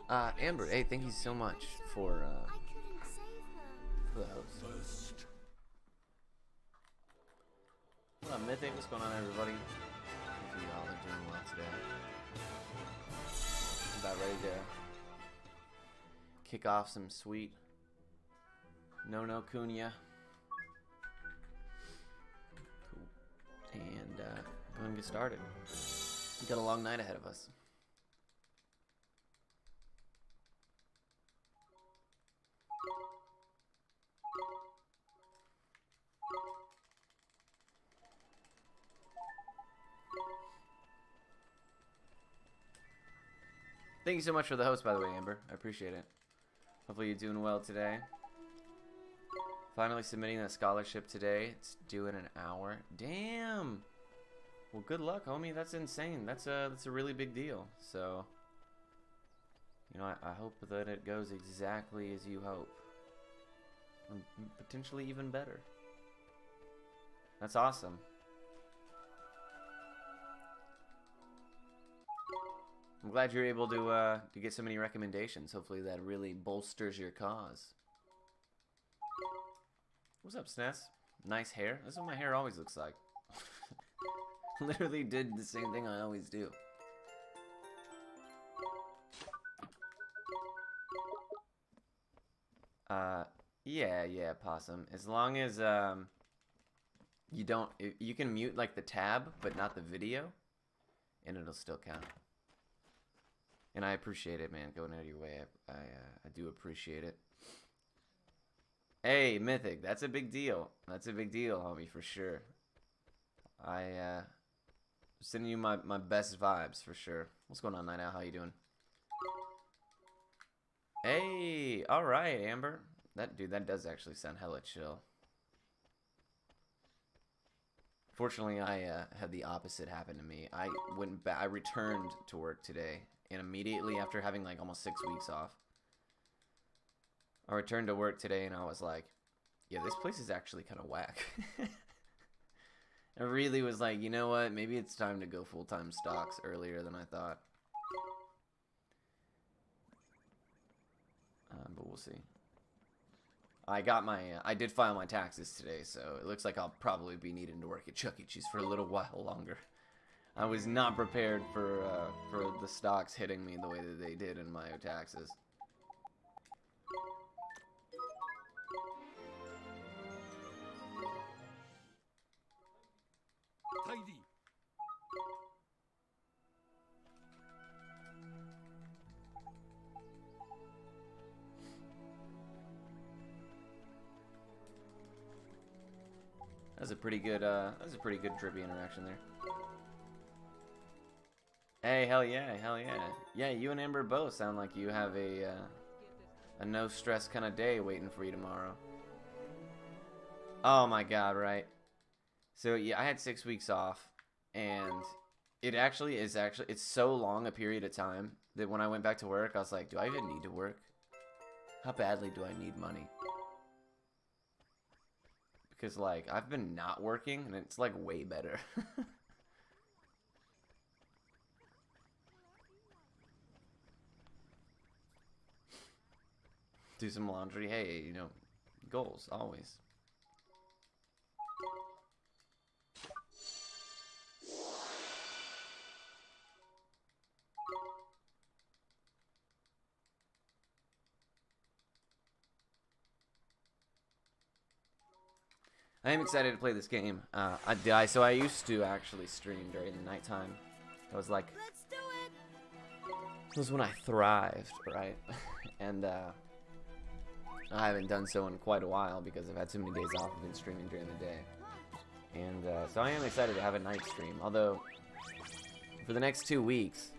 Amber, hey, thank you so much for the host. What's up, Mythic? What's going on, everybody? Hopefully y'all are doing well today. About ready to kick off some sweet no Kuni. Cool. And go ahead and get started. We've got a long night ahead of us. Thank you so much for the host, by the way, Amber. I appreciate it. Hopefully you're doing well today. Finally submitting that scholarship today. It's due in an hour. Damn! Well, good luck, homie. That's insane. That's a really big deal. So, you know, I hope that it goes exactly as you hope. And potentially even better. That's awesome. I'm glad you're able to get so many recommendations. Hopefully that really bolsters your cause. What's up, Sness? Nice hair. That's what my hair always looks like. Literally did the same thing I always do. Yeah, Possum. As long as you don't, you can mute like the tab, but not the video, and it'll still count. And I appreciate it, man. Going out of your way, I do appreciate it. Hey, Mythic, that's a big deal. That's a big deal, homie, for sure. Sending you my best vibes, for sure. What's going on, Night Owl? How you doing? Hey, all right, Amber. That does actually sound hella chill. Fortunately, I had the opposite happen to me. I returned to work today, and immediately after having like almost 6 weeks off, I returned to work today, and I was like, yeah, this place is actually kind of whack. I really was like, you know what? Maybe it's time to go full-time stocks earlier than I thought. But we'll see. I did file my taxes today, so it looks like I'll probably be needing to work at Chuck E. Cheese for a little while longer. I was not prepared for the stocks hitting me the way that they did in my taxes. Tidy. That was a pretty good drippy interaction there. Hey, hell yeah, hell yeah. Yeah, you and Amber both sound like you have a no stress kind of day waiting for you tomorrow. Oh my god, right. So yeah, I had 6 weeks off, and it's so long a period of time that when I went back to work, I was like, do I even need to work? How badly do I need money? Because like I've been not working, and it's like way better. Do some laundry. Hey, you know, goals always. I am excited to play this game. So I used to actually stream during the nighttime. That was like, Let's do it. it was when I thrived, right? And I haven't done so in quite a while because I've had so many days off. I've been streaming during the day. And so I am excited to have a night stream. Although, for the next 2 weeks,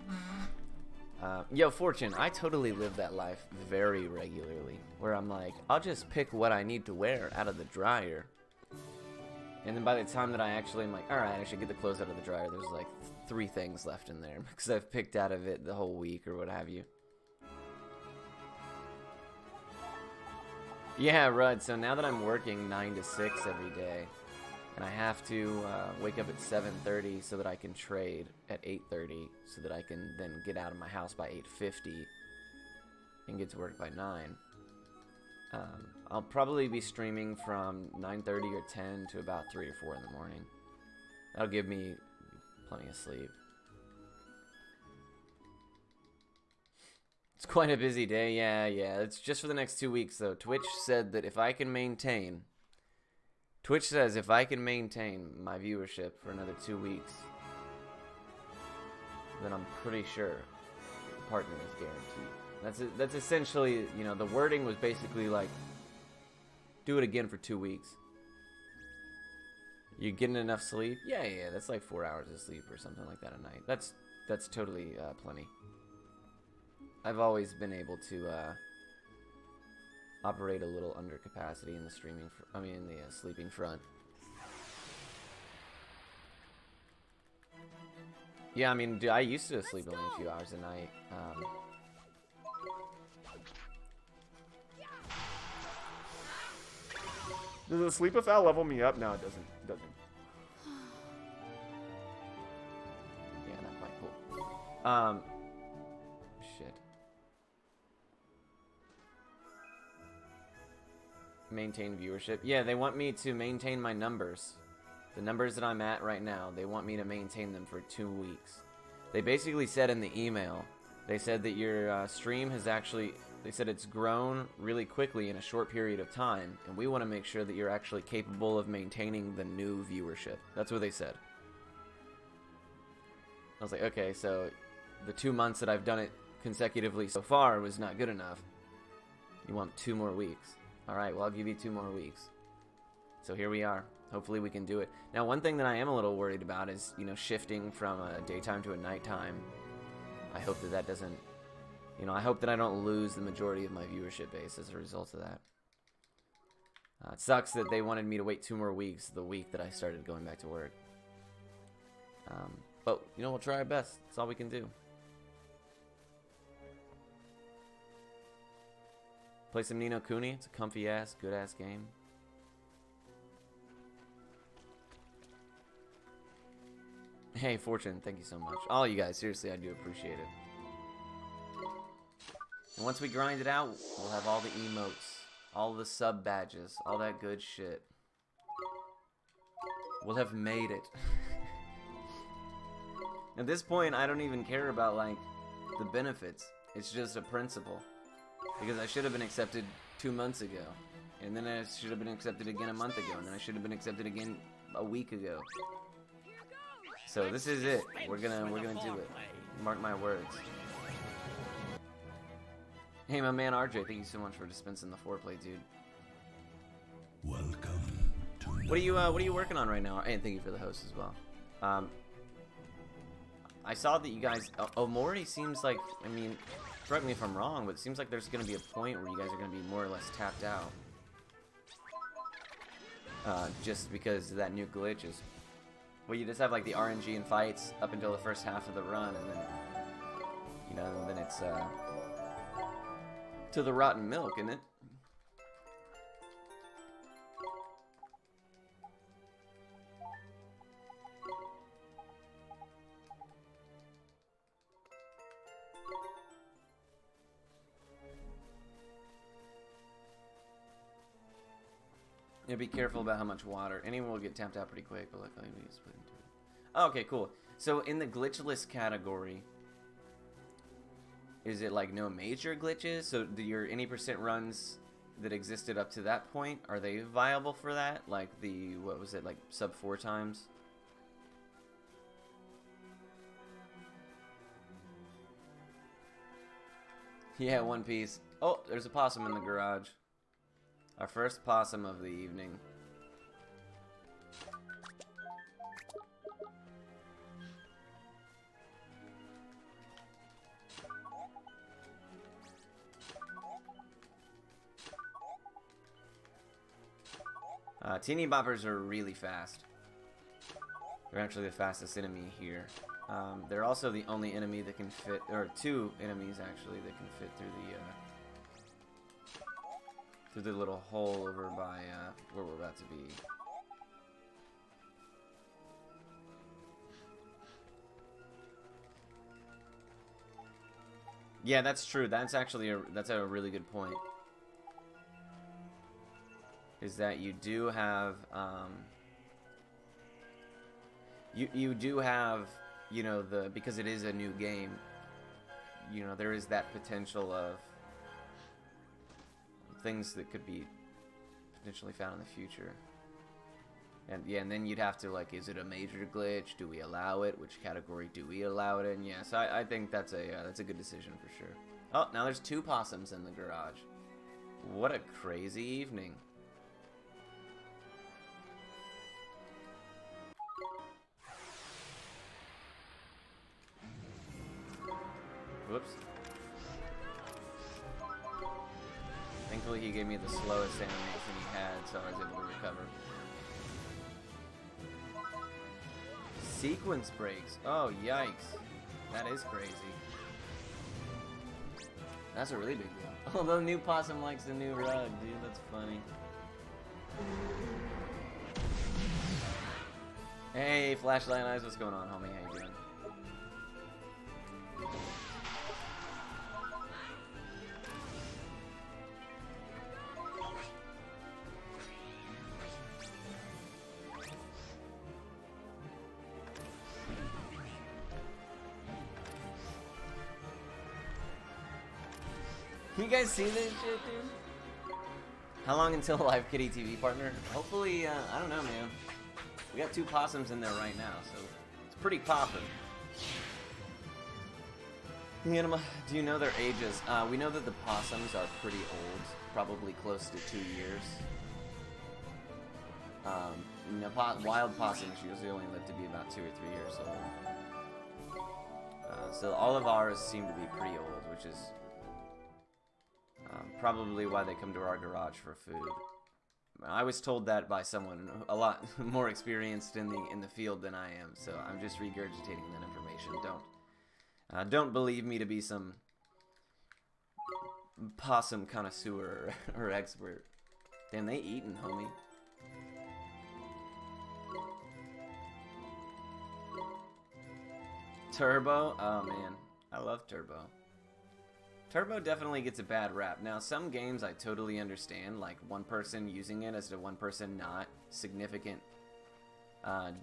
yo, Fortune, I totally live that life very regularly. Where I'm like, I'll just pick what I need to wear out of the dryer. And then by the time that I actually am like, alright, I should get the clothes out of the dryer, there's like 3 things left in there. Because I've picked out of it the whole week or what have you. Yeah, Rudd, so now that I'm working 9 to 6 every day, and I have to wake up at 7:30 so that I can trade at 8:30, so that I can then get out of my house by 8:50, and get to work by 9. I'll probably be streaming from 9:30 or 10 to about 3 or 4 in the morning. That'll give me plenty of sleep. It's quite a busy day. Yeah. It's just for the next 2 weeks, though. Twitch said that if I can maintain... Twitch says if I can maintain my viewership for another 2 weeks, then I'm pretty sure the partner is guaranteed. That's essentially, you know, the wording was basically like, do it again for 2 weeks. You getting enough sleep? Yeah, that's like 4 hours of sleep or something like that a night. That's totally plenty. I've always been able to operate a little under capacity in the in the sleeping front. Yeah, I mean, dude, I used to sleep only a few hours a night. Does the sleep-a-foul level me up? No, it doesn't. It doesn't. Yeah, not quite cool. Shit. Maintain viewership. Yeah, they want me to maintain my numbers. The numbers that I'm at right now, they want me to maintain them for 2 weeks. They basically said in the email, they said that your stream has actually... They said it's grown really quickly in a short period of time, and we want to make sure that you're actually capable of maintaining the new viewership. That's what they said. I was like, okay, so the 2 months that I've done it consecutively so far was not good enough. You want 2 more weeks. Alright, well, I'll give you 2 more weeks. So here we are. Hopefully we can do it. Now, one thing that I am a little worried about is, you know, shifting from a daytime to a nighttime. I hope that that doesn't... You know, I hope that I don't lose the majority of my viewership base as a result of that. It sucks that they wanted me to wait 2 more weeks the week that I started going back to work. But, you know, we'll try our best. That's all we can do. Play some Ni no Kuni. It's a comfy-ass, good-ass game. Hey, Fortune, thank you so much. All you guys, seriously, I do appreciate it. And once we grind it out, we'll have all the emotes, all the sub badges, all that good shit. We'll have made it. At this point, I don't even care about, like, the benefits. It's just a principle. Because I should have been accepted 2 months ago. And then I should have been accepted again a month ago. And then I should have been accepted again a week ago. So this is it. We're gonna do it. Mark my words. Hey, my man RJ, thank you so much for dispensing the foreplay, dude. Welcome to what are you working on right now? And thank you for the host as well. I saw that you guys... Omori seems like... I mean, correct me if I'm wrong, but it seems like there's going to be a point where you guys are going to be more or less tapped out. Just because that new glitch is... Well, you just have, like, the RNG and fights up until the first half of the run, and then... You know, and then it's, to the rotten milk, isn't it? Yeah, be careful about how much water. Anyone will get tapped out pretty quick, but luckily we split into it. Oh, okay, cool. So in the glitchless category, is it like no major glitches? So do your any percent runs that existed up to that point, are they viable for that? Like the, what was it, like sub 4 times? Yeah, One Piece. Oh, there's a possum in the garage. Our first possum of the evening. Teeny boppers are really fast. They're actually the fastest enemy here. They're also the only enemy that can fit, or 2 enemies actually that can fit through the little hole over by where we're about to be. Yeah, that's true. That's actually that's a really good point. Is that you do have you do have, you know, because it is a new game, you know, there is that potential of things that could be potentially found in the future. And yeah, and then you'd have to, like, is it a major glitch? Do we allow it? Which category do we allow it in? Yeah, so I think that's a good decision for sure. Oh, now there's 2 possums in the garage. What a crazy evening. Whoops. Thankfully he gave me the slowest animation he had, so I was able to recover. Sequence breaks. Oh, yikes. That is crazy. That's a really big deal. Oh, the new possum likes the new rug, dude. That's funny. Hey, Flashlight Eyes, what's going on, homie? How you doing? You guys see this shit, dude? How long until live kitty TV partner? Hopefully, I don't know, man. We got 2 possums in there right now, so it's pretty poppin'. Do you know their ages? We know that the possums are pretty old, probably close to 2 years. You know, wild possums usually only live to be about 2 or 3 years old. So all of ours seem to be pretty old, which is probably why they come to our garage for food. I was told that by someone a lot more experienced in the field than I am, so I'm just regurgitating that information. Don't believe me to be some possum connoisseur or expert. Damn, they eatin', homie. Turbo? Oh man, I love Turbo. Turbo definitely gets a bad rap. Now, some games I totally understand, like one person using it as to one person not, significant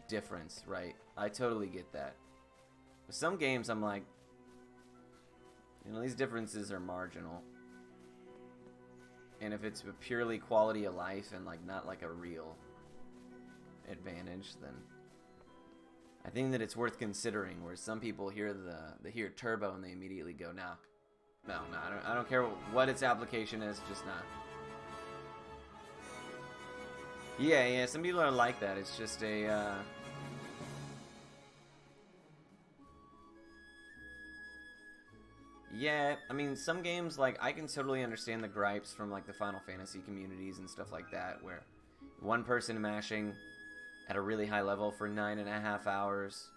difference, right? I totally get that. But some games I'm like, you know, these differences are marginal. And if it's a purely quality of life and like not like a real advantage, then I think that it's worth considering. Where some people hear they hear Turbo and they immediately go, nah. No, I don't care what its application is, just not. Yeah, some people are like that. It's just a, yeah, I mean, some games, like, I can totally understand the gripes from, like, the Final Fantasy communities and stuff like that, where one person mashing at a really high level for 9.5 hours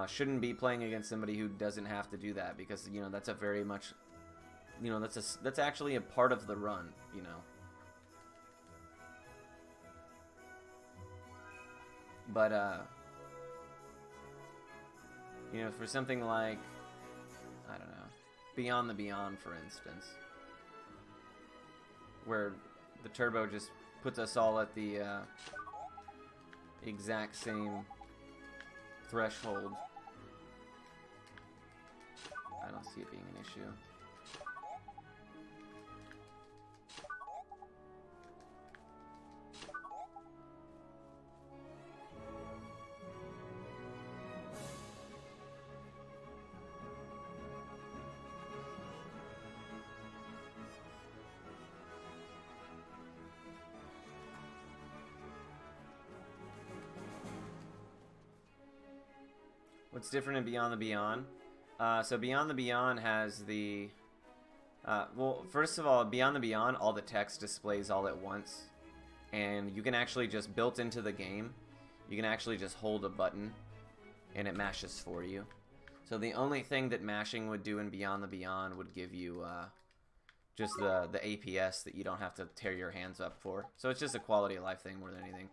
shouldn't be playing against somebody who doesn't have to do that, because, you know, that's a very much, you know, that's actually a part of the run, you know. But you know, for something like, I don't know, Beyond the Beyond, for instance, where the Turbo just puts us all at the exact same threshold, I don't see it being an issue. What's different in Beyond the Beyond? So Beyond the Beyond has the... well, first of all, Beyond the Beyond, all the text displays all at once. And you can actually just, built into the game, you can actually just hold a button and it mashes for you. So the only thing that mashing would do in Beyond the Beyond would give you just the APS that you don't have to tear your hands up for. So it's just a quality of life thing more than anything.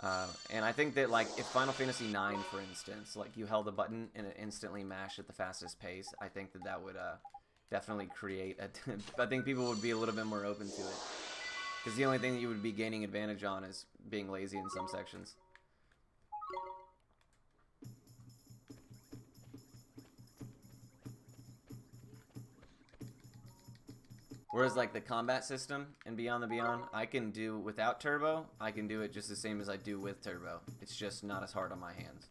And I think that, like, if Final Fantasy IX, for instance, like, you held a button and it instantly mashed at the fastest pace, I think that that would definitely create a... I think people would be a little bit more open to it. Because the only thing that you would be gaining advantage on is being lazy in some sections. Whereas, like, the combat system in Beyond the Beyond, I can do without turbo. I can do it just the same as I do with turbo. It's just not as hard on my hands.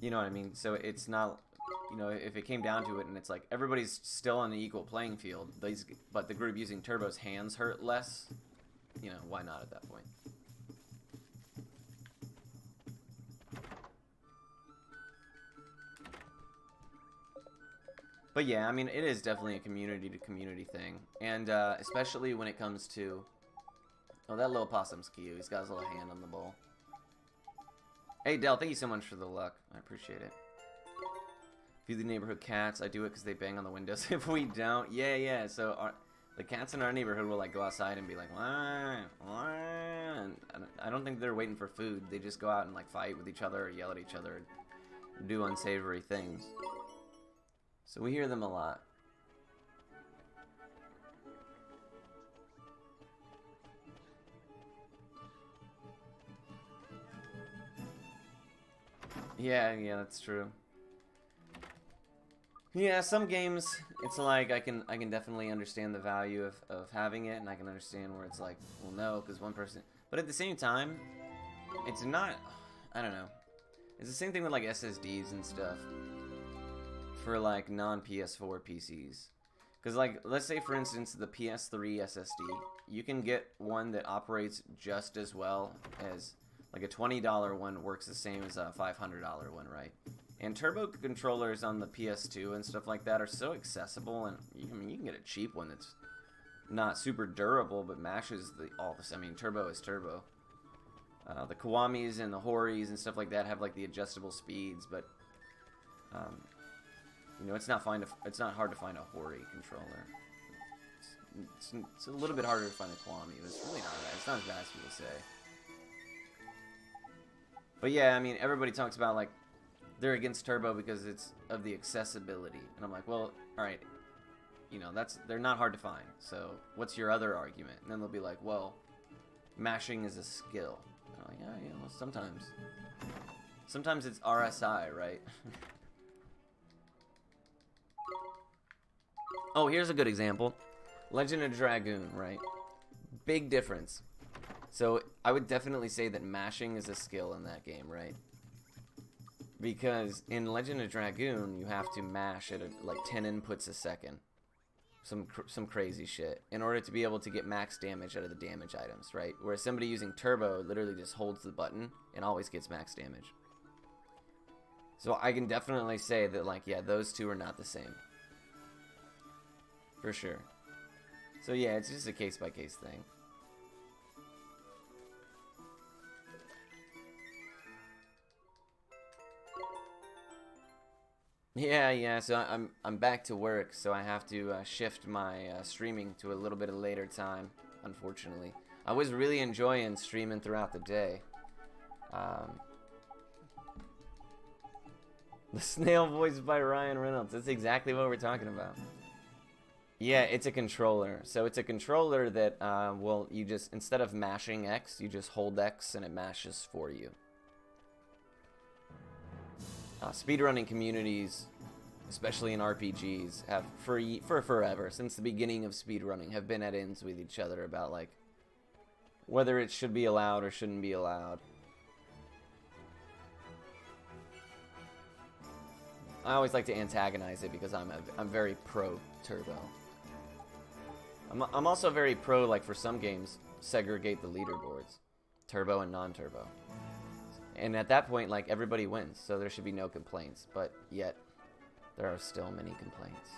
You know what I mean? So it's not, you know, if it came down to it and it's like everybody's still on the equal playing field, but the group using turbo's hands hurt less, you know, why not at that point? But yeah, I mean, it is definitely a community-to-community thing. And especially when it comes to... Oh, that little possum's cute. He's got his little hand on the bowl. Hey, Del, thank you so much for the luck. I appreciate it. Feed the neighborhood cats. I do it because they bang on the windows. If we don't... Yeah. So the cats in our neighborhood will, like, go outside and be like, wah, wah. And I don't think they're waiting for food. They just go out and, like, fight with each other or yell at each other and do unsavory things. So we hear them a lot. Yeah, that's true. Yeah, some games, it's like I can definitely understand the value of having it, and I can understand where it's like, well, no, because one person... But at the same time, it's not... I don't know. It's the same thing with, like, SSDs and stuff. For, like, non-PS4 PCs. Because, like, let's say, for instance, the PS3 SSD. You can get one that operates just as well as... Like, a $20 one works the same as a $500 one, right? And turbo controllers on the PS2 and stuff like that are so accessible. And, I mean, you can get a cheap one that's not super durable, but mashes all this. I mean, turbo is turbo. The Kiwamis and the Horis and stuff like that have, like, the adjustable speeds, but... you know, it's not hard to find a Hori controller. It's a little bit harder to find a Kiwami, but it's really not bad. It's not as bad as people say. But yeah, I mean, everybody talks about, like, they're against turbo because it's of the accessibility. And I'm like, well, alright, you know, they're not hard to find. So what's your other argument? And then they'll be like, well, mashing is a skill. And I'm like, yeah, well, sometimes. Sometimes it's RSI, right? Oh, here's a good example. Legend of Dragoon, right? Big difference. So, I would definitely say that mashing is a skill in that game, right? Because in Legend of Dragoon, you have to mash at, like, 10 inputs a second. Some crazy shit. In order to be able to get max damage out of the damage items, right? Whereas somebody using turbo literally just holds the button and always gets max damage. So, I can definitely say that, like, yeah, those two are not the same. For sure. So yeah, it's just a case-by-case thing. Yeah, so I'm back to work, so I have to shift my streaming to a little bit of later time, unfortunately. I was really enjoying streaming throughout the day. The snail voiced by Ryan Reynolds. That's exactly what we're talking about. Yeah, it's a controller. So it's a controller that, well, you just, instead of mashing X, you just hold X and it mashes for you. Speedrunning communities, especially in RPGs, have, for forever, since the beginning of speedrunning, have been at ends with each other about, like, whether it should be allowed or shouldn't be allowed. I always like to antagonize it because I'm very pro-turbo. I'm also very pro, like, for some games, segregate the leaderboards. Turbo and non-turbo. And at that point, like, everybody wins, so there should be no complaints. But yet, there are still many complaints.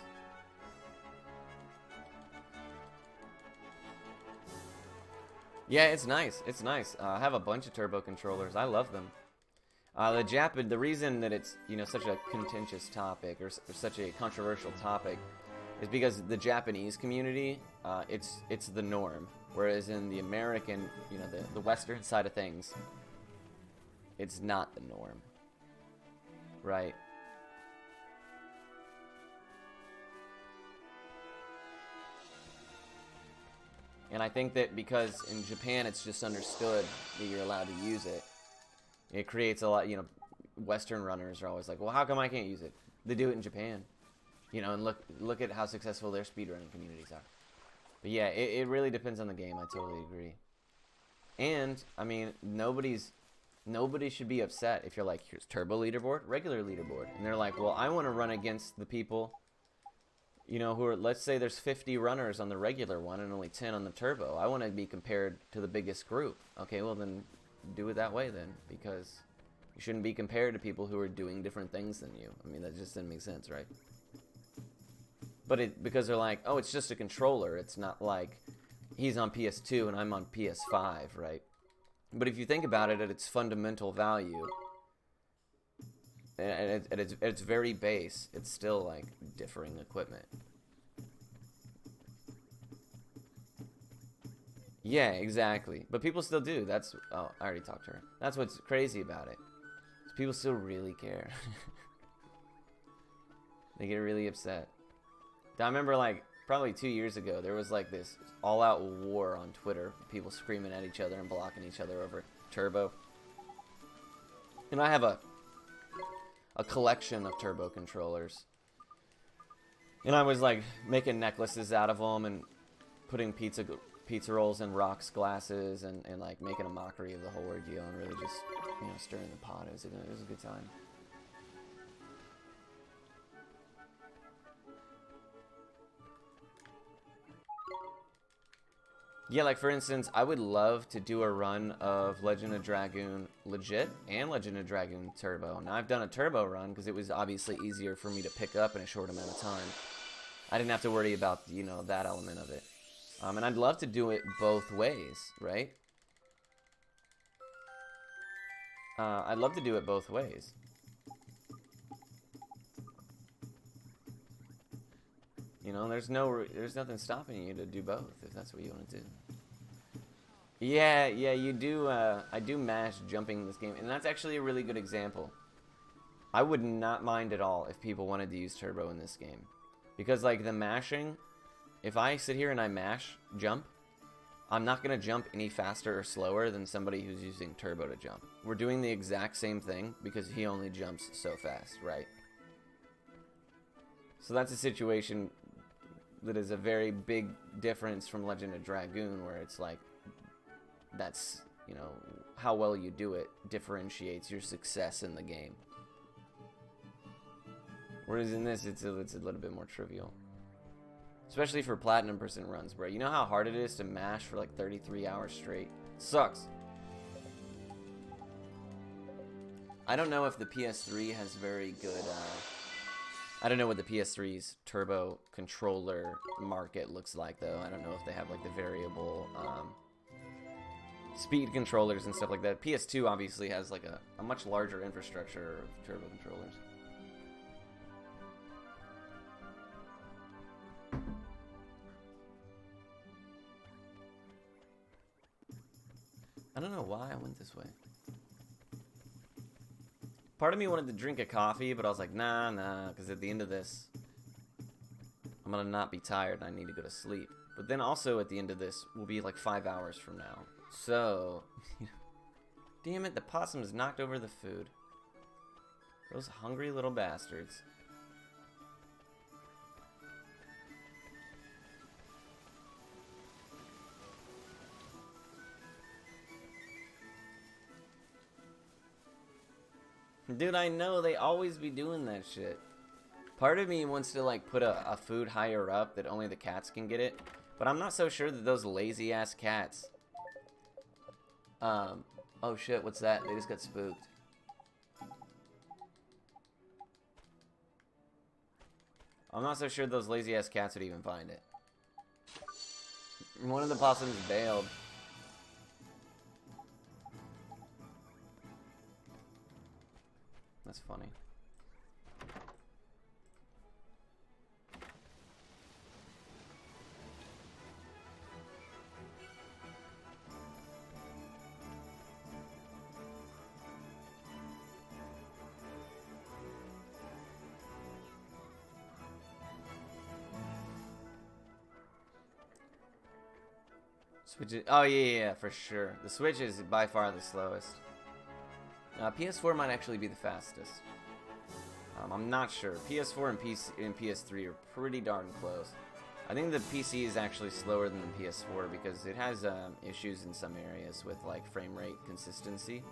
Yeah, it's nice. It's nice. I have a bunch of turbo controllers. I love them. The reason that it's, you know, such a contentious topic or such a controversial topic is because the Japanese community, it's the norm. Whereas in the American, you know, the Western side of things, it's not the norm, right? And I think that because in Japan it's just understood that you're allowed to use it, it creates a lot, you know, Western runners are always like, well, how come I can't use it? They do it in Japan, you know, and look at how successful their speedrunning communities are. But yeah, it really depends on the game. I totally agree. And I mean, nobody should be upset if you're like, here's turbo leaderboard, regular leaderboard, and they're like, well, I want to run against the people, you know, who are, let's say there's 50 runners on the regular one and only 10 on the turbo. I want to be compared to the biggest group. Okay, well then do it that way then, because you shouldn't be compared to people who are doing different things than you. I mean, that just didn't make sense, right? But because they're like, oh, it's just a controller. It's not like he's on PS2 and I'm on PS5, right? But if you think about it at its fundamental value, at its very base, it's still like differing equipment. Yeah, exactly. But people still do. That's, oh, I already talked to her. That's what's crazy about it. People still really care. They get really upset. I remember like probably 2 years ago, there was like this all-out war on Twitter. People screaming at each other and blocking each other over turbo. And I have a collection of turbo controllers. And I was like making necklaces out of them and putting pizza rolls in rocks glasses and like making a mockery of the whole ordeal and really just, you know, stirring the pot. It was a good time. Yeah, like for instance, I would love to do a run of Legend of Dragoon Legit and Legend of Dragoon Turbo. Now I've done a Turbo run because it was obviously easier for me to pick up in a short amount of time. I didn't have to worry about, you know, that element of it. And I'd love to do it both ways, right? I'd love to do it both ways. You know, there's nothing stopping you to do both if that's what you want to do. Yeah, you do. I do mash jumping in this game, and that's actually a really good example. I would not mind at all if people wanted to use turbo in this game, because like the mashing, if I sit here and I mash jump, I'm not gonna jump any faster or slower than somebody who's using turbo to jump. We're doing the exact same thing because he only jumps so fast, right? So that's a situation that is a very big difference from Legend of Dragoon, where it's like, that's, you know, how well you do it differentiates your success in the game. Whereas in this, it's a little bit more trivial. Especially for Platinum % runs, bro. You know how hard it is to mash for like 33 hours straight? Sucks. I don't know if the PS3 has very good, I don't know what the PS3's turbo controller market looks like, though. I don't know if they have like the variable speed controllers and stuff like that. PS2 obviously has like a much larger infrastructure of turbo controllers. I don't know why I went this way. Part of me wanted to drink a coffee, but I was like, nah, because at the end of this, I'm gonna not be tired and I need to go to sleep. But then also at the end of this will be like 5 hours from now. So, damn it, the possums knocked over the food. Those hungry little bastards. Dude, I know, they always be doing that shit. Part of me wants to like put a food higher up that only the cats can get it. But I'm not so sure that those lazy ass cats. Oh shit, what's that? They just got spooked. I'm not so sure those lazy ass cats would even find it. One of the possums bailed. That's funny. Switch is, oh yeah, for sure. The Switch is by far the slowest. PS4 might actually be the fastest. I'm not sure. PS4 and PS3 are pretty darn close. I think the PC is actually slower than the PS4 because it has issues in some areas with like frame rate consistency.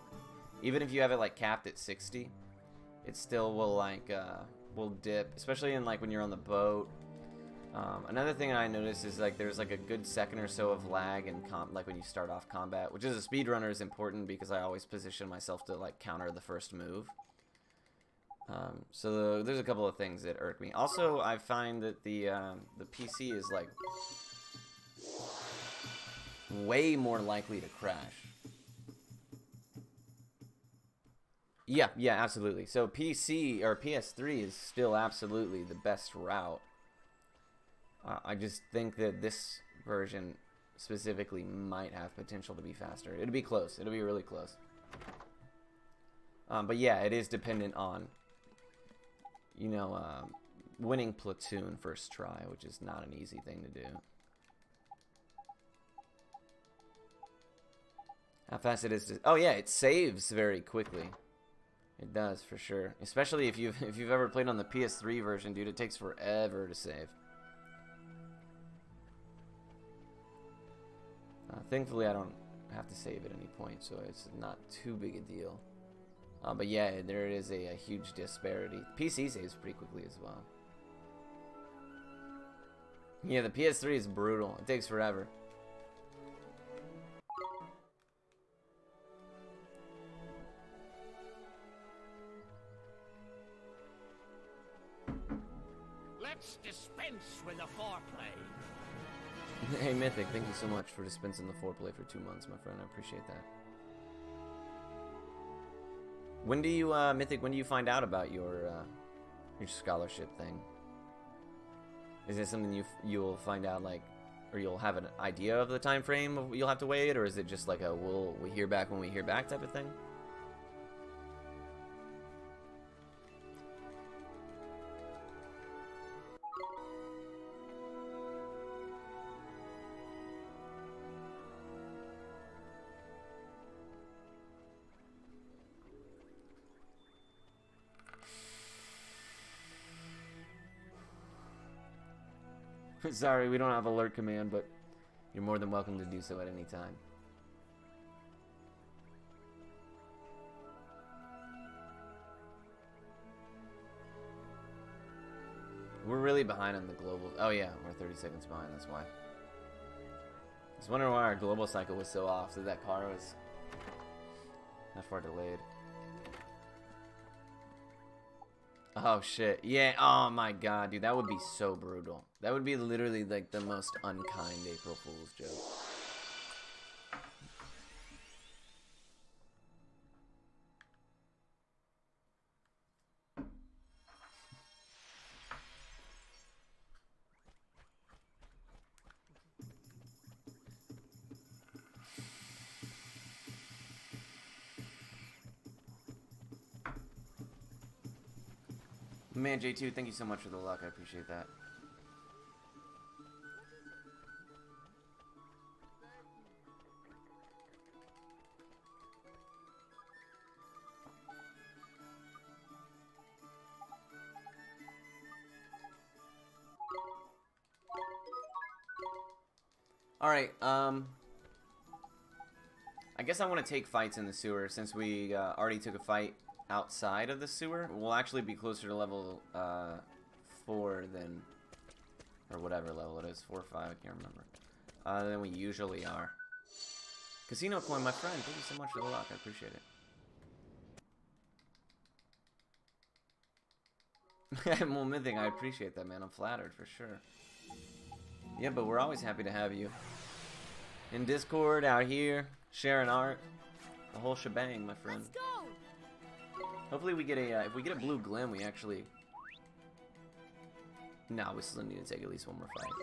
Even if you have it like capped at 60, it still will like will dip, especially in like when you're on the boat. Another thing I noticed is like there's like a good second or so of lag in like when you start off combat, which as a speedrunner is important because I always position myself to like counter the first move. So there's a couple of things that irk me. Also, I find that the PC is like way more likely to crash. Yeah, absolutely. So PC or PS3 is still absolutely the best route. I just think that this version specifically might have potential to be faster. It'll be close. It'll be really close. But yeah, it is dependent on, you know, winning Platoon first try, which is not an easy thing to do. How fast it is to... Oh yeah, it saves very quickly. It does, for sure. Especially if you've ever played on the PS3 version, dude, it takes forever to save. Thankfully, I don't have to save at any point, so it's not too big a deal. But yeah, there is a huge disparity. PC saves pretty quickly as well. Yeah, the PS3 is brutal. It takes forever. Let's dispense with the foreplay. Hey Mythic, thank you so much for dispensing the foreplay for 2 months, my friend. I appreciate that. When do you, Mythic, when do you find out about your scholarship thing? Is it something you'll find out, like, or you'll have an idea of the time frame of you'll have to wait, or is it just like a we hear back when we hear back type of thing? Sorry, we don't have alert command, but you're more than welcome to do so at any time. We're really behind on the global. Oh yeah, we're 30 seconds behind, that's why. I was wondering why our global cycle was so off, that car was that far delayed. Oh shit, yeah, oh my god, dude, that would be so brutal. That would be literally like the most unkind April Fool's joke. Man, J2, thank you so much for the luck. I appreciate that. Alright, I guess I want to take fights in the sewer since we already took a fight outside of the sewer. We'll actually be closer to level 4 than, or whatever level it is, 4 or 5, I can't remember, than we usually are. Casino Coin, my friend, thank you so much for the luck, I appreciate it. Well, Mythic, I appreciate that, man, I'm flattered, for sure. Yeah, but we're always happy to have you. In Discord, out here, sharing art, the whole shebang, my friend. Let's go. Hopefully we get a, if we get a blue glim, we actually... No, we still need to take at least one more fight.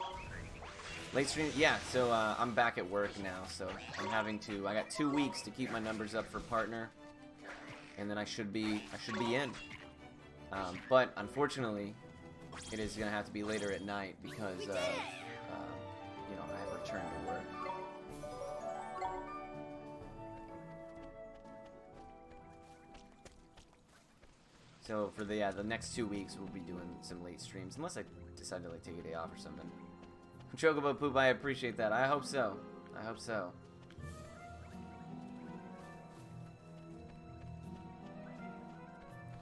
Late stream, yeah, so I'm back at work now, so I'm having to, I got 2 weeks to keep my numbers up for partner, and then I should be in. But unfortunately, it is going to have to be later at night because, you know, I have returned to work. So for the next 2 weeks, we'll be doing some late streams, unless I decide to like take a day off or something. Chocobo Poop, I appreciate that. I hope so. I hope so.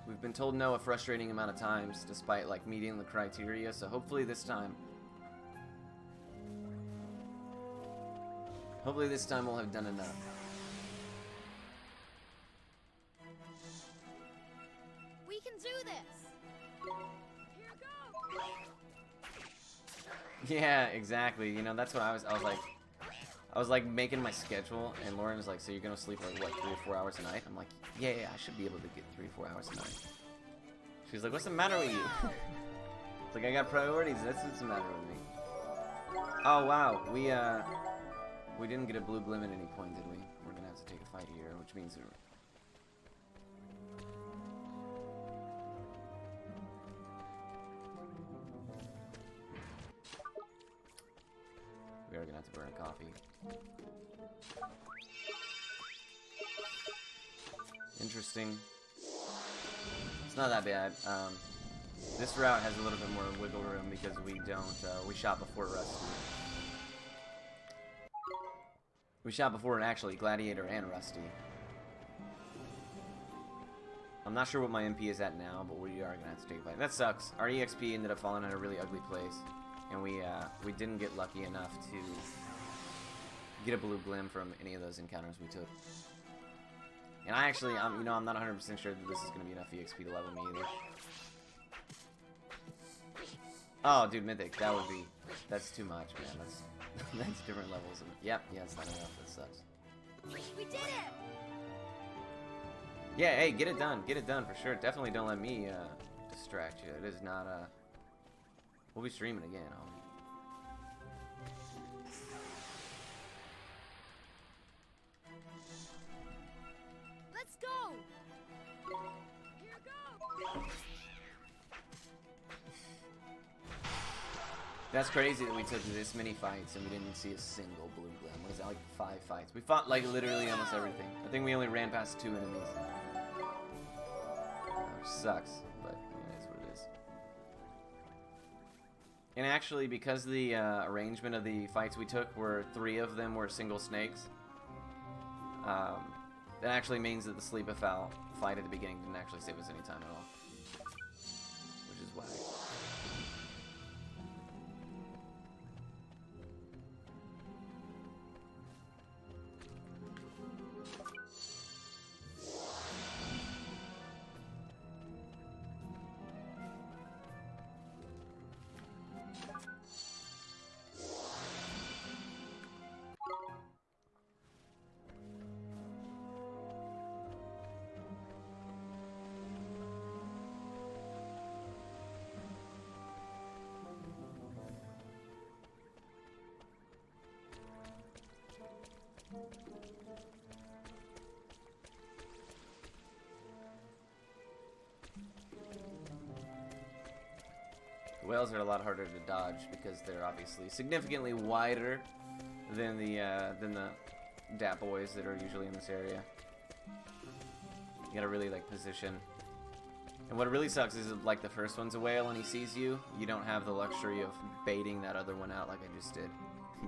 We've been told no a frustrating amount of times, despite like meeting the criteria. So hopefully this time we'll have done enough. We can do this. Here goes. Yeah, exactly. You know, that's what I was like making my schedule, and Lauren was like, "So you're gonna sleep like what, 3 or 4 hours a night?" I'm like, "Yeah, I should be able to get 3 or 4 hours a night." She's like, "What's the matter with you?" It's like, I got priorities. That's what's the matter with me. Oh wow, we didn't get a blue glim at any point, did we? We're gonna have to take a fight here, which means we are gonna have to burn a coffee. Interesting. It's not that bad. This route has a little bit more wiggle room because we shot before Rusty. We shot before actually Gladiator and Rusty. I'm not sure what my MP is at now, but we are gonna have to take a fight. That sucks. Our EXP ended up falling in a really ugly place, and we didn't get lucky enough to get a blue glim from any of those encounters we took. And I actually, I'm not 100% sure that this is gonna be enough EXP to level me either. Oh, dude, Mythic, that's too much, man. That's different levels. Yep, yeah, it's not enough. That sucks. We did it. Yeah, hey, get it done for sure. Definitely don't let me distract you. It is not we'll be streaming again, homie. Let's go. Here goes. That's crazy that we took this many fights and we didn't see a single blue glim. What is that, like 5 fights? We fought like literally almost everything. I think we only ran past 2 enemies. Which sucks, but it is what it is. And actually, because the arrangement of the fights we took were 3 of them were single snakes, that actually means that the Sleep-a-Foul fight at the beginning didn't actually save us any time at all. Which is whack. Whales are a lot harder to dodge because they're obviously significantly wider than the Dat boys that are usually in this area. You gotta really like position. And what really sucks is like the first one's a whale and he sees you, you don't have the luxury of baiting that other one out like I just did.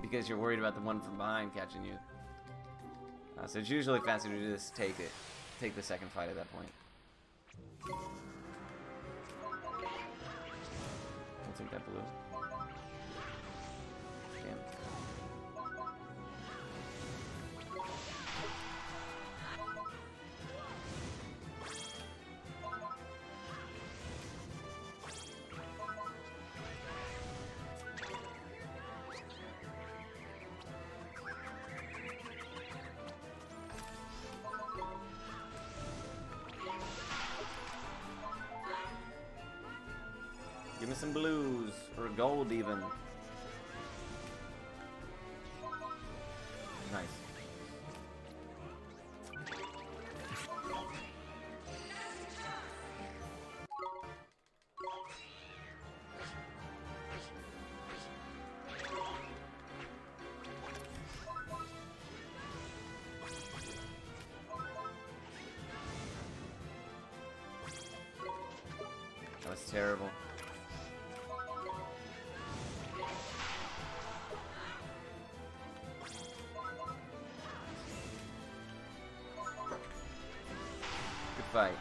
Because you're worried about the one from behind catching you. So it's usually faster to just take the second fight at that point. I'll take that blue. Damn. Give me some blues, or gold even. Nice. terrible. Good fight.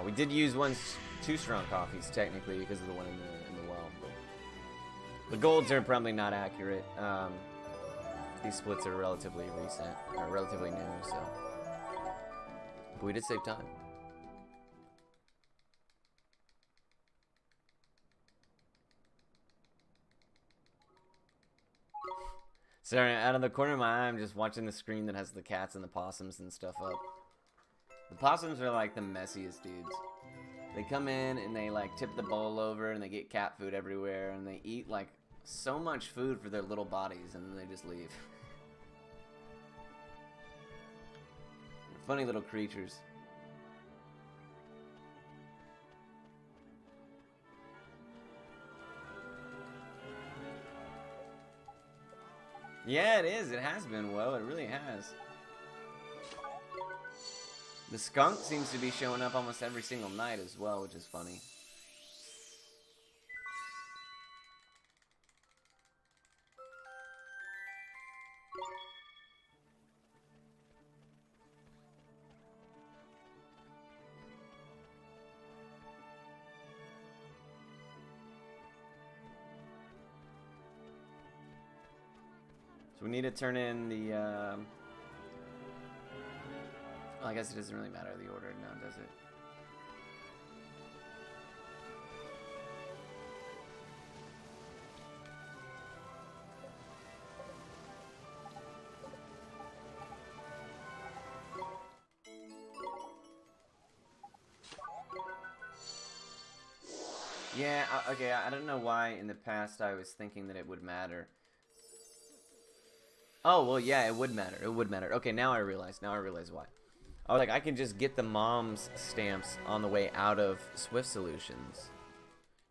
We did use two strong coffees technically because of the one in the well. But the golds are probably not accurate. These splits are relatively recent, or relatively new, so. But we did save time. Sorry, out of the corner of my eye, I'm just watching the screen that has the cats and the possums and stuff up. The possums are like the messiest dudes. They come in and they like tip the bowl over and they get cat food everywhere and they eat like so much food for their little bodies and then they just leave. Funny little creatures. Yeah, it is. It has been, well, it really has. The skunk seems to be showing up almost every single night as well, which is funny. So we need to turn in the, well, I guess it doesn't really matter the order now, does it? Yeah, okay, I don't know why in the past I was thinking that it would matter. Oh, well, yeah, it would matter. It would matter. Okay, now I realize why. I was like, I can just get the mom's stamps on the way out of Swift Solutions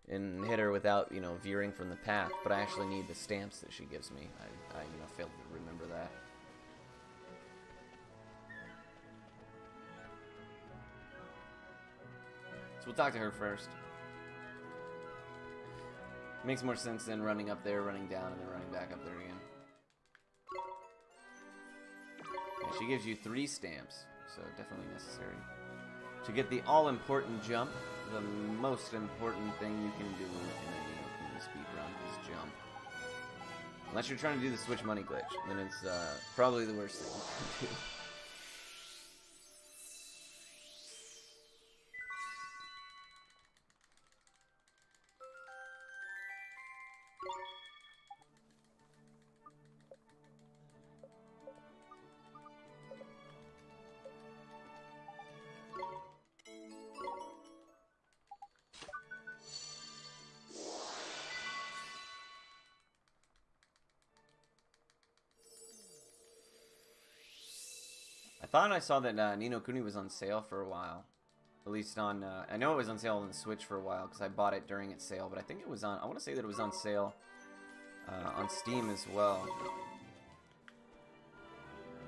and hit her without, you know, veering from the path, but I actually need the stamps that she gives me. I you know, failed to remember that. So we'll talk to her first. Makes more sense than running up there, running down, and then running back up there again. Yeah, she gives you 3 stamps, so definitely necessary. To get the all-important jump, the most important thing you can do in a speedrun is jump. Unless you're trying to do the switch money glitch, then it's probably the worst thing you can do. I thought I saw that Ni no Kuni was on sale for a while. At least on, I know it was on sale on the Switch for a while because I bought it during its sale, but I think it was on, I want to say that it was on sale on Steam as well.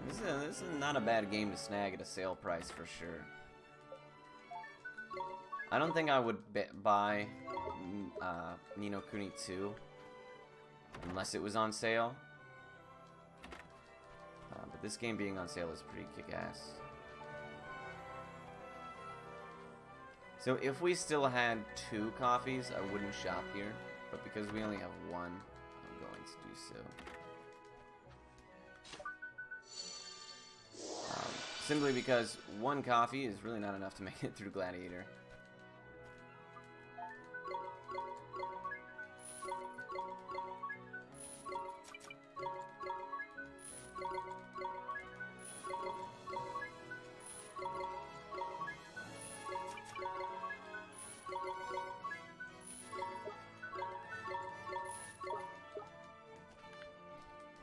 This is not a bad game to snag at a sale price for sure. I don't think I would buy Ni no Kuni 2 unless it was on sale. But this game being on sale is pretty kick-ass. So if we still had 2 coffees, I wouldn't shop here. But because we only have 1, I'm going to do so. Simply because 1 coffee is really not enough to make it through Gladiator.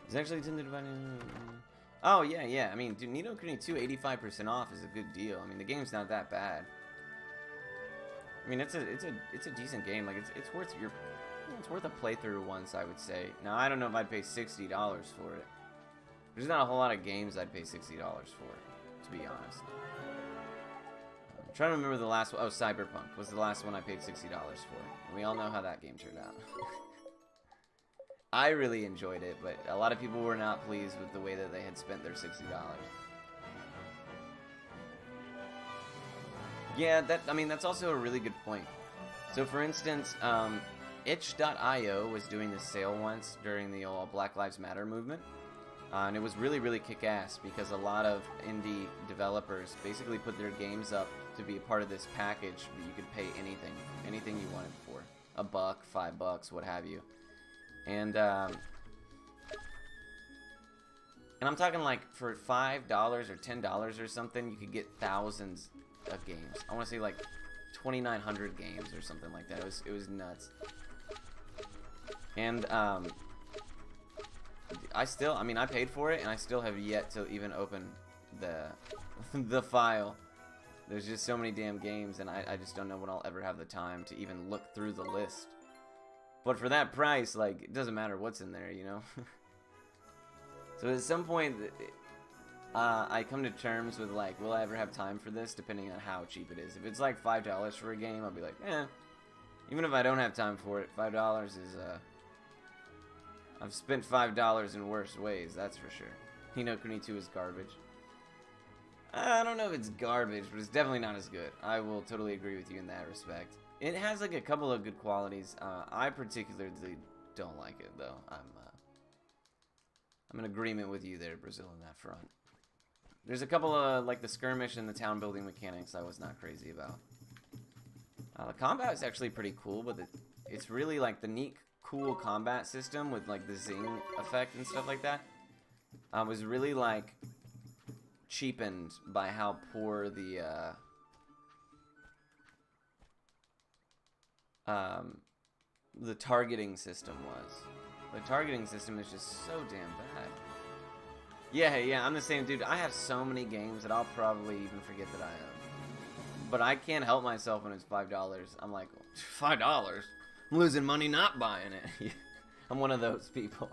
It's actually tended to buy. Oh yeah. I mean, dude, Ni no Kuni 2 85% off is a good deal. I mean, the game's not that bad. I mean, it's a decent game. Like it's worth it's worth a playthrough once, I would say. Now I don't know if I'd pay $60 for it. There's not a whole lot of games I'd pay $60 for, to be honest. I'm trying to remember the last one. Oh, Cyberpunk was the last one I paid $60 for. And we all know how that game turned out. I really enjoyed it, but a lot of people were not pleased with the way that they had spent their $60. Yeah, that's also a really good point. So, for instance, itch.io was doing this sale once during the old Black Lives Matter movement. And it was really, really kick-ass because a lot of indie developers basically put their games up to be a part of this package that you could pay anything you wanted for. $1, $5, what have you. And I'm talking like for $5 or $10 or something, you could get thousands of games. I want to say like 2,900 games or something like that. It was nuts. And I paid for it, and I still have yet to even open the file. There's just so many damn games, and I just don't know when I'll ever have the time to even look through the list. But for that price, like, it doesn't matter what's in there, you know? So at some point, I come to terms with, like, will I ever have time for this, depending on how cheap it is. If it's like $5 for a game, I'll be like, eh. Even if I don't have time for it, $5 is, I've spent $5 in worse ways, that's for sure. You know, Kuni 2 is garbage. I don't know if it's garbage, but it's definitely not as good. I will totally agree with you in that respect. It has, like, a couple of good qualities. I particularly don't like it, though. I'm in agreement with you there, Brazil, on that front. There's a couple of, like, the skirmish and the town building mechanics I was not crazy about. The combat is actually pretty cool, but it's really, like, the neat, cool combat system with, like, the zing effect and stuff like that was really, like, cheapened by how poor the targeting system was. The targeting system is just so damn bad. Yeah, I'm the same dude. I have so many games that I'll probably even forget that I own. But I can't help myself when it's $5. I'm like, $5? I'm losing money not buying it. I'm one of those people.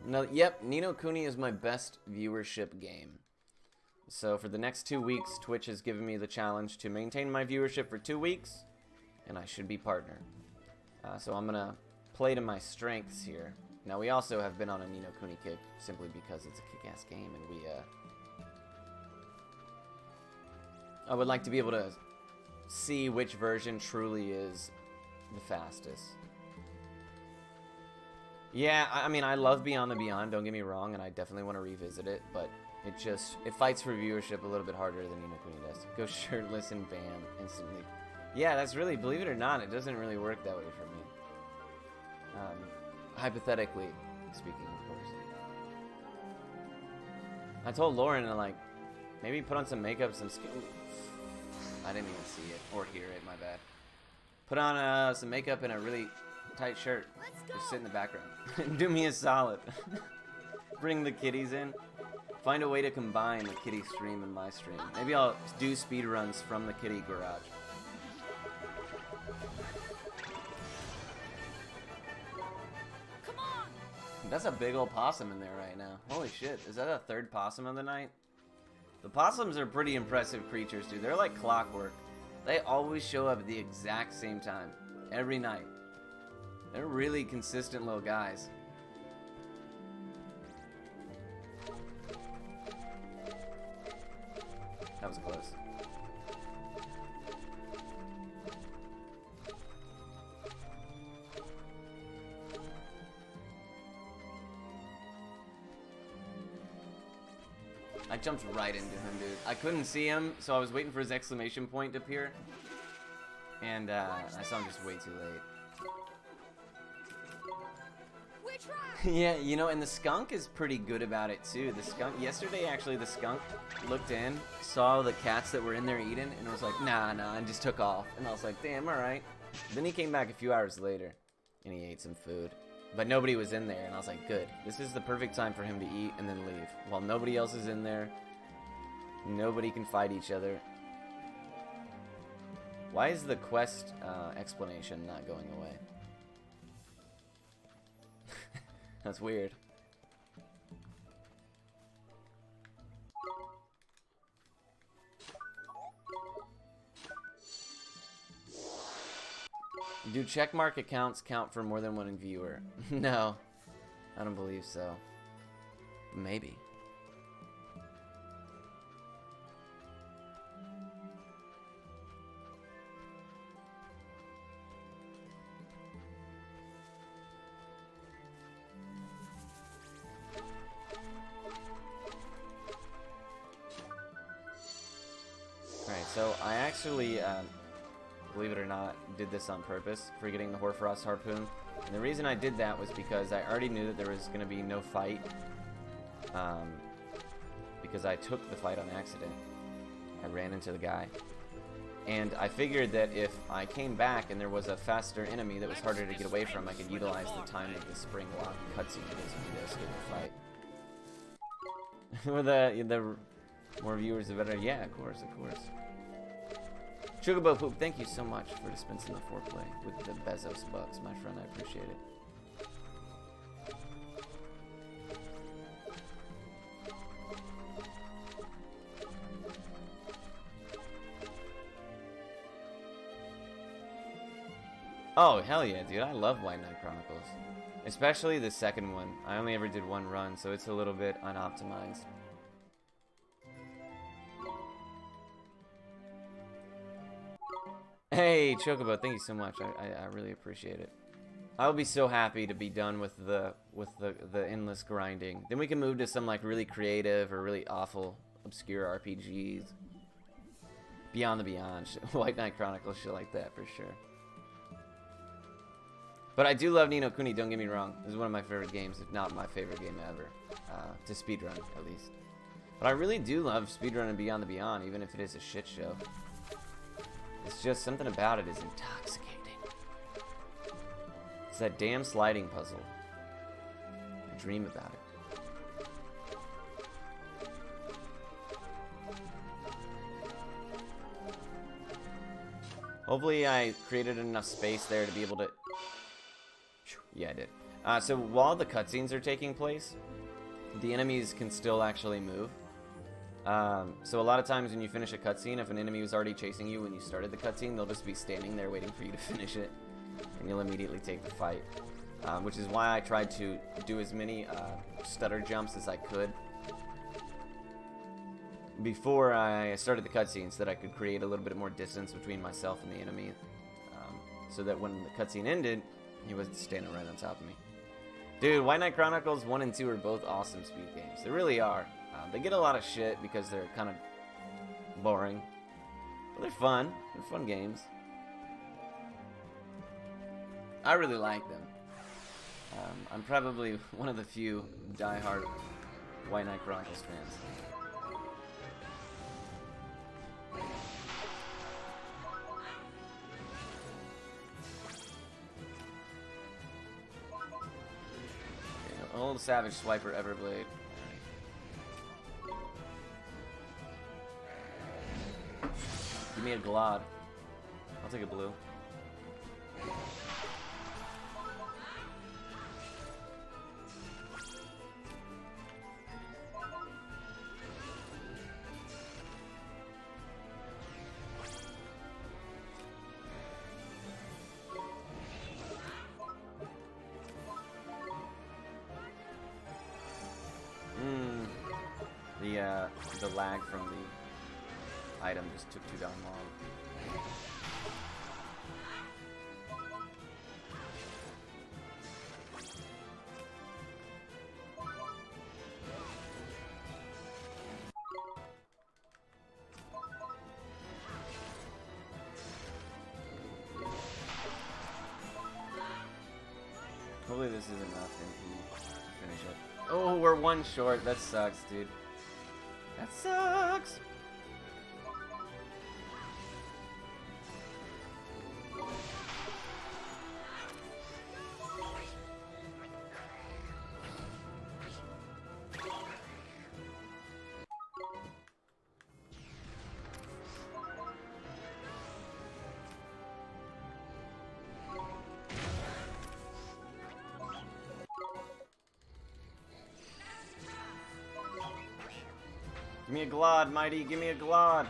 No, yep, Ni no Kuni is my best viewership game. So for the next 2 weeks, Twitch has given me the challenge to maintain my viewership for 2 weeks, and I should be partner. So I'm gonna play to my strengths here. Now we also have been on a Ni no Kuni kick simply because it's a kick-ass game, and I would like to be able to see which version truly is the fastest. Yeah, I mean, I love Beyond the Beyond, don't get me wrong, and I definitely want to revisit it, but it fights for viewership a little bit harder than Ni no Kuni does. Go shirtless and bam, instantly. Yeah, that's really, believe it or not, it doesn't really work that way for me. Hypothetically speaking, of course. I told Lauren, like, maybe put on some makeup, some skin. I didn't even see it, or hear it, my bad. Put on some makeup and a really tight shirt. Just sit in the background. Do me a solid. Bring the kitties in. Find a way to combine the kitty stream and my stream. Maybe I'll do speedruns from the kitty garage. Come on! That's a big old possum in there right now. Holy shit, is that a third possum of the night? The possums are pretty impressive creatures, dude. They're like clockwork. They always show up at the exact same time. Every night. They're really consistent little guys. That was close. I jumped right into him, dude. I couldn't see him, so I was waiting for his exclamation point to appear. And I saw him just way too late. Yeah, you know, and the skunk is pretty good about it too. The skunk, yesterday actually, the skunk looked in, saw the cats that were in there eating, and was like, nah, and just took off. And I was like, damn, alright. Then he came back a few hours later, and he ate some food. But nobody was in there, and I was like, good. This is the perfect time for him to eat and then leave. While nobody else is in there, nobody can fight each other. Why is the quest explanation not going away? That's weird. Do checkmark accounts count for more than one viewer? No, I don't believe so. Maybe. Alright, so I actually, believe it or not, did this on purpose for getting the Hoarfrost Harpoon. And the reason I did that was because I already knew that there was going to be no fight. Because I took the fight on accident. I ran into the guy. And I figured that if I came back and there was a faster enemy that was harder to get away from, I could utilize the time that the spring lock cutscene gives me to escape the fight. With the more viewers, the better. Yeah, of course, of course. Sugarbo Poop, thank you so much for dispensing the foreplay with the Bezos bucks, my friend. I appreciate it. Oh, hell yeah, dude. I love White Knight Chronicles. Especially the second one. I only ever did one run, so it's a little bit unoptimized. Hey, Chocobo, thank you so much. I really appreciate it. I'll be so happy to be done with the endless grinding. Then we can move to some like really creative or really awful, obscure RPGs. Beyond the Beyond, White Knight Chronicles, shit like that for sure. But I do love Ni no Kuni, don't get me wrong. This is one of my favorite games, if not my favorite game ever. To speedrun, at least. But I really do love speedrunning Beyond the Beyond, even if it is a shit show. It's just something about it is intoxicating. It's that damn sliding puzzle. I dream about it. Hopefully I created enough space there to be able to... Yeah, I did. So while the cutscenes are taking place, the enemies can still actually move. So a lot of times when you finish a cutscene, if an enemy was already chasing you when you started the cutscene, they'll just be standing there waiting for you to finish it, and you'll immediately take the fight. Which is why I tried to do as many stutter jumps as I could before I started the cutscene, so that I could create a little bit more distance between myself and the enemy, so that when the cutscene ended, he wasn't standing right on top of me. Dude, White Knight Chronicles 1 and 2 are both awesome speed games. They really are. They get a lot of shit because they're kind of boring. But they're fun. They're fun games. I really like them. I'm probably one of the few die-hard White Knight Chronicles fans. Old Savage Swiper Everblade. Give me a Glod. I'll take a blue. The lag from the item just took too darn long. Hopefully this is enough MP to finish it. Oh, we're one short. That sucks, dude. That sucks! Give me a Glod, Mighty. Give me a Glod.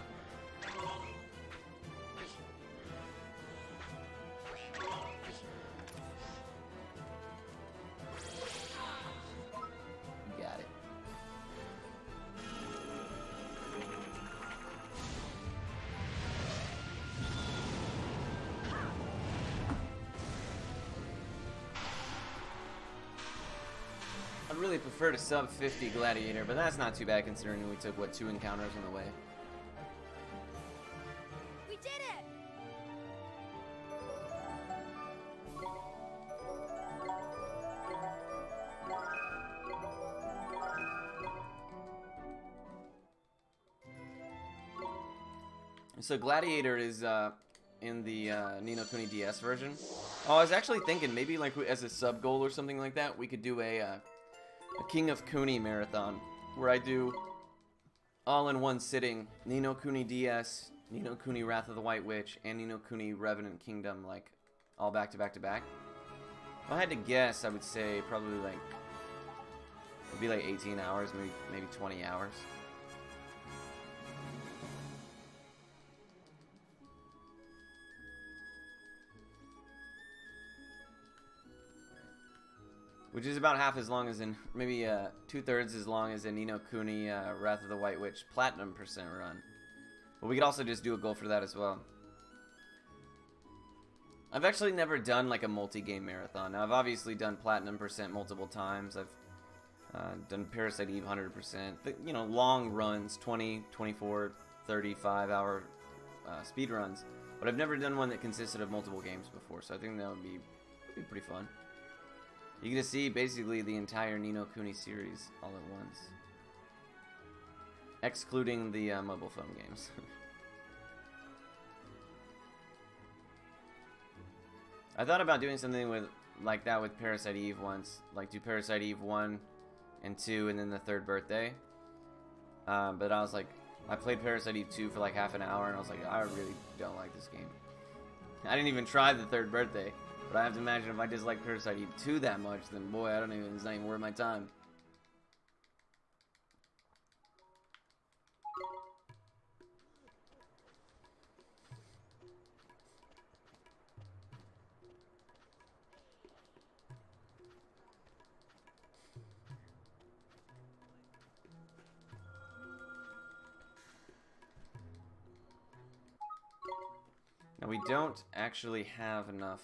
Got it. I'd really prefer to sub 50 Gladiator, but that's not too bad considering we took, what, 2 encounters on the way. We did it! So Gladiator is in the Ni no Kuni DS version. Oh, I was actually thinking maybe like as a sub goal or something like that, we could do a King of Kuni marathon where I do all in one sitting Ni no Kuni DS, Ni no Kuni Wrath of the White Witch, and Ni no Kuni Revenant Kingdom, like all back to back to back. If I had to guess, I would say probably like it'd be like 18 hours, maybe 20 hours. Which is about half as long as in, maybe 2/3 as long as in Ni no Kuni Wrath of the White Witch Platinum % run. But we could also just do a goal for that as well. I've actually never done like a multi-game marathon. Now I've obviously done Platinum % multiple times. I've done Parasite Eve 100%. But, you know, long runs, 20, 24, 35 hour speed runs. But I've never done one that consisted of multiple games before. So I think that would be pretty fun. You get to see basically the entire Ni no Kuni series all at once. Excluding the mobile phone games. I thought about doing something with like that with Parasite Eve once. Like do Parasite Eve 1 and 2 and then the third birthday. But I was like, I played Parasite Eve 2 for like half an hour and I was like, I really don't like this game. I didn't even try the third birthday. But I have to imagine if I dislike Parasite Eve 2 that much, then boy, it's not even worth my time. Now we don't actually have enough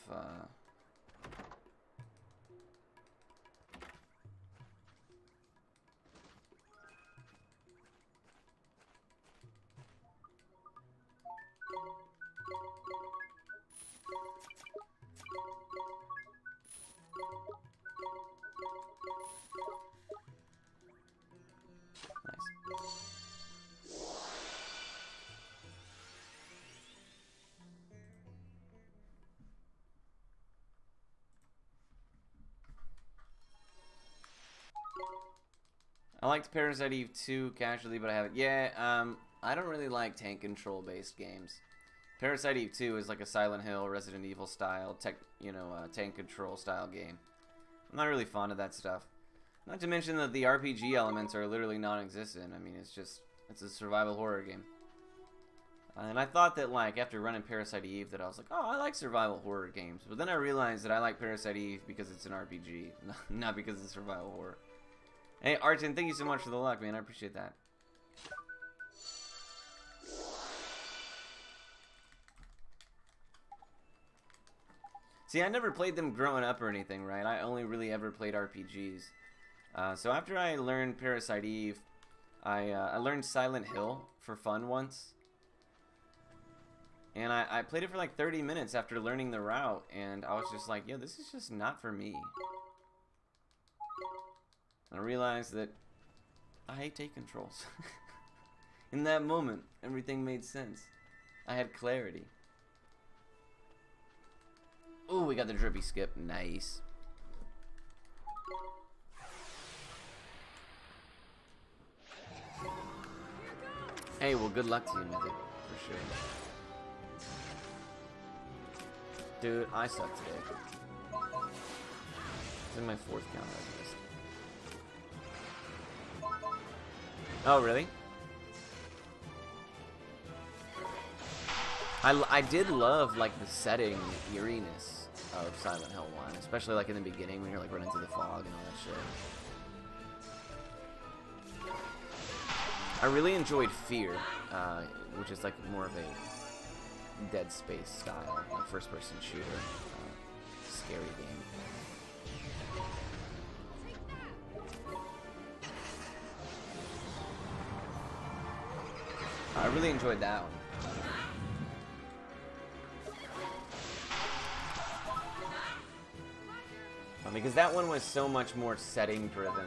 I liked Parasite Eve 2 casually, but I haven't. Yeah, I don't really like tank control based games. Parasite Eve 2 is like a Silent Hill, Resident Evil style, tank control style game. I'm not really fond of that stuff. Not to mention that the RPG elements are literally non-existent. I mean, it's a survival horror game. And I thought that, like, after running Parasite Eve, that I was like, oh, I like survival horror games. But then I realized that I like Parasite Eve because it's an RPG, not because it's survival horror. Hey, Arton, thank you so much for the luck, man. I appreciate that. See, I never played them growing up or anything, right? I only really ever played RPGs. So after I learned Parasite Eve, I learned Silent Hill for fun once. And I played it for like 30 minutes after learning the route, and I was just like, yeah, this is just not for me. And I realized that I hate take controls. In that moment, everything made sense. I had clarity. Ooh, we got the drippy skip. Nice. Hey, well, good luck to you, Mythic. For sure. Dude, I suck today. This is my 4th counter I missed. Oh, really? I did love like the setting, the eeriness of Silent Hill 1, especially like in the beginning when you're like running through the fog and all that shit. I really enjoyed Fear, which is like more of a Dead Space style, like first-person shooter, scary game. I really enjoyed that one. Because that one was so much more setting driven.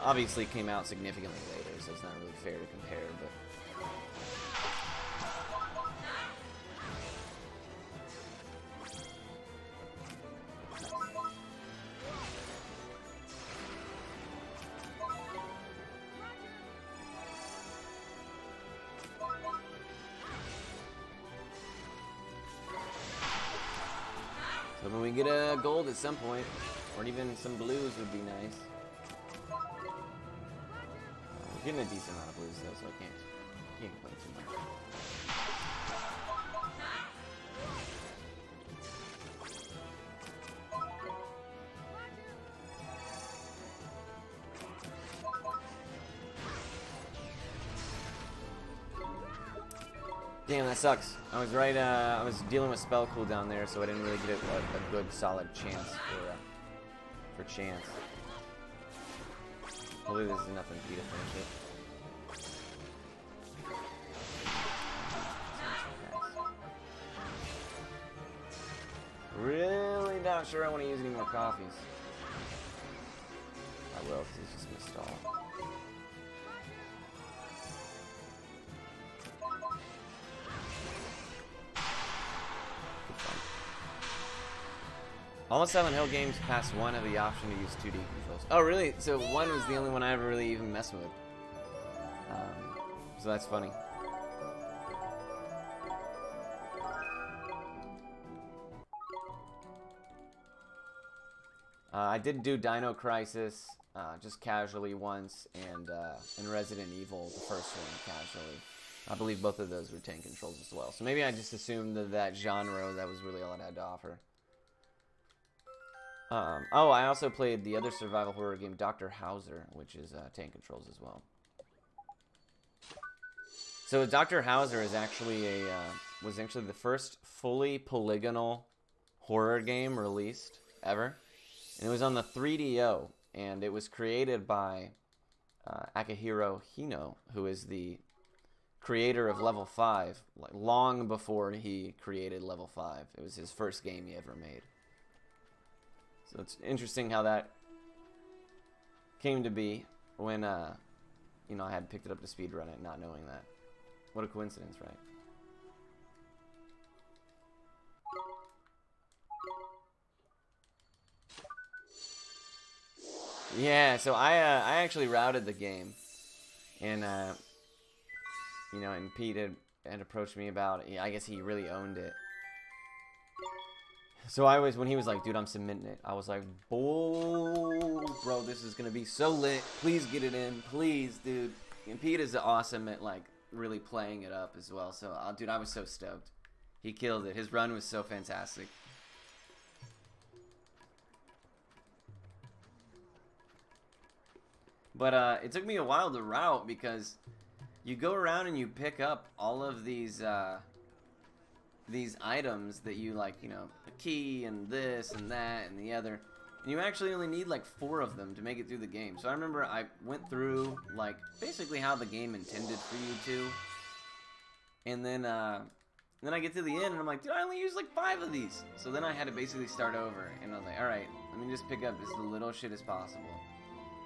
Obviously it came out significantly later, so it's not really fair to compare, but so when we get a gold at some point, or even some blues would be nice. We're getting a decent amount of blues though, so I can't complain too much. Damn, that sucks. I was right, I was dealing with spell cooldown there, so I didn't really get a good solid chance for chance. Hopefully this is enough for me to finish it. Really not sure I want to use any more coffees. I will, because it's just going to stall. All the Silent Hill games past 1 have the option to use 2D controls. Oh, really? So 1 was the only one I ever really even messed with. So that's funny. I did do Dino Crisis just casually once, and Resident Evil, the first one, casually. I believe both of those were 10 controls as well. So maybe I just assumed that genre, that was really all it had to offer. Oh, I also played the other survival horror game, Dr. Hauser, which is 10 controls as well. So Dr. Hauser is actually was actually the first fully polygonal horror game released ever, and it was on the 3DO, and it was created by Akihiro Hino, who is the creator of Level 5, like long before he created Level 5. It was his first game he ever made. So it's interesting how that came to be when, you know, I had picked it up to speedrun it, not knowing that. What a coincidence, right? Yeah, so I actually routed the game, and you know, and Pete had approached me about it. I guess he really owned it. So when he was like, dude, I'm submitting it, I was like, bro, this is gonna be so lit. Please get it in, please, dude. And Pete is awesome at like really playing it up as well. So, dude, I was so stoked. He killed it. His run was so fantastic. But it took me a while to route because you go around and you pick up all of these items that you like, you know, a key and this and that and the other, and you actually only need like 4 of them to make it through the game. So I remember I went through like basically how the game intended for you to, and then I get to the end and I'm like, dude, I only used like 5 of these. So then I had to basically start over, and I was like, all right, let me just pick up as little shit as possible.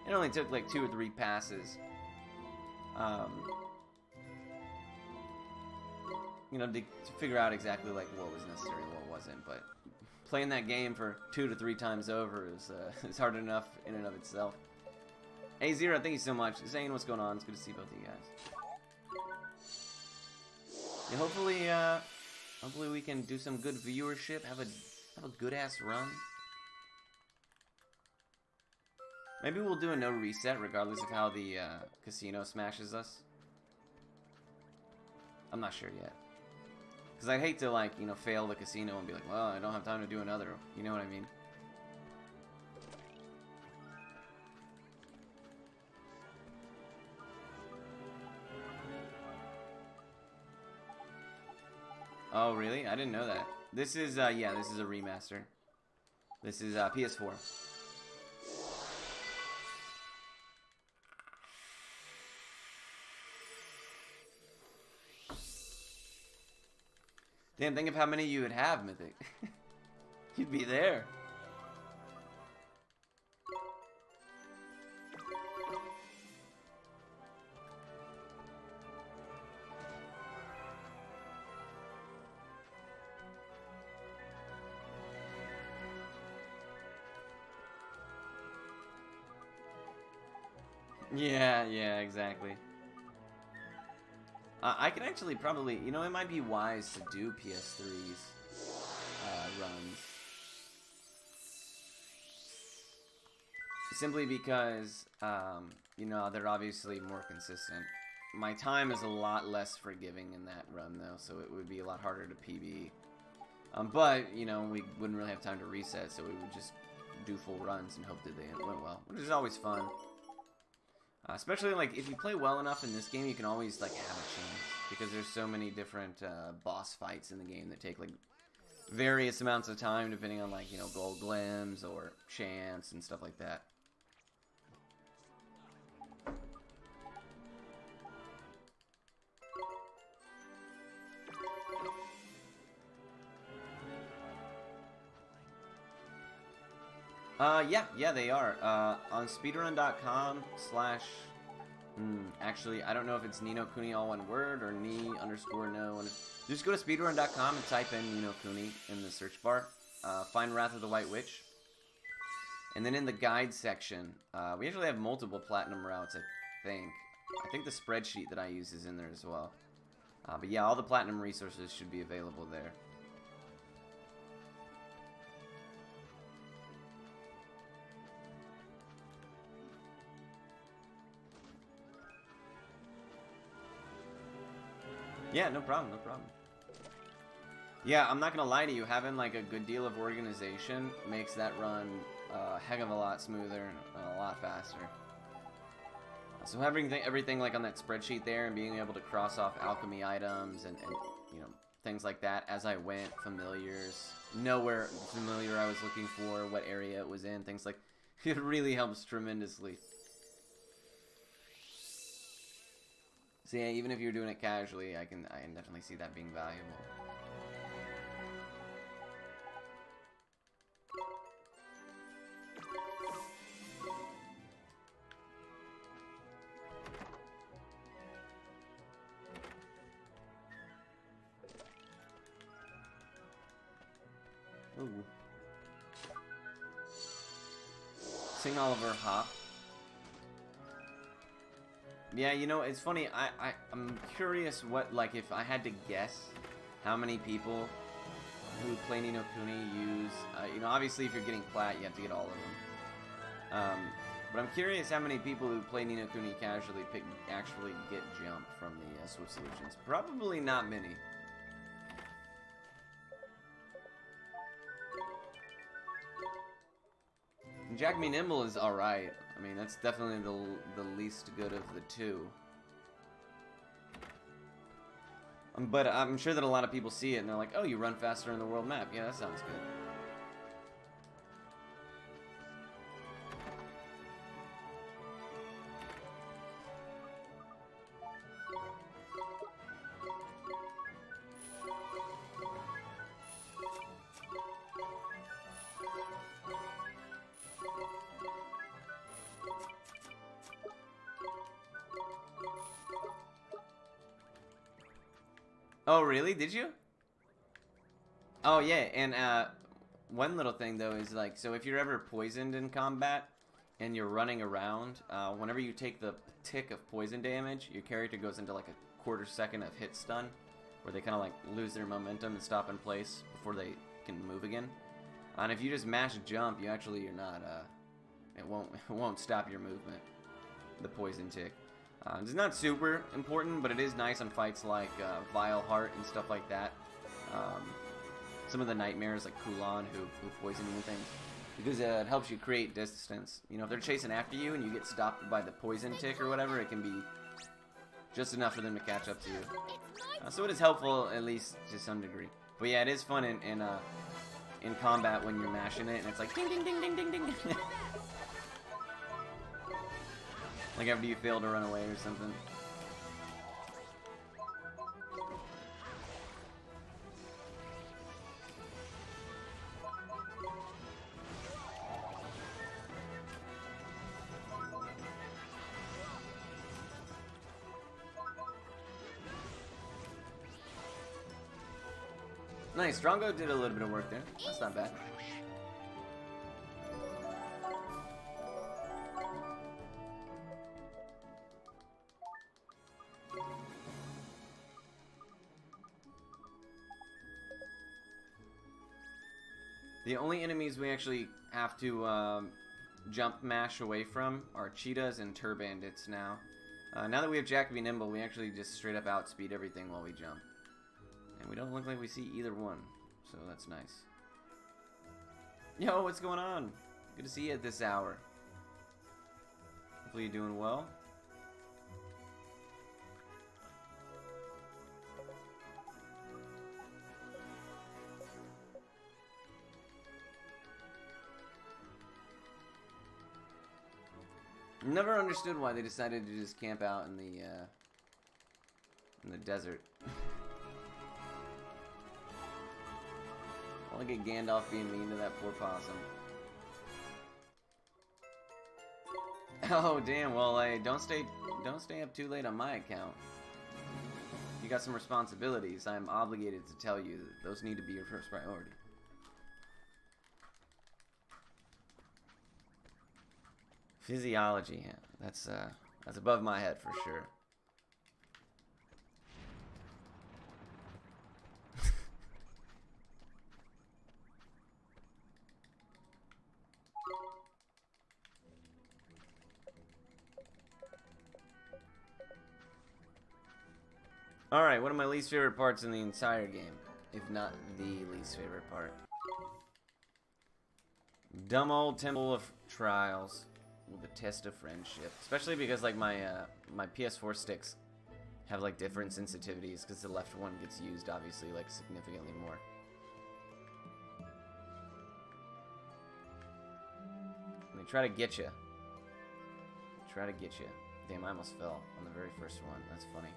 It only took like 2 or 3 passes. You know, to figure out exactly like what was necessary and what wasn't, but playing that game for 2 to 3 times over is hard enough in and of itself. Hey Zero, thank you so much. Zane, what's going on? It's good to see both of you guys. Yeah, hopefully we can do some good viewership, have a good ass run. Maybe we'll do a no reset regardless of how the casino smashes us. I'm not sure yet. Because I'd hate to, like, you know, fail the casino and be like, well, I don't have time to do another. You know what I mean? Oh, really? I didn't know that. This is, yeah, this is a remaster. This is, PS4. Damn, think of how many you would have, Mythic. You'd be there. Yeah, yeah, exactly. I can actually probably, you know, it might be wise to do PS3's runs. Simply because, you know, they're obviously more consistent. My time is a lot less forgiving in that run, though, so it would be a lot harder to PB. But, you know, we wouldn't really have time to reset, so we would just do full runs and hope that they went well, which is always fun. Especially, like, if you play well enough in this game, you can always, like, have a chance. Because there's so many different boss fights in the game that take, like, various amounts of time, depending on, like, you know, gold glims or chance and stuff like that. Yeah, they are. On speedrun.com / actually, I don't know if it's Ni no Kuni all one word or ni_no. Just go to speedrun.com and type in Ni no Kuni in the search bar. Find Wrath of the White Witch. And then in the guide section, we actually have multiple platinum routes, I think. I think the spreadsheet that I use is in there as well. But yeah, all the platinum resources should be available there. Yeah, no problem, no problem. Yeah, I'm not gonna lie to you, having like a good deal of organization makes that run a heck of a lot smoother and a lot faster. So having everything like on that spreadsheet there and being able to cross off alchemy items and you know, things like that as I went, familiars, know where familiar I was looking for, what area it was in, things like, it really helps tremendously. So yeah, even if you're doing it casually, I can definitely see that being valuable. Ooh. Sing Oliver Hop. Yeah, you know, it's funny, I'm curious what, like, if I had to guess how many people who play Ni no Kuni use, you know, obviously if you're getting plat, you have to get all of them. But I'm curious how many people who play Ni no Kuni casually actually get jump from the Swift Solutions. Probably not many. Jack Me Nimble is alright. I mean, that's definitely the least good of the two. But I'm sure that a lot of people see it and they're like, oh, you run faster in the world map. Yeah, that sounds good. Oh, really? Did you? Oh, yeah, and one little thing, though, is, like, so if you're ever poisoned in combat and you're running around, whenever you take the tick of poison damage, your character goes into, like, a quarter second of hit stun, where they kind of, like, lose their momentum and stop in place before they can move again. And if you just mash jump, you're not, it won't stop your movement, the poison tick. It's not super important, but it is nice on fights like Vile Heart and stuff like that. some of the nightmares like Kulon who poison you and things. Because it helps you create distance. You know, if they're chasing after you and you get stopped by the poison tick or whatever, it can be just enough for them to catch up to you. So it is helpful, at least to some degree. But yeah, it is fun in combat when you're mashing it and it's like ding ding ding ding ding ding. Like after you fail to run away or something. Nice, Strongo did a little bit of work there. That's not bad. The only enemies we actually have to jump mash away from are cheetahs and turbandits now. Now that we have Jack be nimble, we actually just straight up outspeed everything while we jump. And we don't look like we see either one, so that's nice. Yo, what's going on? Good to see you at this hour. Hopefully you're doing well. Never understood why they decided to just camp out in the desert. Look at Gandalf being mean to that poor possum. Oh damn! Well, don't stay up too late on my account. You got some responsibilities. I'm obligated to tell you that those need to be your first priority. Physiology, yeah, that's above my head for sure. Alright, one of my least favorite parts in the entire game, if not the least favorite part. Dumb old Temple of Trials with a test of friendship. Especially because like my PS4 sticks have like different sensitivities because the left one gets used obviously like significantly more. And they try to get you. Try to get you. Damn, I almost fell on the very first one. That's funny.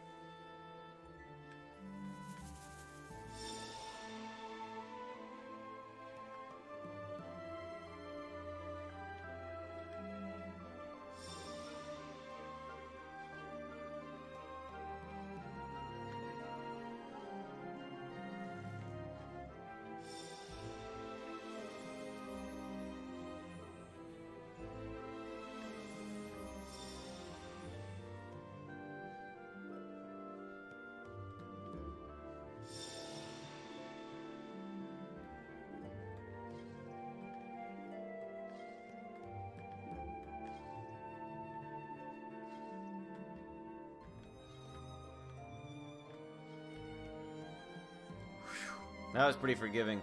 That was pretty forgiving.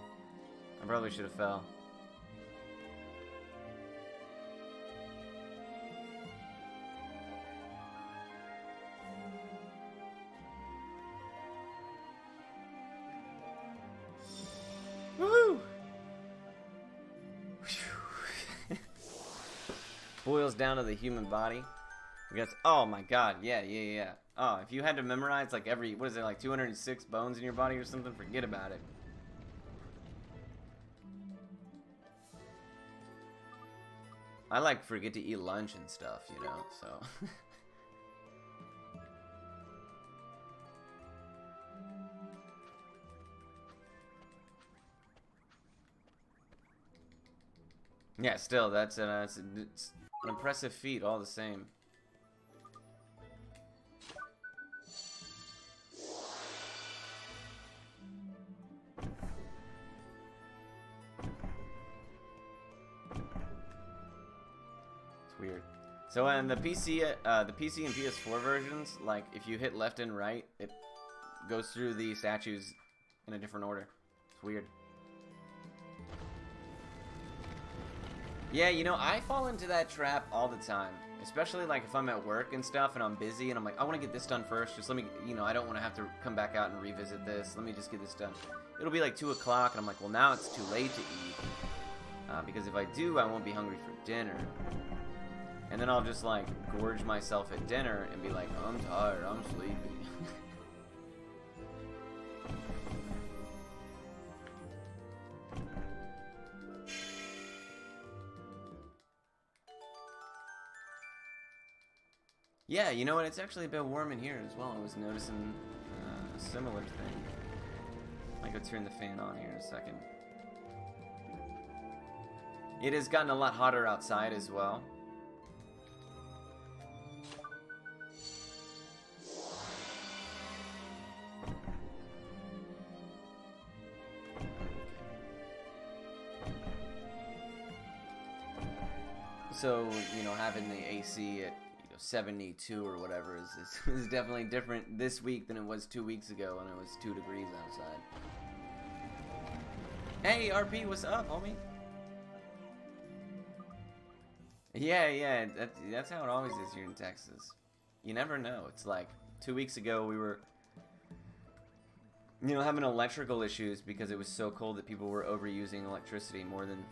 I probably should have fell. Woohoo! Boils down to the human body. I guess. Oh my god, yeah. Oh, if you had to memorize like every, what is it, like 206 bones in your body or something, forget about it. I like forget to eat lunch and stuff, you know, so. Yeah, still, it's an impressive feat all the same. Weird. So in the PC and PS4 versions, like if you hit left and right, it goes through the statues in a different order. It's weird. Yeah, you know, I fall into that trap all the time. Especially, like, if I'm at work and stuff and I'm busy and I'm like, I want to get this done first. Just let me, you know, I don't want to have to come back out and revisit this. Let me just get this done. It'll be like 2 o'clock and I'm like, well, now it's too late to eat. Because if I do, I won't be hungry for dinner. And then I'll just, like, gorge myself at dinner and be like, I'm tired, I'm sleepy. Yeah, you know what? It's actually a bit warm in here as well. I was noticing a similar thing. I go turn the fan on here in a second. It has gotten a lot hotter outside as well. So, you know, having the AC at 72 or whatever is definitely different this week than it was 2 weeks ago when it was 2 degrees outside. Hey, RP, what's up, homie? Yeah, that's how it always is here in Texas. You never know. It's like 2 weeks ago we were, you know, having electrical issues because it was so cold that people were overusing electricity more than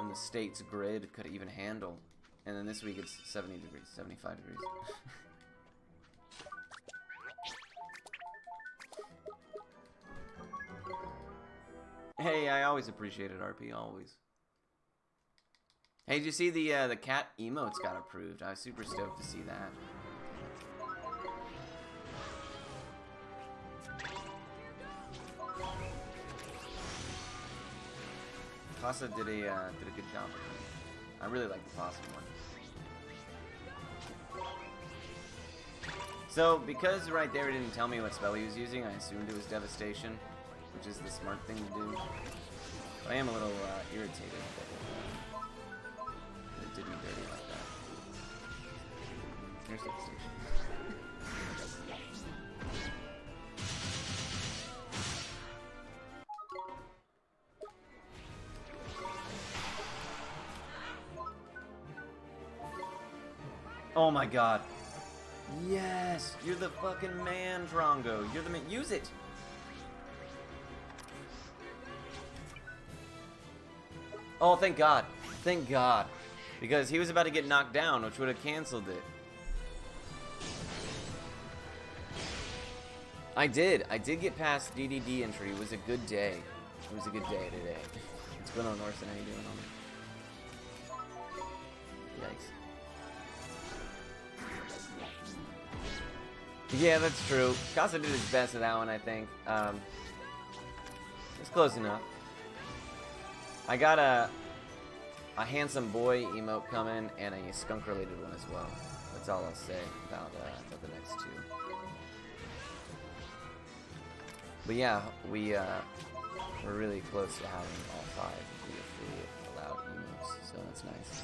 the state's grid could even handle. And then this week it's 70 degrees, 75 degrees. Hey, I always appreciated RP, always. Hey, did you see the cat emotes got approved? I was super stoked to see that. Casa did a good job with it. I really like the possum one. So, because right there it didn't tell me what spell he was using, I assumed it was Devastation, which is the smart thing to do. But I am a little irritated that it did me dirty like that. Here's Devastation. Oh my god. Yes! You're the fucking man, Drongo. You're the man. Use it! Oh, thank god. Thank god. Because he was about to get knocked down, which would have canceled it. I did get past DDD entry. It was a good day. It was a good day today. What's going on, Orson? How you doing, homie? Yikes. Yeah, that's true. Casa did his best at that one, I think. It's close enough. I got a handsome boy emote coming and a skunk-related one as well. That's all I'll say about the next two. But yeah, we're really close to having all 5 be free allowed emotes, so that's nice.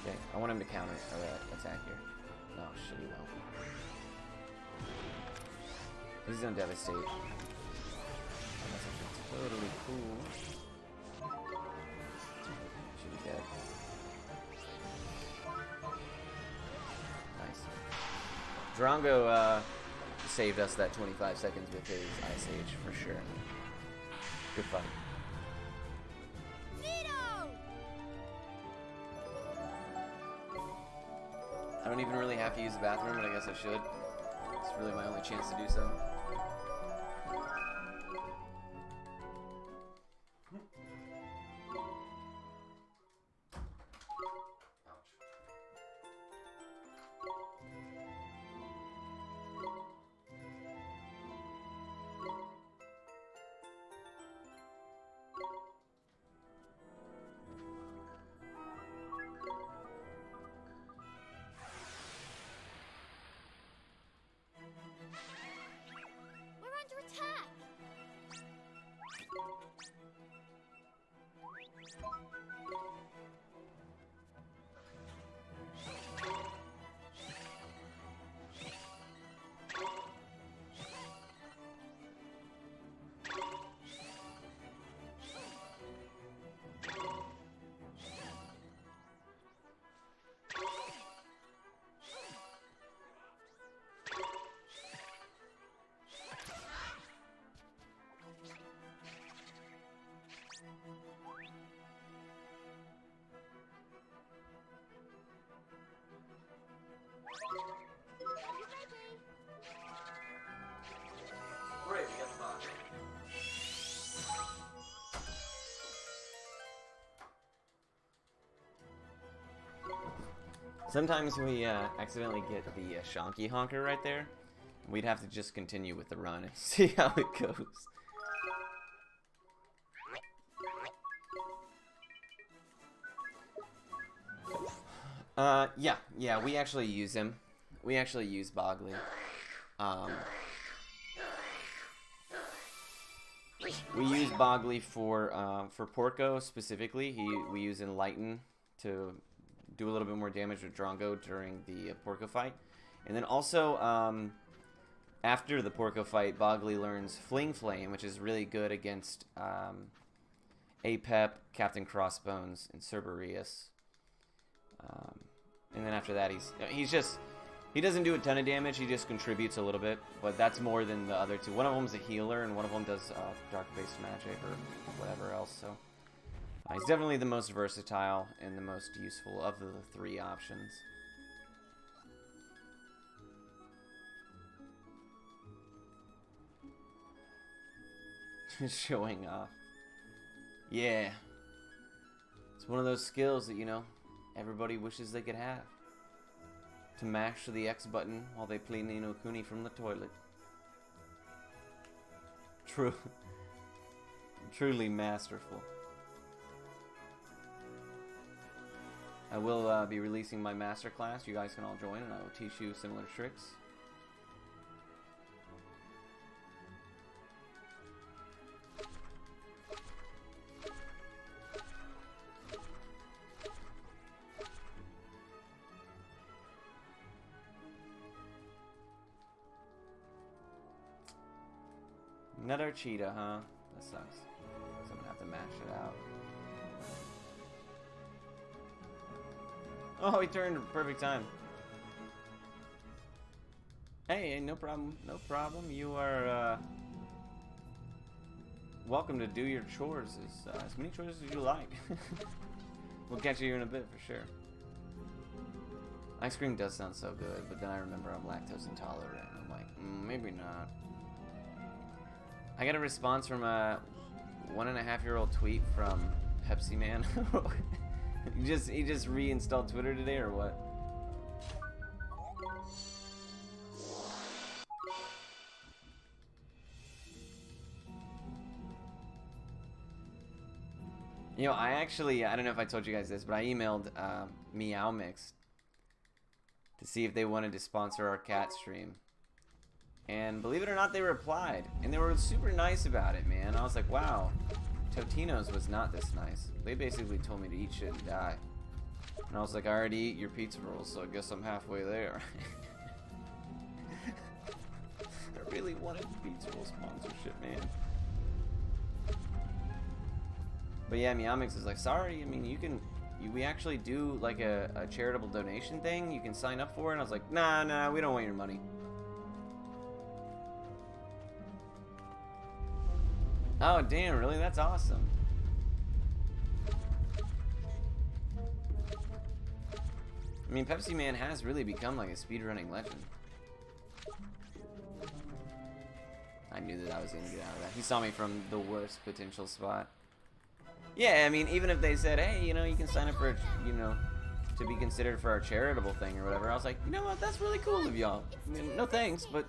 Okay, I want him to counter or attack here. No, shit, he won't. He's gonna devastate. Oh, that's actually totally cool. Should be dead. Nice. Drongo saved us that 25 seconds with his Ice Age for sure. Good fight. I don't even really have to use the bathroom, but I guess I should. It's really my only chance to do so. Sometimes we accidentally get the Shonky Honker right there. We'd have to just continue with the run and see how it goes. Yeah, we actually use him. We actually use Bogley. We use Bogley for Porco specifically. We use Enlighten to do a little bit more damage with Drongo during the Porco fight. And then also, after the Porco fight, Bogley learns Fling Flame, which is really good against Apep, Captain Crossbones, and Cerberus. And then after that, he doesn't do a ton of damage, he just contributes a little bit, but that's more than the other two. One of them's a healer, and one of them does dark-based magic or whatever else, so... he's definitely the most versatile and the most useful of the three options. Showing off. Yeah. It's one of those skills that, you know, everybody wishes they could have. To mash the X button while they play Ni no Kuni from the toilet. True. Truly masterful. I will be releasing my masterclass. You guys can all join and I will teach you similar tricks. Another cheetah, huh? That sucks. So I'm gonna have to mash it out. Oh, he turned perfect time. Hey, no problem. No problem. You are welcome to do your chores as many chores as you like. We'll catch you in a bit for sure. Ice cream does sound so good, but then I remember I'm lactose intolerant. And I'm like, maybe not. I got a response from a 1.5-year-old tweet from Pepsi Man. He just reinstalled Twitter today or what? You know, I don't know if I told you guys this, but I emailed Meow Mix to see if they wanted to sponsor our cat stream. And believe it or not, they replied. And they were super nice about it, man. I was like, wow. Totino's was not this nice. They basically told me to eat shit and die. And I was like, I already eat your pizza rolls, so I guess I'm halfway there. I really wanted pizza roll sponsorship, man. But yeah, Meowmix is like, sorry, I mean, we actually do like a charitable donation thing. You can sign up for it. And I was like, nah, we don't want your money. Oh, damn, really? That's awesome. I mean, Pepsi Man has really become like a speedrunning legend. I knew that I was going to get out of that. He saw me from the worst potential spot. Yeah, I mean, even if they said, hey, you know, you can sign up for, you know, to be considered for our charitable thing or whatever, I was like, you know what? That's really cool of y'all. I mean, no thanks, but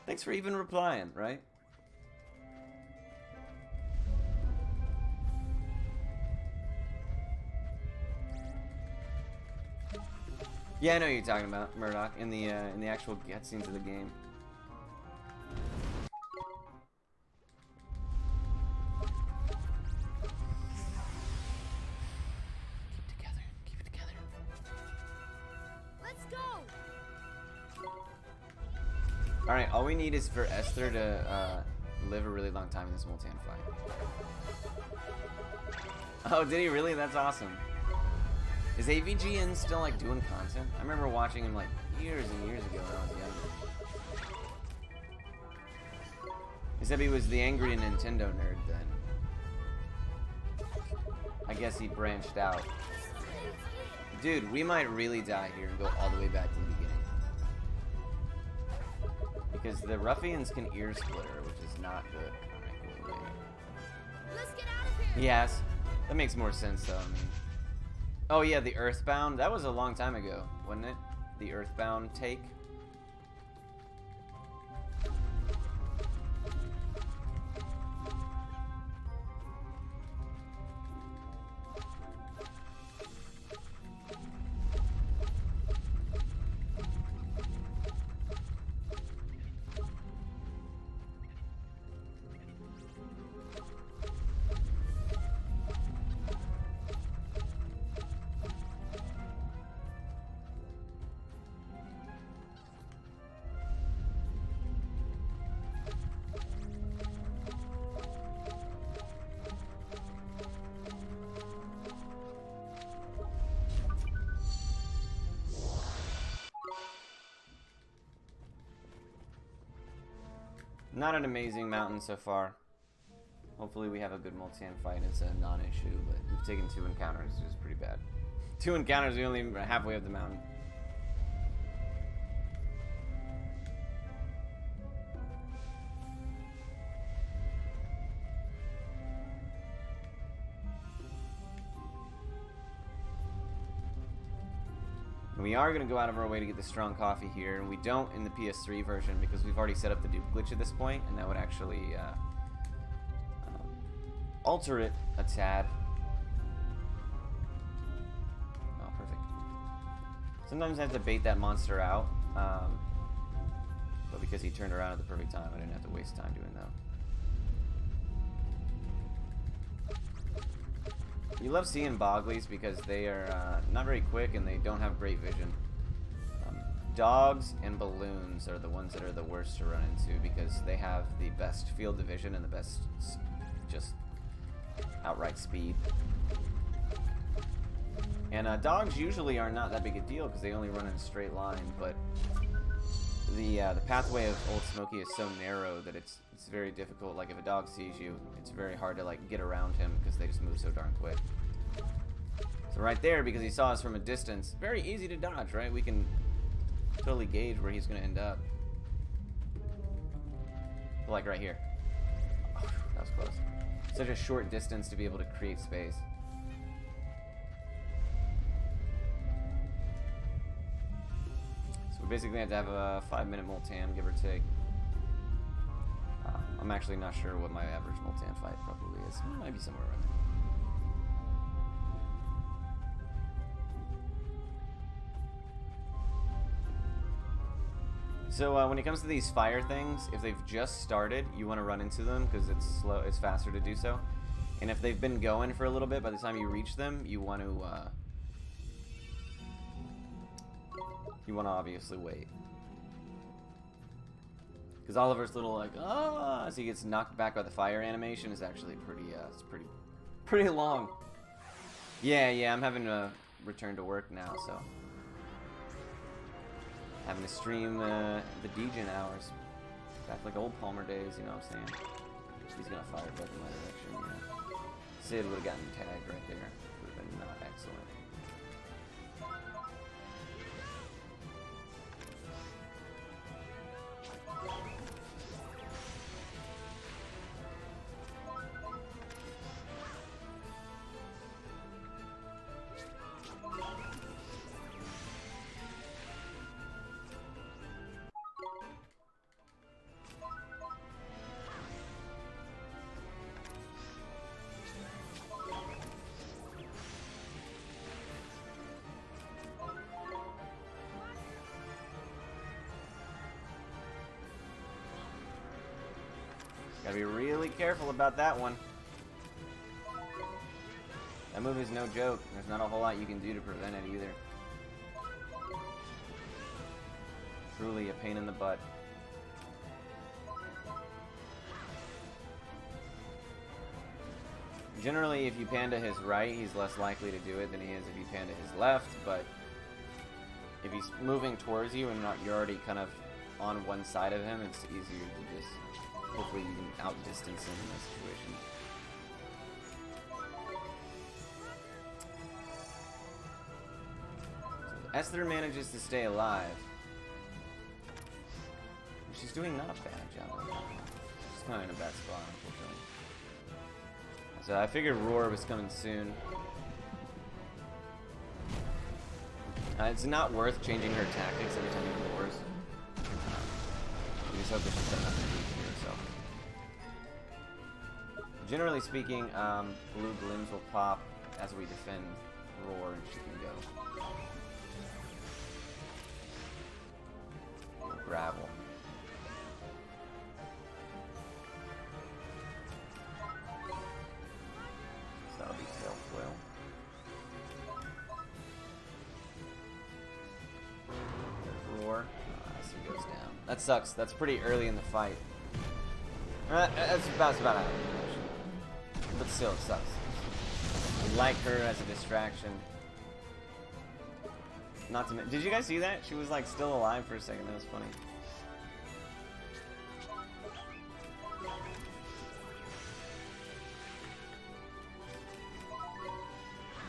thanks for even replying, right? Yeah, I know what you're talking about, Murdoch, in the actual cutscenes of the game. Keep it together. Let's go. All right, all we need is for Esther to live a really long time in this Multan fight. Oh, did he really? That's awesome. Is AVGN still like doing content? I remember watching him like years and years ago when I was younger. Except he was the angry Nintendo nerd then. I guess he branched out. Dude, we might really die here and go all the way back to the beginning. Because the ruffians can ear splitter, which is not good. Alright, cool. Let's get out of here. Yes, that makes more sense though. I mean, oh yeah, the Earthbound. That was a long time ago, wasn't it? The Earthbound take. Not an amazing mountain so far. Hopefully we have a good Multan fight. It's a non-issue, but we've taken 2 encounters, which is pretty bad. 2 encounters, we only halfway up the mountain. We are going to go out of our way to get the strong coffee here, and we don't in the PS3 version because we've already set up the dupe glitch at this point, and that would actually alter it a tad. Oh, perfect. Sometimes I have to bait that monster out, but because he turned around at the perfect time, I didn't have to waste time doing that. You love seeing Boglies because they are not very quick and they don't have great vision. Dogs and balloons are the ones that are the worst to run into because they have the best field of vision and the best just outright speed. And dogs usually are not that big a deal because they only run in a straight line, but the pathway of Old Smoky is so narrow that it's very difficult. Like if a dog sees you, it's very hard to like get around him because they just move so darn quick. So right there, because he saw us from a distance, very easy to dodge, right? We can totally gauge where he's going to end up. Like right here. Oh, that was close. Such a short distance to be able to create space. So we basically have to have a 5-minute Multan, give or take. I'm actually not sure what my average Multan fight probably is. It might be somewhere around there. So when it comes to these fire things, if they've just started, you want to run into them because it's slow. It's faster to do so. And if they've been going for a little bit, by the time you reach them, you want to obviously wait. Because Oliver's little like as he gets knocked back by the fire animation is actually pretty it's pretty long. Yeah, I'm having to return to work now, so having to stream the Degen hours back like old Palmer days, you know what I'm saying? He's gonna fire both in my direction, yeah. Sid would have gotten tagged right there. Would have been not excellent. Gotta be really careful about that one. That move is no joke. There's not a whole lot you can do to prevent it either. Truly a pain in the butt. Generally, if you panda his right, he's less likely to do it than he is if you panda his left, but if he's moving towards you and you're already kind of on one side of him, it's easier to just... Hopefully you can outdistance him in that situation. So Esther manages to stay alive. she's doing not a bad job of that. She's kind of in a bad spot, unfortunately. So I figured Roar was coming soon. It's not worth changing her tactics every time he roars. We just hope that she's done enough to do for herself. Generally speaking, blue glims will pop as we defend Roar, and she can go. Gravel. So that'll be tail flail. There's Roar. As he goes down. That sucks. That's pretty early in the fight. That's about how it is. But still, it sucks. We like her as a distraction. Not to mention, did you guys see that? She was like still alive for a second. That was funny.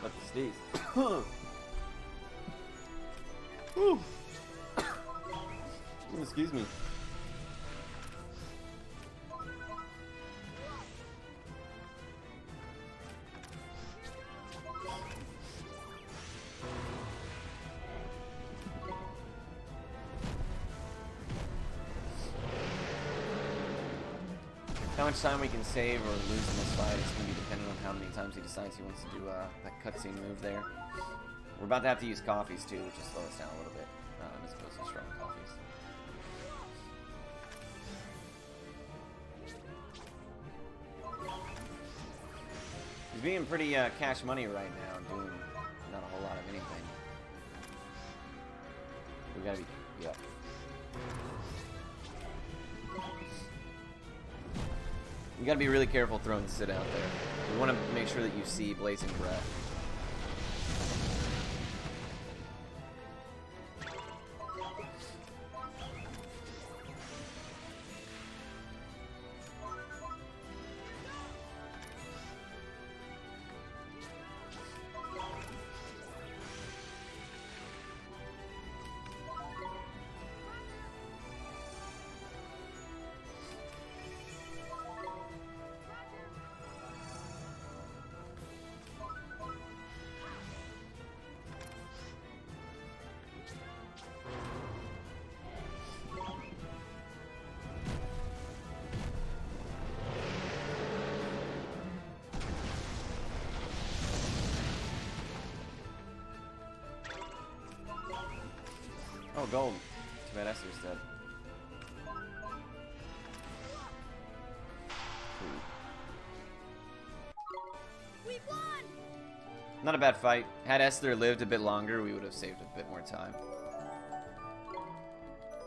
But the sneeze. Whew. Excuse me. How much time we can save or lose in this fight is going to be dependent on how many times he decides he wants to do that cutscene move there. We're about to have to use coffees too, which will slow us down a little bit, as opposed to strong coffees. He's being pretty cash money right now, doing not a whole lot of anything. We gotta be, yeah. You gotta be really careful throwing Sid out there. We want to make sure that you see Blazing Breath. Oh, gold. Too bad Esther's dead. We won! Not a bad fight. Had Esther lived a bit longer, we would have saved a bit more time.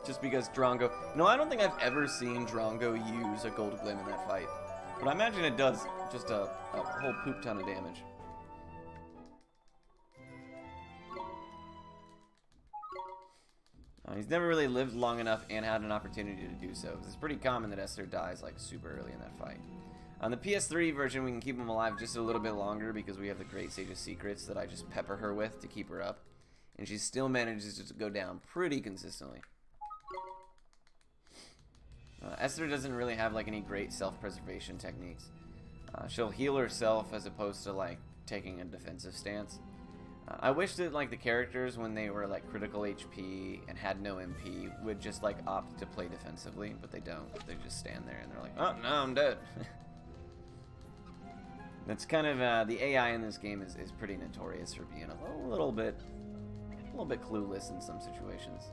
Just because Drongo... No, I don't think I've ever seen Drongo use a gold glim in that fight. But I imagine it does just a whole poop ton of damage. He's never really lived long enough and had an opportunity to do so, because it's pretty common that Esther dies like super early in that fight. On the PS3 version, we can keep him alive just a little bit longer because we have the Great Sage's Secrets that I just pepper her with to keep her up. And she still manages to go down pretty consistently. Esther doesn't really have like any great self-preservation techniques. She'll heal herself as opposed to like taking a defensive stance. I wish that like the characters, when they were like critical HP and had no MP, would just like opt to play defensively, but they don't. They just stand there and they're like, oh no, I'm dead. That's kind of the AI in this game is pretty notorious for being a little bit clueless in some situations.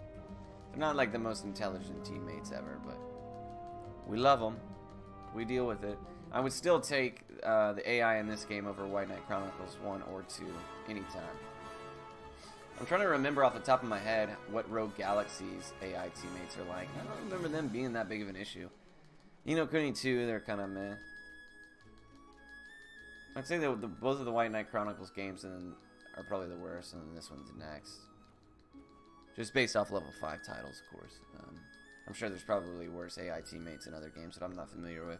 They're not like the most intelligent teammates ever, but we love them. We deal with it. I would still take the AI in this game over White Knight Chronicles 1 or 2 anytime. I'm trying to remember off the top of my head what Rogue Galaxy's AI teammates are like. I don't remember them being that big of an issue. You know, Kuni 2, they're kind of meh. I'd say that both of the White Knight Chronicles games are probably the worst, and then this one's next. Just based off level 5 titles, of course. I'm sure there's probably worse AI teammates in other games that I'm not familiar with.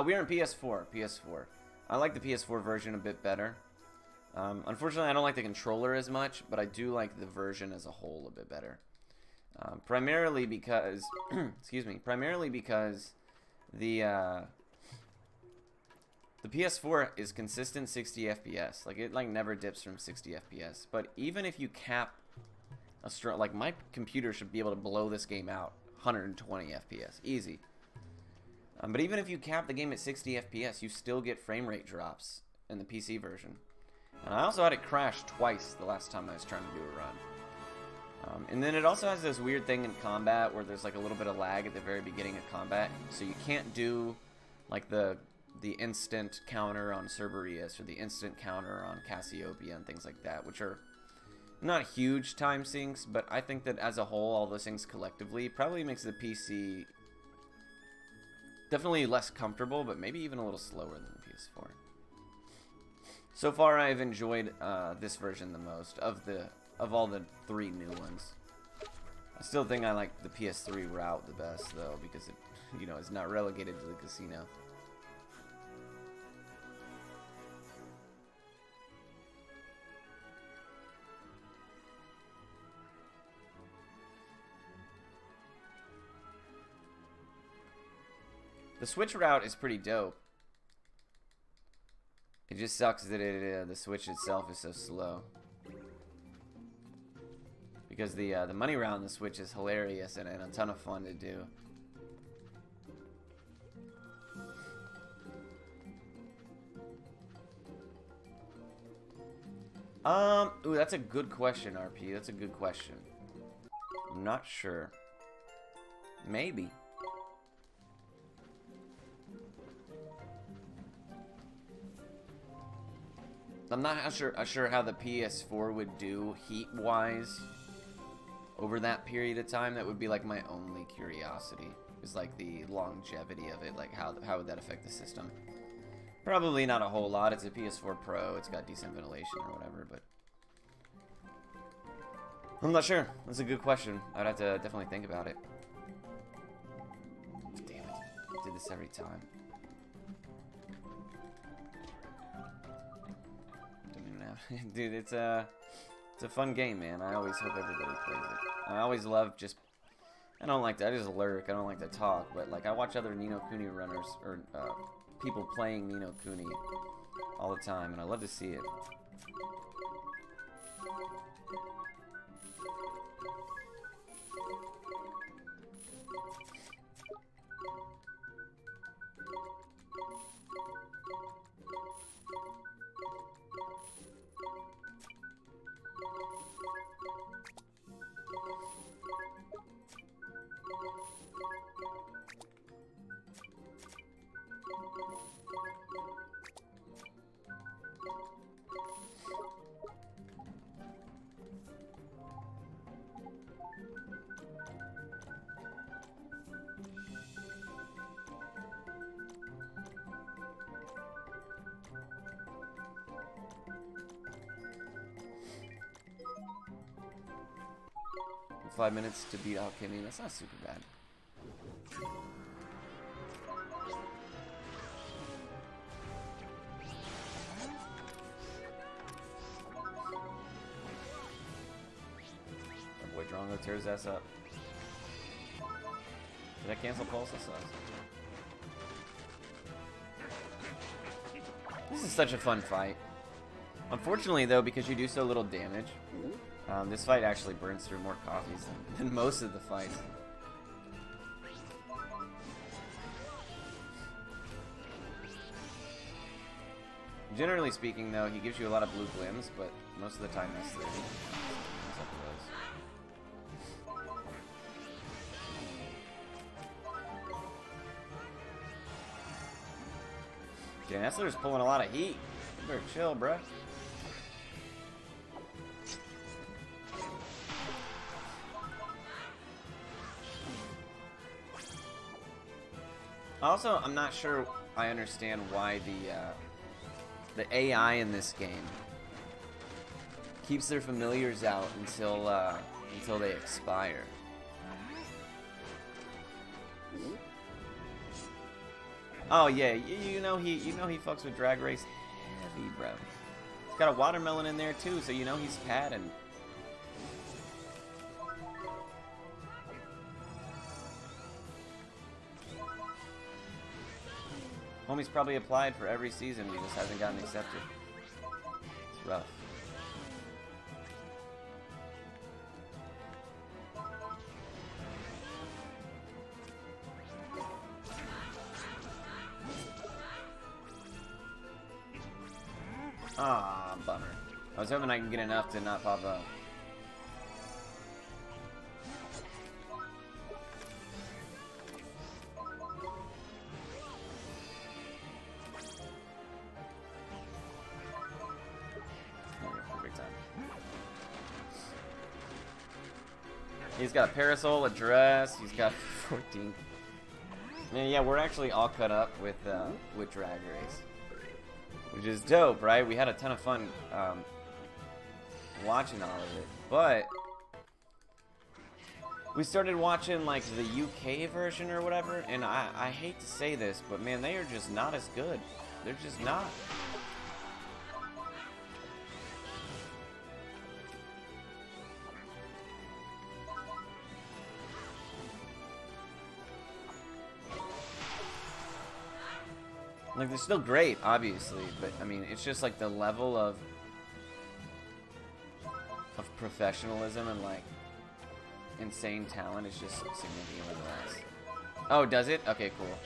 We are in PS4. I like the PS4 version a bit better. Unfortunately, I don't like the controller as much, but I do like the version as a whole a bit better. Primarily because, excuse me, primarily because the PS4 is consistent 60 FPS. Like it never dips from 60 FPS. But even if you cap a strong, like my computer should be able to blow this game out 120 FPS, easy. But even if you cap the game at 60 FPS, you still get frame rate drops in the PC version. And I also had it crash twice the last time I was trying to do a run. And then it also has this weird thing in combat where there's like a little bit of lag at the very beginning of combat, so you can't do like the instant counter on Cerberus or the instant counter on Cassiopeia and things like that, which are not huge time sinks, but I think that as a whole, all those things collectively probably makes the PC definitely less comfortable, but maybe even a little slower than the PS4. So far, I've enjoyed this version the most of all the 3 new ones. I still think I like the PS3 route the best, though, because it, you know, it's not relegated to the casino. The Switch route is pretty dope. It just sucks that the Switch itself is so slow. Because the money route on the Switch is hilarious and a ton of fun to do. Ooh, that's a good question, RP. That's a good question. I'm not sure. Maybe. I'm not sure how the PS4 would do heat-wise over that period of time. That would be like my only curiosity, is like the longevity of it. Like how would that affect the system? Probably not a whole lot. It's a PS4 Pro. It's got decent ventilation or whatever, but I'm not sure. That's a good question. I'd have to definitely think about it. Damn it. I did this every time. Dude, it's a fun game, man. I always hope everybody plays it. I always love just, I just lurk, I don't like to talk, but like I watch other Ni no Kuni runners, or people playing Ni no Kuni all the time, and I love to see it. Five minutes to beat Alchemy. That's not super bad. Our boy Drongo tears his ass up. Did I cancel pulse? That sucks. This is such a fun fight. Unfortunately, though, because you do so little damage, this fight actually burns through more coffees than most of the fights. Generally speaking, though, he gives you a lot of blue glims, but most of the time that's 30. What's up with those? Damn, Essler's pulling a lot of heat. You better chill, bruh. Also, I'm not sure I understand why the AI in this game keeps their familiars out until they expire. Oh yeah, you know he fucks with Drag Race heavy, bro. He's got a watermelon in there too, so you know he's padding. Homie's probably applied for every season, he just hasn't gotten accepted. It's rough. Ah, bummer. I was hoping I can get enough to not pop up. Perfect time. He's got a parasol, a dress, he's got 14. And yeah, we're actually all cut up with Drag Race. Which is dope, right? We had a ton of fun watching all of it. But we started watching like the UK version or whatever, and I hate to say this, but man, they are just not as good. They're just not. Like, they're still great, obviously, but, I mean, it's just, like, the level of professionalism and, like, insane talent is just significantly less. Oh, does it? Okay, cool.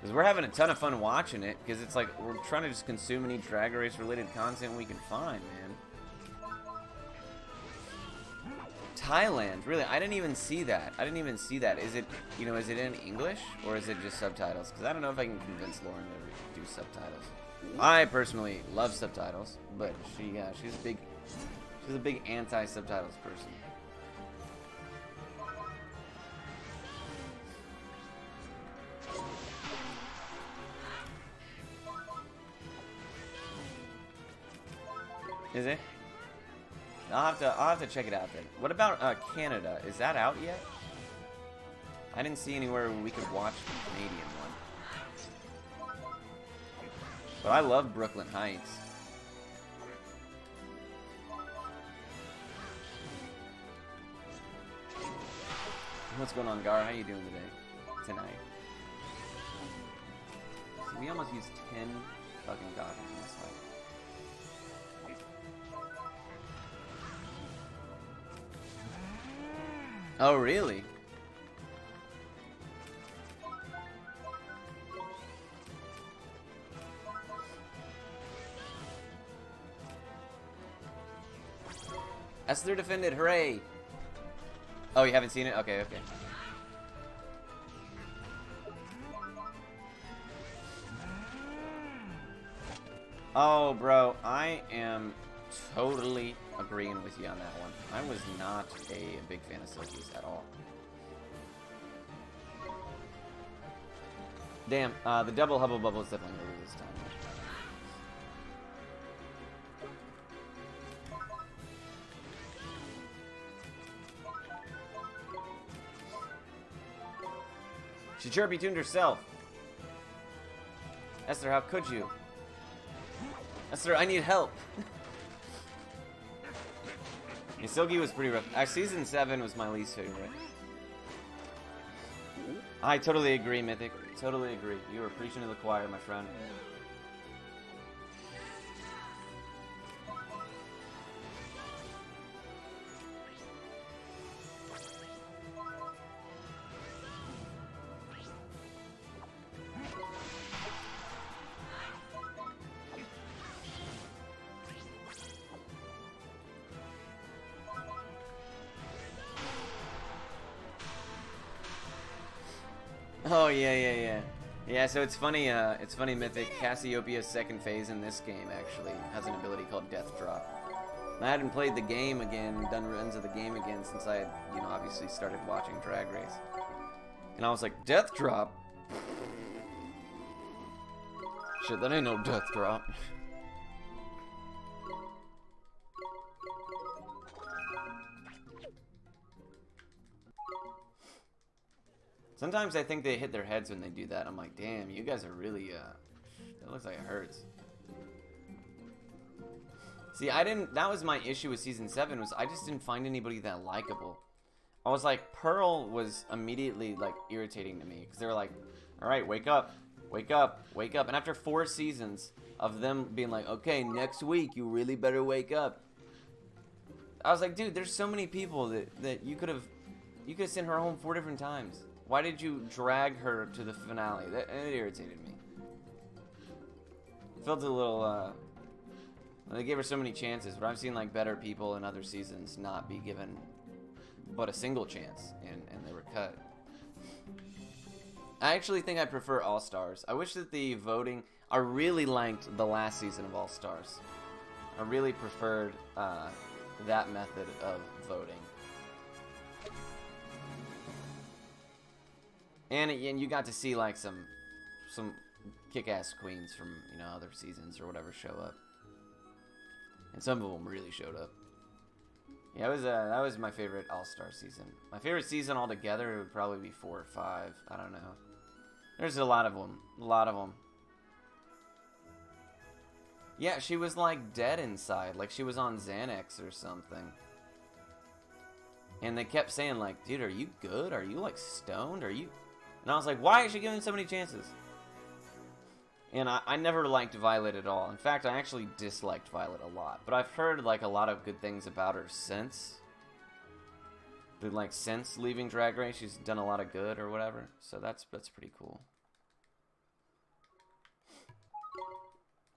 Because we're having a ton of fun watching it, because it's like, we're trying to just consume any Drag Race-related content we can find, man. Thailand, really? I didn't even see that. I didn't even see that. Is it, you know, is it in English or is it just subtitles? Because I don't know if I can convince Lauren to do subtitles. I personally love subtitles, but she's a big anti-subtitles person. Is it? I'll have to check it out then. What about Canada? Is that out yet? I didn't see anywhere where we could watch the Canadian one. But I love Brooklyn Heights. What's going on, Gar? How you doing tonight? So we almost used 10 fucking goggles in this fight. Oh, really? Esther defended, hooray! Oh, you haven't seen it? Okay, okay. Oh, bro, I am totally agreeing with you on that one. I was not a big fan of Silkies at all. Damn, the double Hubble Bubble is definitely going to lose this time. She chirpy tuned herself. Esther, how could you? Esther, I need help. Yeah, Silky was pretty rough. Season 7 was my least favorite. I totally agree, Mythic. Totally agree. You were preaching to the choir, my friend. Oh yeah. So it's funny, Mythic. Cassiopeia's second phase in this game actually has an ability called Death Drop. And I hadn't played the game again, done runs of the game again since I had, you know, obviously started watching Drag Race. And I was like, Death Drop? Shit, that ain't no Death Drop. Sometimes I think they hit their heads when they do that. I'm like, damn, you guys are really, that looks like it hurts. See, that was my issue with Season 7, was I just didn't find anybody that likable. I was like, Pearl was immediately, like, irritating to me. Because they were like, alright, wake up Wake up, wake up. And after 4 seasons of them being like, okay, next week, you really better wake up. I was like, dude, there's so many people that you could have sent her home 4 different times. Why did you drag her to the finale? That irritated me. Felt a little, they gave her so many chances, but I've seen like better people in other seasons not be given but a single chance, and they were cut. I actually think I prefer All Stars. I wish that the voting, I really liked the last season of All Stars. I really preferred that method of voting. And you got to see like some kick-ass queens from, you know, other seasons or whatever show up. And some of them really showed up. Yeah, that was my favorite All-Star season. My favorite season altogether would probably be 4 or 5. I don't know. There's a lot of them. A lot of them. Yeah, she was like dead inside. Like she was on Xanax or something. And they kept saying like, dude, are you good? Are you like stoned? Are you... And I was like, why is she giving so many chances? And I never liked Violet at all. In fact, I actually disliked Violet a lot. But I've heard like a lot of good things about her since. But like since leaving Drag Race, she's done a lot of good or whatever. So that's pretty cool.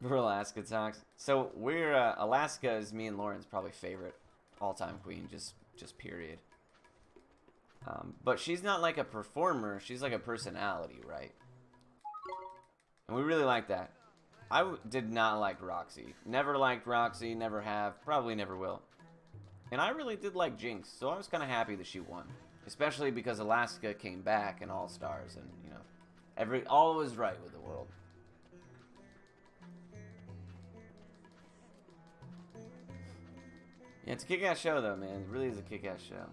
Alaska talks. So we're Alaska is me and Lauren's probably favorite all-time queen, just period. But she's not like a performer. She's like a personality, right? And we really like that. I did not like Roxy. Never liked Roxy. Never have. Probably never will. And I really did like Jinx. So I was kind of happy that she won. Especially because Alaska came back in All Stars. And, you know, all was right with the world. Yeah, it's a kick-ass show, though, man. It really is a kick-ass show.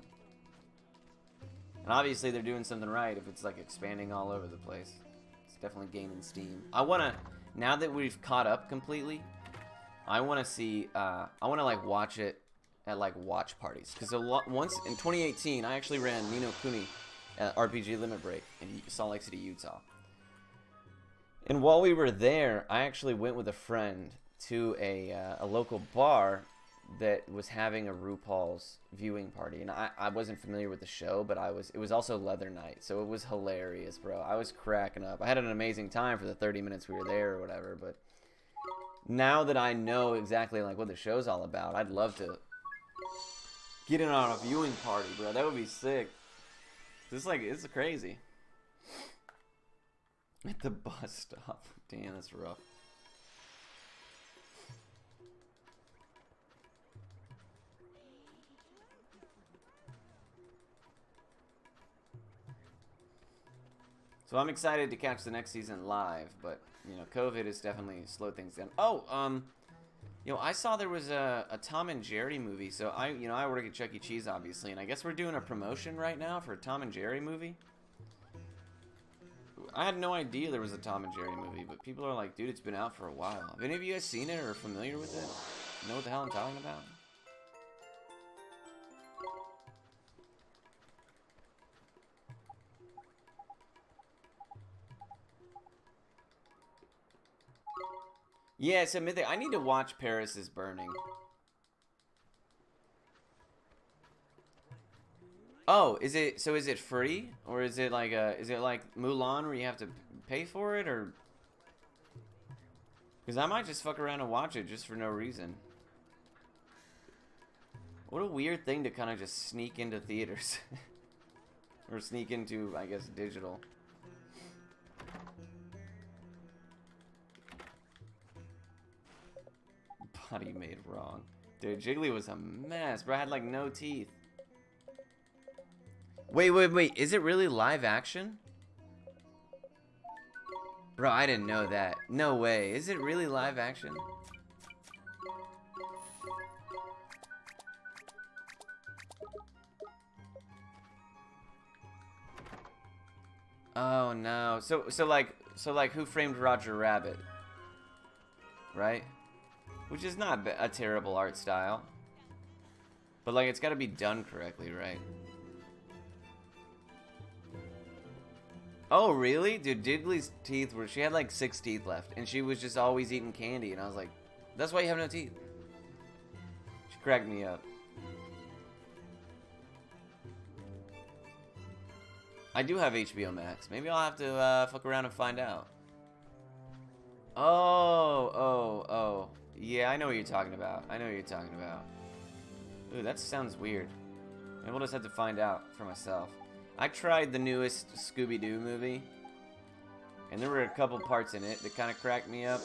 And obviously they're doing something right if it's, like, expanding all over the place. It's definitely gaining steam. I want to, now that we've caught up completely, I want to see, I want to, like, watch it at, like, watch parties. Because once, in 2018, I actually ran Ni no Kuni at RPG Limit Break in Salt Lake City, Utah. And while we were there, I actually went with a friend to a local bar that was having a RuPaul's viewing party, and I wasn't familiar with the show, but it was also Leather Night, so it was hilarious, bro. I was cracking up. I had an amazing time for the 30 minutes we were there or whatever, but now that I know exactly like what the show's all about, I'd love to get in on a viewing party, bro. That would be sick. It's crazy. At the bus stop. Damn, that's rough. So I'm excited to catch the next season live, but, you know, COVID has definitely slowed things down. Oh, you know, I saw there was a Tom and Jerry movie, so I work at Chuck E. Cheese, obviously, and I guess we're doing a promotion right now for a Tom and Jerry movie. I had no idea there was a Tom and Jerry movie, but people are like, dude, it's been out for a while. Have any of you guys seen it or familiar with it? Know what the hell I'm talking about? Yeah, it's a mythic. I need to watch Paris is Burning. Oh, is it free? Or is it like Mulan where you have to pay for it, or? Because I might just fuck around and watch it just for no reason. What a weird thing to kind of just sneak into theaters. Or sneak into, I guess, digital. Body made wrong. Dude, Jiggly was a mess, bro. I had like no teeth. Wait. Is it really live action? Bro, I didn't know that. No way. Is it really live action? Oh no. So like Who Framed Roger Rabbit? Right? Which is not a terrible art style. But, like, it's got to be done correctly, right? Oh, really? Dude, Digley's teeth were... She had like 6 teeth left. And she was just always eating candy. And I was like, that's why you have no teeth. She cracked me up. I do have HBO Max. Maybe I'll have to fuck around and find out. Oh. Yeah, I know what you're talking about. Ooh, that sounds weird. Maybe we'll just have to find out for myself. I tried the newest Scooby-Doo movie, and there were a couple parts in it that kind of cracked me up.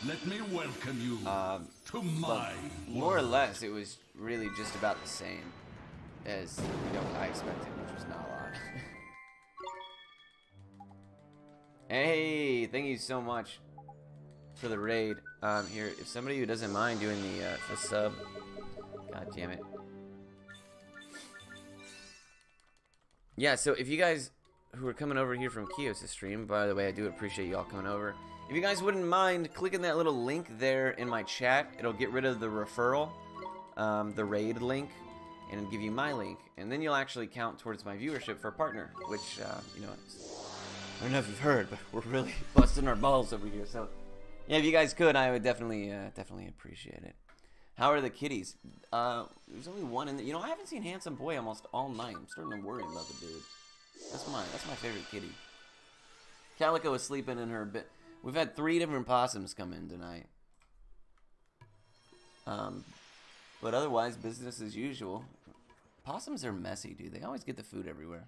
Let me welcome you to my More or less, it was really just about the same as I expected, which was not a lot. Hey, thank you so much for the raid. Here, if somebody who doesn't mind doing the sub, god damn it. Yeah, so if you guys who are coming over here from Kios' stream, by the way, I do appreciate y'all coming over. If you guys wouldn't mind clicking that little link there in my chat, it'll get rid of the referral, the raid link, and it'll give you my link, and then you'll actually count towards my viewership for partner, which, you know, I don't know if you've heard, but we're really busting our balls over here. So, yeah, if you guys could, I would definitely appreciate it. How are the kitties? There's only one in the... I haven't seen Handsome Boy almost all night. I'm starting to worry about the dude. That's my favorite kitty. Calico is sleeping in her bed. We've had 3 different possums come in tonight. But otherwise, business as usual. Possums are messy, dude. They always get the food everywhere.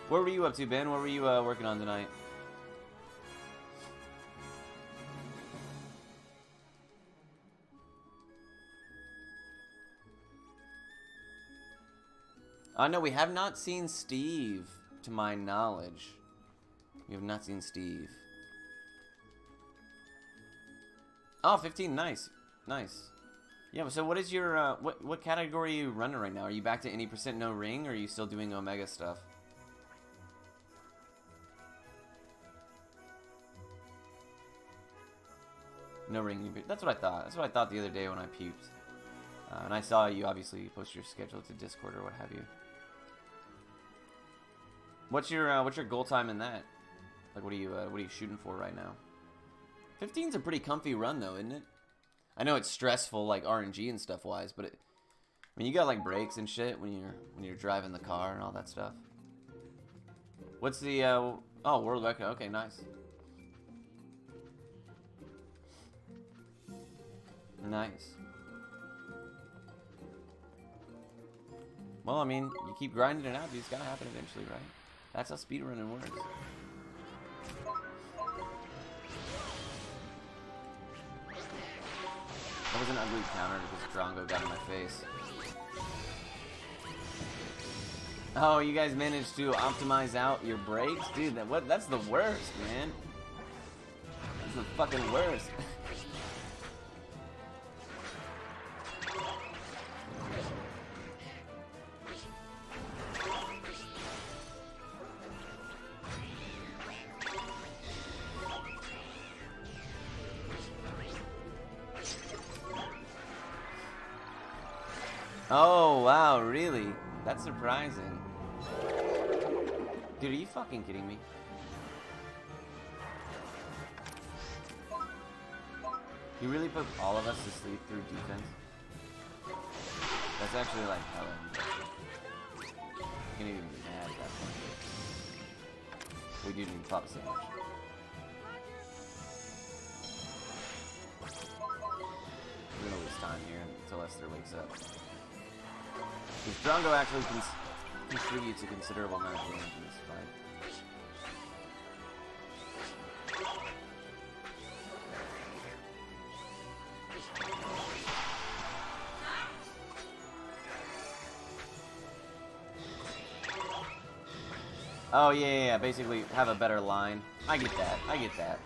What were you up to, Ben? What were you working on tonight? No, we have not seen Steve, to my knowledge. We have not seen Steve. Oh, 15, nice. Nice. Yeah, so what is your, what category are you running right now? Are you back to any % no ring, or are you still doing Omega stuff? No ring. That's what I thought. That's what I thought the other day when I puked. And I saw you obviously post your schedule to Discord or what have you. What's your goal time in that? Like, what are you shooting for right now? 15's a pretty comfy run though, isn't it? I know it's stressful, like RNG and stuff wise, but I mean, you got like brakes and shit when you're driving the car and all that stuff. What's the oh, world record? Okay, nice. Nice. Well, I mean, you keep grinding it out, dude. It's gotta happen eventually, right? That's how speedrunning works. That was an ugly counter because Drongo got in my face. Oh, you guys managed to optimize out your brakes? Dude, that's the worst, man. That's the fucking worst. Oh, wow, really? That's surprising. Dude, are you fucking kidding me? You really put all of us to sleep through defense? That's actually like hella impressive. You can't even be mad at that point. We do need to pop a sandwich. We're gonna lose time here until Esther wakes up. Because Drongo actually contributes a considerable amount of damage in this fight. Oh, yeah, basically have a better line. I get that,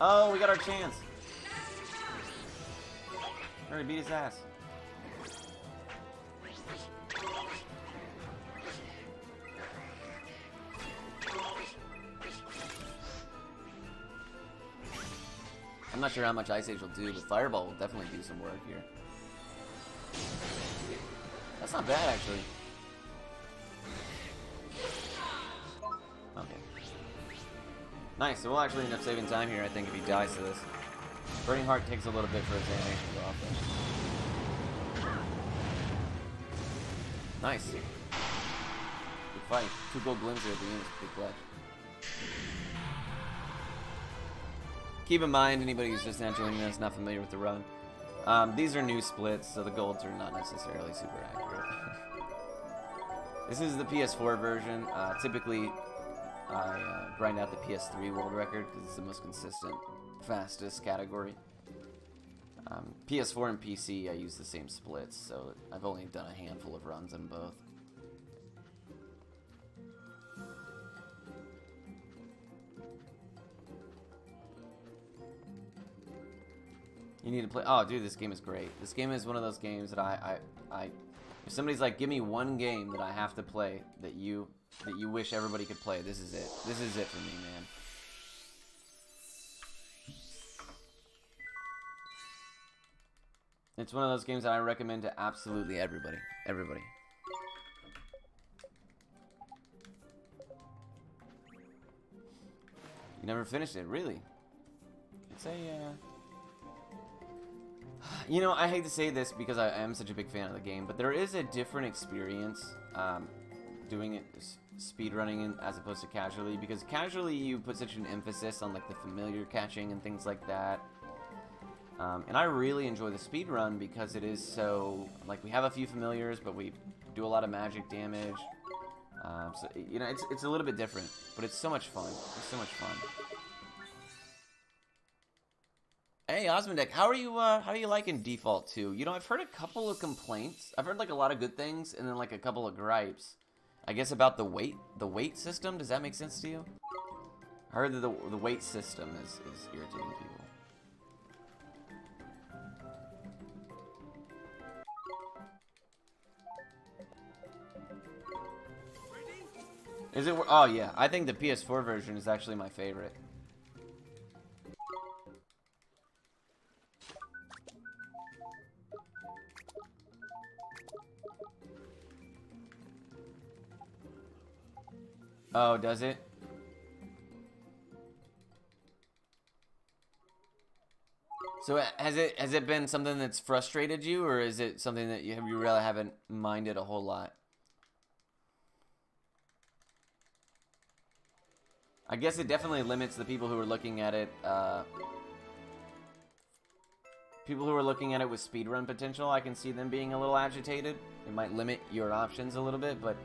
Oh, we got our chance. Hurry, beat his ass. I'm not sure how much Ice Age will do, but Fireball will definitely do some work here. That's not bad, actually. Okay. Nice, so we'll actually end up saving time here, I think, if he dies to this. Burning Heart takes a little bit for his animation to go off, though. Nice. Good fight. 2 gold glimpses at the end is pretty clutch. Keep in mind, anybody who's just now joining us, not familiar with the run, these are new splits, so the golds are not necessarily super accurate. This is the PS4 version. Typically, I grind out the PS3 world record because it's the most consistent, fastest category. PS4 and PC, I use the same splits, so I've only done a handful of runs on both. You need to play. Oh, dude, this game is great. This game is one of those games that if somebody's like, give me one game that I have to play that you wish everybody could play, this is it. This is it for me, man. It's one of those games that I recommend to absolutely everybody. Everybody. You never finished it, really? It's a, you know, I hate to say this because I am such a big fan of the game, but there is a different experience doing it speedrunning as opposed to casually, because casually you put such an emphasis on like the familiar catching and things like that. And I really enjoy the speedrun because it is so, like, we have a few familiars, but we do a lot of magic damage. So, you know, it's a little bit different, but it's so much fun. It's so much fun. Hey, Osmondek, how are you liking Default 2? You know, I've heard a couple of complaints. I've heard, like, a lot of good things, and then, like, a couple of gripes. I guess about the weight system. Does that make sense to you? I heard that the weight system is irritating people. Is it? Oh yeah, I think the PS4 version is actually my favorite. Oh, does it? So has it been something that's frustrated you, or is it something that you really haven't minded a whole lot? I guess it definitely limits the people who are looking at it. People who are looking at it with speedrun potential, I can see them being a little agitated. It might limit your options a little bit, but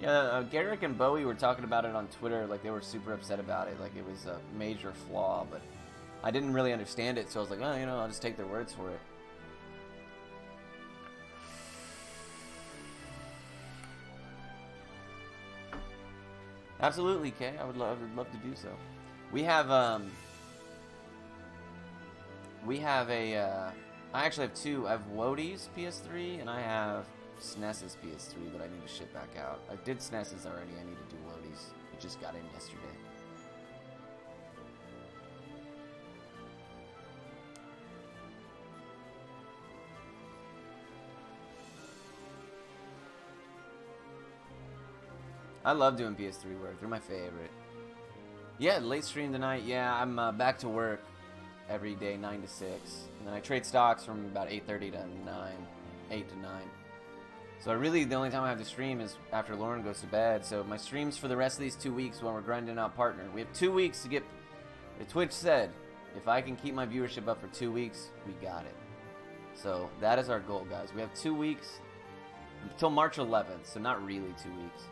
yeah, Garrick and Bowie were talking about it on Twitter, like they were super upset about it, like it was a major flaw, but I didn't really understand it, so I was like, oh, you know, I'll just take their words for it. Absolutely, Kay. I would love to do so. We have I actually have two. I have Wodie's PS3 and I have SNES's PS3 that I need to ship back out. I did SNES's already. I need to do Wodie's. It just got in yesterday. I love doing PS3 work. They're my favorite. Yeah, late stream tonight. Yeah, I'm back to work every day, 9 to 6. And then I trade stocks from about 8:30 to 9. 8 to 9. So the only time I have to stream is after Lauren goes to bed. So my streams for the rest of these 2 weeks when we're grinding out partner. We have 2 weeks to get... Twitch said, if I can keep my viewership up for 2 weeks, we got it. So that is our goal, guys. We have 2 weeks until March 11th. So not really 2 weeks.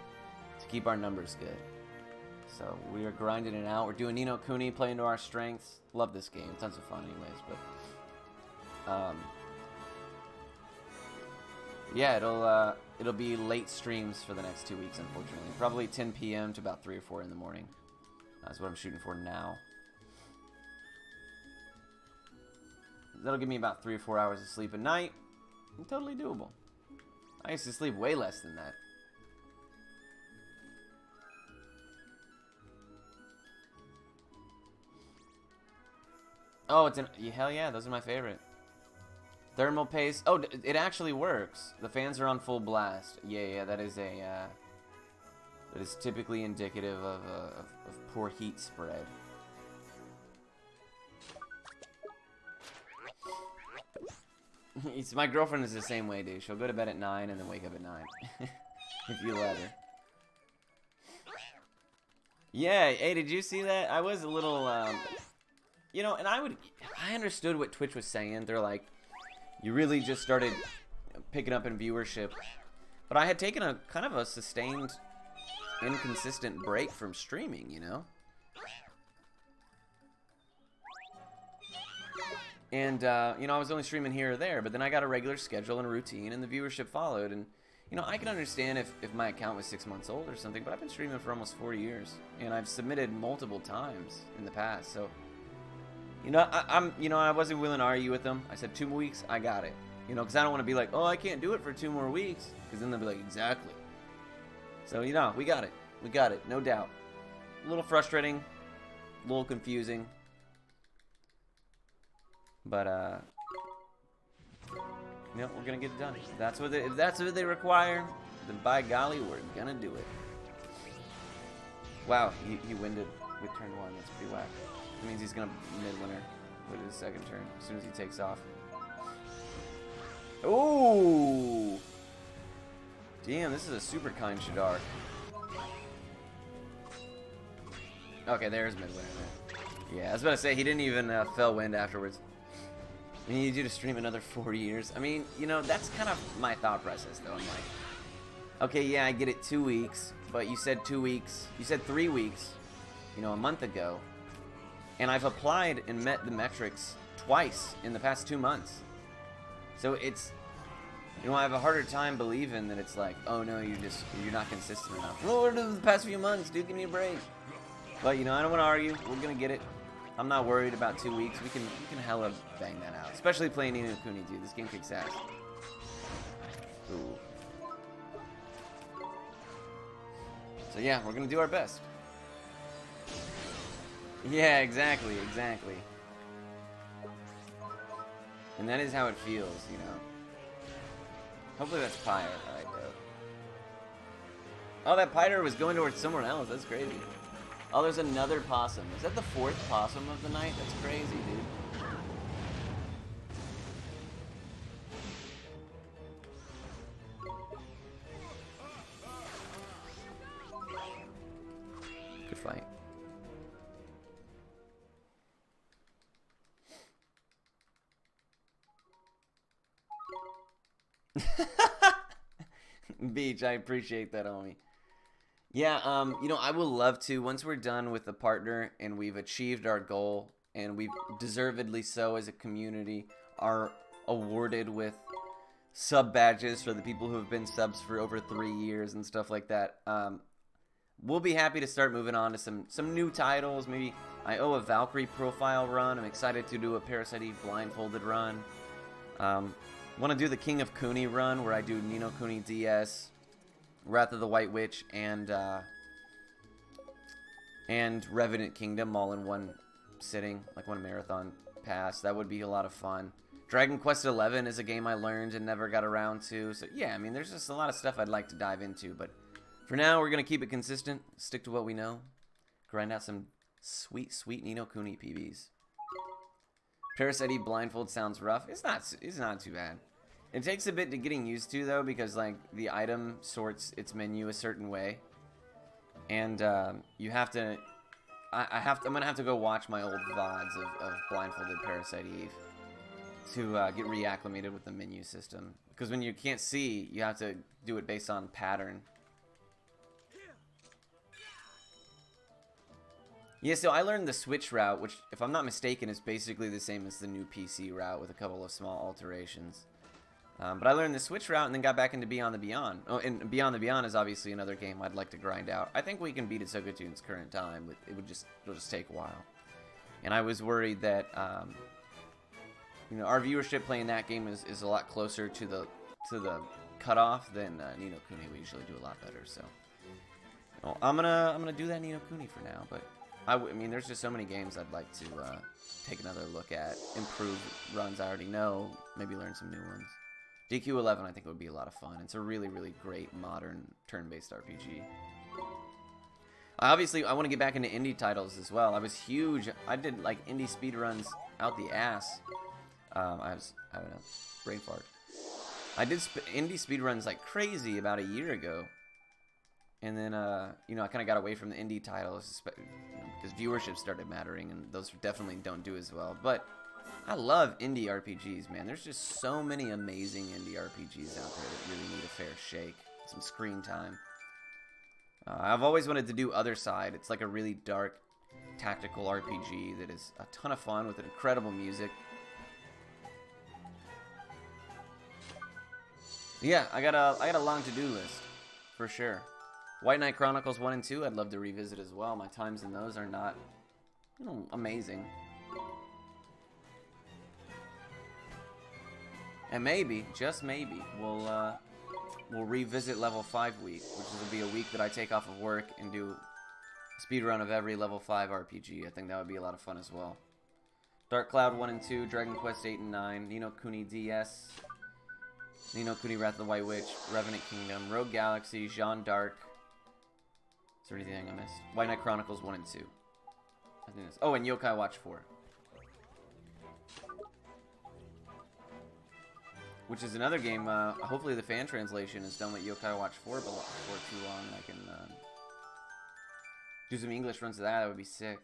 Keep our numbers good. So we are grinding it out. We're doing Ni no Kuni, playing to our strengths. Love this game. Tons of fun anyways, but yeah, it'll be late streams for the next 2 weeks, unfortunately. Probably 10 p.m. to about 3 or 4 in the morning. That's what I'm shooting for now. That'll give me about 3 or 4 hours of sleep a night. Totally doable. I used to sleep way less than that. Oh, hell yeah, those are my favorite. Thermal paste. Oh, it actually works. The fans are on full blast. Yeah, that is a that is typically indicative of poor heat spread. My girlfriend is the same way, dude. She'll go to bed at 9 and then wake up at 9. If you let her. Yeah, hey, did you see that? I was a little, you know, and I understood what Twitch was saying. They're like, you really just started picking up in viewership. But I had taken a kind of a sustained, inconsistent break from streaming, you know? And, you know, I was only streaming here or there, but then I got a regular schedule and a routine, and the viewership followed. And, you know, I can understand if my account was 6 months old or something, but I've been streaming for almost 4 years, and I've submitted multiple times in the past. So, you know, I wasn't willing to argue with them. I said 2 weeks, I got it. You know, because I don't want to be like, oh, I can't do it for 2 more weeks, because then they'll be like, exactly. So, you know, we got it. We got it, no doubt. A little frustrating, a little confusing. But, you know, we're gonna get it done. If that's what they require, then by golly, we're gonna do it. Wow, he winded with turn 1. That's pretty whack. That means he's gonna mid-winner with his second turn as soon as he takes off. Ooh! Damn, this is a super kind Shadar. Okay, there's mid-winner there. Yeah, I was about to say, he didn't even fell wind afterwards. I need you to stream another 4 years. I mean, you know, that's kind of my thought process, though. I'm like, okay, yeah, I get it 2 weeks, but you said 2 weeks. You said 3 weeks, you know, a month ago. And I've applied and met the metrics twice in the past 2 months. So it's, you know, I have a harder time believing that it's like, oh, no, you're not consistent enough. Well, we're doing the past few months, dude, give me a break. But, you know, I don't want to argue. We're going to get it. I'm not worried about 2 weeks. We can hella bang that out. Especially playing Ni no Kuni, dude. This game kicks ass. Ooh. So yeah, we're gonna do our best. Yeah, exactly. And that is how it feels, you know. Hopefully that's Pyre. Alright, dope. Oh, that Pyre was going towards someone else. That's crazy. Oh, there's another possum. Is that the 4th possum of the night? That's crazy, dude. Good fight. Beach, I appreciate that, homie. Yeah, you know, I will love to, once we're done with the partner and we've achieved our goal, and we've deservedly so as a community are awarded with sub badges for the people who have been subs for over 3 years and stuff like that, we'll be happy to start moving on to some new titles. Maybe I owe a Valkyrie profile run. I'm excited to do a Parasite blindfolded run. Want to do the King of Kuni run where I do Ni no Kuni DS, Wrath of the White Witch, and Revenant Kingdom all in one sitting, like one marathon pass. That would be a lot of fun. Dragon Quest XI is a game I learned and never got around to. So yeah, I mean, there's just a lot of stuff I'd like to dive into. But for now, we're going to keep it consistent, stick to what we know, grind out some sweet, sweet Ni no Kuni PBs. Parasite blindfold sounds rough. It's not too bad. It takes a bit to getting used to, though, because like the item sorts its menu a certain way, and you have to. I'm gonna have to go watch my old VODs of blindfolded Parasite Eve to get reacclimated with the menu system. Because when you can't see, you have to do it based on pattern. Yeah, so I learned the Switch route, which, if I'm not mistaken, is basically the same as the new PC route with a couple of small alterations. But I learned the Switch route and then got back into Beyond the Beyond. Oh, and Beyond the Beyond is obviously another game I'd like to grind out. I think we can beat it to its current time. It'll just take a while. And I was worried that, you know, our viewership playing that game is a lot closer to the cutoff than Ni no Kuni. We usually do a lot better. So, well, I'm gonna do that Ni no Kuni for now. But I mean, there's just so many games I'd like to take another look at, improve runs I already know, maybe learn some new ones. DQ11 I think would be a lot of fun. It's a really, really great modern turn-based RPG. Obviously, I want to get back into indie titles as well. I was huge. I did like indie speedruns out the ass. I was having a brain fart. I did indie speedruns like crazy about a year ago. And then, you know, I kind of got away from the indie titles because viewership started mattering, and those definitely don't do as well. But I love indie RPGs, man. There's just so many amazing indie RPGs out there that really need a fair shake, some screen time. I've always wanted to do Other Side. It's like a really dark, tactical RPG that is a ton of fun with incredible music. Yeah, I got a long to-do list, for sure. White Knight Chronicles 1 and 2, I'd love to revisit as well. My times in those are not, you know, amazing. And maybe, just maybe, we'll revisit Level 5 week, which will be a week that I take off of work and do a speed run of every Level 5 RPG. I think that would be a lot of fun as well. Dark Cloud 1 and 2, Dragon Quest 8 and 9, Ni no Kuni DS, Ni no Kuni Wrath of the White Witch, Revenant Kingdom, Rogue Galaxy, Jeanne d'Arc. Is there anything I missed? White Knight Chronicles 1 and 2. I think that's... Oh, and Yokai Watch 4. Which is another game, hopefully the fan translation is done with Yokai Watch 4 before too long, and I can do some English runs of that. That would be sick.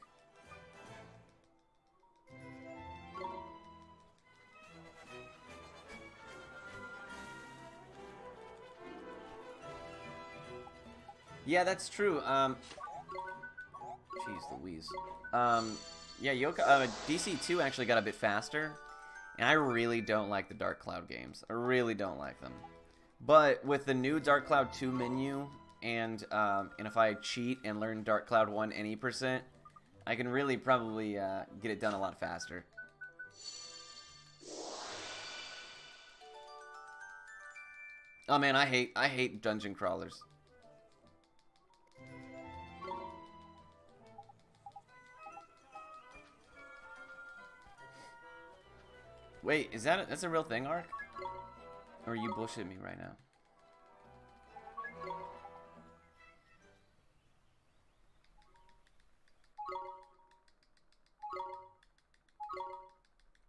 Yeah, that's true. Jeez Louise. Yeah, DC2 actually got a bit faster. And I really don't like the Dark Cloud games. I really don't like them. But with the new Dark Cloud 2 menu, and if I cheat and learn Dark Cloud 1 any %, I can really probably get it done a lot faster. Oh man, I hate dungeon crawlers. Wait, is that's a real thing, Ark? Or are you bullshitting me right now?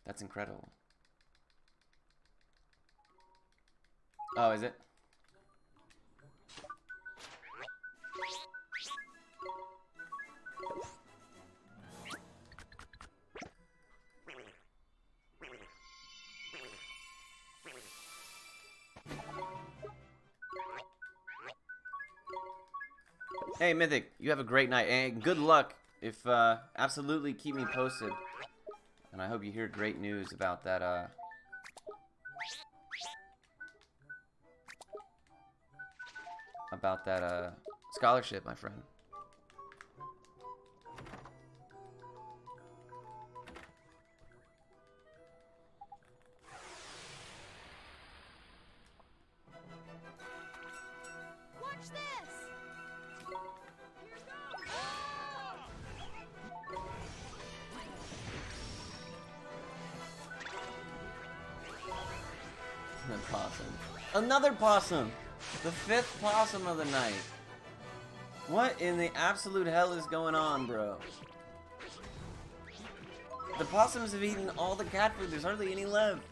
That's incredible. Oh, is it? Hey, Mythic, you have a great night, and good luck. If absolutely keep me posted, and I hope you hear great news about that. Scholarship, my friend. Watch this. The possum. Another possum! The 5th possum of the night. What in the absolute hell is going on, bro? The possums have eaten all the cat food. There's hardly any left.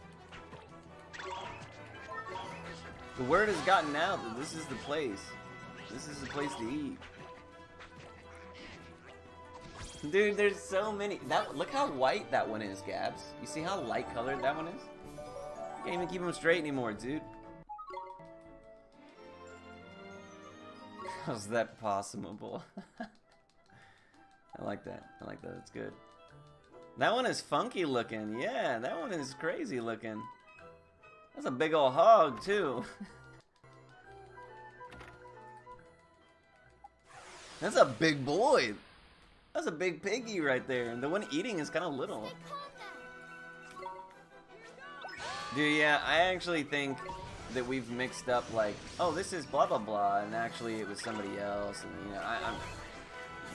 The word has gotten out that this is the place. This is the place to eat. Dude, there's so many. Look how white that one is, Gabs. You see how light colored that one is? Can't even keep them straight anymore, dude. How's that possumable? I like that. I like that. That's good. That one is funky looking. Yeah, that one is crazy looking. That's a big old hog, too. That's a big boy. That's a big piggy right there. And the one eating is kind of little. Dude, yeah, I actually think that we've mixed up, like, oh, this is blah blah blah, and actually it was somebody else, and you know,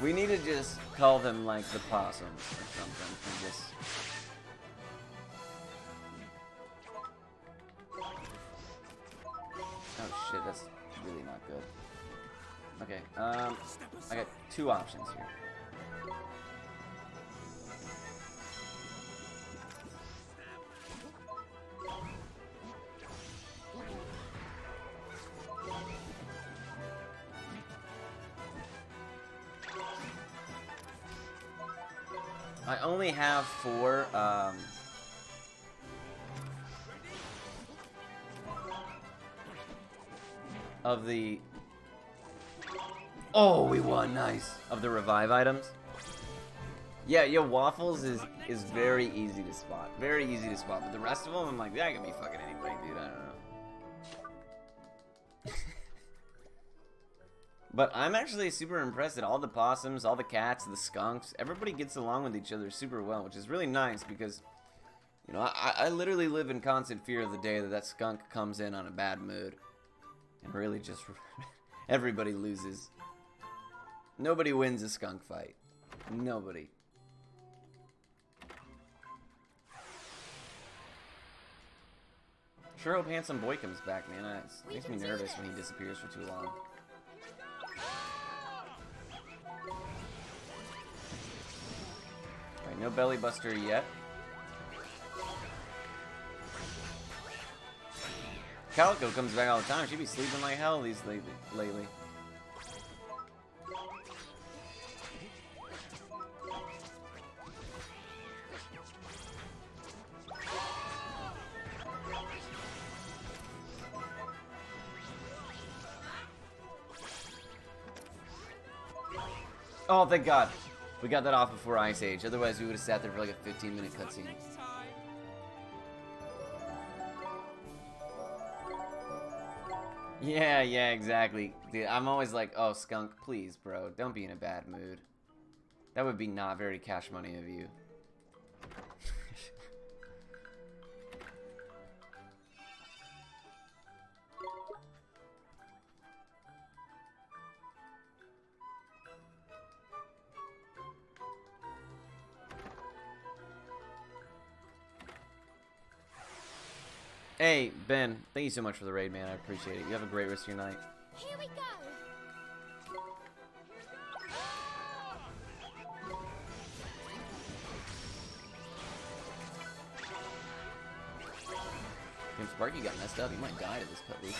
We need to just call them like the possums or something. And just... Oh shit, that's really not good. Okay, I got two options here. I only have 4, of the... Oh, we won, nice! Of the revive items. Yeah, Waffles is very easy to spot. Very easy to spot, but the rest of them, I'm like, that can be fucking anybody, dude, I don't know. But I'm actually super impressed that all the possums, all the cats, the skunks, everybody gets along with each other super well, which is really nice because, you know, I literally live in constant fear of the day that skunk comes in on a bad mood and really just everybody loses. Nobody wins a skunk fight. Nobody. Sure hope Handsome Boy comes back, man. It makes me nervous when he disappears for too long. Alright, no belly buster yet. Calico comes back all the time. She'd be sleeping like hell lately. Oh, thank God. We got that off before Ice Age. Otherwise, we would have sat there for like a 15-minute cutscene. Yeah, exactly. Dude, I'm always like, oh, Skunk, please, bro. Don't be in a bad mood. That would be not very cash money of you. Hey, Ben, thank you so much for the raid, man. I appreciate it. You have a great rest of your night. Here we go. If Sparky got messed up, he might die to this cut loose.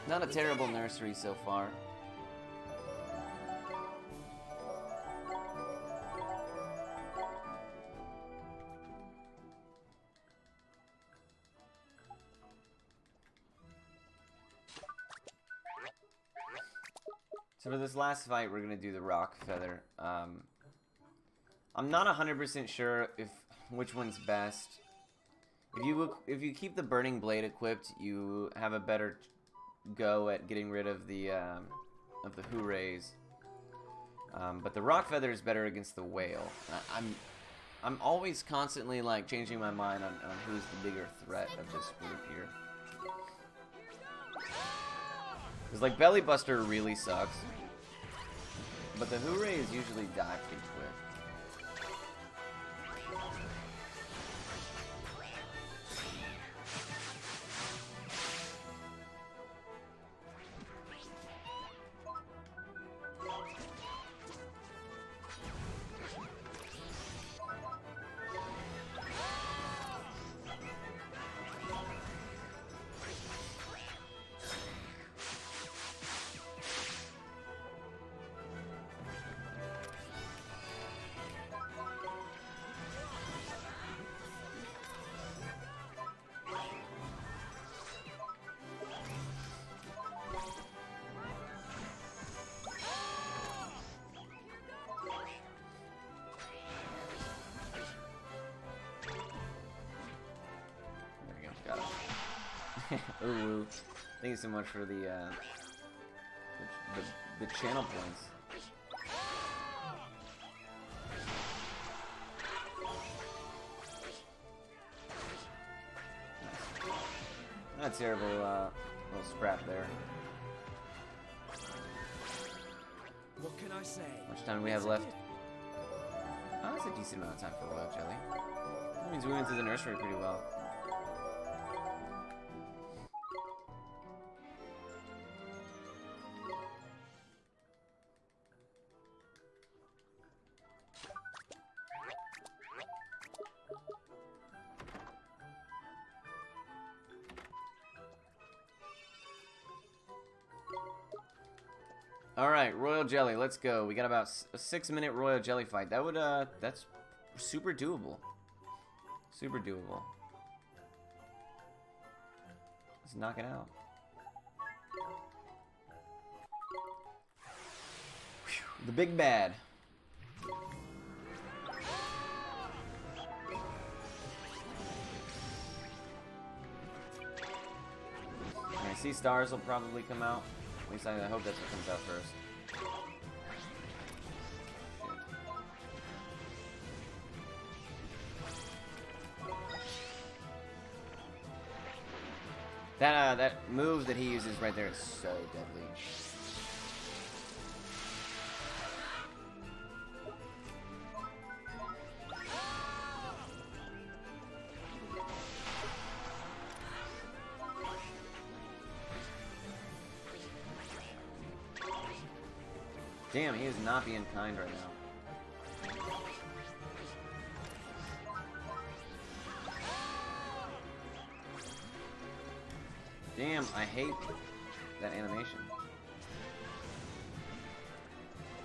Not a terrible nursery so far. So for this last fight, we're gonna do the rock feather. I'm not 100% sure which one's best. If you keep the burning blade equipped, you have a better go at getting rid of the hoorays. But the rock feather is better against the whale. I'm always constantly like changing my mind on who's the bigger threat of this group here. Because like Belly Buster really sucks, but the hoorays usually die pretty quick. Ooh, thank you so much for the channel points. Not a terrible little scrap there. What can I say? How much time do we have left? Oh, that's a decent amount of time for Royal Jelly. That means we went through the nursery pretty well. Alright, Royal Jelly, let's go. We got about a 6-minute Royal Jelly fight. That would, that's super doable. Super doable. Let's knock it out. Whew, the big bad. I see stars will probably come out. At least I hope that's what comes out first. That move that he uses right there is so deadly. Damn, he is not being kind right now. Damn, I hate that animation.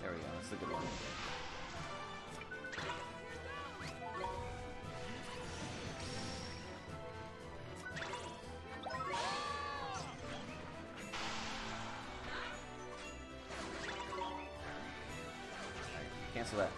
There we go, that's the good one. Cancel that.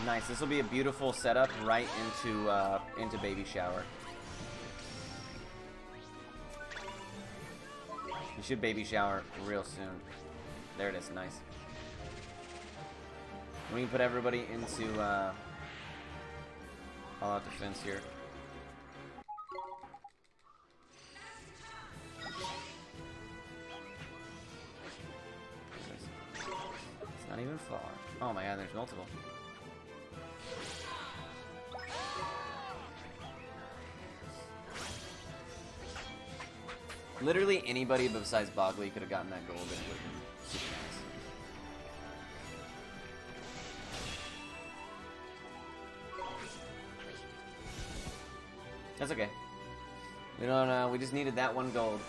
Nice. This will be a beautiful setup right into baby shower. You should baby shower real soon. There it is. Nice. We can put everybody into all-out defense here. It's not even far. Oh my god, there's multiple. Literally anybody besides Bogley could have gotten that gold and it would have been super nice. That's okay. We don't we just needed that one gold.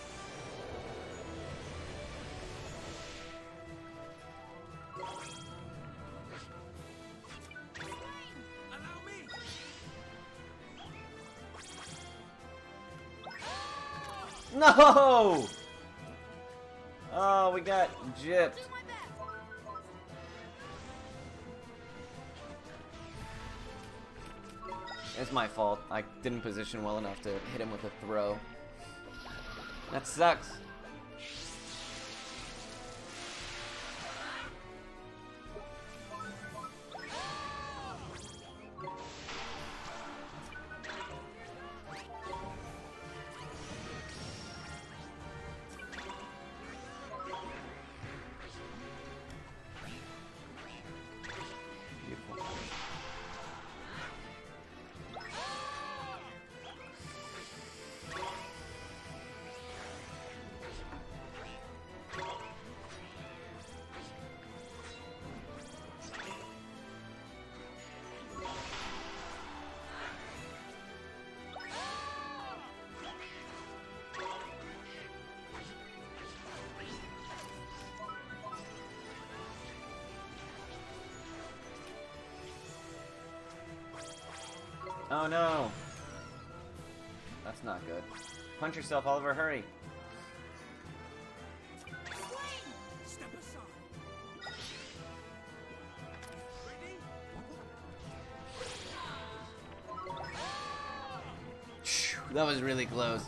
No! Oh, we got gypped. It's my fault. I didn't position well enough to hit him with a throw. That sucks. Oh no! That's not good. Punch yourself, Oliver, hurry! Step aside. Phew, that was really close.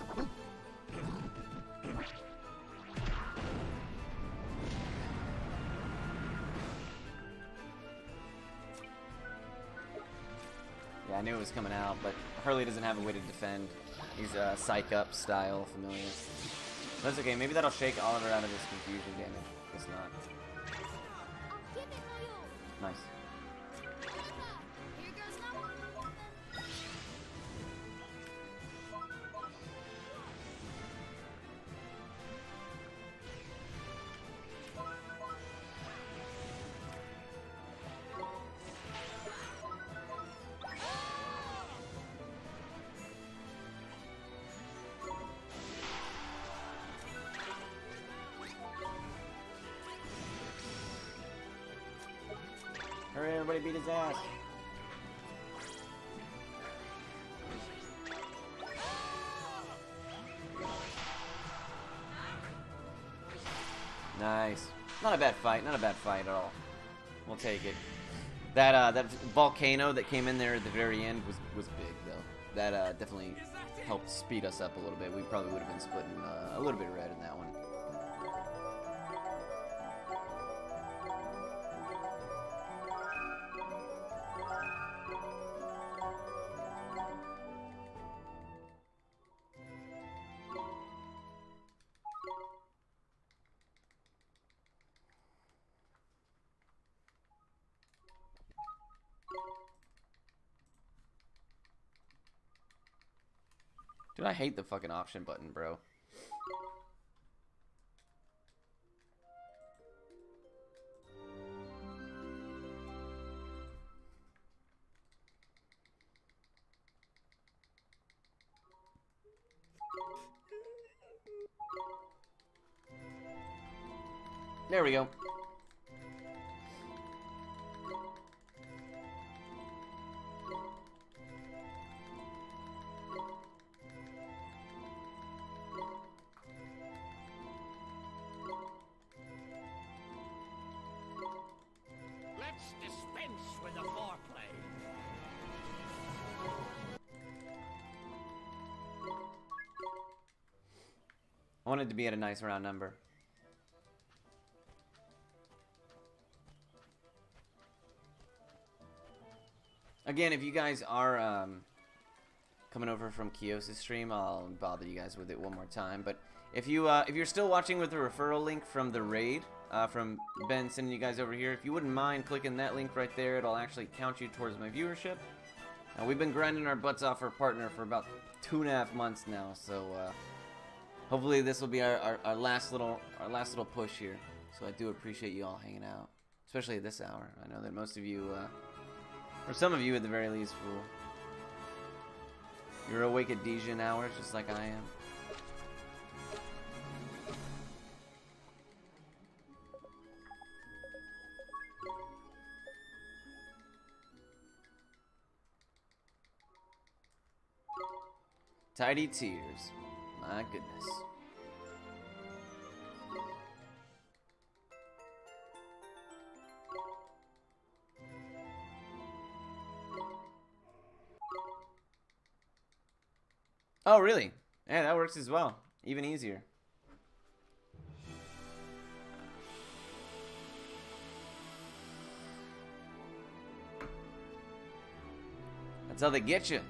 Yeah, I knew it was coming out, but Hurley doesn't have a way to defend. He's a psych up style familiar. That's okay, maybe that'll shake Oliver out of his confusion damage. Guess not. I'll give it my all. Nice. Here goes nothing. Hurry, everybody beat his ass. Nice. Not a bad fight, not a bad fight at all. We'll take it. That volcano that came in there at the very end was big though. That definitely helped speed us up a little bit. We probably would have been splitting a little bit red in that one. Dude, I hate the fucking option button, bro. There we go. Let's dispense with the foreplay. I wanted to be at a nice round number. Again, if you guys are coming over from Kios's stream, I'll bother you guys with it one more time. But if you're still watching with the referral link from the raid, from Ben sending you guys over here, if you wouldn't mind clicking that link right there, it'll actually count you towards my viewership. We've been grinding our butts off for a partner for about 2.5 months now, so hopefully this will be our last little push here. So I do appreciate you all hanging out, especially at this hour. I know that most of you, or some of you at the very least, you're awake at Dijon hours just like I am. Tidy tears. My goodness. Oh, really? Yeah, that works as well. Even easier. That's how they get you.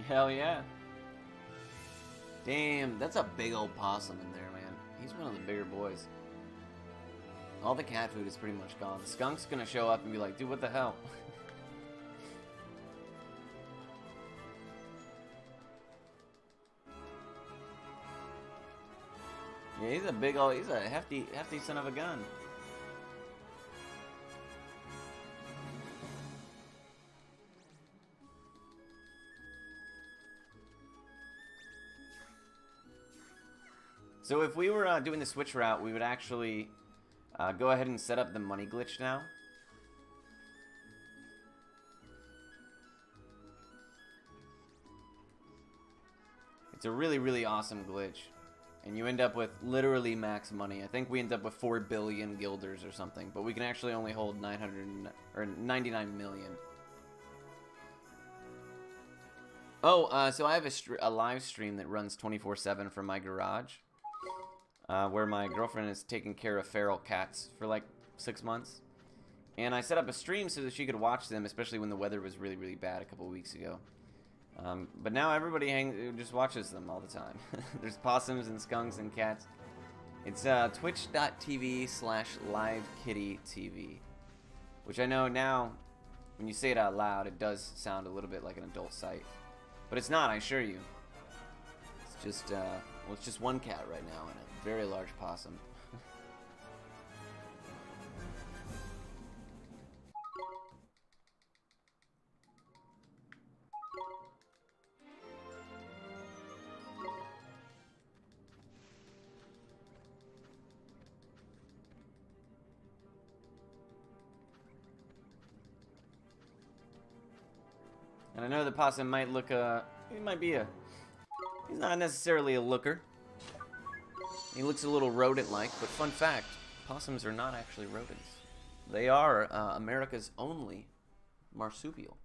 Hell yeah. Damn, that's a big old possum in there, man. He's one of the bigger boys. All the cat food is pretty much gone. The skunk's gonna show up and be like, dude, what the hell? Yeah, he's a big old, he's a hefty son of a gun. So if we were doing the switch route, we would actually go ahead and set up the money glitch now. It's a really, really awesome glitch. And you end up with literally max money. I think we end up with 4 billion guilders or something. But we can actually only hold 99 million. Oh, so I have a live stream that runs 24/7 from my garage. Where my girlfriend is taking care of feral cats for like 6 months. And I set up a stream so that she could watch them, especially when the weather was really, really bad a couple of weeks ago. But now everybody just watches them all the time. There's possums and skunks and cats. It's twitch.tv/livekittytv. Which I know now, when you say it out loud, it does sound a little bit like an adult site. But it's not, I assure you. It's just, well, it's just one cat right now and a very large possum. And I know the possum might look, he might be he's not necessarily a looker. He looks a little rodent-like, but fun fact, possums are not actually rodents. They are America's only marsupial.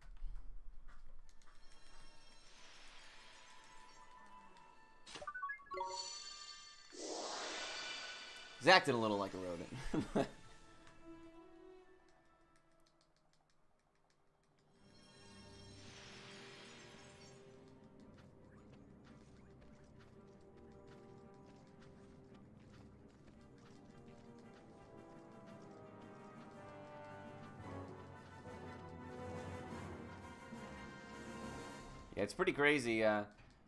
He's acting a little like a rodent. Yeah, it's pretty crazy. I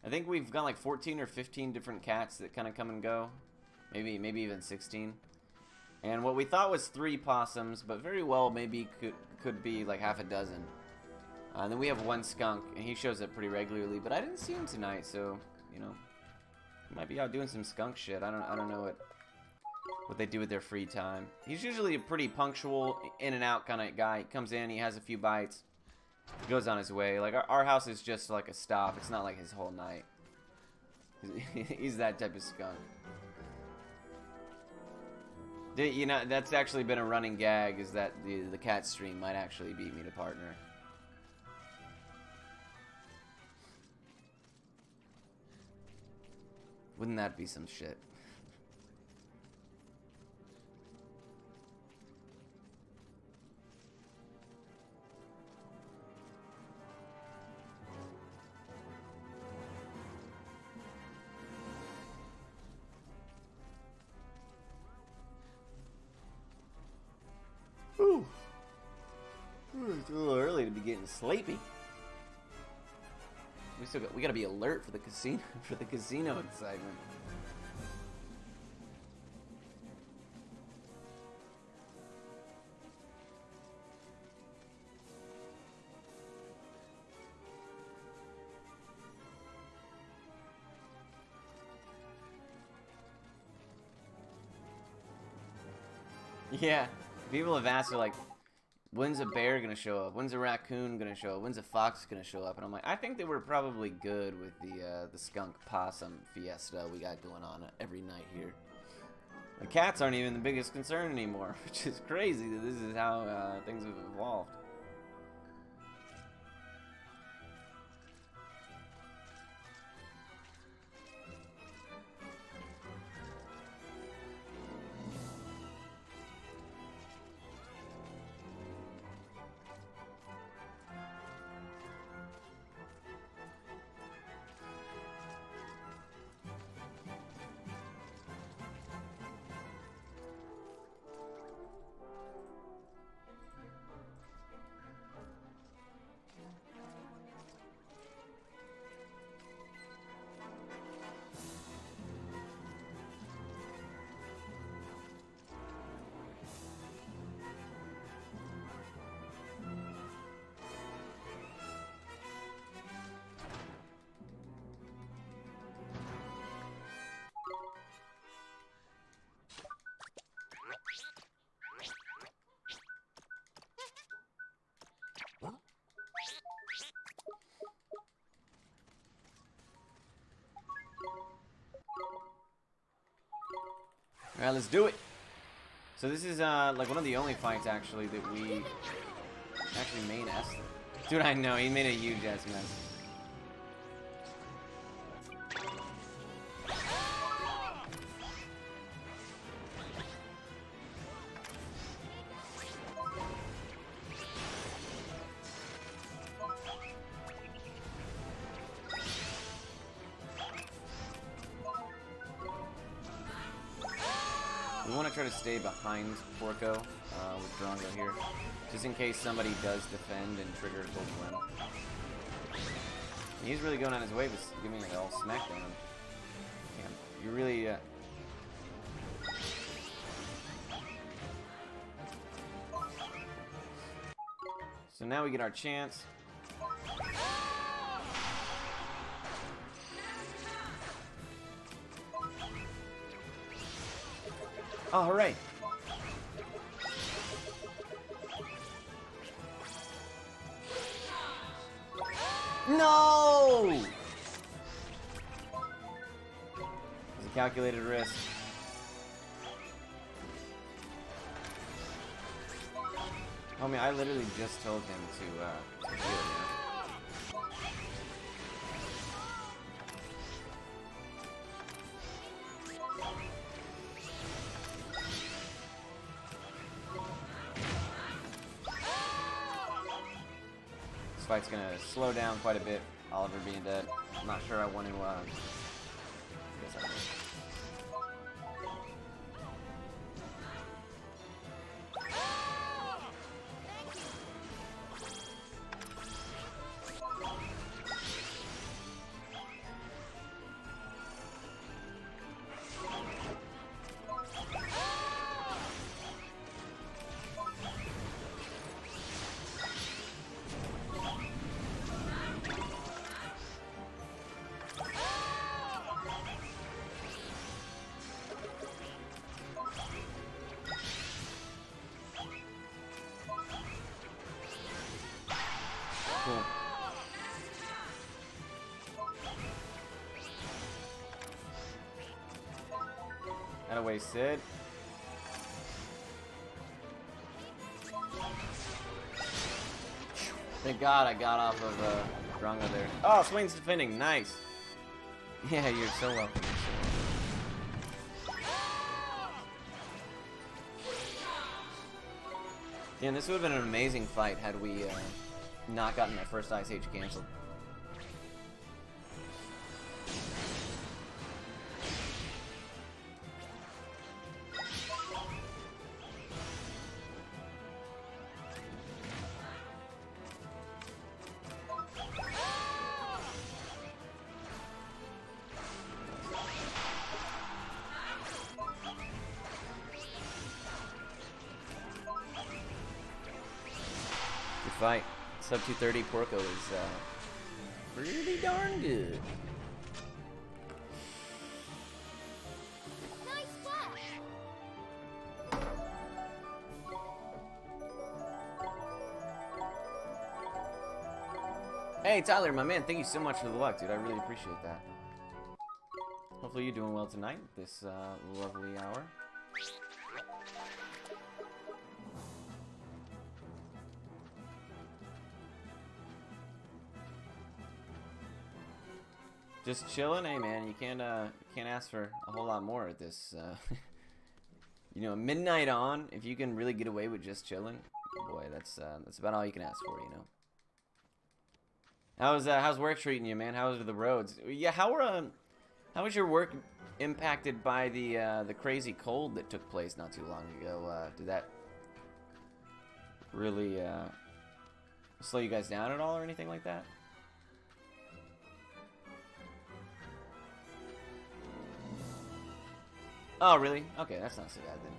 think we've got like 14 or 15 different cats that kind of come and go. Maybe even 16. And what we thought was 3 possums, but very well maybe could be like half a dozen. And then we have 1 skunk, and he shows up pretty regularly, but I didn't see him tonight, so, you know, he might be out doing some skunk shit. I don't know what they do with their free time. He's usually a pretty punctual, in and out kind of guy. He comes in, he has a few bites. He goes on his way. Like, our house is just like a stop. It's not like his whole night. He's that type of skunk. You know, that's actually been a running gag, is that the cat stream might actually beat me to partner. Wouldn't that be some shit? Ooh. It's a little early to be getting sleepy. We gotta be alert for the casino excitement. Yeah, people have asked, like, when's a bear gonna show up? When's a raccoon gonna show up? When's a fox gonna show up? And I'm like, I think they were probably good with the skunk possum fiesta we got going on every night here. The cats aren't even the biggest concern anymore, which is crazy that this is how things have evolved. Alright, let's do it. So this is like one of the only fights actually that we actually main Esther. Dude, I know, he made a huge ass mess. We want to try to stay behind Porco with Drongo here, just in case somebody does defend and trigger a gold win. He's really going on his way, just giving like all smackdown. Damn, you really. So now we get our chance. Oh, hooray! No! It's a calculated risk. Homie, I literally just told him to heal, you know? This fight's gonna slow down quite a bit, Oliver being dead. I'm not sure I want to, I guess I will. Cool. That away, Sid. Thank God I got off of Drongo there. Oh, Swain's defending. Nice. Yeah, you're so welcome. Yeah, this would have been an amazing fight had we not gotten that first Ice Age canceled. Good fight. Sub 230 Porco is pretty darn good. Nice work. Hey Tyler, my man, thank you so much for the luck, dude. I really appreciate that. Hopefully you're doing well tonight, this lovely hour. Just chilling, hey man. You can't ask for a whole lot more at this. You know, midnight on. If you can really get away with just chilling, boy, that's about all you can ask for. You know. How's work treating you, man? How's the roads? Yeah, how was your work impacted by the crazy cold that took place not too long ago? Did that really slow you guys down at all or anything like that? Oh, really? Okay, that's not so bad then.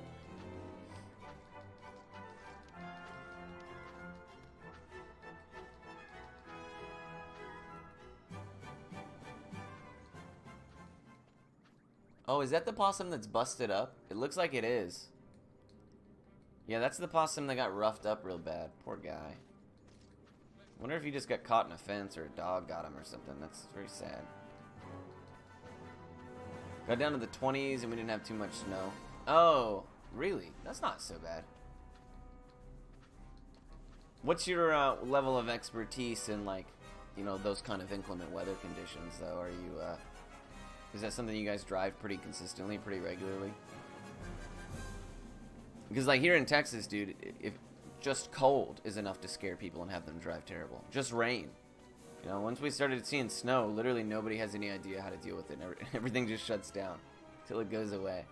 Oh, is that the possum that's busted up? It looks like it is. Yeah, that's the possum that got roughed up real bad. Poor guy. Wonder if he just got caught in a fence or a dog got him or something. That's very sad. Got down to the 20s and we didn't have too much snow. Oh, really? That's not so bad. What's your level of expertise in, like, you know, those kind of inclement weather conditions, though? Are you, is that something you guys drive pretty consistently, pretty regularly? Because, like, here in Texas, dude, if just cold is enough to scare people and have them drive terrible. Just rain. You know, once we started seeing snow, literally nobody has any idea how to deal with it. Everything just shuts down till it goes away.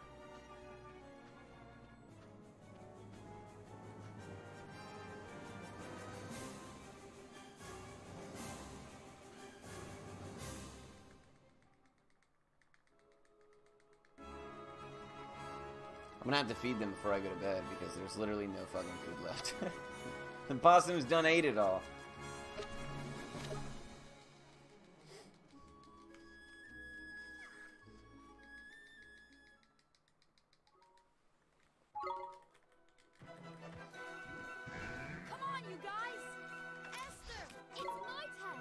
I'm gonna have to feed them before I go to bed because there's literally no fucking food left. The possum's done ate it all. Come on, you guys! Esther, it's my turn!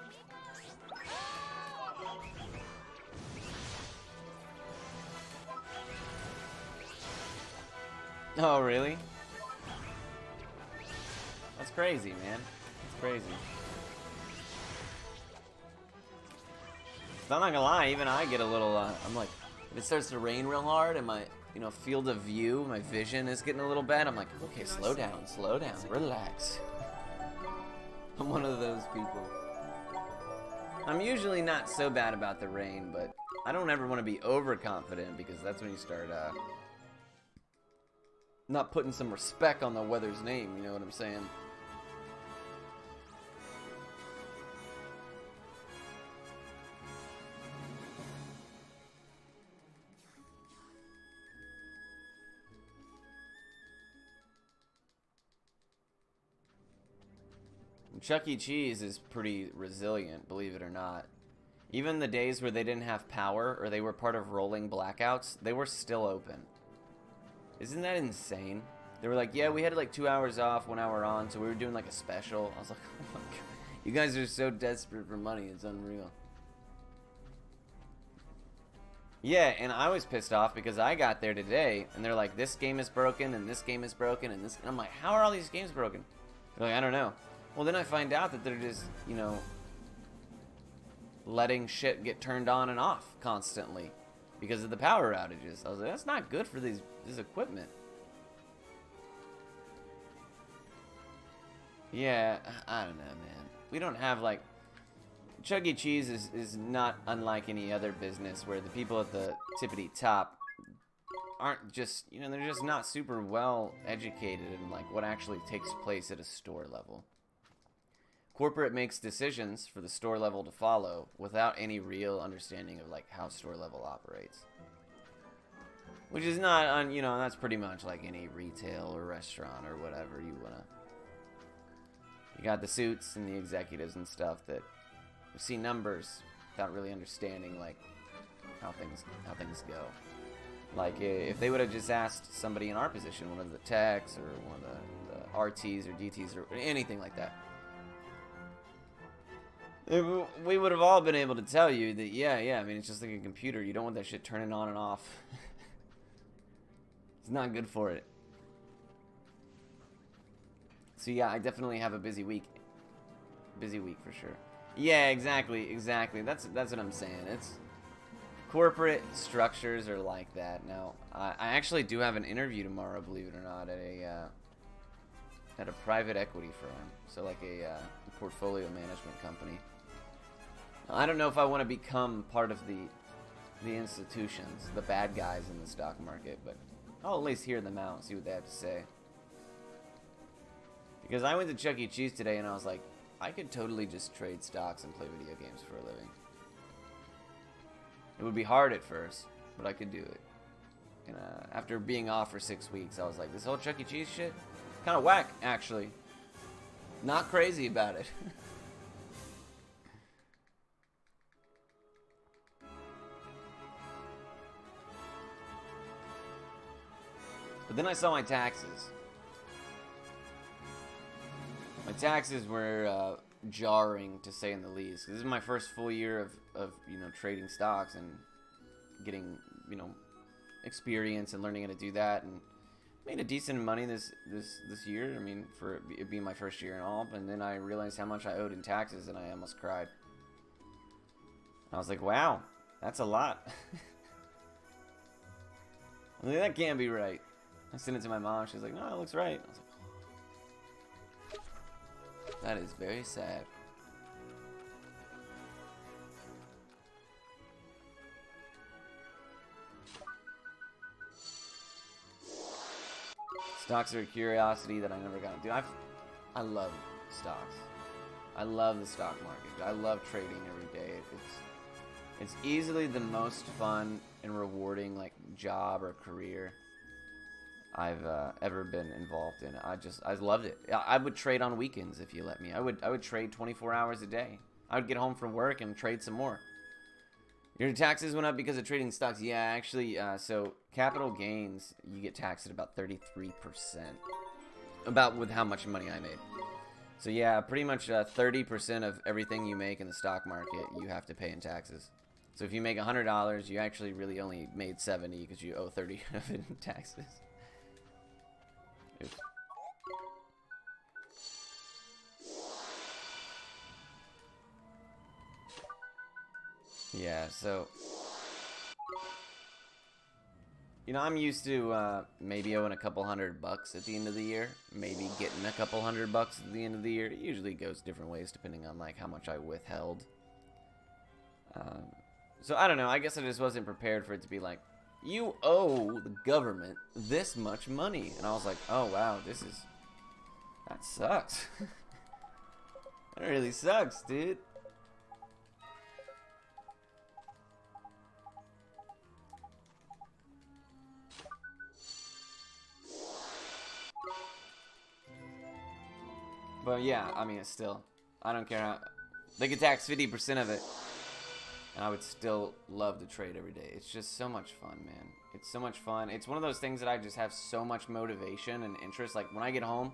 Oh, really? That's crazy, man. That's crazy. So I'm not gonna lie, even I get a little, I'm like, if it starts to rain real hard and my, you know, field of view, my vision is getting a little bad, I'm like, okay, slow down, relax. I'm one of those people. I'm usually not so bad about the rain, but I don't ever want to be overconfident because that's when you start, not putting some respect on the weather's name, you know what I'm saying? Chuck E. Cheese is pretty resilient, believe it or not. Even the days where they didn't have power or they were part of rolling blackouts, they were still open. Isn't that insane? They were like, yeah, we had like 2 hours off, 1 hour on, so we were doing like a special. I was like, oh my god, you guys are so desperate for money, it's unreal. Yeah, and I was pissed off because I got there today, and they're like, this game is broken, and this game is broken, and this... And I'm like, how are all these games broken? They're like, I don't know. Well, then I find out that they're just, you know, letting shit get turned on and off constantly because of the power outages. I was like, that's not good for this equipment. Yeah, I don't know, man. We don't have, like... Chuck E. Cheese is not unlike any other business where the people at the tippity top aren't just, you know, they're just not super well educated in, like, what actually takes place at a store level. Corporate makes decisions for the store level to follow without any real understanding of, like, how store level operates. Which is not, you know, that's pretty much like any retail or restaurant or whatever you wanna... You got the suits and the executives and stuff that see numbers without really understanding, like, how things go. Like, if they would have just asked somebody in our position, one of the techs or one of the RTs or DTs or anything like that, we would have all been able to tell you that, yeah, I mean, it's just like a computer. You don't want that shit turning on and off. It's not good for it. So yeah, I definitely have a busy week. Busy week for sure. Yeah, exactly. That's what I'm saying. It's corporate structures are like that. Now, I actually do have an interview tomorrow, believe it or not, at a private equity firm. So like a portfolio management company. I don't know if I want to become part of the institutions, the bad guys in the stock market, but I'll at least hear them out and see what they have to say. Because I went to Chuck E. Cheese today and I was like, I could totally just trade stocks and play video games for a living. It would be hard at first, but I could do it. And after being off for 6 weeks, I was like, this whole Chuck E. Cheese shit, kind of whack, actually. Not crazy about it. But then I saw my taxes. My taxes were jarring, to say in the least. This is my first full year of you know, trading stocks and getting, you know, experience and learning how to do that, and made a decent money this year. I mean, for it being my first year and all. And then I realized how much I owed in taxes, and I almost cried. I was like, wow, that's a lot. I was like, that can't be right. I sent it to my mom. She was like, no, it looks right. I was like, that is very sad. Stocks are a curiosity that I never got into. I love stocks. I love the stock market. I love trading every day. It's easily the most fun and rewarding like job or career I've ever been involved in. I loved it. I would trade on weekends if you let me. I would trade 24 hours a day. I would get home from work and trade some more. Your taxes went up because of trading stocks. Yeah, actually, so capital gains, you get taxed at about 33%. About with how much money I made. So yeah, pretty much 30% of everything you make in the stock market, you have to pay in taxes. So if you make $100, you actually really only made 70 because you owe 30 of it in taxes. Oops. Yeah, so you know, I'm used to maybe owing a couple $100 at the end of the year, maybe getting a couple $100 at the end of the year. It usually goes different ways depending on like how much I withheld. So I don't know. I guess I just wasn't prepared for it to be like, you owe the government this much money, and I was like, oh wow, that sucks. That really sucks, dude. But yeah, I mean, it's still, I don't care how, they could tax 50% of it, and I would still love to trade every day. It's just so much fun, man. It's so much fun. It's one of those things that I just have so much motivation and interest. Like, when I get home,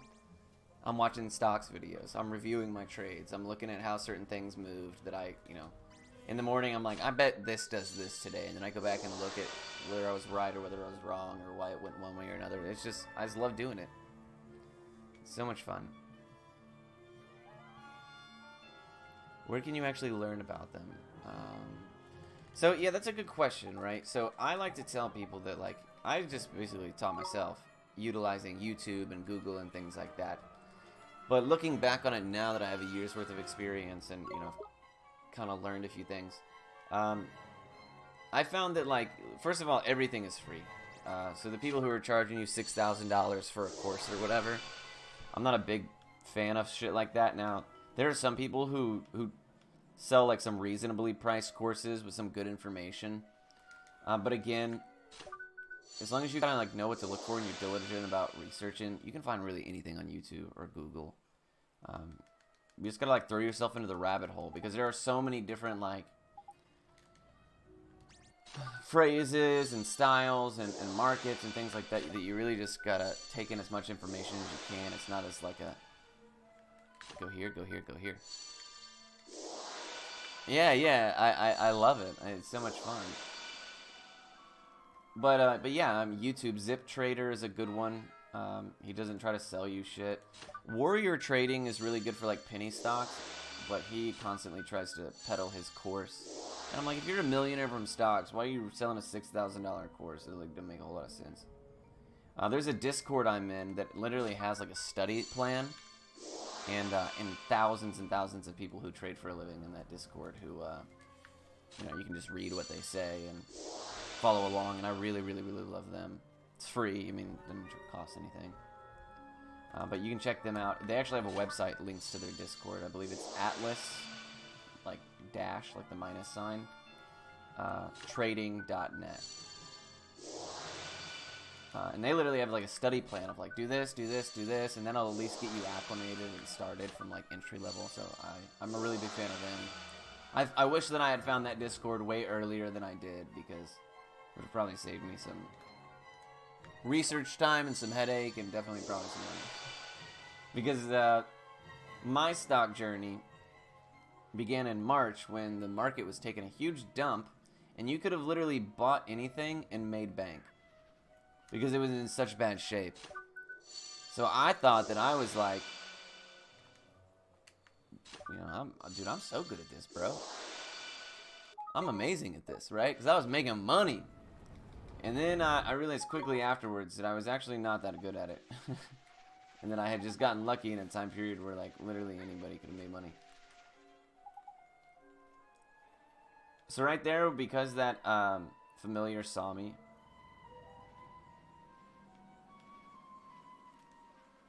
I'm watching stocks videos. I'm reviewing my trades. I'm looking at how certain things moved that I, you know, in the morning, I'm like, I bet this does this today. And then I go back and look at whether I was right or whether I was wrong or why it went one way or another. It's just, I just love doing it. It's so much fun. Where can you actually learn about them? So yeah, that's a good question, right? So I like to tell people that, like, I just basically taught myself utilizing YouTube and Google and things like that. But looking back on it now that I have a year's worth of experience and, you know, kind of learned a few things, I found that, like, first of all, everything is free. So the people who are charging you $6,000 for a course or whatever, I'm not a big fan of shit like that. Now, there are some people who sell like some reasonably priced courses with some good information. But again, as long as you kind of like know what to look for and you're diligent about researching, you can find really anything on YouTube or Google. You just gotta like throw yourself into the rabbit hole because there are so many different like phrases and styles and markets and things like that that you really just gotta take in as much information as you can. It's not as like a go here, go here, go here. Yeah, I love it. It's so much fun. But yeah, YouTube Zip Trader is a good one. He doesn't try to sell you shit. Warrior Trading is really good for like penny stocks, but he constantly tries to peddle his course. And I'm like, if you're a millionaire from stocks, why are you selling a $6,000 course? It like doesn't make a whole lot of sense. There's a Discord I'm in that literally has like a study plan. And thousands of people who trade for a living in that Discord who, you know, you can just read what they say and follow along, and I really love them. It's free, I mean, it doesn't cost anything. But you can check them out. They actually have a website, links to their Discord. I believe it's Atlas, like dash, like the minus sign, trading.net. And they literally have like a study plan of like, do this, do this, do this, and then I'll at least get you acclimated and started from like entry level. So I'm a really big fan of them. I wish that I had found that Discord way earlier than I did, because it would have probably saved me some research time and some headache and definitely probably some money. Because my stock journey began in March when the market was taking a huge dump and you could have literally bought anything and made bank. because it was in such bad shape. So I thought that I was like, you know, dude, I'm so good at this, bro. I'm amazing at this, right? Because I was making money. And then I realized quickly afterwards that I was actually not that good at it. And then I had just gotten lucky in a time period where, like, literally anybody could have made money. So right there, because that familiar saw me,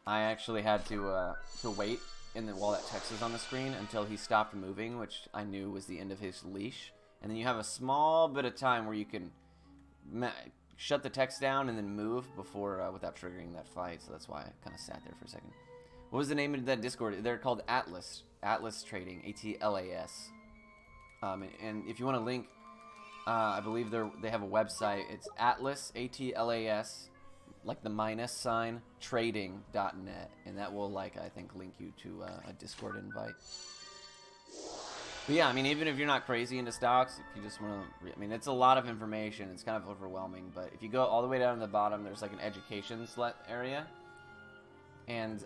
I actually had to wait while that text was on the screen until he stopped moving, which I knew was the end of his leash. And then you have a small bit of time where you can shut the text down and then move before without triggering that fight. So that's why I kind of sat there for a second. What was the name of that Discord? They're called Atlas Trading, ATLAS. And if you want to link, I believe they have a website. It's Atlas, ATLAS, like the minus sign, trading.net, and that will, like, I think, link you to a Discord invite. But yeah, I mean, even if you're not crazy into stocks, if you just want to, I mean, it's a lot of information. It's kind of overwhelming, but if you go all the way down to the bottom, there's like an education area, and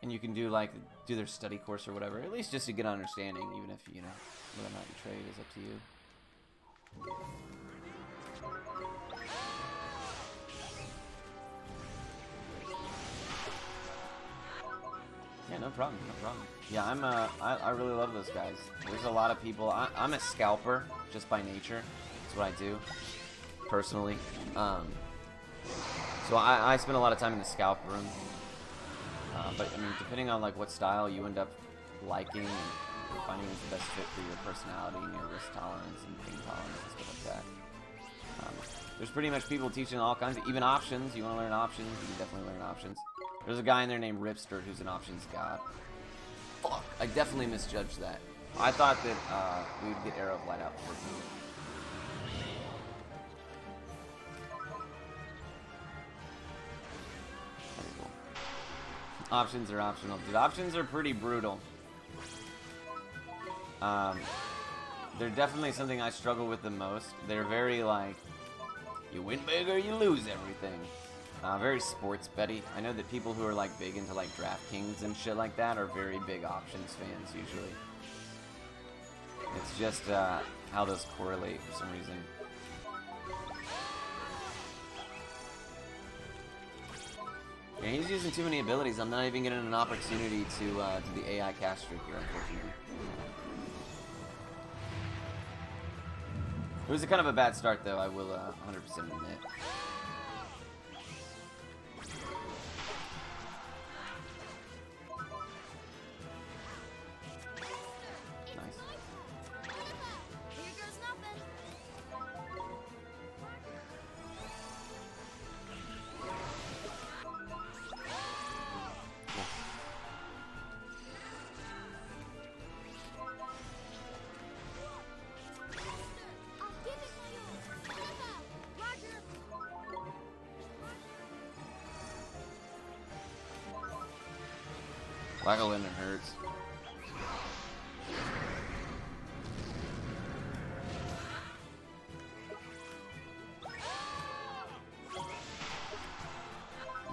you can do their study course or whatever, at least just to get an understanding, even if, you know, whether or not you trade is up to you. Yeah, no problem, no problem. Yeah, I really love those guys. There's a lot of people. I'm a scalper just by nature. That's what I do, personally. So I spend a lot of time in the scalp room. But I mean, depending on like what style you end up liking and finding is the best fit for your personality and your risk tolerance and pain tolerance and stuff like that. There's pretty much people teaching all kinds of, even options. You want to learn options, you can definitely learn options. There's a guy in there named Ripster who's an options god. Fuck, I definitely misjudged that. I thought that we would get Arrow of Light out before me. Very cool. Options are optional. Dude, options are pretty brutal. They're definitely something I struggle with the most. They're very like, you win big or you lose everything. Very sports betty. I know that people who are like big into like DraftKings and shit like that are very big options fans usually. It's just how those correlate for some reason. Yeah, he's using too many abilities. I'm not even getting an opportunity to do the AI cast streak here, unfortunately. It was a kind of a bad start, though, I will 100% admit. Nice. Here goes nothing. I'll give it to you. Roger. Black Lemon hurts.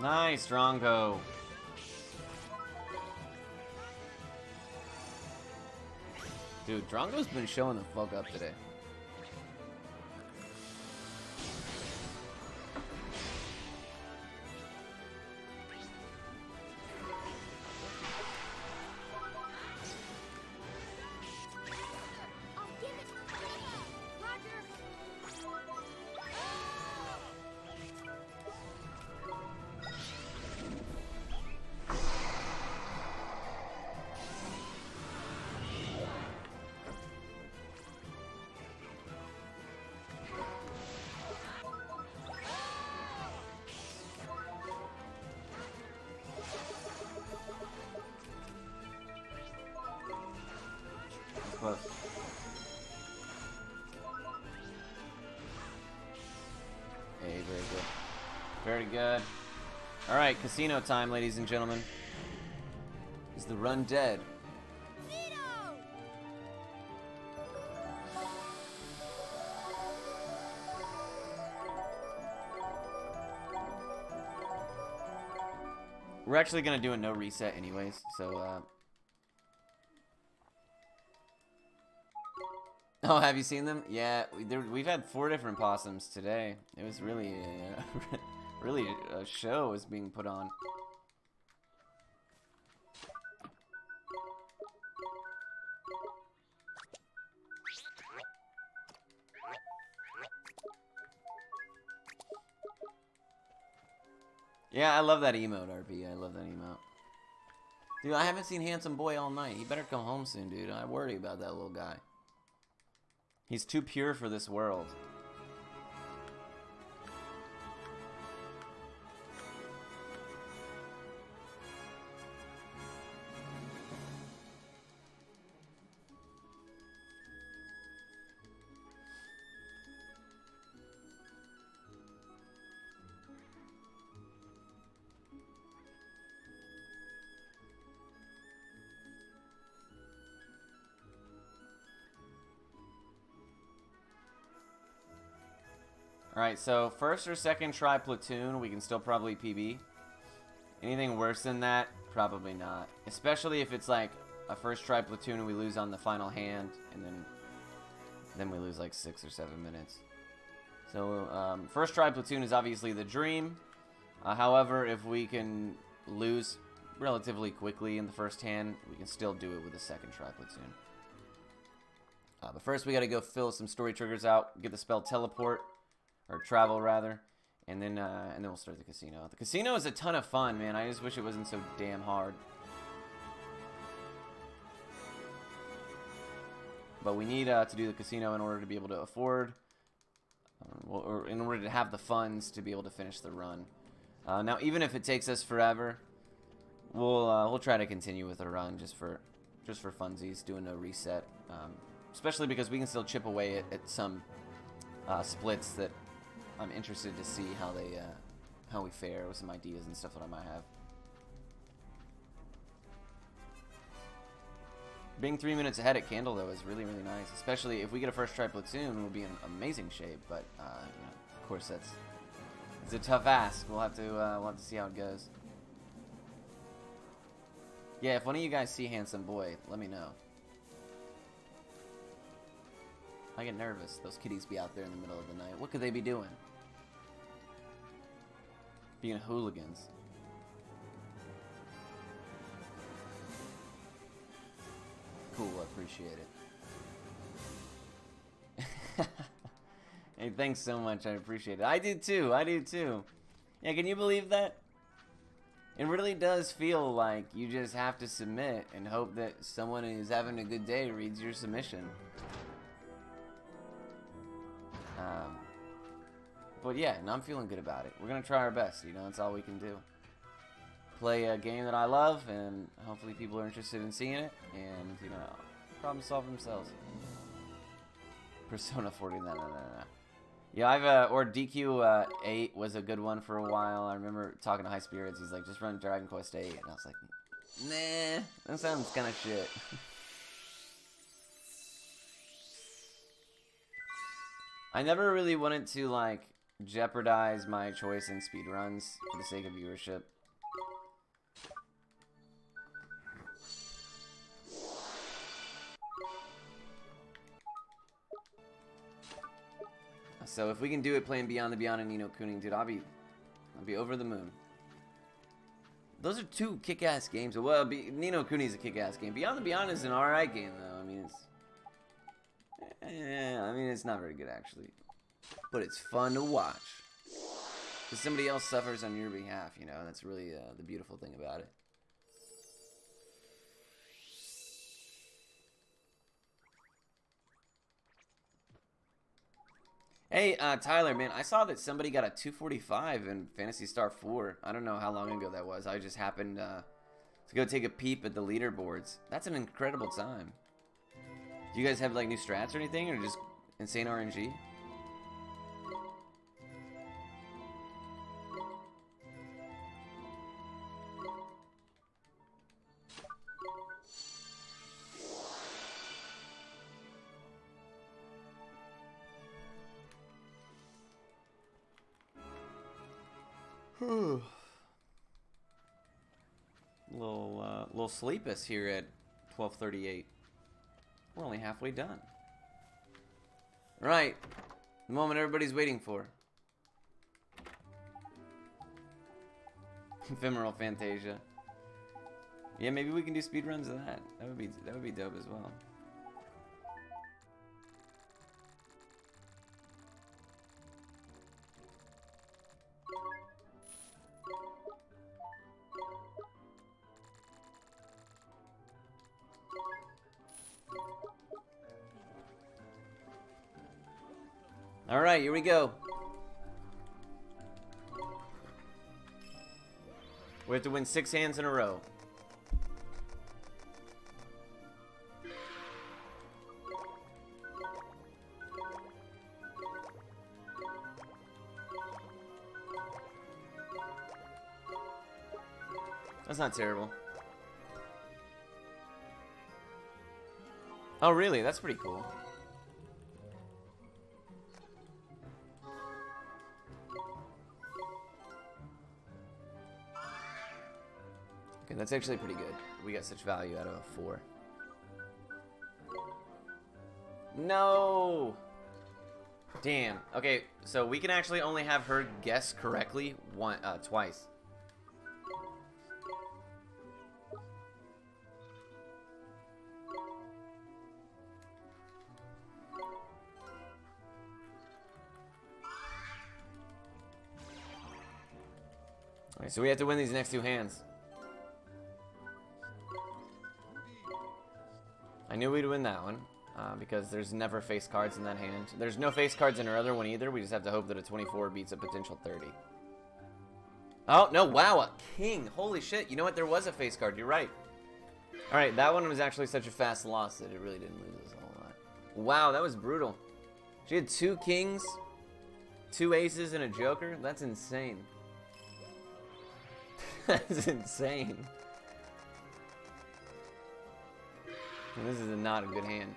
Nice, Drongo. Dude, Drongo's been showing the fuck up today. I'll give it to you. Roger. That's close. Hey, very good. Very good. Alright, casino time, ladies and gentlemen. Is the run dead? Vito! We're actually gonna do a no reset anyways, so Oh, have you seen them? Yeah, we've had 4 different possums today. It was really, really a show was being put on. Yeah, I love that emote, RP. I love that emote. Dude, I haven't seen Handsome Boy all night. He better come home soon, dude. I worry about that little guy. He's too pure for this world. Alright, so first or second try platoon, we can still probably PB. Anything worse than that, probably not. Especially if it's like a first try platoon and we lose on the final hand, and then we lose like 6 or 7 minutes. So first try platoon is obviously the dream. However, if we can lose relatively quickly in the first hand, we can still do it with a second try platoon. But first we gotta go fill some story triggers out, get the spell teleport. Or travel, rather. And then we'll start the casino. The casino is a ton of fun, man. I just wish it wasn't so damn hard. But we need to do the casino in order to be able to afford, or in order to have the funds to be able to finish the run. Now, even if it takes us forever, we'll try to continue with the run just for funsies, doing a reset. Especially because we can still chip away at some splits that I'm interested to see how we fare with some ideas and stuff that I might have. Being 3 minutes ahead at Candle though is really, really nice. Especially if we get a first try platoon, we'll be in amazing shape. But you know, of course it's a tough ask. We'll have to see how it goes. Yeah, if one of you guys see Handsome Boy, let me know. I get nervous. Those kitties be out there in the middle of the night. What could they be doing? Being hooligans. Cool, I appreciate it. Hey, thanks so much. I appreciate it. I do too. I do too. Yeah, can you believe that? It really does feel like you just have to submit and hope that someone who's having a good day reads your submission. But yeah, and I'm feeling good about it. We're gonna try our best, you know, that's all we can do. Play a game that I love, and hopefully people are interested in seeing it, and, you know, problem solve themselves. Persona 40, no. Yeah, or DQ 8 was a good one for a while. I remember talking to High Spirits, he's like, just run Dragon Quest 8, and I was like, nah, that sounds kind of shit. I never really wanted to, like, jeopardize my choice in speedruns for the sake of viewership. So if we can do it playing Beyond the Beyond and Ni no Kuni, dude, I'll be over the moon. Those are 2 kick-ass games. Well, Ni no Kuni is a kick-ass game. Beyond the Beyond is an alright game, though. I mean, it's not very good, actually. But it's fun to watch. Because somebody else suffers on your behalf, you know? That's really the beautiful thing about it. Hey, Tyler, man, I saw that somebody got a 245 in Phantasy Star 4. I don't know how long ago that was. I just happened to go take a peep at the leaderboards. That's an incredible time. Do you guys have, like, new strats or anything? Or just insane RNG? we'll sleep us here at 12:38. We're only halfway done. Right. The moment everybody's waiting for. Ephemeral Fantasia. Yeah, maybe we can do speedruns of that. That would be dope as well. All right, here we go. We have to win 6 hands in a row. That's not terrible. Oh, really? That's pretty cool. Okay, that's actually pretty good. We got such value out of a 4. No! Damn. Okay, so we can actually only have her guess correctly twice. Alright, so we have to win these next 2 hands. I knew we'd win that one, because there's never face cards in that hand. There's no face cards in our other one either. We just have to hope that a 24 beats a potential 30. Oh, no, wow, a king. Holy shit, you know what? There was a face card. You're right. Alright, that one was actually such a fast loss that it really didn't lose us a whole lot. Wow, that was brutal. She had 2 kings, 2 aces, and a joker? That's insane. That's insane. And this is not a good hand.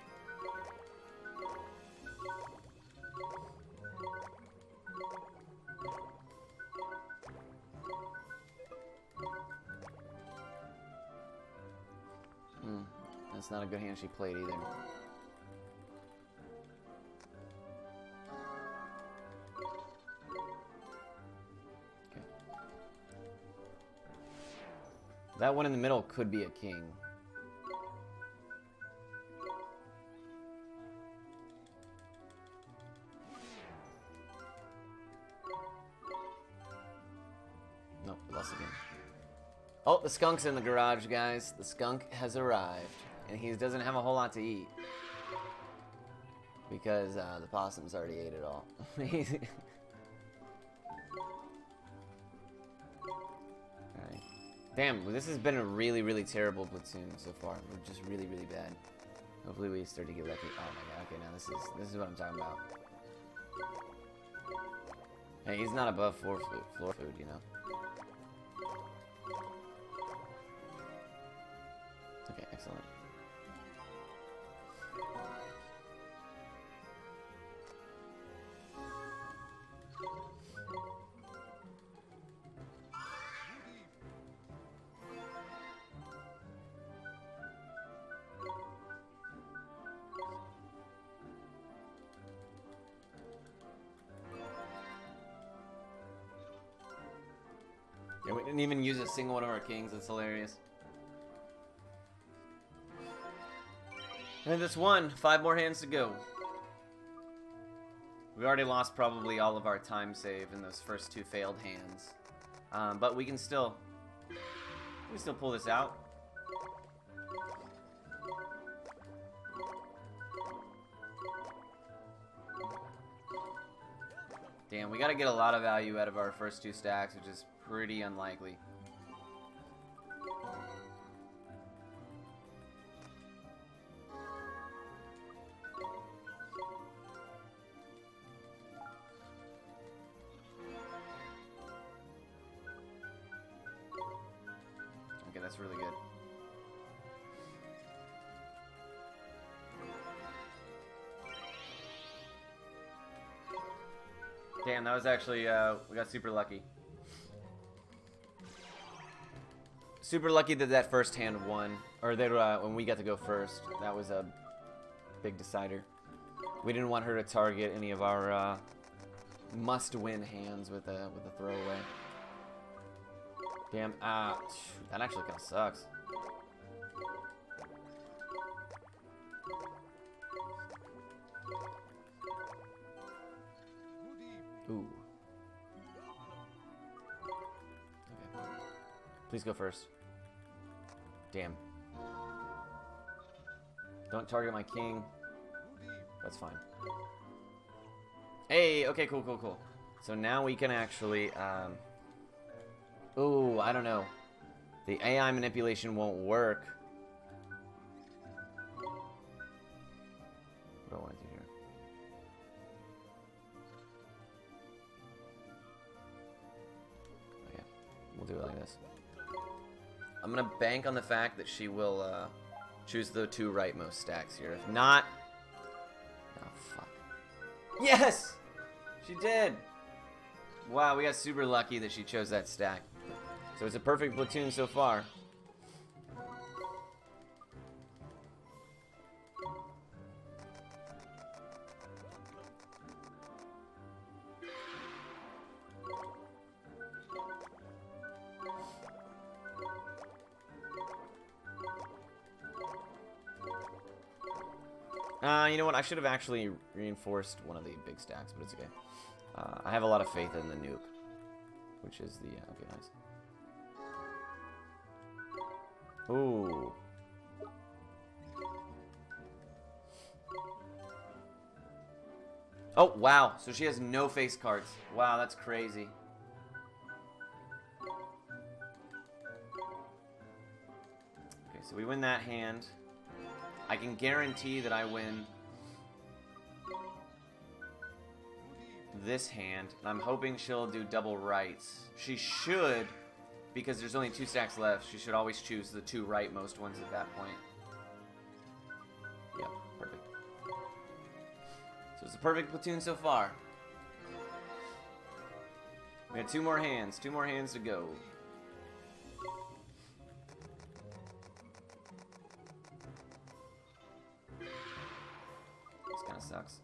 That's not a good hand she played either. Okay. That one in the middle could be a king. Nope, we lost again. Oh, the skunk's in the garage, guys. The skunk has arrived. And he doesn't have a whole lot to eat. Because the possum's already ate it all. Alright. Damn, this has been a really, really terrible platoon so far. We're just really, really bad. Hopefully we start to get lucky. Oh my god, okay, now this is what I'm talking about. Hey, he's not above floor food, you know. Okay, excellent. Yeah, we didn't even use a single one of our kings. That's hilarious. And that's 1. 5 more hands to go. We already lost probably all of our time save in those first 2 failed hands. But we can still pull this out. Damn, we gotta get a lot of value out of our first 2 stacks, which is pretty unlikely. Okay, that's really good. Damn, that was actually, we got super lucky. Super lucky that that first hand won. Or that when we got to go first. That was a big decider. We didn't want her to target any of our must-win hands with a throwaway. Damn. That actually kind of sucks. Ooh. Okay. Please go first. Damn. Don't target my king. That's fine. Hey, okay, cool, cool, cool. So now we can actually, ooh, I don't know. The AI manipulation won't work. What do I want to do here? Okay, we'll do it like this. I'm gonna bank on the fact that she will, choose the 2 rightmost stacks here. If not... Oh, fuck. Yes! She did! Wow, we got super lucky that she chose that stack. So it's a perfect platoon so far. You know what? I should have actually reinforced one of the big stacks, but it's okay. I have a lot of faith in the nuke, which is the... okay, nice. Ooh. Oh, wow. So she has no face cards. Wow, that's crazy. Okay, so we win that hand. I can guarantee that I win this hand, and I'm hoping she'll do double rights. She should, because there's only 2 stacks left. She should always choose the 2 rightmost ones at that point. Yep, perfect. So it's a perfect platoon so far. We had 2 more hands. 2 more hands to go. This kind of sucks.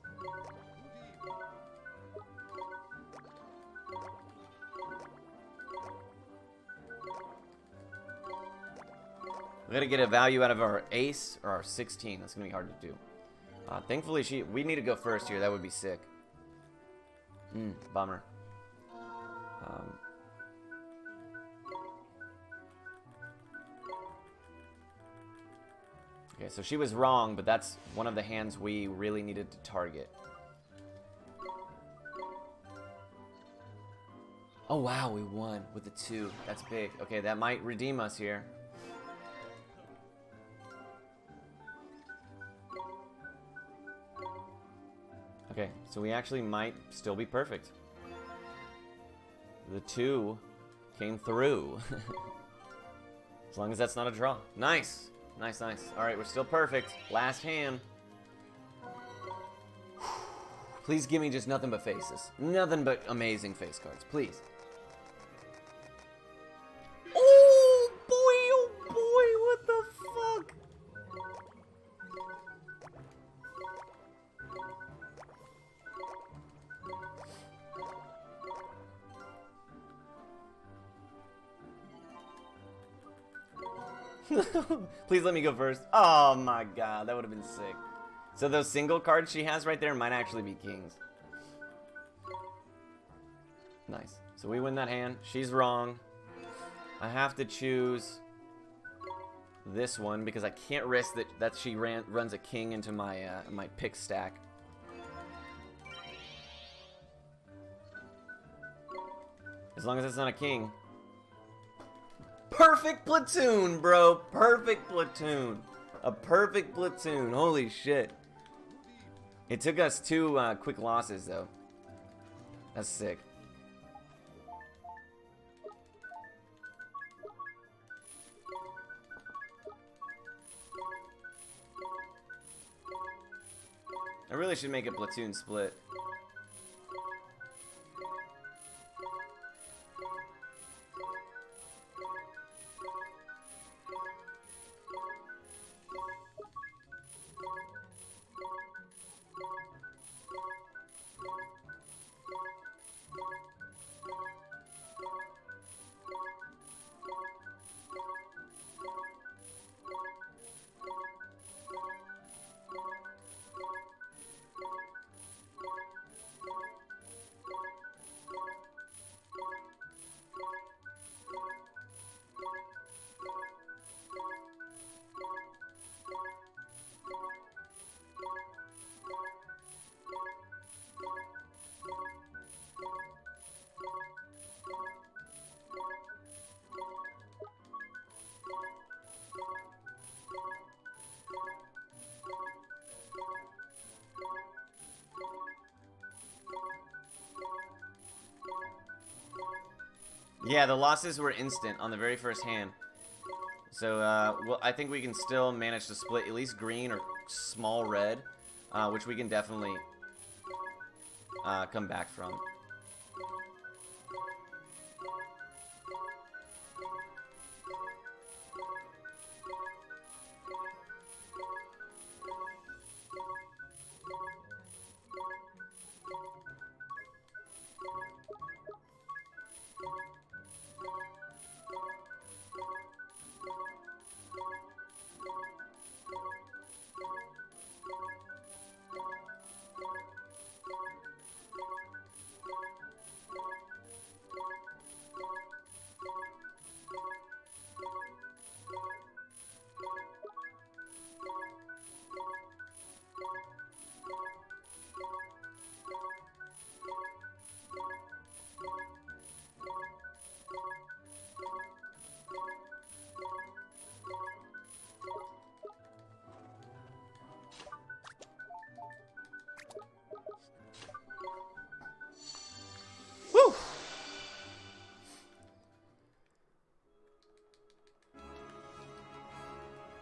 We gotta get a value out of our ace or our 16. That's gonna be hard to do. Thankfully, we need to go first here. That would be sick. Bummer. Okay, so she was wrong, but that's one of the hands we really needed to target. Oh wow, we won with the 2. That's big. Okay, that might redeem us here. Okay, so we actually might still be perfect. The 2 came through. As long as that's not a draw. Nice! Nice, nice. Alright, we're still perfect. Last hand. Please give me just nothing but faces. Nothing but amazing face cards. Please. Oh boy, what the fuck? Please let me go first. Oh my god, that would have been sick. So those single cards she has right there might actually be kings. Nice. So we win that hand. She's wrong. I have to choose this one because I can't risk that she runs a king into my my pick stack. As long as it's not a king. Perfect platoon, bro. Perfect platoon. A perfect platoon. Holy shit. It took us 2 quick losses, though. That's sick. I really should make a platoon split. Yeah, the losses were instant on the very first hand. So, well, I think we can still manage to split at least green or small red, which we can definitely come back from. Woo!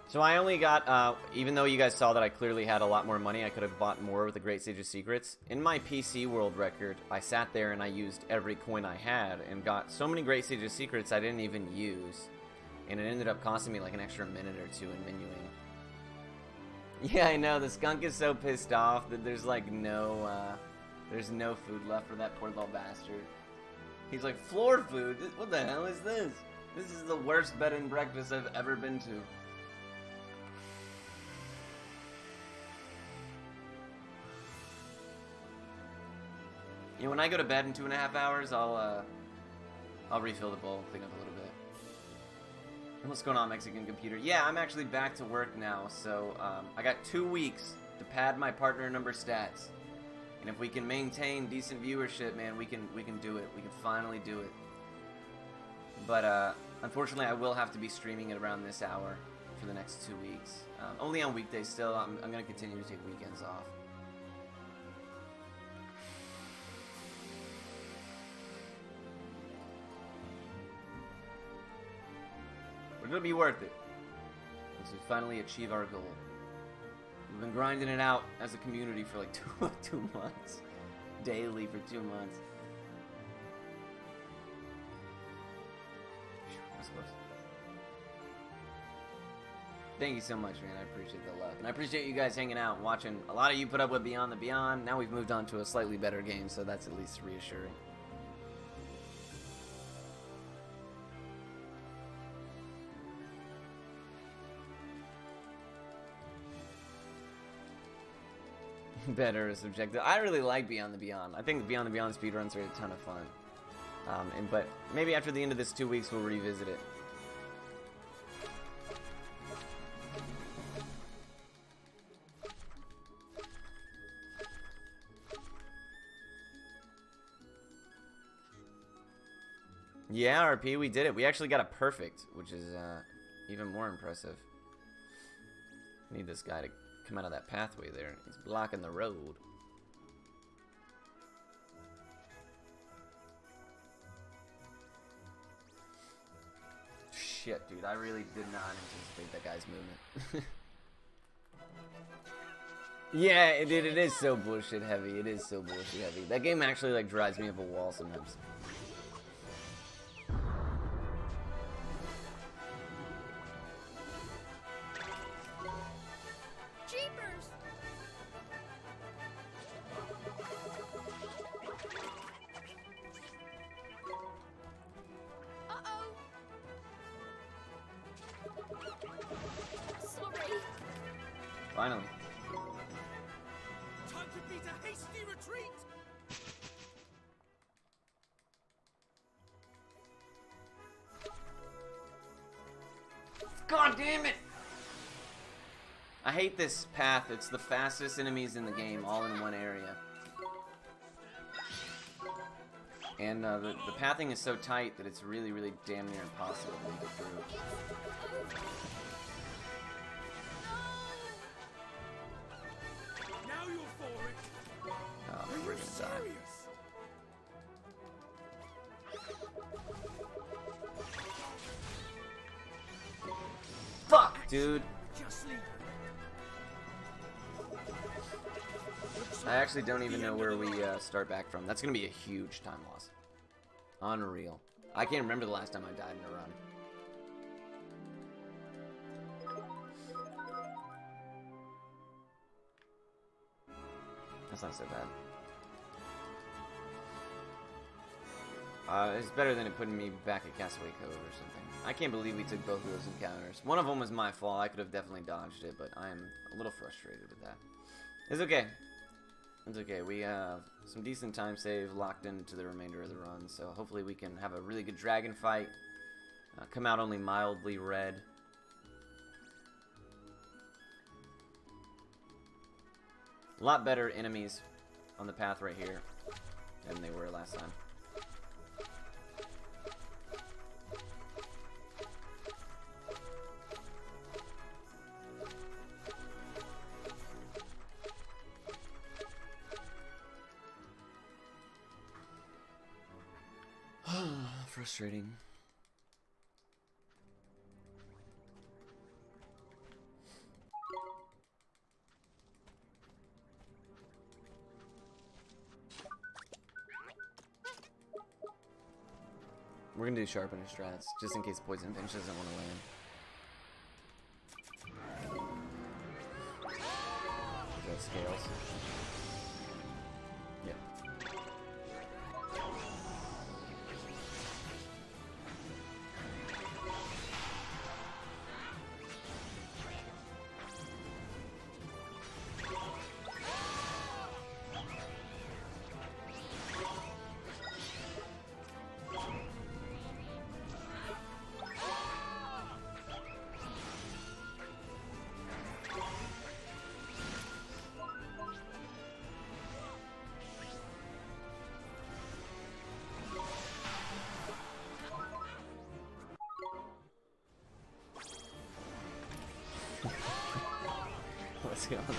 So I only got, even though you guys saw that I clearly had a lot more money, I could have bought more with the Great Sage of Secrets. In my PC World record, I sat there and I used every coin I had and got so many Great Sage of Secrets I didn't even use. And it ended up costing me like an extra minute or two in menuing. Yeah, I know, the skunk is so pissed off that there's like there's no food left for that poor little bastard. He's like, floor food? What the hell is this? This is the worst bed and breakfast I've ever been to. You know, when I go to bed in 2.5 hours, I'll refill the bowl, clean up a little bit. And what's going on, Mexican computer? Yeah, I'm actually back to work now, so I got 2 weeks to pad my partner number stats. And if we can maintain decent viewership, man, we can do it. We can finally do it. But unfortunately, I will have to be streaming at around this hour for the next 2 weeks. Only on weekdays still. I'm going to continue to take weekends off. But it'll be worth it once we finally achieve our goal. We've been grinding it out as a community for like two months. Daily for 2 months. That's close. Thank you so much, man. I appreciate the love. And I appreciate you guys hanging out and watching. A lot of you put up with Beyond the Beyond. Now we've moved on to a slightly better game, so that's at least reassuring. Better is subjective. I really like Beyond the Beyond. I think Beyond the Beyond speedruns are a ton of fun. But maybe after the end of this 2 weeks, we'll revisit it. Yeah, RP, we did it. We actually got a perfect, which is even more impressive. Need this guy to come out of that pathway there. He's blocking the road. Shit, dude. I really did not anticipate that guy's movement. Yeah, it is so bullshit heavy. It is so bullshit heavy. That game actually like drives me up a wall sometimes. Finally. Time to beat a hasty retreat. God damn it! I hate this path. It's the fastest enemies in the game, all in one area. And the pathing is so tight that it's really, really damn near impossible to make it through. Now you're for it. Oh, we're gonna die. Dude, Just leave. I actually don't even know where we start back from. That's going to be a huge time loss. Unreal. I can't remember the last time I died in a run. That's not so bad. It's better than it putting me back at Castaway Cove or something. I can't believe we took both of those encounters. One of them was my fault. I could have definitely dodged it, but I am a little frustrated with that. It's okay. It's okay. We have some decent time save locked into the remainder of the run, so hopefully we can have a really good dragon fight. Come out only mildly red. A lot better enemies on the path right here than they were last time. Frustrating. We're gonna do sharpen his strats, just in case Poison Pinch doesn't want to land. Is that scales? Yep. What's going on?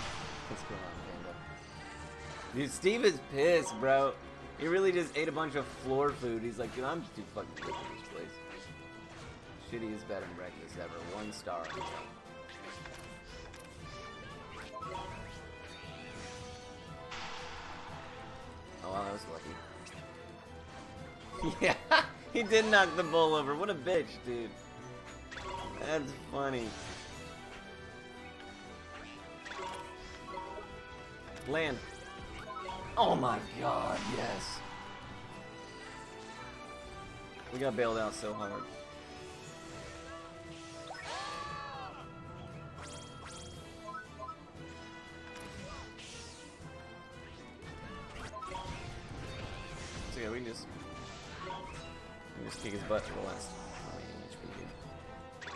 What's going on, Panda? Dude, Steve is pissed, bro. He really just ate a bunch of floor food. He's like, dude, I'm too fucking good for this place. Shittiest bed and breakfast ever. 1 star. Oh, wow, that was lucky. Yeah, he did knock the bowl over. What a bitch, dude. That's funny. Land. Oh my god, yes. We got bailed out so hard. So yeah, we can just kick his butt for the last 20 HP.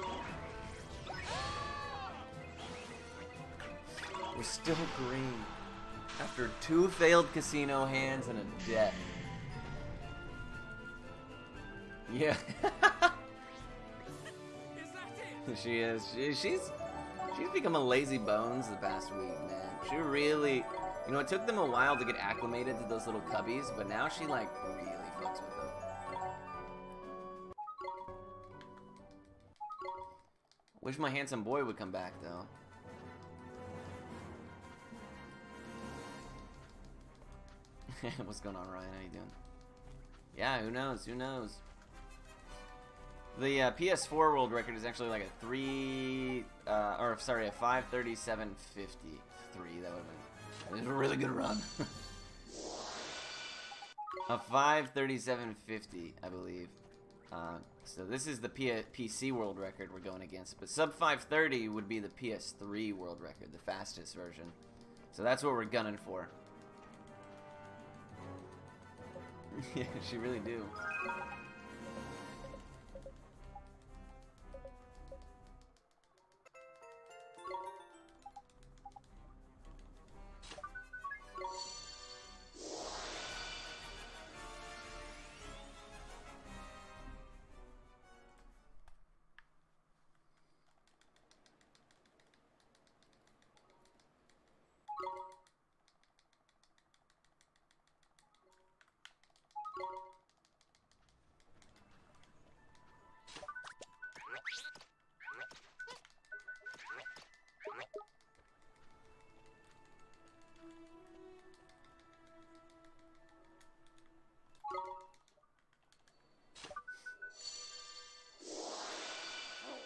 We're still green. After 2 failed casino hands and a death. Yeah. Is that it? She is. She's become a lazy bones the past week, man. She really, you know, it took them a while to get acclimated to those little cubbies, but now she like really fucks with them. Wish my handsome boy would come back though. What's going on, Ryan? How you doing? Yeah, who knows? Who knows? The PS4 world record is actually like a 5:37:53. That would have been a really good run. A 5:37:50, I believe. So this is the PC world record we're going against, but sub 5:30 would be the PS3 world record, the fastest version. So that's what we're gunning for. Yeah, she really do.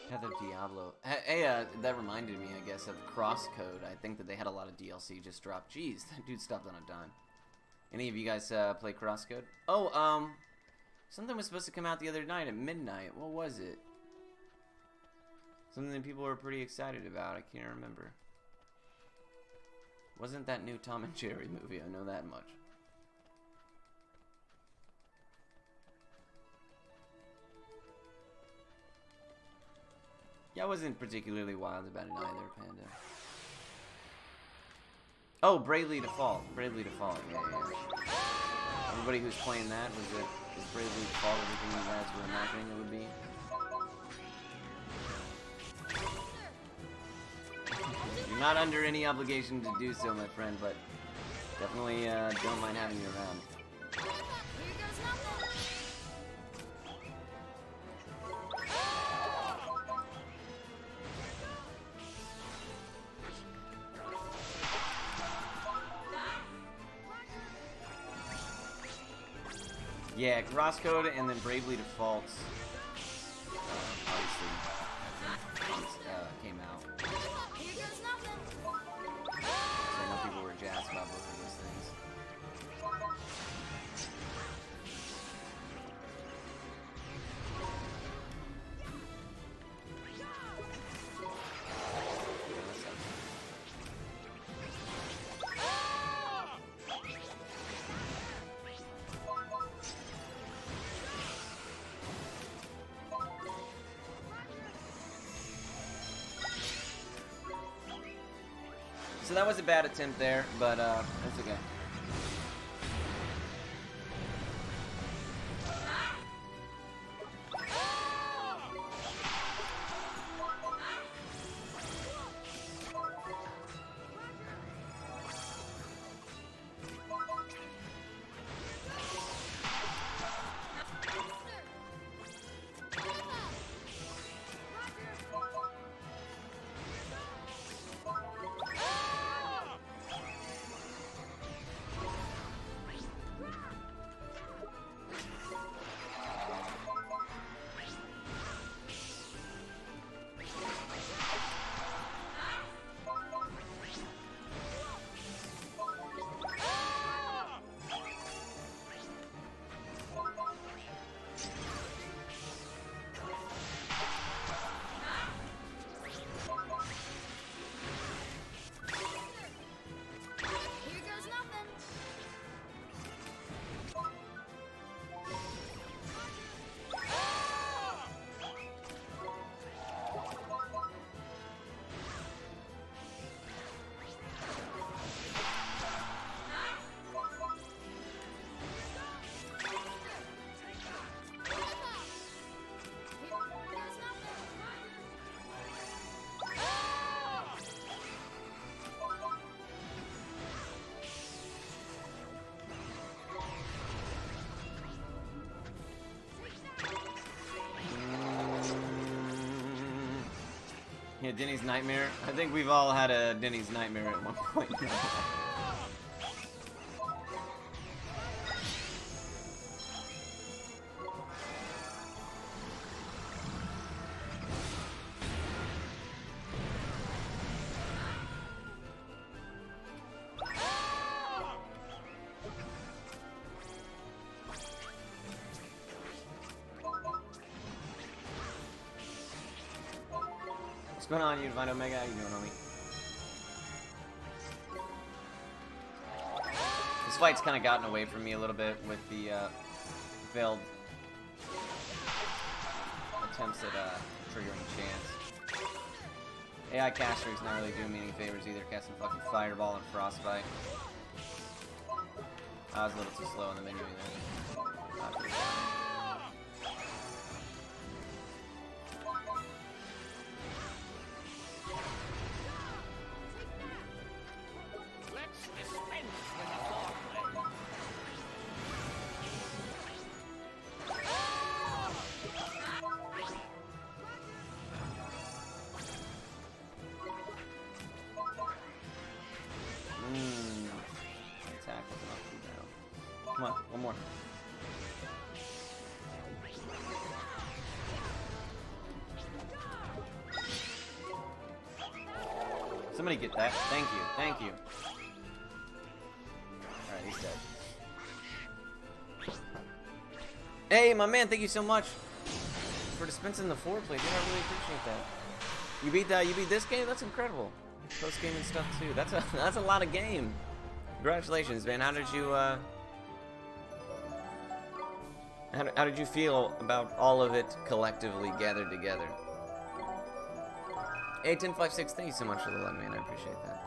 Heather Diablo. Hey, that reminded me, I guess, of Crosscode. I think that they had a lot of DLC just dropped. Jeez, that dude stopped on a dime. Any of you guys play Crosscode? Oh, something was supposed to come out the other night at midnight. What was it? Something that people were pretty excited about. I can't remember. Wasn't that new Tom and Jerry movie? I know that much. Yeah, I wasn't particularly wild about it either, Panda. Oh, Bravely Default. Bravely Default, yeah. Everybody who's playing that, was Bravely Default everything you guys were imagining it would be? You're not under any obligation to do so, my friend, but definitely don't mind having you around. Yeah, Crosscode and then Bravely Defaults obviously came out. So I know people were jazzed about both of those things. So that was a bad attempt there, but that's okay. Yeah, Denny's Nightmare. I think we've all had a Denny's Nightmare at one point. What's going on, Unified Omega? How you doing, homie? This fight's kind of gotten away from me a little bit with the failed attempts at triggering chance. AI caster's not really doing me any favors either, casting fucking Fireball and Frostbite. I was a little too slow in the menu there. Not pretty bad. Let's dispense with the foreplay. Attack was not too bad. Come on, one more. Somebody get that. Thank you. Thank you. Alright, he's dead. Hey, my man, thank you so much for dispensing the foreplay, dude. I really appreciate that. You beat this game? That's incredible. Post game and stuff too. That's a lot of game. Congratulations, man. How did you how did you feel about all of it collectively gathered together? 81056, thank you so much for the love, man. I appreciate that.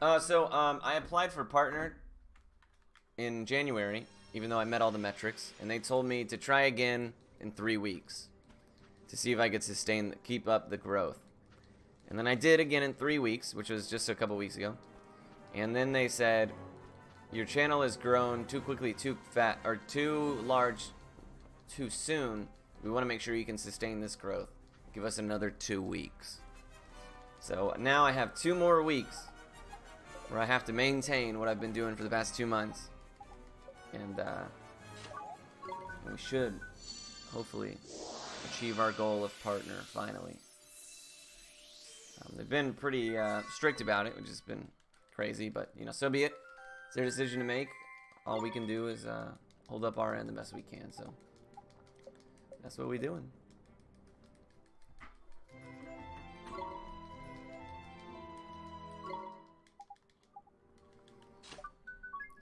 I applied for partner in January, even though I met all the metrics, and they told me to try again in 3 weeks to see if I could keep up the growth. And then I did again in 3 weeks, which was just a couple weeks ago. And then they said, your channel has grown too quickly, too fat, or too large, too soon. We want to make sure you can sustain this growth. Give us another 2 weeks. So now I have 2 more weeks where I have to maintain what I've been doing for the past 2 months. And we should hopefully achieve our goal of partner finally. They've been pretty strict about it, which has been crazy, but you know, so be it. It's their decision to make. All we can do is hold up our end the best we can. So that's what we're doing.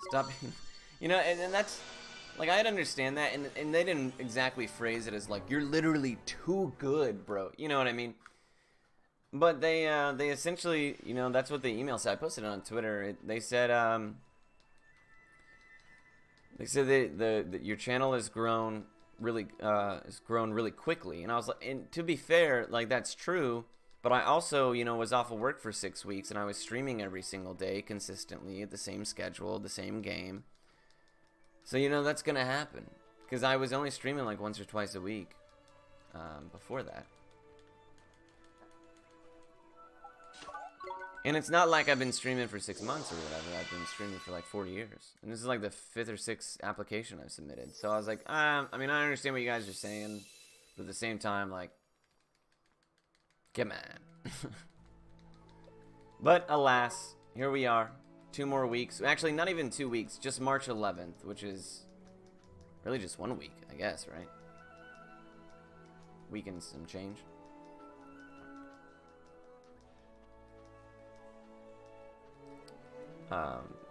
Stop, you know, and that's, like, I'd understand that, and they didn't exactly phrase it as, like, you're literally too good, bro, you know what I mean? But they essentially, you know, that's what the email said. I posted it on Twitter. They said that your channel has grown really quickly, and I was like, and to be fair, like, that's true. But I also, you know, was off of work for 6 weeks, and I was streaming every single day consistently at the same schedule, the same game. So, you know, that's going to happen. Because I was only streaming like once or twice a week before that. And it's not like I've been streaming for 6 months or whatever. I've been streaming for like 4 years. And this is like the 5th or 6th application I've submitted. So I was like, I mean, I understand what you guys are saying. But at the same time, like, come on. But alas, here we are. 2 more weeks. Actually, not even 2 weeks. Just March 11th, which is really just 1 week, I guess, right? Week and some change.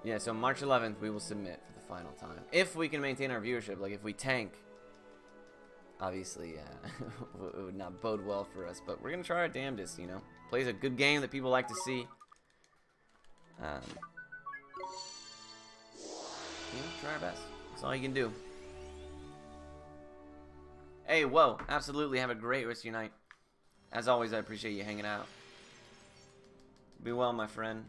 Yeah, so March 11th we will submit for the final time. If we can maintain our viewership. Like, if we tank, obviously, it would not bode well for us. But we're going to try our damnedest, you know. Plays a good game that people like to see. You know, try our best. That's all you can do. Hey, whoa. Absolutely. Have a great rest of your night. As always, I appreciate you hanging out. Be well, my friend.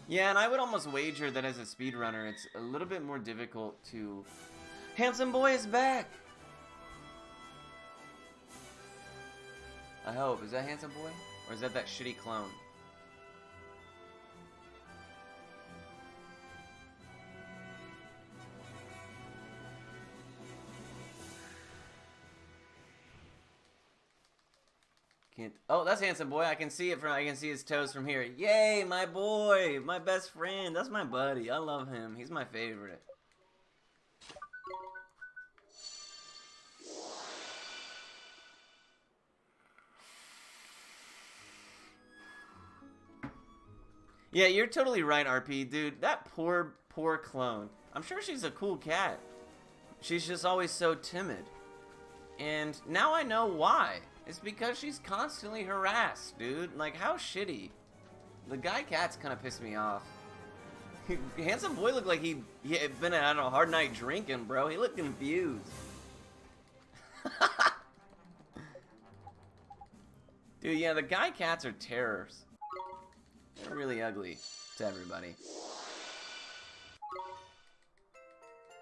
Yeah, and I would almost wager that as a speedrunner, it's a little bit more difficult to... Handsome Boy is back! I hope. Is that Handsome Boy? Or is that shitty clone? Can't. Oh, that's Handsome Boy. I can see it from. I can see his toes from here. Yay, my boy, my best friend. That's my buddy. I love him. He's my favorite. Yeah, you're totally right, RP, dude. That poor clone. I'm sure she's a cool cat. She's just always so timid. And now I know why. It's because she's constantly harassed, dude. Like, how shitty. The guy cats kind of pissed me off. Handsome Boy looked like he had been on a hard night drinking, bro. He looked confused. Dude, yeah, the guy cats are terrors. They're really ugly to everybody.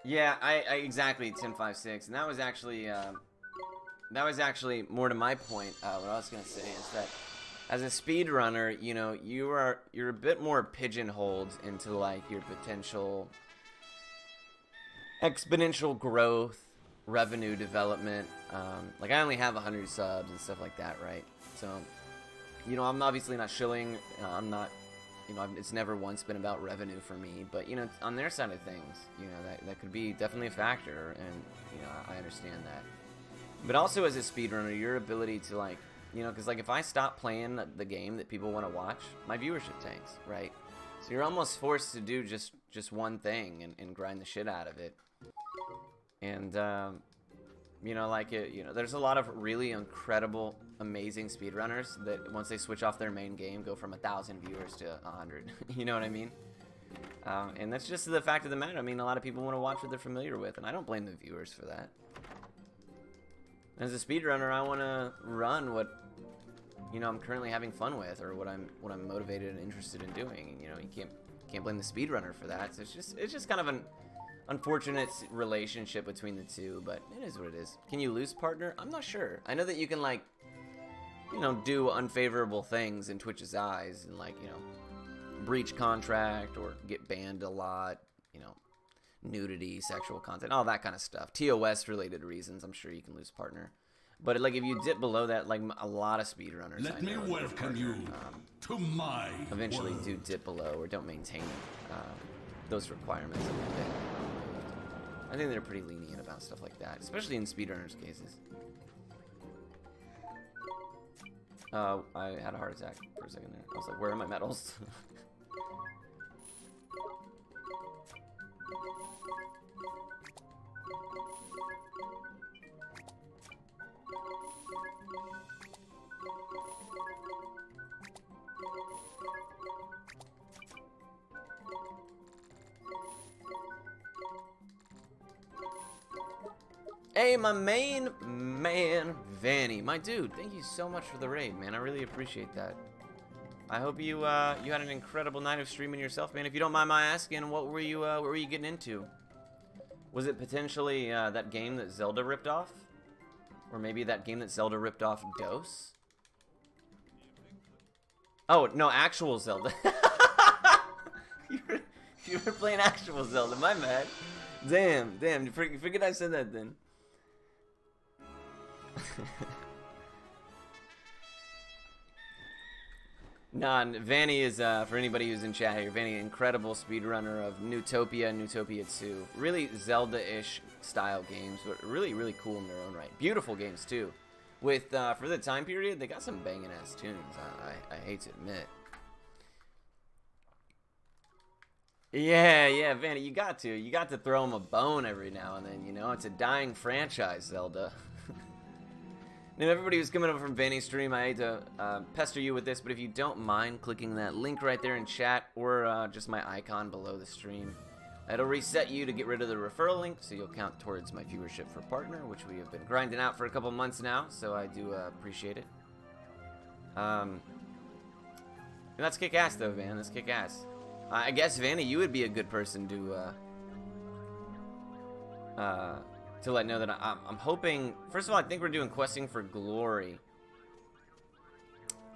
Yeah, I exactly 1056, and that was actually more to my point. What I was gonna say is that as a speedrunner, you know, you're a bit more pigeonholed into like your potential exponential growth, revenue development. Like I only have 100 subs and stuff like that, right? So, you know, I'm obviously not shilling. I'm not, you know, it's never once been about revenue for me. But, you know, on their side of things, you know, that could be definitely a factor. And, you know, I understand that. But also as a speedrunner, your ability to, like, you know, because, like, if I stop playing the game that people want to watch, my viewership tanks, right? So you're almost forced to do just one thing and grind the shit out of it. And, you know, like, you know, there's a lot of really incredible, amazing speedrunners that once they switch off their main game, go from 1,000 viewers to 100. You know what I mean? And that's just the fact of the matter. I mean, a lot of people want to watch what they're familiar with, and I don't blame the viewers for that. As a speedrunner, I want to run what, you know, I'm currently having fun with, or what I'm motivated and interested in doing. And, you know, you can't blame the speedrunner for that. So it's just kind of an unfortunate relationship between the two, but it is what it is. Can you lose partner? I'm not sure. I know that you can, like, you know, do unfavorable things in Twitch's eyes and, like, you know, breach contract or get banned a lot, you know, nudity, sexual content, all that kind of stuff. TOS related reasons, I'm sure you can lose partner. But, like, if you dip below that, like, a lot of speedrunners, Let me welcome you to my eventually world. do dip below or don't maintain those requirements a little bit. I think they're pretty lenient about stuff like that, especially in speedrunners' cases. I had a heart attack for a second there. I was like, where are my medals? Hey, my main man, Vanny. My dude, thank you so much for the raid, man. I really appreciate that. I hope you you had an incredible night of streaming yourself, man. If you don't mind my asking, what were you getting into? Was it potentially that game that Zelda ripped off? Or maybe that game that Zelda ripped off Dose? Oh, no, actual Zelda. you were playing actual Zelda, my bad. Damn, forget I said that then. Nah, Vanny is, for anybody who's in chat here, Vanny, incredible speedrunner of Newtopia and Newtopia 2. Really Zelda-ish style games, but really, really cool in their own right. Beautiful games, too. With, for the time period, they got some banging-ass tunes, I hate to admit. Yeah, Vanny, you got to throw him a bone every now and then, you know? It's a dying franchise, Zelda. And everybody who's coming over from Vanny's stream, I hate to pester you with this, but if you don't mind clicking that link right there in chat, or just my icon below the stream, it'll reset you to get rid of the referral link, so you'll count towards my viewership for partner, which we have been grinding out for a couple months now, so I do appreciate it. And that's kick-ass, though, Van. That's kick-ass. I guess, Vanny, you would be a good person to let know that I'm hoping. First of all, I think we're doing questing for glory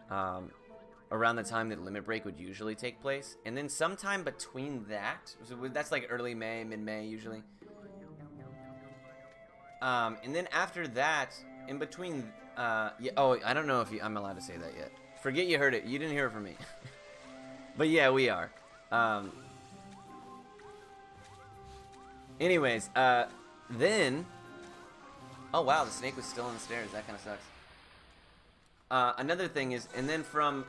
around the time that Limit Break would usually take place, and then sometime between that, so that's like early May, mid-May usually. And then after that, in between Yeah. Oh, I don't know if I'm allowed to say that yet. Forget you heard it. You didn't hear it from me. But yeah, we are. Anyways, then. Oh wow, the snake was still on the stairs. That kind of sucks. Another thing is, and then from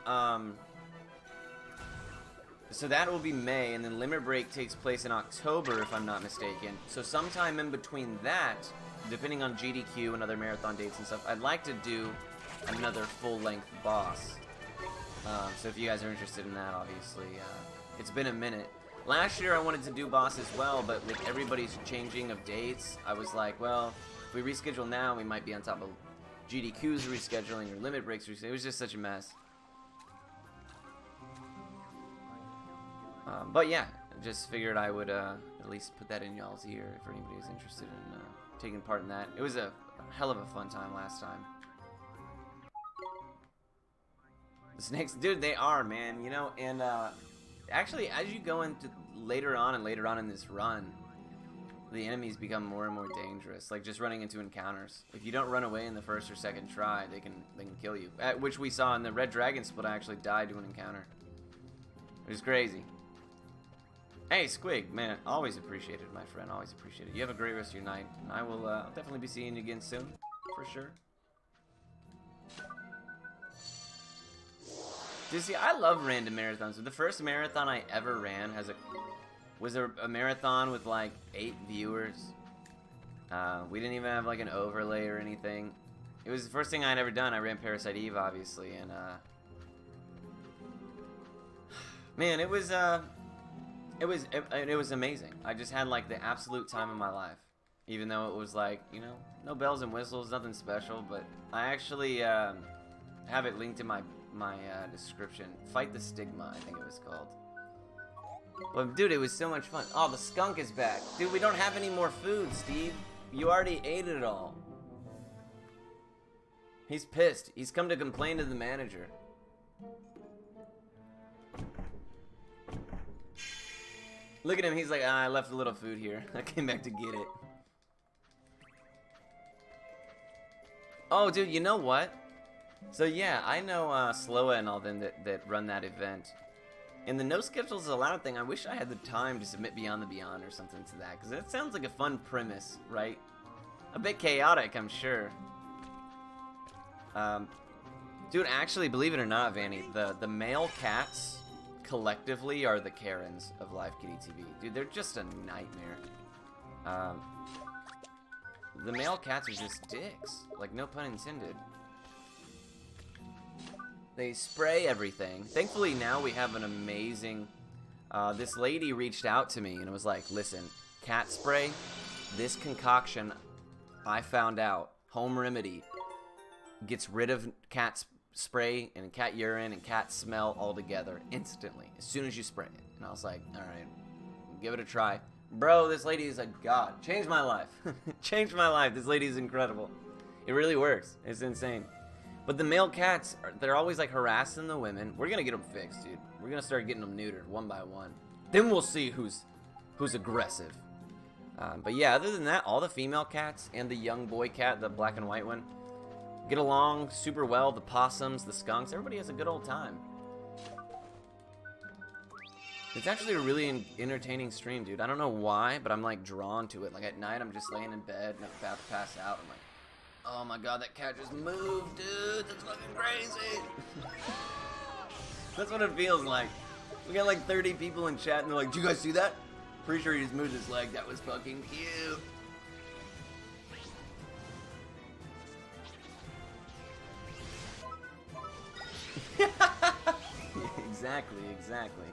so that will be May, and then Limit Break takes place in October, if I'm not mistaken. So sometime in between that, depending on GDQ and other marathon dates and stuff, I'd like to do another full-length boss. So if you guys are interested in that, obviously, it's been a minute. Last year I wanted to do boss as well, but with everybody's changing of dates, I was like, well, if we reschedule now, we might be on top of GDQ's rescheduling or Limit Breaks rescheduling. It was just such a mess. But yeah, just figured I would at least put that in y'all's ear if anybody's interested in taking part in that. It was a hell of a fun time last time. The snakes, dude, they are, man, you know, and actually, as you go into later on in this run, the enemies become more and more dangerous, like just running into encounters. If you don't run away in the first or second try, they can kill you. Which we saw in the Red Dragon split, I actually died to an encounter. It was crazy. Hey, Squig, man, always appreciated, my friend, always appreciated. You have a great rest of your night, and I will I'll definitely be seeing you again soon, for sure. Dude, see, I love random marathons. The first marathon I ever ran was a marathon with like 8 viewers. We didn't even have like an overlay or anything. It was the first thing I'd ever done. I ran Parasite Eve, obviously, and man, it was amazing. I just had like the absolute time of my life, even though it was like, you know, no bells and whistles, nothing special. But I actually have it linked in my description. Fight the Stigma, I think it was called. But dude, it was so much fun. Oh, the skunk is back. Dude, we don't have any more food, Steve. You already ate it all. He's pissed. He's come to complain to the manager. Look at him. He's like, I left a little food here. I came back to get it. Oh, dude, you know what? So yeah, I know Sloa and all them that run that event. And the no schedules allowed thing, I wish I had the time to submit Beyond the Beyond or something to that, because it sounds like a fun premise, right? A bit chaotic, I'm sure. Dude, actually, believe it or not, Vanny, the male cats collectively are the Karens of Live Kitty TV. Dude, they're just a nightmare. The male cats are just dicks. Like, no pun intended. They spray everything. Thankfully, now we have an amazing... this lady reached out to me and was like, listen, cat spray, this concoction, I found out, home remedy, gets rid of cat spray and cat urine and cat smell altogether instantly, as soon as you spray it. And I was like, alright, give it a try. Bro, this lady is a god. Changed my life. Changed my life. This lady is incredible. It really works. It's insane. But the male cats, they're always like harassing the women. We're gonna get them fixed, dude. We're gonna start getting them neutered one by one. Then we'll see who's aggressive. But yeah, other than that, all the female cats and the young boy cat, the black and white one, get along super well. The possums, the skunks, everybody has a good old time. It's actually a really entertaining stream, dude. I don't know why, but I'm like drawn to it. Like at night, I'm just laying in bed and I'm about to pass out. I'm like, oh my god, that cat just moved, dude. That's fucking crazy. That's what it feels like. We got like 30 people in chat and they're like, did you guys see that? Pretty sure he just moved his leg. That was fucking cute. Exactly.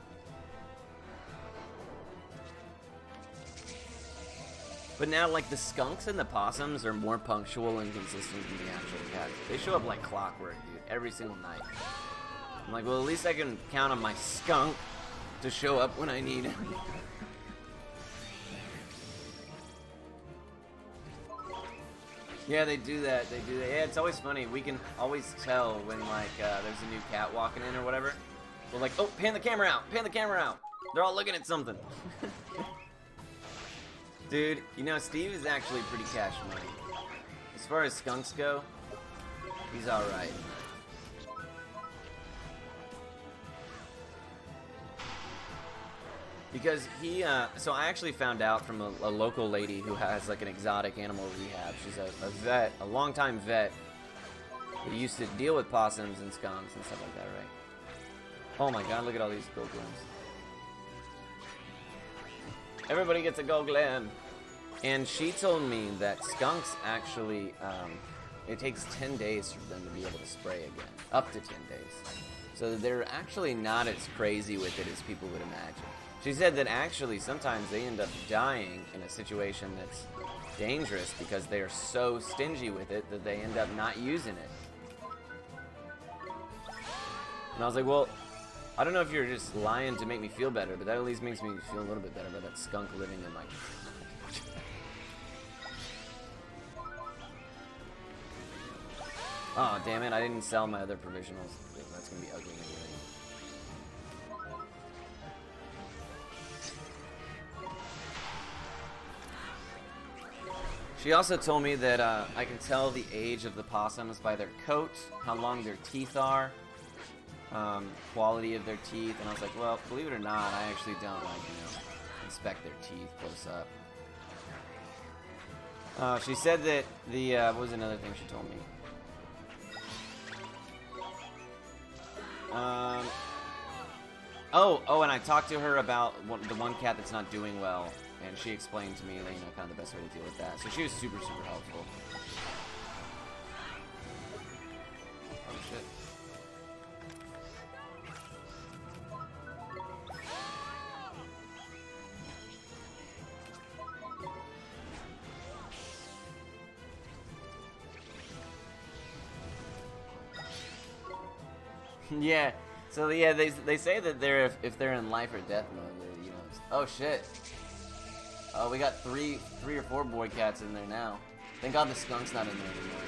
But now, like, the skunks and the possums are more punctual and consistent than the actual cats. They show up like clockwork, dude, every single night. I'm like, well, at least I can count on my skunk to show up when I need him. Yeah, they do that. Yeah, it's always funny. We can always tell when, like, there's a new cat walking in or whatever. We're like, oh, pan the camera out. They're all looking at something. Dude, you know, Steve is actually pretty cash money. As far as skunks go, He's alright. Because he, so I actually found out from a local lady who has like an exotic animal rehab. She's a vet, a longtime vet who used to deal with possums and skunks and stuff like that, right? Oh my god, look at all these gold glims. Everybody gets a gold glim. And she told me that skunks actually, it takes 10 days for them to be able to spray again. Up to 10 days. So they're actually not as crazy with it as people would imagine. She said that actually sometimes they end up dying in a situation that's dangerous because they are so stingy with it that they end up not using it. And I was like, well, I don't know if you're just lying to make me feel better, but that at least makes me feel a little bit better about that skunk living in my... Oh, damn it, I didn't sell my other provisionals. That's gonna be ugly anyway. She also told me that I can tell the age of the possums by their coat, how long their teeth are, quality of their teeth, and I was like, well, believe it or not, I actually don't like, inspect their teeth close up. She said that the, what was another thing she told me? Oh, and I talked to her about the one cat that's not doing well, and she explained to me, kind of the best way to deal with that. So she was super, super helpful. Oh, shit. Yeah. So yeah, they say that if they're in life or death mode, oh shit. Oh, we got three or four boy cats in there now. Thank God the skunk's not in there anymore.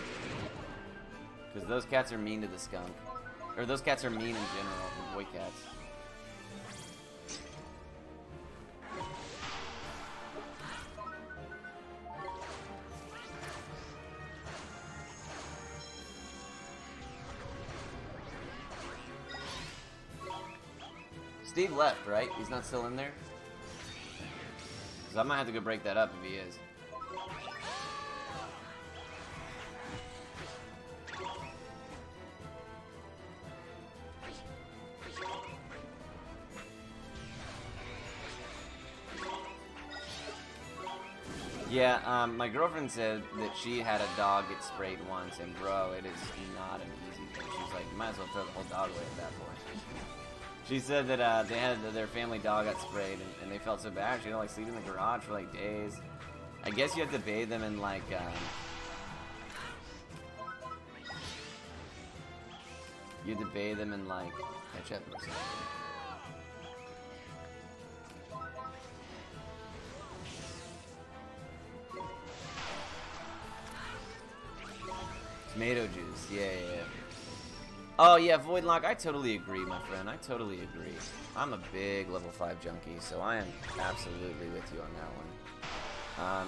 Because those cats are mean to the skunk. Or those cats are mean in general, the boy cats. Steve left, right? He's not still in there? Because I might have to go break that up if he is. Yeah, my girlfriend said that she had a dog get sprayed once, and bro, it is not an easy thing. She's like, you might as well throw the whole dog away at that point. She said that they had their family dog got sprayed, and they felt so bad. She had to like sleep in the garage for like days. I guess you have to bathe them in like you have to bathe them in like ketchup or something. Tomato juice, yeah. Oh yeah, Voidlock, I totally agree, my friend. I totally agree. I'm a big level 5 junkie, so I am absolutely with you on that one.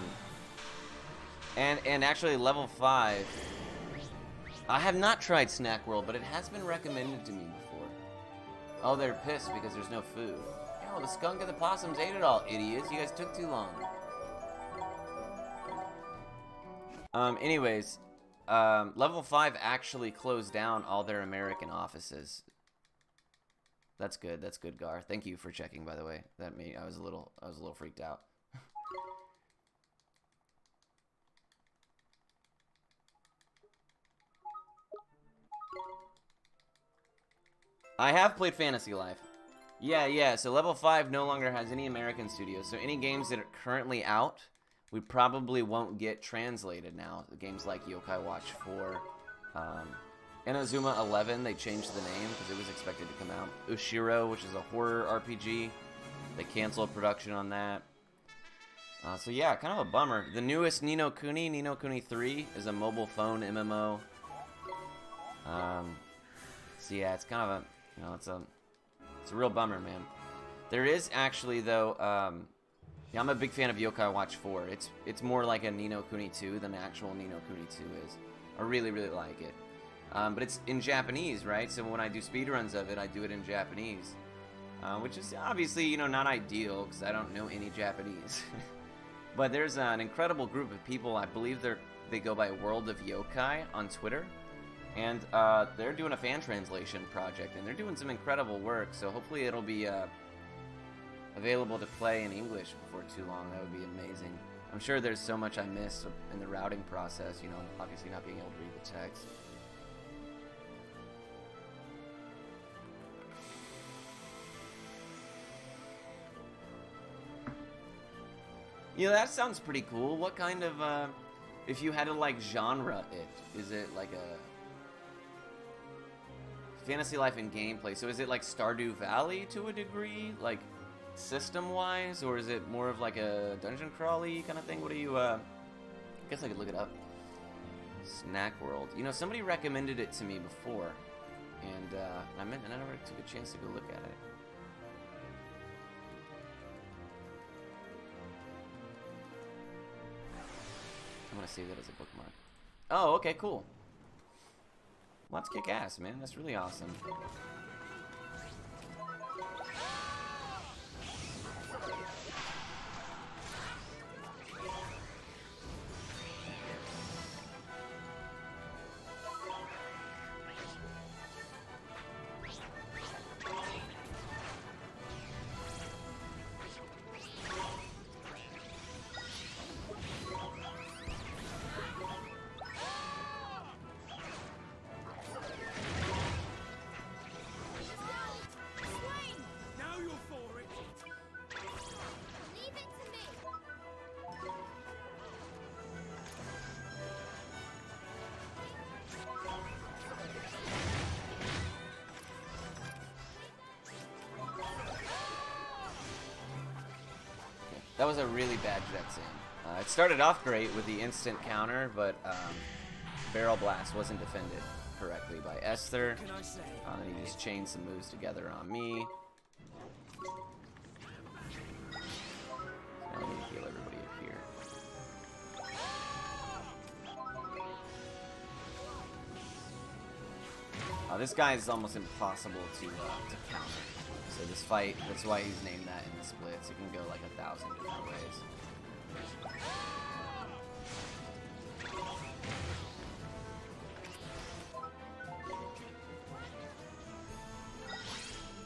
And actually, level 5, I have not tried Snack World, but it has been recommended to me before. Oh, they're pissed because there's no food. Yo, the skunk and the possums ate it all, idiots. You guys took too long. Anyways, level 5 actually closed down all their American offices. That's good, Gar. Thank you for checking, by the way. I was a little freaked out. I have played Fantasy Life. Yeah, so level 5 no longer has any American studios, so any games that are currently out, we probably won't get translated now. Games like Yokai Watch 4, Inazuma 11, they changed the name because it was expected to come out. Ushiro, which is a horror RPG, they canceled production on that. So yeah, kind of a bummer. The newest Ni no Kuni, Ni no Kuni 3, is a mobile phone MMO. So yeah, it's kind of a, it's a real bummer, man. There is actually though, yeah, I'm a big fan of Yokai Watch 4. It's more like a Ni no Kuni 2 than the actual Ni no Kuni 2 is. I really, really like it. But it's in Japanese, right? So when I do speedruns of it, I do it in Japanese. Which is obviously, you know, not ideal, because I don't know any Japanese. But there's an incredible group of people, I believe they go by World of Yokai on Twitter. And they're doing a fan translation project, and they're doing some incredible work, so hopefully it'll be available to play in English before too long. That would be amazing. I'm sure there's so much I missed in the routing process, you know, obviously not being able to read the text. You know, that sounds pretty cool. What kind of, if you had to, like, genre it, is it like a fantasy life and gameplay? So is it like Stardew Valley to a degree, like system-wise, or is it more of like a dungeon crawly kind of thing? What do you, I guess I could look it up. Snack World. You know, somebody recommended it to me before, and I never took a chance to go look at it. I'm gonna save that as a bookmark. Oh, okay, cool. Well, that's kick ass, man. That's really awesome. Now you're for it. Leave it to me. That was a really bad jet sim. It started off great with the instant counter, but Barrel Blast wasn't defended correctly by Esther. Can I say? And he just chained some moves together on me. So now I need to heal everybody up here. This guy is almost impossible to counter. So this fight, that's why he's named that in the splits. It can go like 1,000 different ways.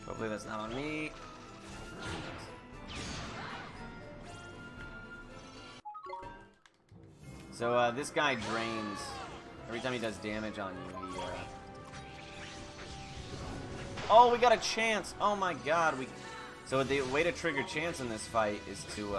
Hopefully that's not on me. So this guy drains every time he does damage on you. He, oh, we got a chance! Oh my god, so the way to trigger chance in this fight is to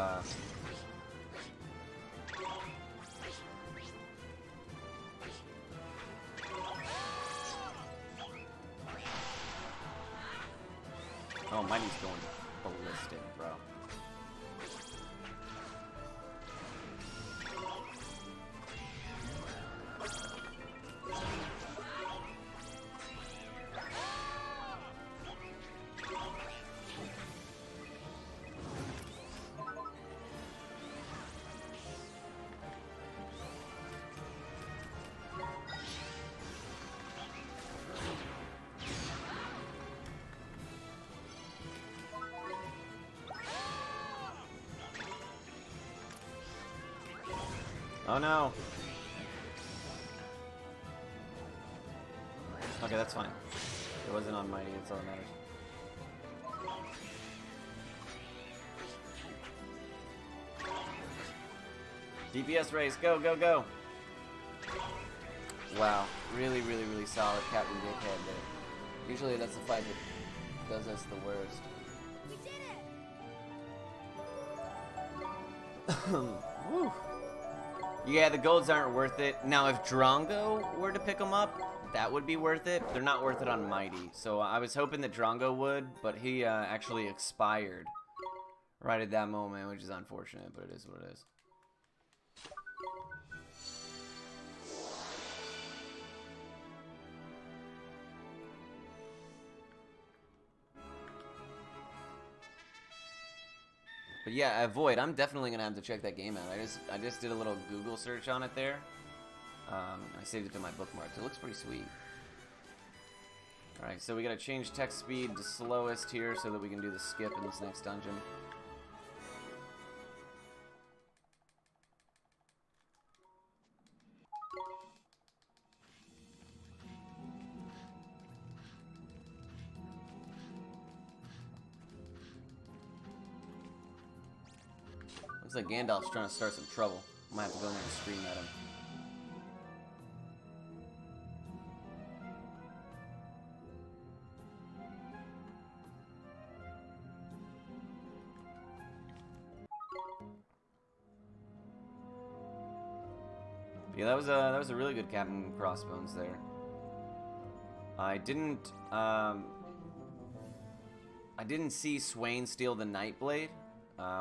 oh, Mighty's going ballistic, bro. Oh no. Okay, that's fine. It wasn't on Mighty, that's all that matters. DPS race, go, go, go! Wow, really, really, really solid Captain Dickhead there. Usually that's the fight that does us the worst. We did it. Woo. Yeah, the golds aren't worth it. Now, if Drongo were to pick them up, that would be worth it. They're not worth it on Mighty. So I was hoping that Drongo would, but he actually expired right at that moment, which is unfortunate, but it is what it is. But yeah, Void, I'm definitely gonna have to check that game out. I just did a little Google search on it there. I saved it to my bookmarks. It looks pretty sweet. Alright, so we gotta change text speed to slowest here so that we can do the skip in this next dungeon. Looks like Gandalf's trying to start some trouble. Might have to go in there and scream at him. Yeah, that was a really good Captain Crossbones there. I didn't see Swain steal the Nightblade,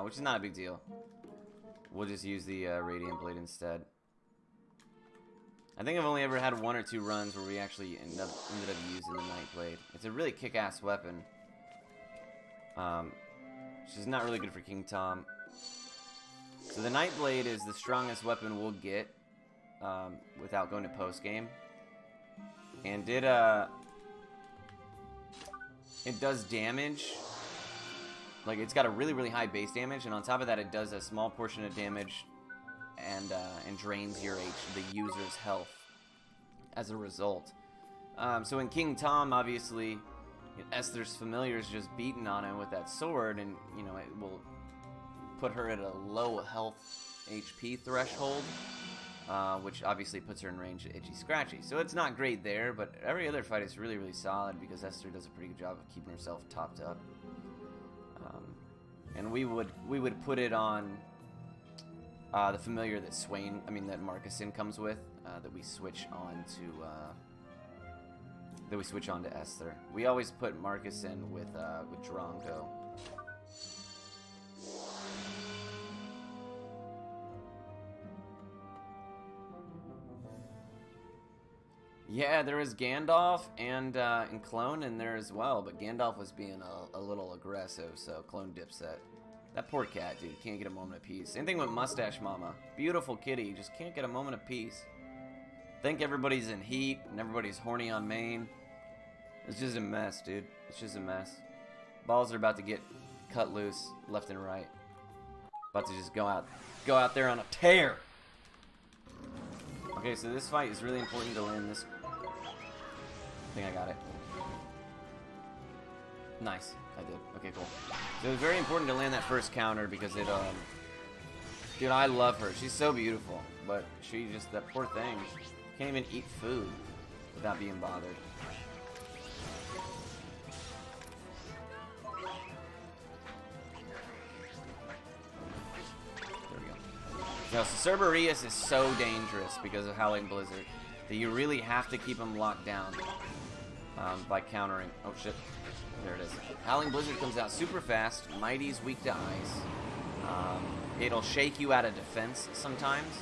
which is not a big deal. We'll just use the Radiant Blade instead. I think I've only ever had 1 or 2 runs where we actually ended up using the Nightblade. It's a really kick-ass weapon. Which is not really good for King Tom. So the Nightblade is the strongest weapon we'll get without going to post-game. And it does damage. Like, it's got a really, really high base damage, and on top of that, it does a small portion of damage and drains the user's health as a result. So in King Tom, obviously, Esther's familiar is just beating on him with that sword, and, you know, it will put her at a low health HP threshold, which obviously puts her in range of Itchy Scratchy. So it's not great there, but every other fight is really, really solid because Esther does a pretty good job of keeping herself topped up. And we would put it on the familiar that that Marcuson comes with, that we switch on to Esther. We always put Marcuson with Drongo. Yeah, there was Gandalf and Clone in there as well, but Gandalf was being a little aggressive, so Clone dipset. That poor cat, dude, can't get a moment of peace. Same thing with Mustache Mama. Beautiful kitty, just can't get a moment of peace. Think everybody's in heat and everybody's horny on main. It's just a mess, dude. It's just a mess. Balls are about to get cut loose left and right. About to just go out there on a tear. Okay, so this fight is really important to land this. I think I got it. Nice, I did. Okay, cool. So it's very important to land that first counter because it, dude, I love her. She's so beautiful, but she just, that poor thing, can't even eat food without being bothered. There we go. Now, Cerberus is so dangerous because of Howling Blizzard that you really have to keep him locked down by countering. Oh shit. There it is. Howling Blizzard comes out super fast. Mighty's weak to ice. It'll shake you out of defense sometimes,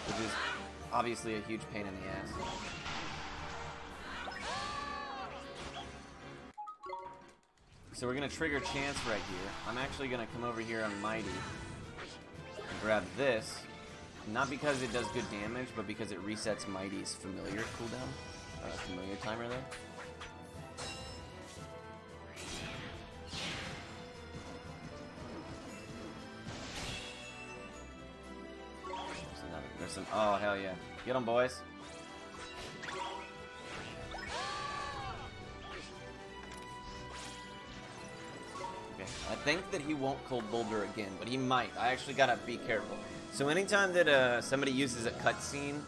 which is obviously a huge pain in the ass. So we're going to trigger Chance right here. I'm actually going to come over here on Mighty and grab this. Not because it does good damage, but because it resets Mighty's familiar cooldown. Familiar timer there. There's some, oh hell yeah. Get them, boys. Okay, I think that he won't cold boulder again, but he might. I actually gotta be careful. So anytime that somebody uses a cutscene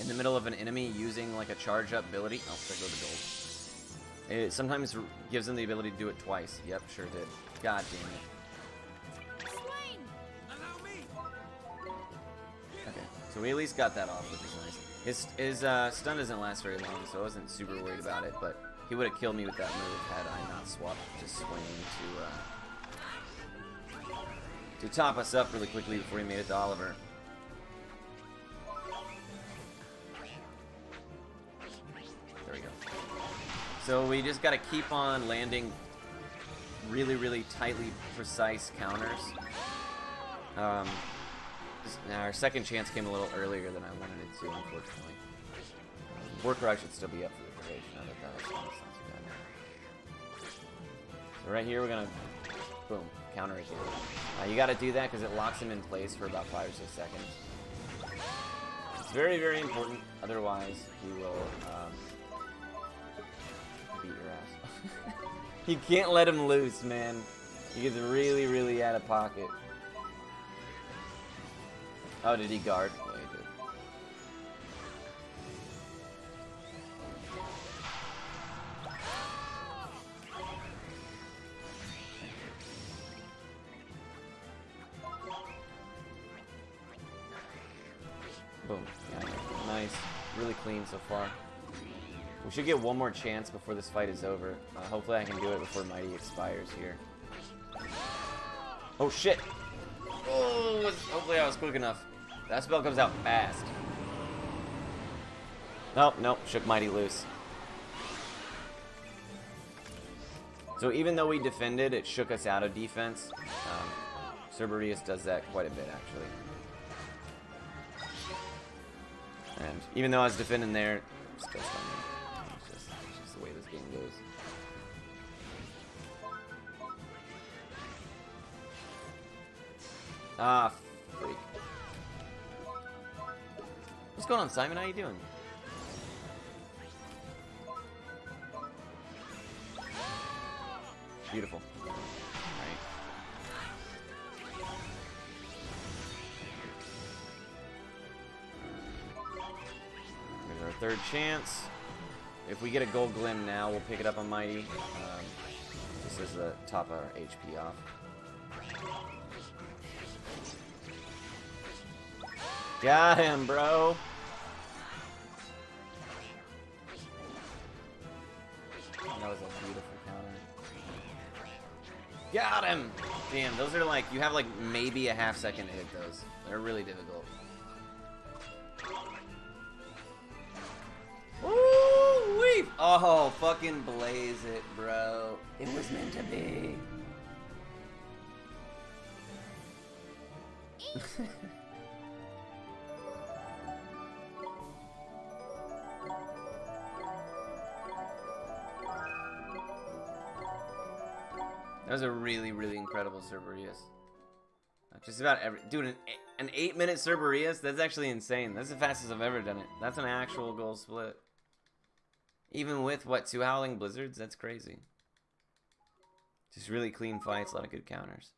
in the middle of an enemy using like a charge up ability, oh, there go the gold. It sometimes gives them the ability to do it twice. Yep, sure did. God damn it. So we at least got that off, which is nice. His stun doesn't last very long, so I wasn't super worried about it, but he would have killed me with that move had I not swapped to Swain to top us up really quickly before he made it to Oliver. There we go. So we just gotta keep on landing really, really tightly precise counters. Now our second chance came a little earlier than I wanted it to, unfortunately. Warcry should still be up for the activation of it, though. It's not too bad. So right here, we're gonna, boom, counter it here. You gotta do that because it locks him in place for about 5 or 6 seconds. It's very, very important. Otherwise, he will beat your ass. You can't let him loose, man. He gets really, really out of pocket. Oh, did he guard? Yeah, he did. Boom. Yeah, nice. Really clean so far. We should get one more chance before this fight is over. Hopefully I can do it before Mighty expires here. Oh, shit! Oh, hopefully I was quick enough. That spell comes out fast. Nope, nope. Shook Mighty loose. So even though we defended, it shook us out of defense. Cerberus does that quite a bit, actually. And even though I was defending there, still stunning. It's just the way this game goes. Ah, freak. What's going on, Simon? How you doing? Beautiful. Alright. There's our third chance. If we get a gold glim now, we'll pick it up on Mighty. This is the top our HP off. Got him, bro. That was a beautiful counter. Got him! Damn, those are like, you have like maybe a half second to hit those. They're really difficult. Ooh, weep! Oh, fucking blaze it, bro. It was meant to be. That was a really, really incredible Cerberus. Just about every... Dude, an 8-minute Cerberus? That's actually insane. That's the fastest I've ever done it. That's an actual goal split. Even with, what, 2 Howling Blizzards? That's crazy. Just really clean fights, a lot of good counters.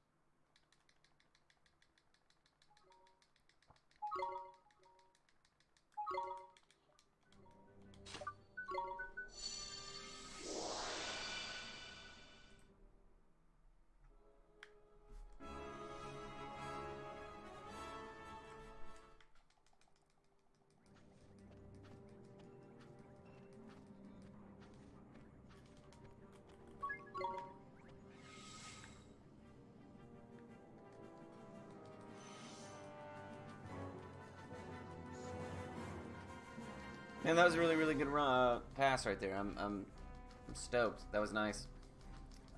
Man, that was a really, really good pass right there. I'm stoked. That was nice.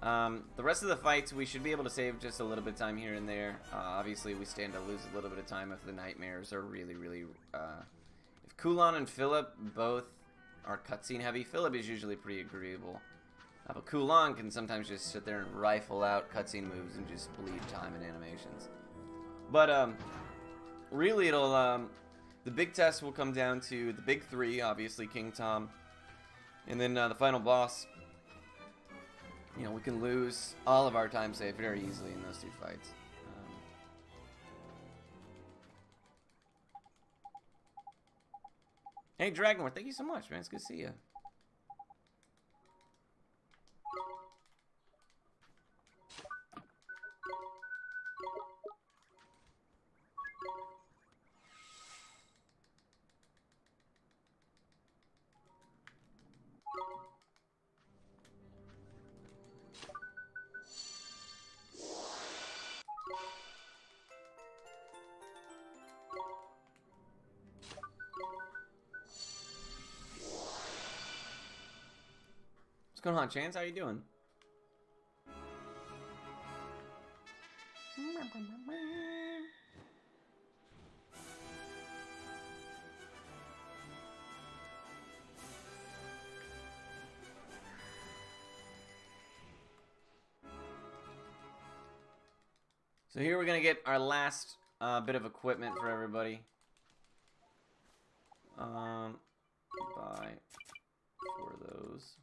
The rest of the fights, we should be able to save just a little bit of time here and there. Obviously, we stand to lose a little bit of time if the nightmares are really, really... if Kulan and Philip both are cutscene heavy, Philip is usually pretty agreeable. But Kulan can sometimes just sit there and rifle out cutscene moves and just bleed time and animations. But, really, it'll... the big test will come down to the big 3, obviously, King Tom. And then the final boss. You know, we can lose all of our time save very easily in those 2 fights. Hey, Dragonwar, thank you so much, man. It's good to see you. What's going on, Chance? How you doing? So here we're gonna get our last bit of equipment for everybody. Buy 4 of those.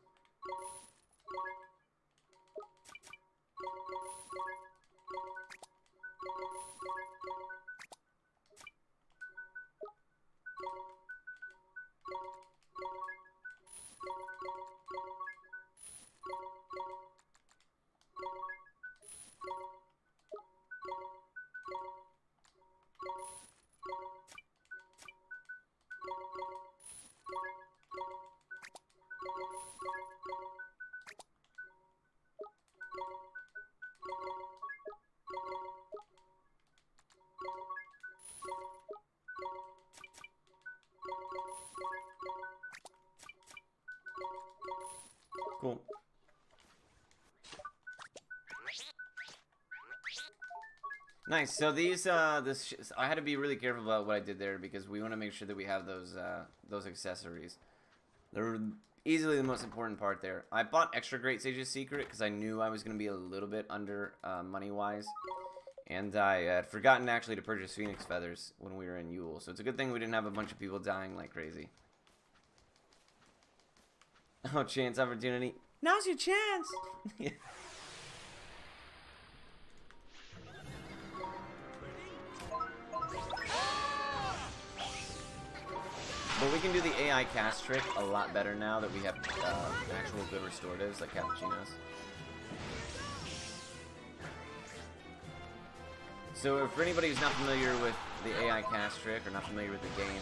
Cool. Nice. So these, I had to be really careful about what I did there because we want to make sure that we have those accessories. They're easily the most important part there. I bought extra Great Sage's Secret because I knew I was going to be a little bit under money-wise. And I had forgotten actually to purchase Phoenix Feathers when we were in Yule. So it's a good thing we didn't have a bunch of people dying like crazy. Oh, chance opportunity. Now's your chance! Yeah. But we can do the AI cast trick a lot better now that we have actual good restoratives like Cappuccinos. So for anybody who's not familiar with the AI cast trick or not familiar with the game,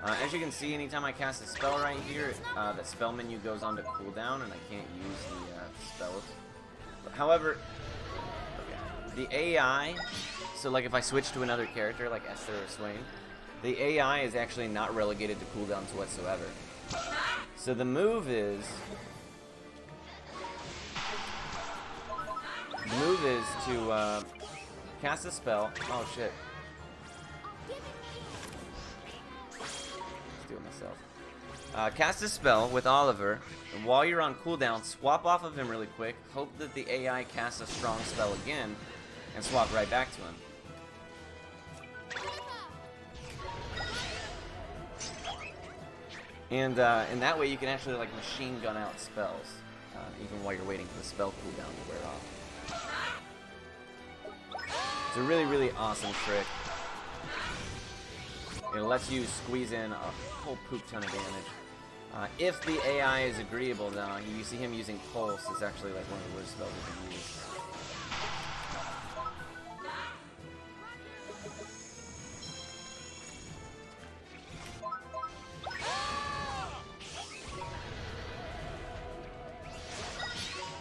as you can see, anytime I cast a spell right here, the spell menu goes on to cooldown and I can't use the spells. However, the AI, so like if I switch to another character like Esther or Swain, the AI is actually not relegated to cooldowns whatsoever. So the move is to cast a spell. Oh shit. Let's do it myself. Cast a spell with Oliver, and while you're on cooldown, swap off of him really quick, hope that the AI casts a strong spell again, and swap right back to him. And that way you can actually like machine gun out spells, even while you're waiting for the spell cooldown to wear off. It's a really, really awesome trick. It lets you squeeze in a whole poop ton of damage. If the AI is agreeable, though, you see him using Pulse is actually like one of the worst spells you can use.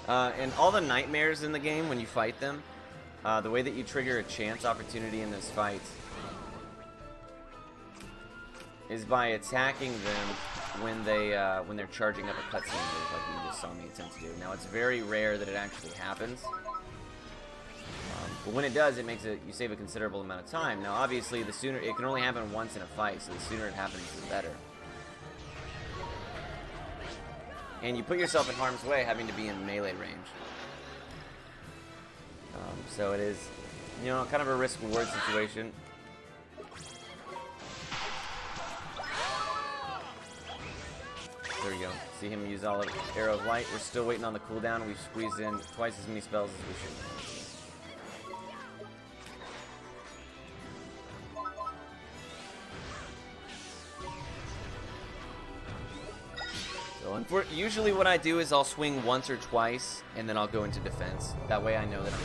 And all the nightmares in the game, when you fight them, the way that you trigger a chance opportunity in those fights is by attacking them when they're charging up a cutscene move, like you just saw me attempt to do. Now, it's very rare that it actually happens, but when it does, it makes you save a considerable amount of time. Now, obviously, the sooner it can only happen once in a fight, so the sooner it happens, the better. And you put yourself in harm's way having to be in melee range. So it is, you know, kind of a risk-reward situation. There we go. See him use all of Arrow of Light. We're still waiting on the cooldown. We've squeezed in twice as many spells as we should. Usually what I do is I'll swing once or twice, and then I'll go into defense. That way I know that I'm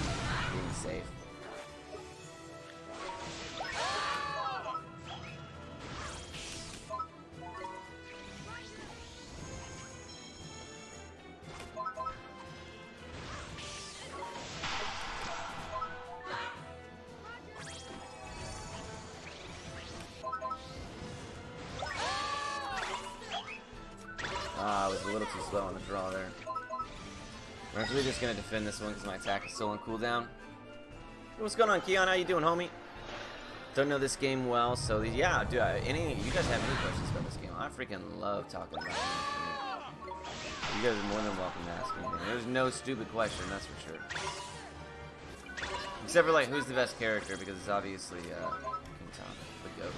being safe. I was a little too slow on the draw there. I'm actually just gonna defend this one because my attack is still on cooldown. Hey, what's going on, Keon? How you doing, homie? Don't know this game well, so yeah, dude. You guys have any questions about this game? I freaking love talking about it. You guys are more than welcome to ask me. There's no stupid question, that's for sure. Except for like, who's the best character? Because it's obviously King Tom, the goat.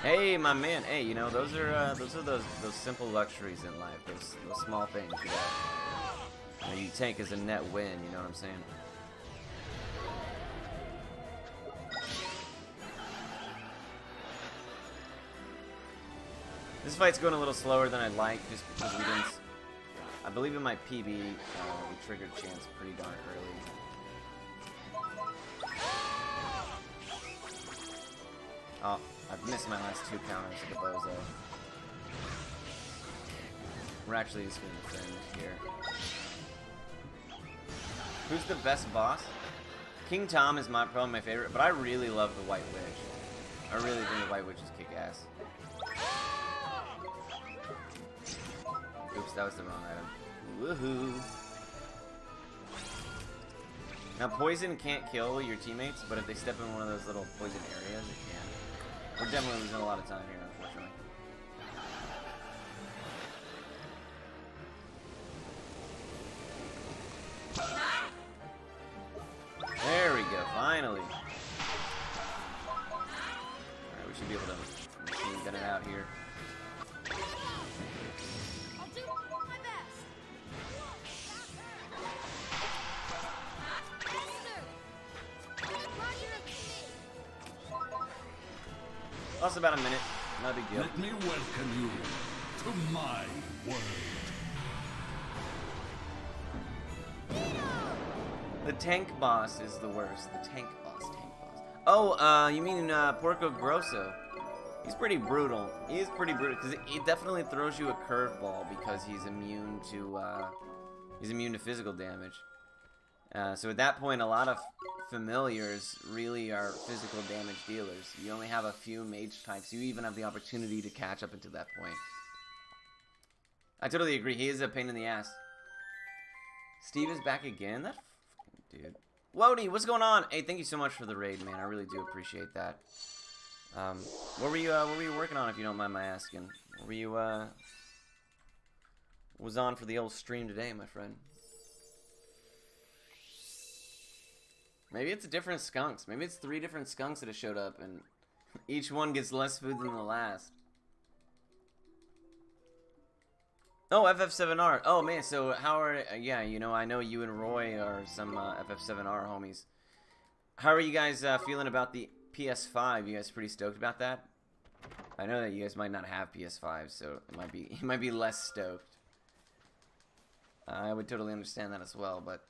Hey, my man. Hey, you know those are those simple luxuries in life. Those small things. You know, you take as a net win. You know what I'm saying? This fight's going a little slower than I'd like, just because we didn't. I believe in my PB, we triggered chance pretty darn early. Oh, I've missed my last 2 counters to the bozo. We're actually just going to defend here. Who's the best boss? King Tom is probably my favorite, but I really love the White Witch. I really think the White Witch is kick-ass. Oops, that was the wrong item. Woohoo! Now, poison can't kill your teammates, but if they step in one of those little poison areas, it can. We're definitely losing a lot of time here, unfortunately. There we go, finally. Alright, we should be able to machine gun it out here. I'll do my best. Esther! Roger it to me. Lost about a minute. Not a big deal. Let me welcome you to my world. The tank boss is the worst. The tank boss. Oh, you mean Porco Grosso? He's pretty brutal. He is pretty brutal because it definitely throws you a curveball because he's immune to physical damage. So at that point, a lot of familiars really are physical damage dealers. You only have a few mage types. You even have the opportunity to catch up until that point. I totally agree. He is a pain in the ass. Steve is back again? That fucking dude. Wody, what's going on? Hey, thank you so much for the raid, man. I really do appreciate that. What were you working on, if you don't mind my asking? What were you, was on for the old stream today, my friend? Maybe it's different skunks. Maybe it's 3 different skunks that have showed up, and each one gets less food than the last. Oh, FF7R. Oh, man, so how are... yeah, you know, I know you and Roy are some FF7R homies. How are you guys feeling about the PS5? You guys pretty stoked about that? I know that you guys might not have PS5, so it might be less stoked. I would totally understand that as well, but...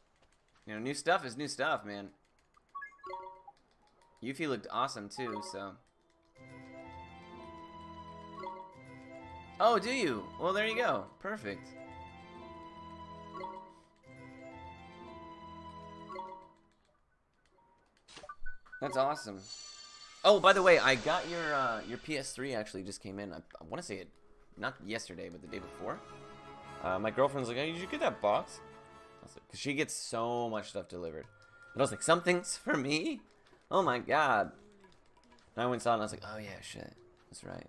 you know, new stuff is new stuff, man. Yuffie looked awesome, too, so... oh, do you? Well, there you go. Perfect. That's awesome. Oh, by the way, I got your PS3 actually just came in. I want to say it, not yesterday, but the day before. My girlfriend's like, hey, did you get that box? I was like, 'cause she gets so much stuff delivered. And I was like, something's for me? Oh my god. And I went and saw it and I was like, oh yeah, shit. That's right.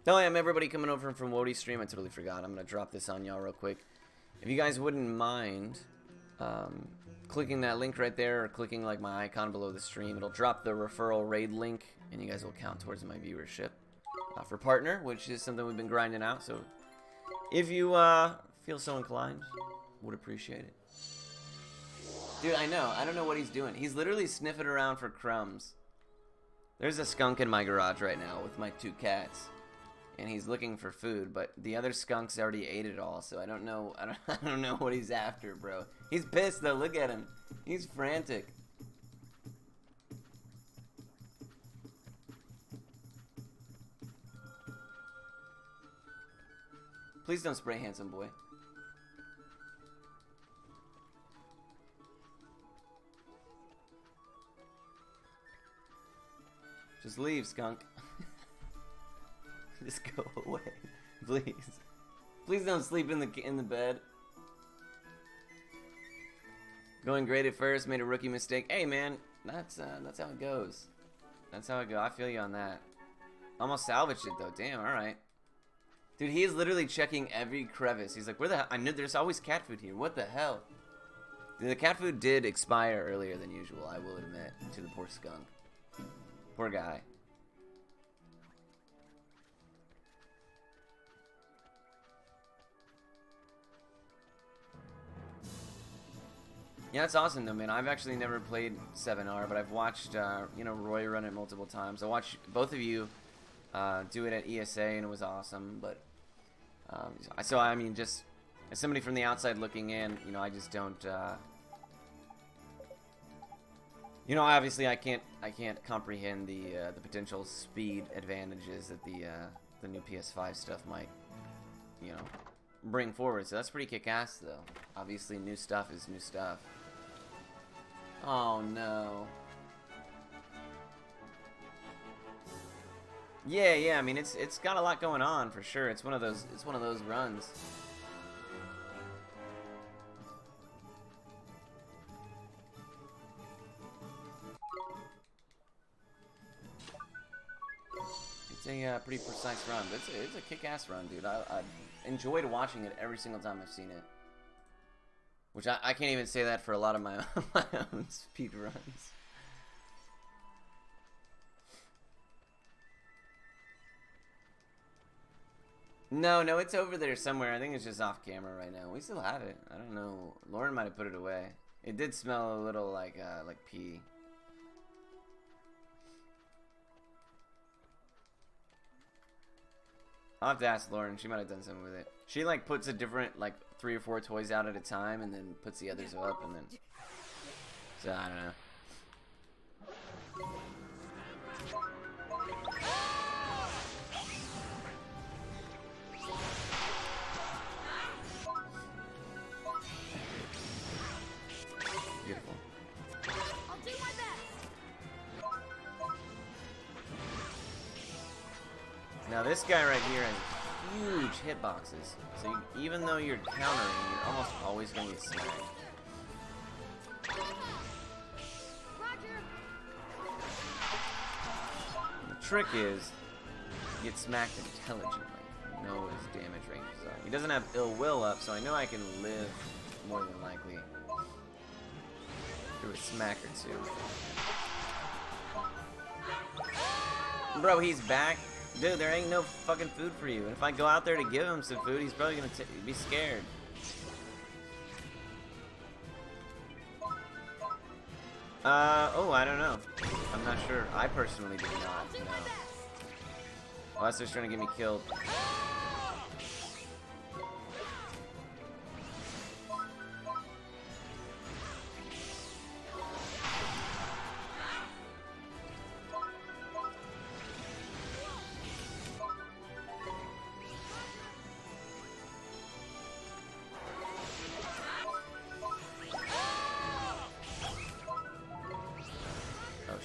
Oh, I am everybody coming over from Wodie's stream. I totally forgot. I'm going to drop this on y'all real quick. If you guys wouldn't mind clicking that link right there or clicking like my icon below the stream, it'll drop the referral raid link and you guys will count towards my viewership for partner, which is something we've been grinding out. So if you feel so inclined, would appreciate it. Dude, I know. I don't know what he's doing. He's literally sniffing around for crumbs. There's a skunk in my garage right now with my 2 cats. And he's looking for food, but the other skunks already ate it all, so I don't know. I don't know what he's after, bro. He's pissed though. Look at him. He's frantic. Please don't spray, handsome boy. Just leave, skunk. Just go away, please. Please don't sleep in the bed. Going great at first, made a rookie mistake. Hey man, that's how it goes. That's how it goes. I feel you on that. Almost salvaged it though. Damn, alright. Dude, he is literally checking every crevice. He's like, where the hell? I knew there's always cat food here. What the hell? Dude, the cat food did expire earlier than usual, I will admit, to the poor skunk. Poor guy. Yeah, that's awesome though, man. I've actually never played 7R, but I've watched, you know, Roy run it multiple times. I watched both of you do it at ESA, and it was awesome. But so I mean, just as somebody from the outside looking in, you know, I just don't. You know, obviously, I can't comprehend the potential speed advantages that the new PS5 stuff might, you know, bring forward. So that's pretty kick-ass, though. Obviously, new stuff is new stuff. Oh no. Yeah. I mean, it's got a lot going on for sure. It's one of those runs. It's a pretty precise run, but it's a kick-ass run, dude. I enjoyed watching it every single time I've seen it. Which I can't even say that for a lot of my own speed runs. No, it's over there somewhere. I think it's just off camera right now. We still have it. I don't know. Lauren might have put it away. It did smell a little like pee. I'll have to ask Lauren. She might have done something with it. She like puts a different like 3 or 4 toys out at a time, and then puts the others up, and then. So I don't know. Beautiful. I'll do my best. Now this guy right here has huge hitboxes, so even though you're countering, you're almost always going to get smacked. Roger. The trick is, get smacked intelligently. Know what his damage ranges are. He doesn't have ill will up, so I know I can live more than likely through a smack or two. Bro, he's back. Dude, there ain't no fucking food for you. And if I go out there to give him some food, he's probably gonna be scared. Oh, I don't know. I'm not sure. I personally did not know. Unless they're trying to get me killed.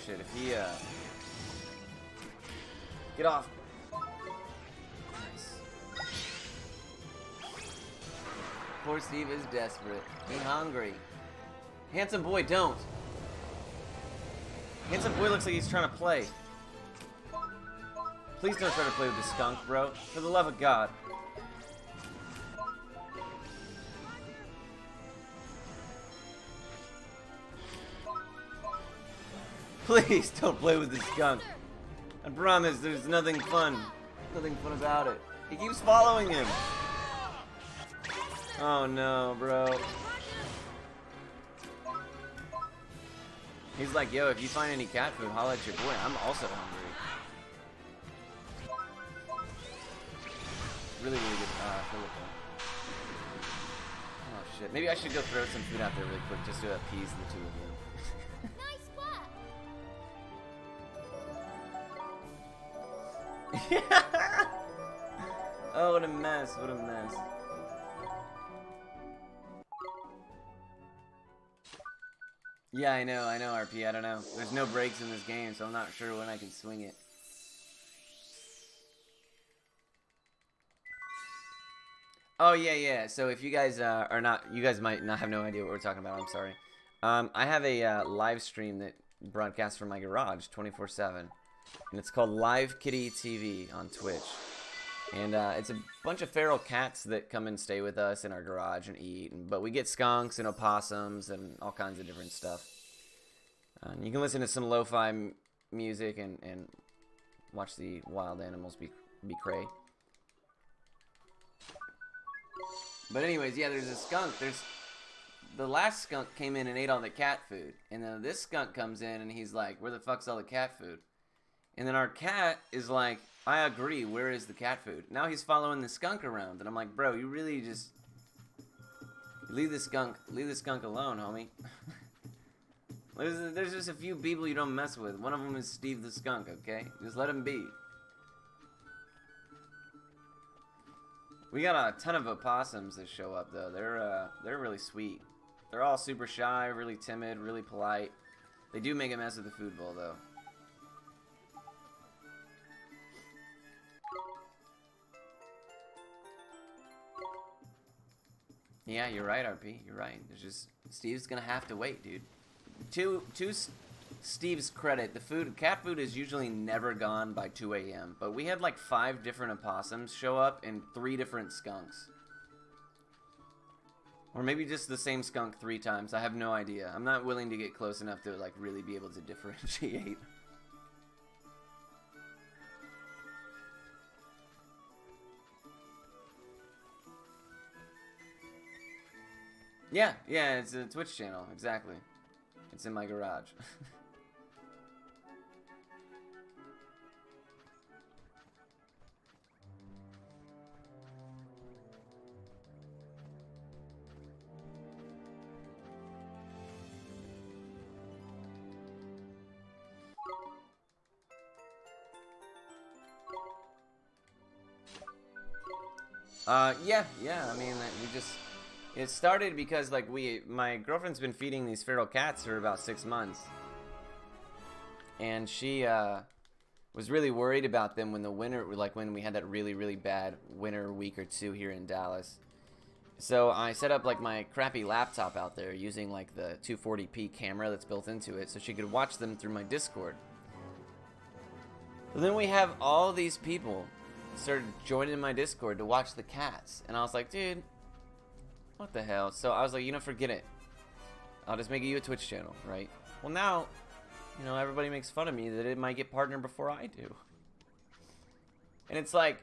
Shit, if he, get off. Nice. Poor Steve is desperate. He's hungry. Handsome boy, don't. Handsome boy looks like he's trying to play. Please don't try to play with the skunk, bro. For the love of God. Please don't play with the skunk. I promise there's nothing fun. Nothing fun about it. He keeps following him. Oh no, bro. He's like, yo, if you find any cat food, holla at your boy. I'm also hungry. Really good Philippa. Oh shit. Maybe I should go throw some food out there really quick just to appease the two of you. Nice work. Oh, what a mess, what a mess. Yeah, I know, RP, I don't know. There's no breaks in this game, so I'm not sure when I can swing it. Oh, yeah, so if you guys are not, you guys might not have no idea what we're talking about, I'm sorry. I have a live stream that broadcasts from my garage 24/7. and it's called Live Kitty TV on Twitch. And it's a bunch of feral cats that come and stay with us in our garage and eat. But we get skunks and opossums and all kinds of different stuff. You can listen to some lo-fi music and watch the wild animals be cray. But anyways, yeah, there's a skunk. The last skunk came in and ate all the cat food. And then this skunk comes in and he's like, where the fuck's all the cat food? And then our cat is like, I agree, where is the cat food? Now he's following the skunk around. And I'm like, bro, you really just... Leave the skunk alone, homie. There's just a few people you don't mess with. One of them is Steve the skunk, okay? Just let him be. We got a ton of opossums that show up, though. They're really sweet. They're all super shy, really timid, really polite. They do make a mess of the food bowl, though. Yeah, you're right, RP. You're right. It's just Steve's gonna have to wait, dude. To Steve's credit, cat food is usually never gone by 2 a.m. But we had like 5 different opossums show up and 3 different skunks. Or maybe just the same skunk 3 times. I have no idea. I'm not willing to get close enough to like really be able to differentiate. Yeah, it's a Twitch channel, exactly. It's in my garage. Yeah, I mean, it started because, like, my girlfriend's been feeding these feral cats for about 6 months. And she, was really worried about them when the winter, like, when we had that really, really bad winter week or 2 here in Dallas. So I set up, like, my crappy laptop out there using, like, the 240p camera that's built into it so she could watch them through my Discord. But then we have all these people started joining my Discord to watch the cats. And I was like, dude, what the hell? So I was like, forget it. I'll just make you a Twitch channel, right? Well, now, everybody makes fun of me that it might get partnered before I do. And it's like,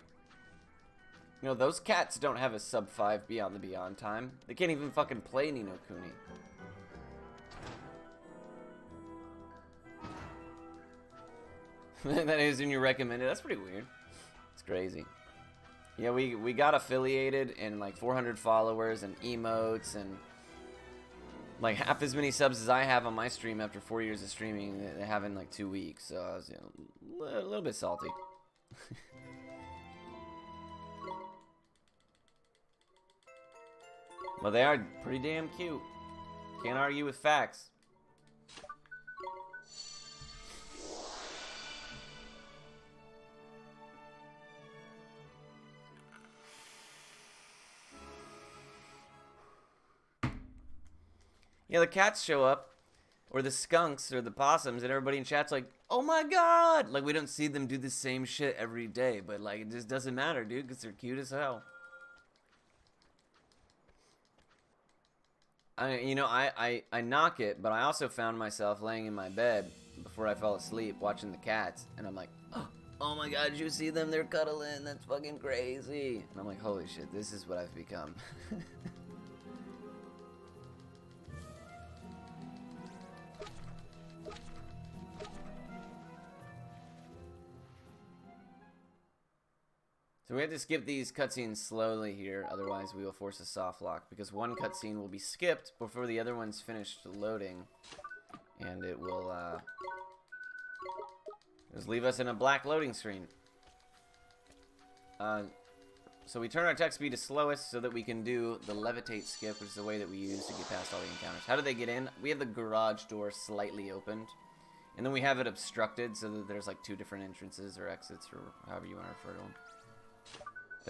those cats don't have a sub 5 Beyond the Beyond time. They can't even fucking play Ni no Kuni. That is when you recommend it. That's pretty weird. It's crazy. Yeah, we got affiliated and like 400 followers and emotes and like half as many subs as I have on my stream after 4 years of streaming. They have in like 2 weeks, so I was a little bit salty. Well, they are pretty damn cute. Can't argue with facts. Yeah, the cats show up, or the skunks, or the possums, and everybody in chat's like, oh my god! Like, we don't see them do the same shit every day, but, like, it just doesn't matter, dude, because they're cute as hell. I knock it, but I also found myself laying in my bed before I fell asleep watching the cats, and I'm like, oh my god, did you see them? They're cuddling, that's fucking crazy. And I'm like, holy shit, this is what I've become. So we have to skip these cutscenes slowly here, otherwise we will force a soft lock, because one cutscene will be skipped before the other one's finished loading, and it will just leave us in a black loading screen. So we turn our text speed to slowest so that we can do the levitate skip, which is the way that we use to get past all the encounters. How do they get in? We have the garage door slightly opened, and then we have it obstructed so that there's like 2 different entrances or exits, or however you want to refer to them.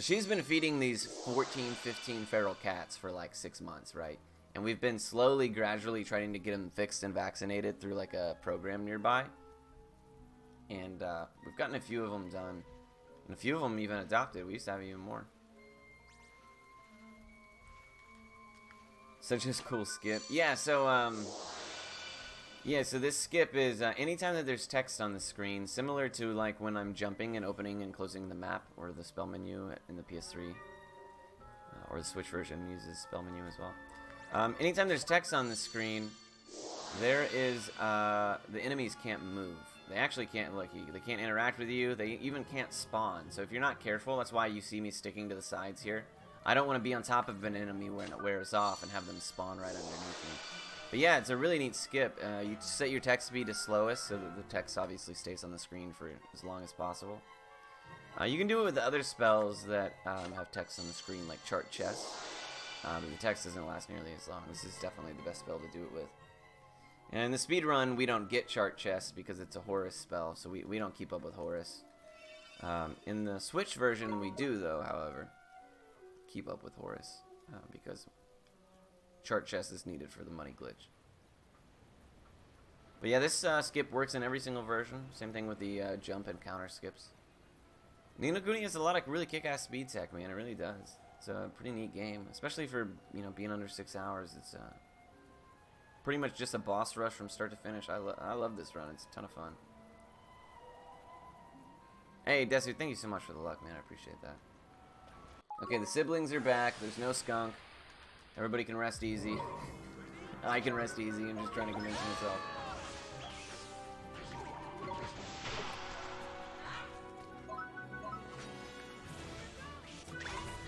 She's been feeding these 14, 15 feral cats for like 6 months, right? And we've been slowly, gradually trying to get them fixed and vaccinated through like a program nearby. And we've gotten a few of them done. And a few of them even adopted. We used to have even more. Such a cool skip. Yeah, so, so this skip is anytime that there's text on the screen, similar to like when I'm jumping and opening and closing the map or the spell menu in the PS3. Or the Switch version uses spell menu as well. Anytime there's text on the screen, there is, the enemies can't move. They actually can't, look, they can't interact with you. They even can't spawn. So if you're not careful, that's why you see me sticking to the sides here. I don't want to be on top of an enemy when it wears off and have them spawn right underneath me. But yeah, it's a really neat skip. You set your text speed to slowest so that the text obviously stays on the screen for as long as possible. You can do it with the other spells that have text on the screen, like Chart Chess. But the text doesn't last nearly as long. This is definitely the best spell to do it with. And in the speed run, we don't get Chart Chess because it's a Horus spell, so we don't keep up with Horus. In the Switch version, we do, though, however, keep up with Horus because Chart Chess is needed for the money glitch. But yeah, this skip works in every single version. Same thing with the jump and counter skips. Ni no Kuni has a lot of really kick-ass speed tech, man. It really does. It's a pretty neat game, especially for, you know, being under 6 hours. It's pretty much just a boss rush from start to finish. I love this run. It's a ton of fun. Hey, Desu, thank you so much for the luck, man. I appreciate that. Okay, the siblings are back. There's no skunk. Everybody can rest easy. I can rest easy. I'm just trying to convince myself.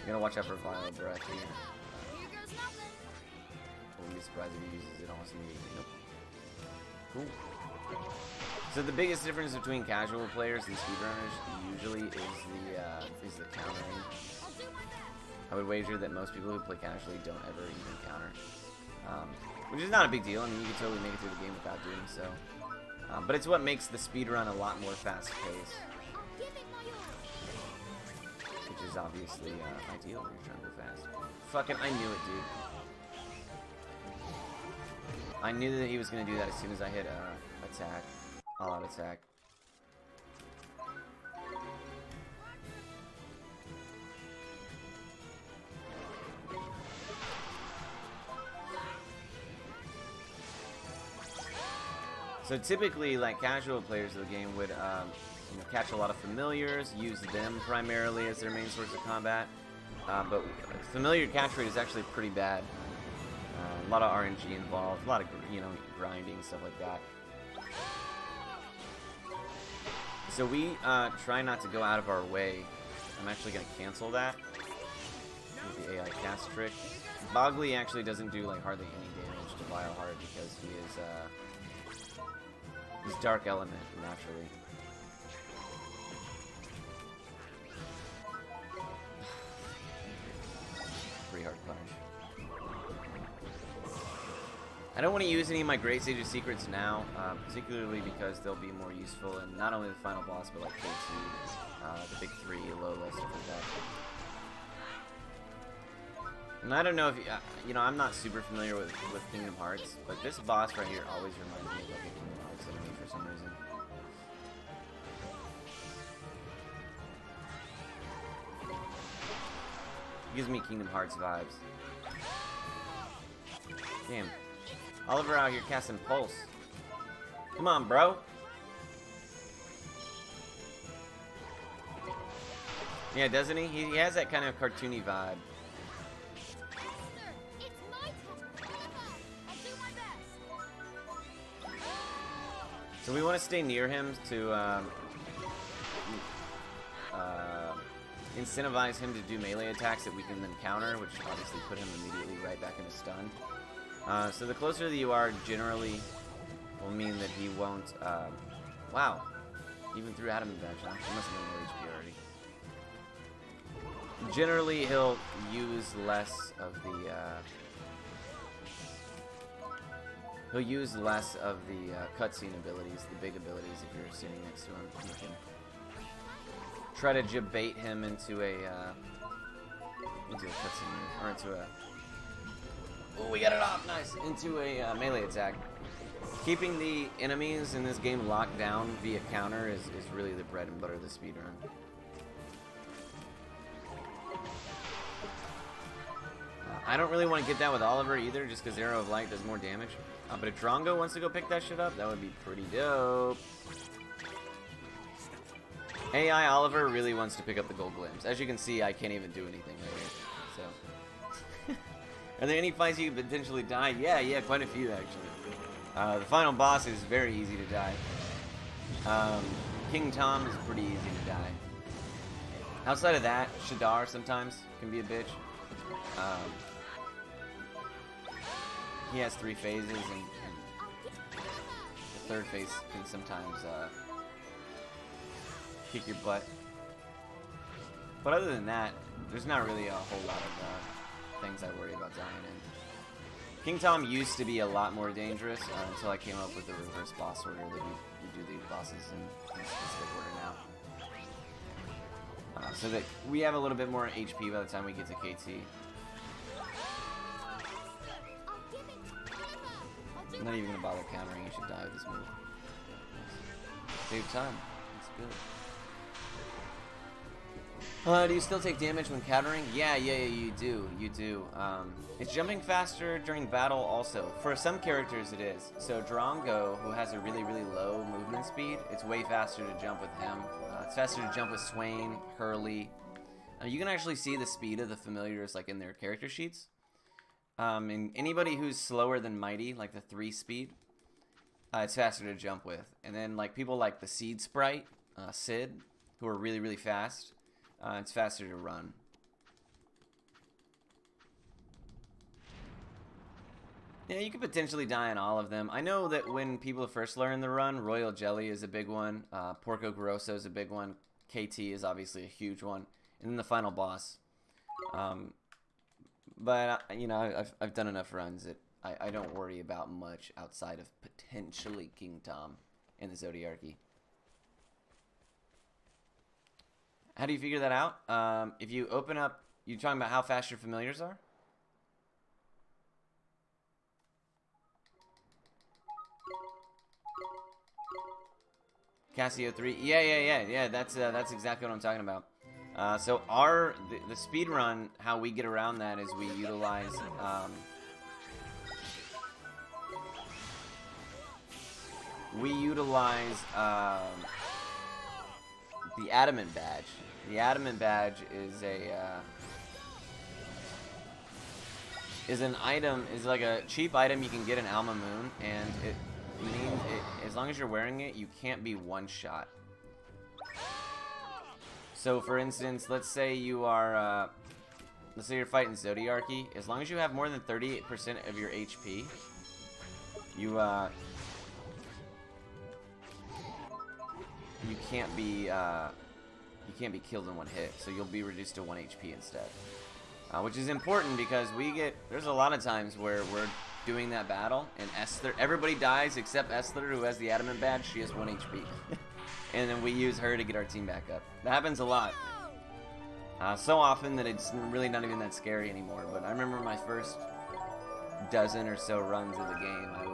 You gotta watch out for Violet Breath here. Here goes nothing. I wouldn't be surprised if he uses it almost immediately. Nope. Cool. So the biggest difference between casual players and speedrunners usually is the countering. I'll do my best. I would wager that most people who play casually don't ever even counter. Which is not a big deal. I mean, you can totally make it through the game without doing so. But it's what makes the speedrun a lot more fast-paced. I'll give it my all. Which is obviously ideal when you're trying to go fast. Fucking, I knew it, dude. I knew that he was going to do that as soon as I hit attack. All-out attack. So typically, like, casual players of the game would you know, catch a lot of familiars, use them primarily as their main source of combat. But familiar catch rate is actually pretty bad. A lot of RNG involved, a lot of, you know, grinding, stuff like that. So we try not to go out of our way. I'm actually going to cancel that with the AI cast trick. Bogley actually doesn't do like hardly any damage to Bioheart because he is he's Dark Element naturally. Pretty hard punish. I don't want to use any of my Great Sage's secrets now, particularly because they'll be more useful in not only the final boss, but like K2, the big 3, Lola, stuff like that. And I don't know if you know, I'm not super familiar with Kingdom Hearts, but this boss right here always reminds me of like a Kingdom Hearts enemy for some reason. Gives me Kingdom Hearts vibes. Damn. Oliver out here casting Pulse. Come on, bro. Yeah, doesn't he? He has that kind of cartoony vibe. It's my turn. I'll do my best. So we want to stay near him to incentivize him to do melee attacks that we can then counter, which obviously put him immediately right back into stun. So the closer that you are, generally, will mean that he won't. Wow, even through Adam Bench, huh? He must have been low HP already. Generally, he'll use less of the. He'll use less of the cutscene abilities, the big abilities. If you're sitting next to him, you can try to bait him into a cutscene or into a Oh, we got it off. Nice. Into a melee attack. Keeping the enemies in this game locked down via counter is really the bread and butter of the speedrun. I don't really want to get that with Oliver either, just because Arrow of Light does more damage. But if Drongo wants to go pick that shit up, that would be pretty dope. AI Oliver really wants to pick up the gold glimpse. As you can see, I can't even do anything right here. So, are there any fights you could potentially die? Yeah, quite a few actually. The final boss is very easy to die. King Tom is pretty easy to die. Outside of that, Shadar sometimes can be a bitch. He has 3 phases, and the 3rd phase can sometimes kick your butt. But other than that, there's not really a whole lot of things I worry about dying in. King Tom used to be a lot more dangerous until I came up with the reverse boss order that we do the bosses in a specific order now. So that we have a little bit more HP by the time we get to KT. I'm not even gonna bother countering. You should die with this move. Save time. That's good. Do you still take damage when countering? Yeah, you do. You do. It's jumping faster during battle also. For some characters it is. So Drongo, who has a really, really low movement speed, it's way faster to jump with him. It's faster to jump with Swain, Hurley. You can actually see the speed of the familiars like in their character sheets. And anybody who's slower than Mighty, like the 3 speed, it's faster to jump with. And then like people like the Seed Sprite, Sid, who are really, really fast, it's faster to run. Yeah, you could potentially die on all of them. I know that when people first learn the run, Royal Jelly is a big one, Porco Grosso is a big one, KT is obviously a huge one, and then the final boss. But, you know, I've done enough runs that I don't worry about much outside of potentially King Tom and the Zodiarchy. How do you figure that out? If you open up, you're talking about how fast your familiars are? Casio 3. Yeah. That's exactly what I'm talking about. So the speed run, how we get around that is we utilize the Adamant badge. The Adamant badge is an item, is like a cheap item you can get in Alma Moon, and it means as long as you're wearing it, you can't be one shot. So, for instance, let's say you are, let's say you're fighting Zodiarchy. As long as you have more than 38% of your HP, you can't be killed in one hit. So you'll be reduced to 1 HP instead, which is important because there's a lot of times where we're doing that battle and everybody dies except Esther, who has the Adamant badge. She has 1 HP. And then we use her to get our team back up. That happens a lot. So often that it's really not even that scary anymore. But I remember my first dozen or so runs of the game, I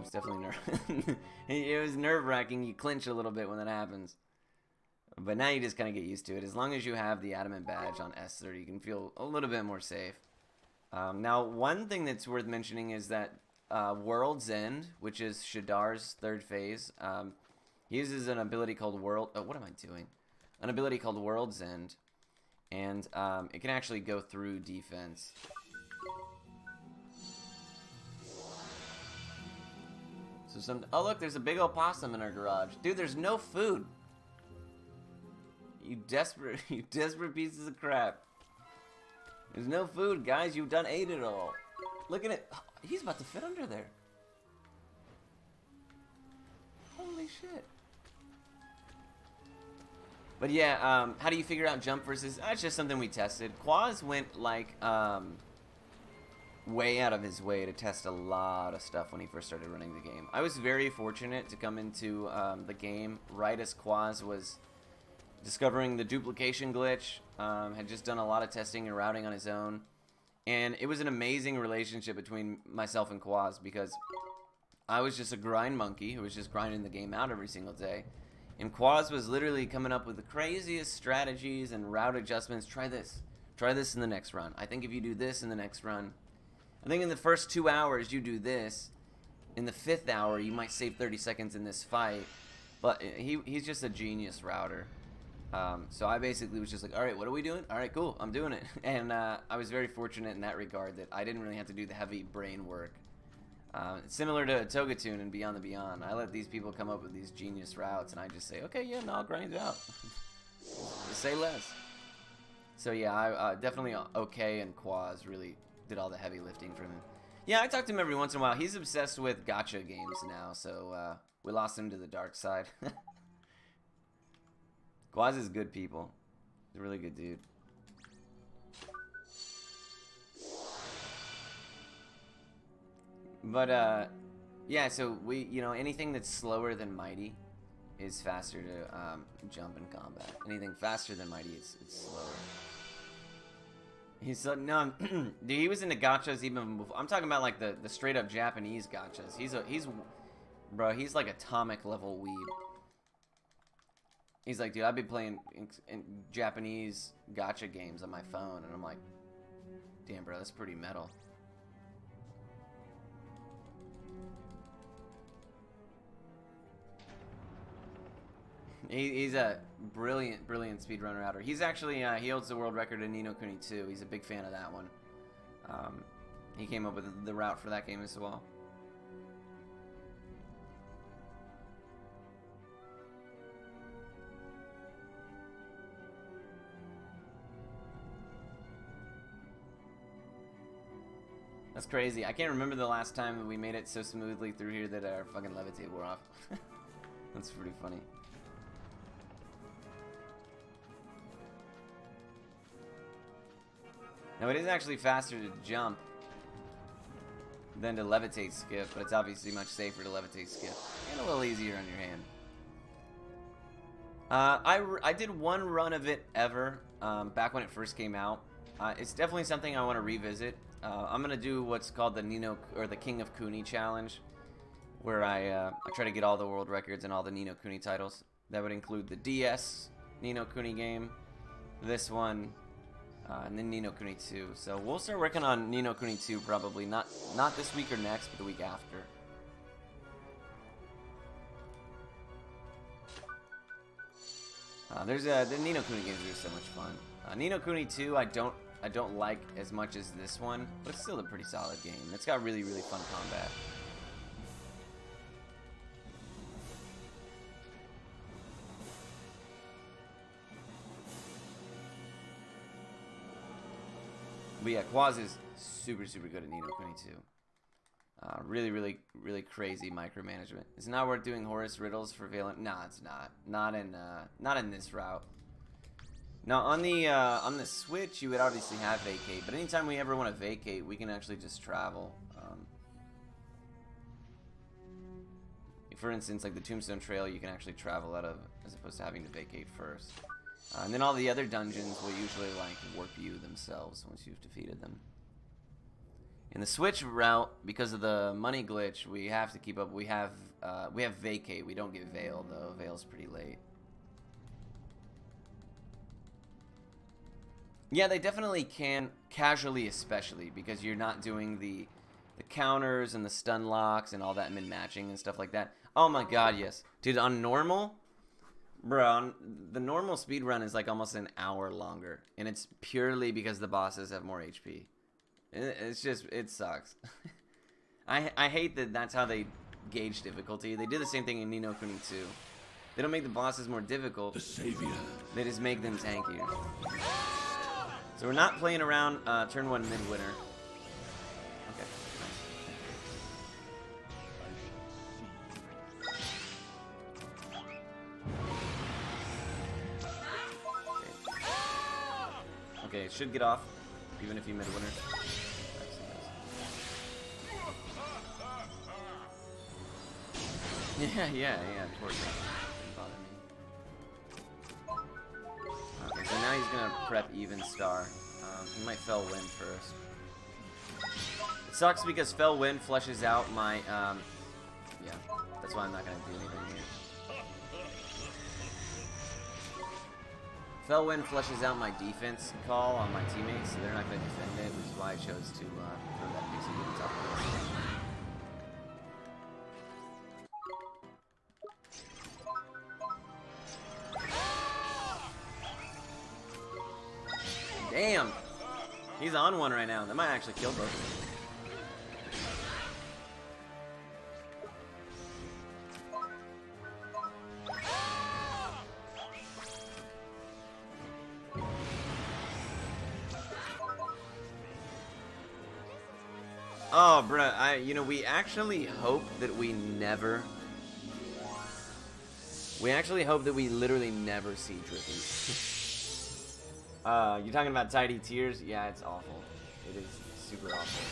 was definitely nervous. It was nerve-wracking. You clinch a little bit when that happens. But now you just kind of get used to it. As long as you have the Adamant badge on Esther, you can feel a little bit more safe. Now, one thing that's worth mentioning is that World's End, which is Shadar's 3rd phase, he uses an ability called An ability called World's End, and it can actually go through defense. So oh look, there's a big old possum in our garage, dude. There's no food. You desperate pieces of crap. There's no food, guys. You've done ate it all. Look at it. He's about to fit under there. Holy shit. But yeah, how do you figure out jump versus... It's just something we tested. Quaz went, like, way out of his way to test a lot of stuff when he first started running the game. I was very fortunate to come into the game right as Quaz was discovering the duplication glitch. Had just done a lot of testing and routing on his own. And it was an amazing relationship between myself and Quaz because I was just a grind monkey who was just grinding the game out every single day. And Quaz was literally coming up with the craziest strategies and route adjustments. Try this. Try this in the next run. I think if you do this in the next run, I think in the first 2 hours you do this. In the 5th hour, you might save 30 seconds in this fight. But he's just a genius router. So I basically was just like, all right, what are we doing? All right, cool, I'm doing it. And I was very fortunate in that regard that I didn't really have to do the heavy brain work. Similar to Togatune and Beyond the Beyond, I let these people come up with these genius routes, and I just say, okay, yeah, no, I'll grind it out. Just say less. So yeah, I definitely OK and Quaz really did all the heavy lifting for him. Yeah, I talk to him every once in a while. He's obsessed with gacha games now, so we lost him to the dark side. Quaz is good people. He's a really good dude. But yeah, so anything that's slower than Mighty is faster to jump in combat. Anything faster than Mighty, it's slower. He's no, dude, he was into gachas even before. I'm talking about like the straight up Japanese gachas. Bro, he's like atomic level weeb. He's like, dude, I've been playing in Japanese gacha games on my phone, and I'm like, damn, bro, that's pretty metal. He's a brilliant speedrunner outer. He's actually, he holds the world record in Ni no Kuni 2. He's a big fan of that one. He came up with the route for that game as well. That's crazy. I can't remember the last time that we made it so smoothly through here that our fucking levitate wore off. That's pretty funny. Now it is actually faster to jump than to levitate skip, but it's obviously much safer to levitate skip. And a little easier on your hand. I did one run of it ever, back when it first came out. It's definitely something I want to revisit. I'm gonna do what's called the the King of Kuni challenge, where I try to get all the world records and all the Ni no Kuni titles. That would include the DS Ni no Kuni game, this one, and then Ni no Kuni 2. So we'll start working on Ni no Kuni 2 probably not this week or next, but the week after. The Ni no Kuni games are so much fun. Ni no Kuni 2 I don't like as much as this one, but it's still a pretty solid game. It's got really fun combat. But yeah, Quaz is super good at Ni no Kuni 2. Really crazy micromanagement. It's not worth doing Horus riddles for Valent. Nah, it's not. Not in this route. Now on the Switch, you would obviously have vacate, but anytime we ever want to vacate, we can actually just travel. For instance, like the Tombstone Trail, you can actually travel out of, as opposed to having to vacate first. And then all the other dungeons will usually like warp you themselves once you've defeated them. In the Switch route, because of the money glitch, we have to keep up. We have vacate. We don't get Veil though. Veil's pretty late. Yeah, they definitely can, casually especially, because you're not doing the counters and the stun locks and all that mid-matching and stuff like that. Oh my god, yes. Dude, on normal, bro, the normal speedrun is like almost an hour longer, and it's purely because the bosses have more HP. It's just, it sucks. I hate that that's how they gauge difficulty. They do the same thing in Ni no Kuni 2. They don't make the bosses more difficult. The savior. They just make them tankier. So we're not playing around turn 1 mid-winner. Okay, nice. Okay, it should get off, even if you mid-winner. Yeah, torture. Didn't bother me. Okay, so now he's gonna prep even star. He might fell wind first. It sucks because Fell Wind flushes out my, yeah, that's why I'm not going to do anything here. Fell Wind flushes out my defense call on my teammates, so they're not going to defend it, which is why I chose to throw that pixie on top of this. Damn! He's on one right now. That might actually kill both of them. Oh, bruh, you know, we actually hope that we never... We actually hope that we literally never see Drippy. You're talking about Tidy Tears? Yeah, it's awful. It is super awful.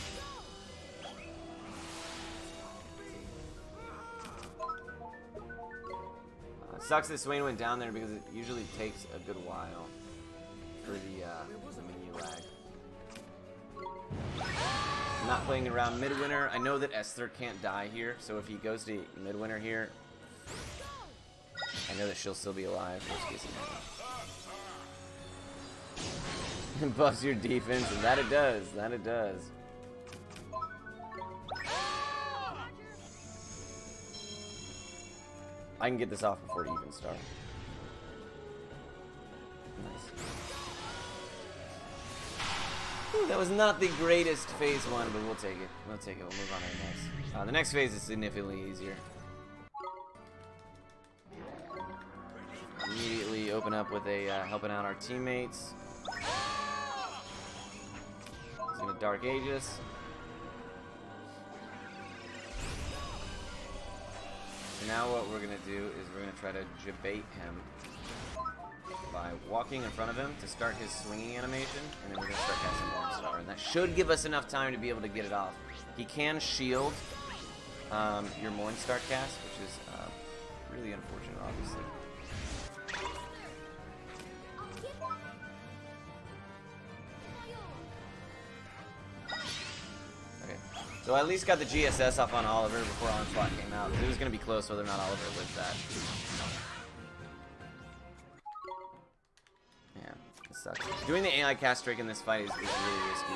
Sucks that Swain went down there because it usually takes a good while for the menu lag. I'm not playing around Midwinter. I know that Esther can't die here, so if he goes to Midwinter here, I know that she'll still be alive. Worst case scenario. Buffs your defense, and that it does. That it does. I can get this off before it even starts. Nice. Ooh, that was not the greatest phase 1, but we'll take it. We'll take it. We'll move on to the next. The next phase is significantly easier. Immediately open up with a helping out our teammates. He's gonna Dark Aegis. So now what we're gonna do is we're gonna try to jabate him by walking in front of him to start his swinging animation, and then we're gonna start casting Morningstar, and that should give us enough time to be able to get it off. He can shield your Morningstar cast, which is really unfortunate, obviously. Okay, so I at least got the GSS off on Oliver before Onslaught came out. It was gonna be close whether or not Oliver lived that. Sucks. Doing the AI cast trick in this fight is really risky.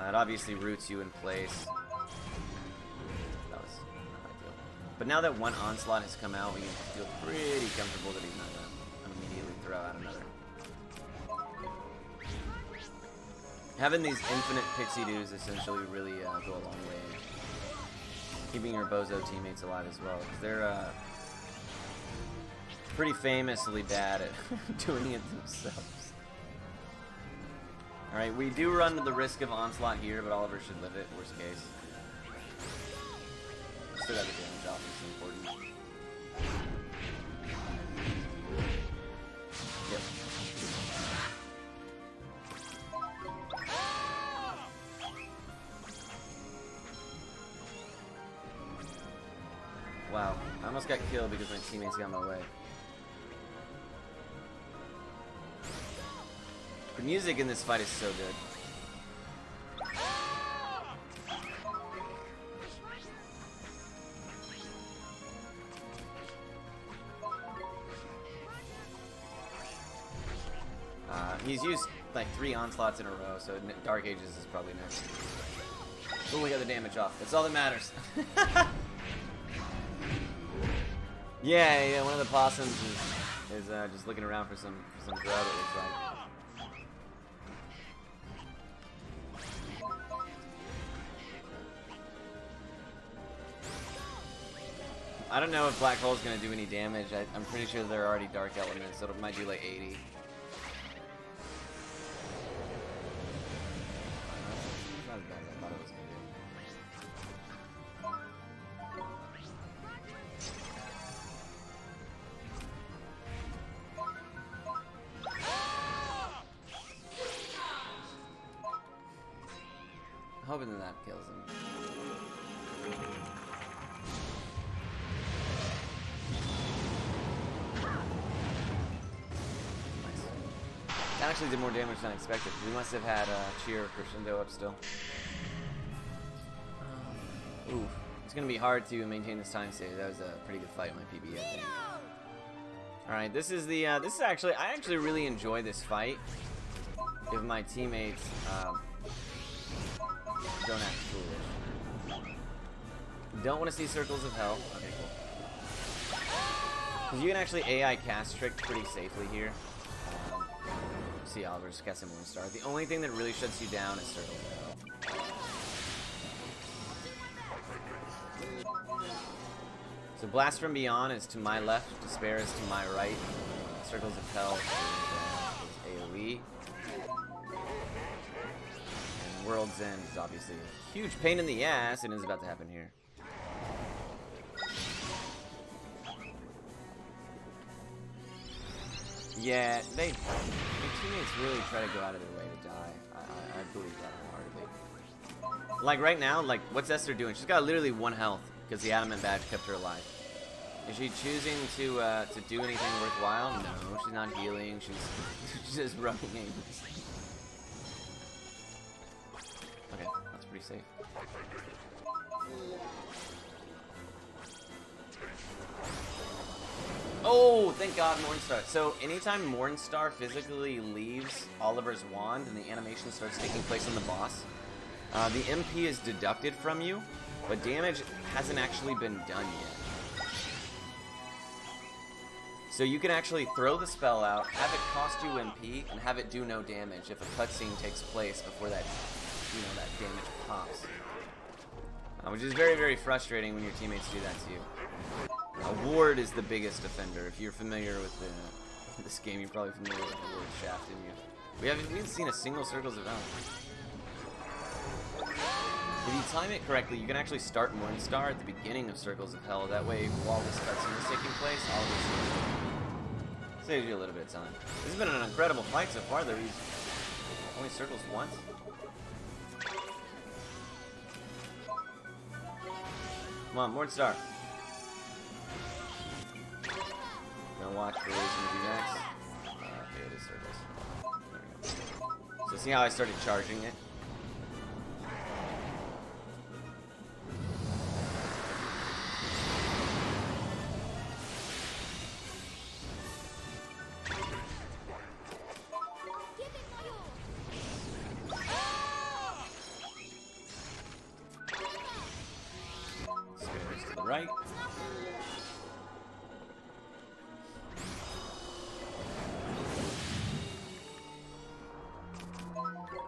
It obviously roots you in place. That was not ideal. But now that one Onslaught has come out, we can feel pretty comfortable that he's not going to immediately throw out another. Having these infinite pixie doos essentially really go a long way in keeping your bozo teammates alive as well, because they're pretty famously bad at doing it themselves. Alright, we do run the risk of Onslaught here, but Oliver should live it, worst case. Still got the damage off, it's important. Yep. Wow, I almost got killed because my teammates got in my way. The music in this fight is so good. He's used like 3 Onslaughts in a row, so Dark Ages is probably next. Oh, we got the damage off. That's all that matters. Yeah, one of the possums is just looking around for some grub, it looks like. I don't know if Black Hole's gonna do any damage. I'm pretty sure they're already Dark Elements, so it might do like 80. Not as bad as I thought it was gonna do. Hoping that kills him. That actually did more damage than I expected. We must have had Cheer or Crescendo up still. Ooh. It's going to be hard to maintain this time save. That was a pretty good fight in my PB, I think. Alright, this is the, I actually really enjoy this fight. If my teammates, don't act foolish. Don't want to see Circles of Hell. Okay, cool. Because you can actually AI cast trick pretty safely here. See Oliver's casting one star. The only thing that really shuts you down is Circles of Hell. So Blast from Beyond is to my left, Despair is to my right. Circles of Hell is AoE. And World's End is obviously a huge pain in the ass, and is about to happen here. Yeah, their teammates really try to go out of their way to die. I believe that wholeheartedly. Like right now, like what's Esther doing? She's got literally 1 health because the Adamant Badge kept her alive. Is she choosing to do anything worthwhile? No, she's not healing. She's just running aimless. Okay, that's pretty safe. Oh, thank God, Mornstar. So anytime Mornstar physically leaves Oliver's wand and the animation starts taking place on the boss, the MP is deducted from you, but damage hasn't actually been done yet. So you can actually throw the spell out, have it cost you MP, and have it do no damage if a cutscene takes place before that, that damage pops. Which is very, very frustrating when your teammates do that to you. Ward is the biggest offender. If you're familiar with this game, you're probably familiar with the word shaft in you. We haven't even seen a single Circles of Hell. If you time it correctly, you can actually start Mornstar at the beginning of Circles of Hell. That way, while this cutscene is taking place, all of this saves you a little bit of time. This has been an incredible fight so far, though. He's only circles once. Come on, Mornstar. Gonna watch for what he's gonna do next. Okay, it is circles. There we go. So see how I started charging it? Spares to the right.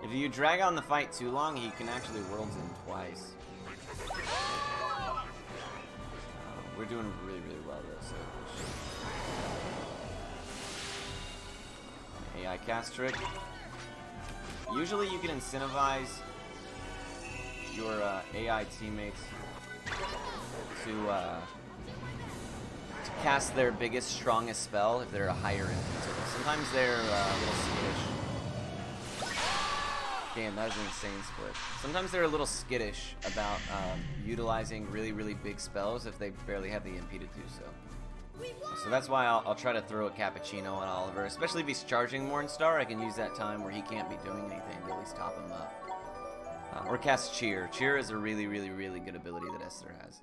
If you drag on the fight too long, he can actually World's End twice. We're doing really, really well though, so AI cast trick. Usually you can incentivize your AI teammates to cast their biggest, strongest spell if they're a higher MP total. Sometimes they're a little skittish. Damn, that was an insane split. Sometimes they're a little skittish about utilizing really, really big spells if they barely have the MP to do so. So that's why I'll try to throw a Cappuccino on Oliver, especially if he's charging Mornstar. I can use that time where he can't be doing anything to at least top him up. Or cast Cheer. Cheer is a really, really, really good ability that Esther has.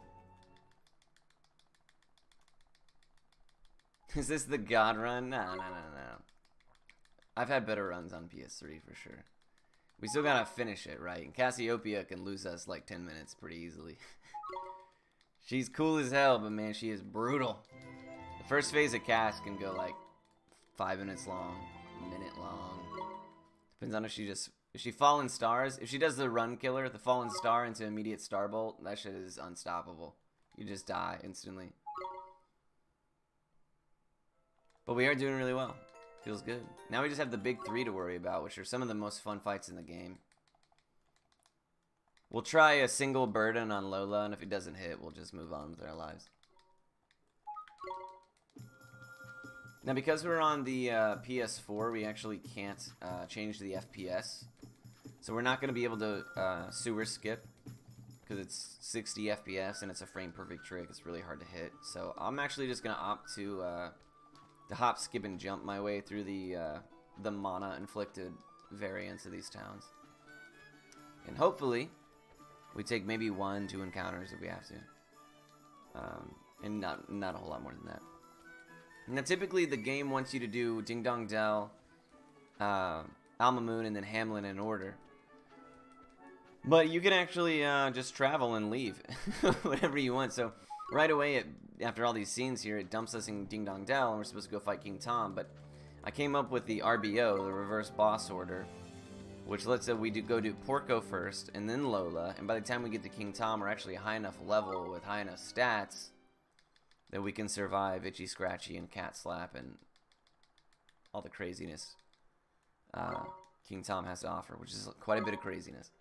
Is this the God run? No. I've had better runs on PS3 for sure. We still gotta finish it, right? And Cassiopeia can lose us like 10 minutes pretty easily. She's cool as hell, but man, she is brutal. The first phase of Cass can go like 5 minutes long, a minute long. Depends on if she Fallen Stars. If she does the run killer, the Fallen Star into immediate Starbolt, that shit is unstoppable. You just die instantly. But we are doing really well. Feels good. Now we just have the big 3 to worry about, which are some of the most fun fights in the game. We'll try a single burden on Lola, and if it doesn't hit, we'll just move on with our lives. Now, because we're on the PS4, we actually can't change the FPS. So we're not going to be able to sewer skip, because it's 60 FPS, and it's a frame-perfect trick. It's really hard to hit. So I'm actually just going to opt to hop, skip, and jump my way through the the mana-inflicted variants of these towns. And hopefully, we take maybe 1-2 encounters if we have to. And not a whole lot more than that. Now, typically, the game wants you to do Ding Dong Dell, Alma Moon, and then Hamlin in order. But you can actually just travel and leave whatever you want. So right away, after all these scenes here, it dumps us in Ding Dong Dell, and we're supposed to go fight King Tom. But I came up with the RBO, the Reverse Boss Order, which lets us we go do Porco first, and then Lola. And by the time we get to King Tom, we're actually a high enough level with high enough stats that we can survive Itchy Scratchy and Cat Slap and all the craziness King Tom has to offer, which is quite a bit of craziness.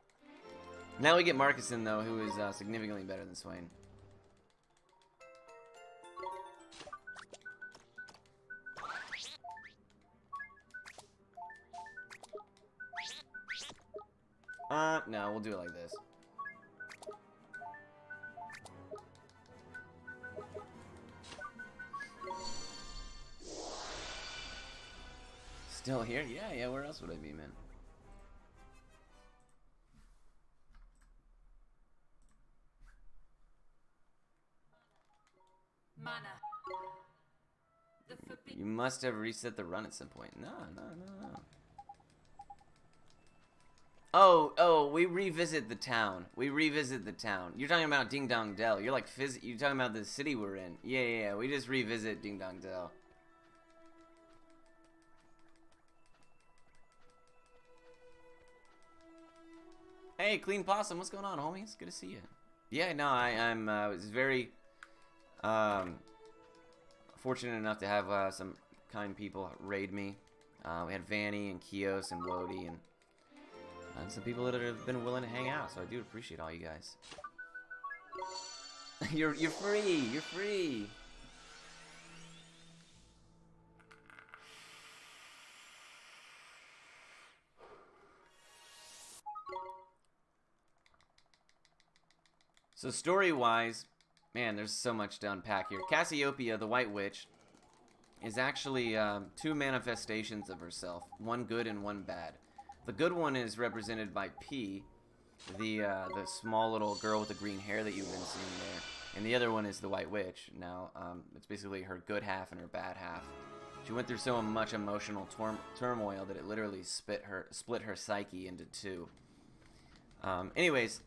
Now we get Marcuson, though, who is significantly better than Swain. No, we'll do it like this. Still here? Yeah, where else would I be, man? Mana. The forbidden. You must have reset the run at some point. No. Oh, we revisit the town. You're talking about Ding Dong Dell. You're like you're talking about the city we're in. Yeah. We just revisit Ding Dong Dell. Hey, Clean Possum, what's going on, homie? It's good to see you. Yeah, no, I'm was very fortunate enough to have some kind people raid me. We had Vanny and Kios and Wody and some people that have been willing to hang out, so I do appreciate all you guys. You're free. You're free. So story-wise, man, there's so much to unpack here. Cassiopeia, the White Witch, is actually 2 manifestations of herself, one good and one bad. The good one is represented by P, the small little girl with the green hair that you've been seeing there, and the other one is the White Witch. Now, it's basically her good half and her bad half. She went through so much emotional turmoil that it literally split her psyche into 2. Anyways.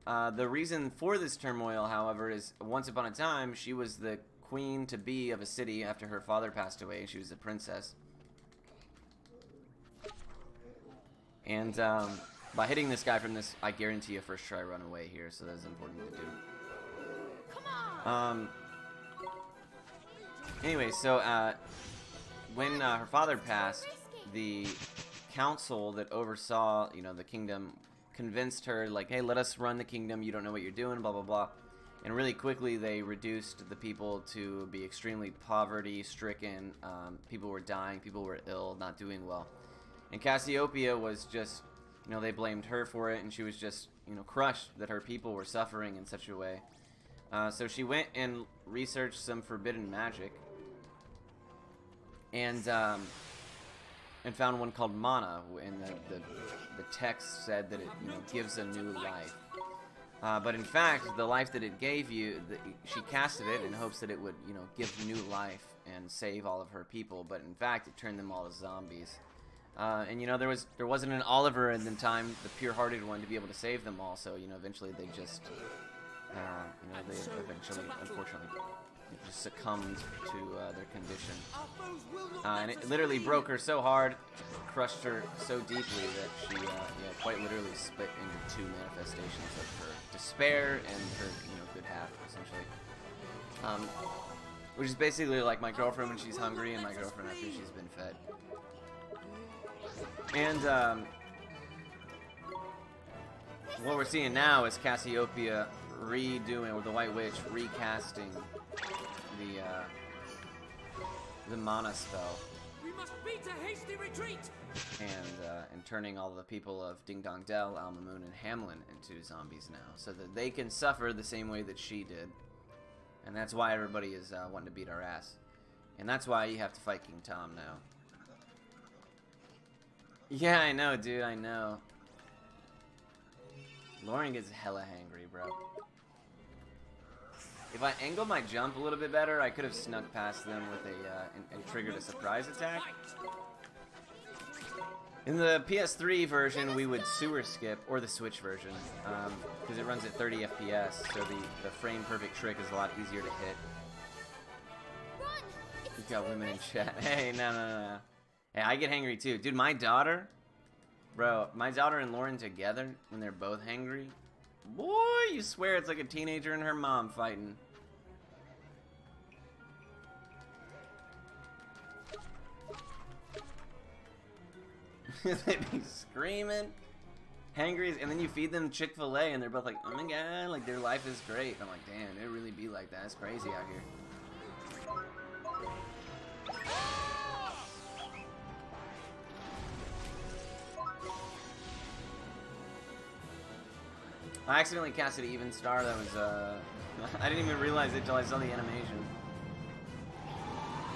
The reason for this turmoil, however, is once upon a time, she was the queen-to-be of a city after her father passed away. She was a princess. And by hitting this guy from this, I guarantee a first try run away here, so that's important to do. Come on. Anyway, so when her father passed, the council that oversaw, the kingdom convinced her, like, hey, let us run the kingdom, you don't know what you're doing, blah, blah, blah. And really quickly, they reduced the people to be extremely poverty-stricken. People were dying, people were ill, not doing well. And Cassiopeia was just, they blamed her for it, and she was just, crushed that her people were suffering in such a way. So she went and researched some forbidden magic. And found one called Mana, and the text said that it gives a new life. But in fact, the life that it gave you, she casted it in hopes that it would give new life and save all of her people. But in fact, it turned them all to zombies. And there wasn't an Oliver in the time, the pure-hearted one, to be able to save them all. So eventually they just unfortunately just succumbed to their condition. And it literally broke her so hard, crushed her so deeply that she quite literally split into 2 manifestations of her despair and her good half, essentially. Which is basically like my girlfriend when she's hungry and my girlfriend after she's been fed. And what we're seeing now is Cassiopeia redoing, or the White Witch recasting the mana spell. We must beat a hasty retreat. And turning all the people of Ding Dong Dell, Alma Moon, and Hamlin into zombies now, so that they can suffer the same way that she did. And that's why everybody is wanting to beat our ass. And that's why you have to fight King Tom now. Yeah, I know, dude, I know. Lauren gets hella hangry, bro. If I angled my jump a little bit better, I could have snuck past them with and triggered a surprise attack. In the PS3 version, we would sewer skip, or the Switch version, because it runs at 30 FPS, so the frame perfect trick is a lot easier to hit. You've got women in chat. Hey, no. Hey, I get hangry too. Dude, my daughter, bro, my daughter and Lauren together, when they're both hangry, boy, you swear it's like a teenager and her mom fighting. They be screaming, hangry, and then you feed them Chick-fil-A, and they're both like, oh my god, like their life is great. I'm like, damn, it really be like that. It's crazy out here. I accidentally casted an even star. That was I didn't even realize it until I saw the animation.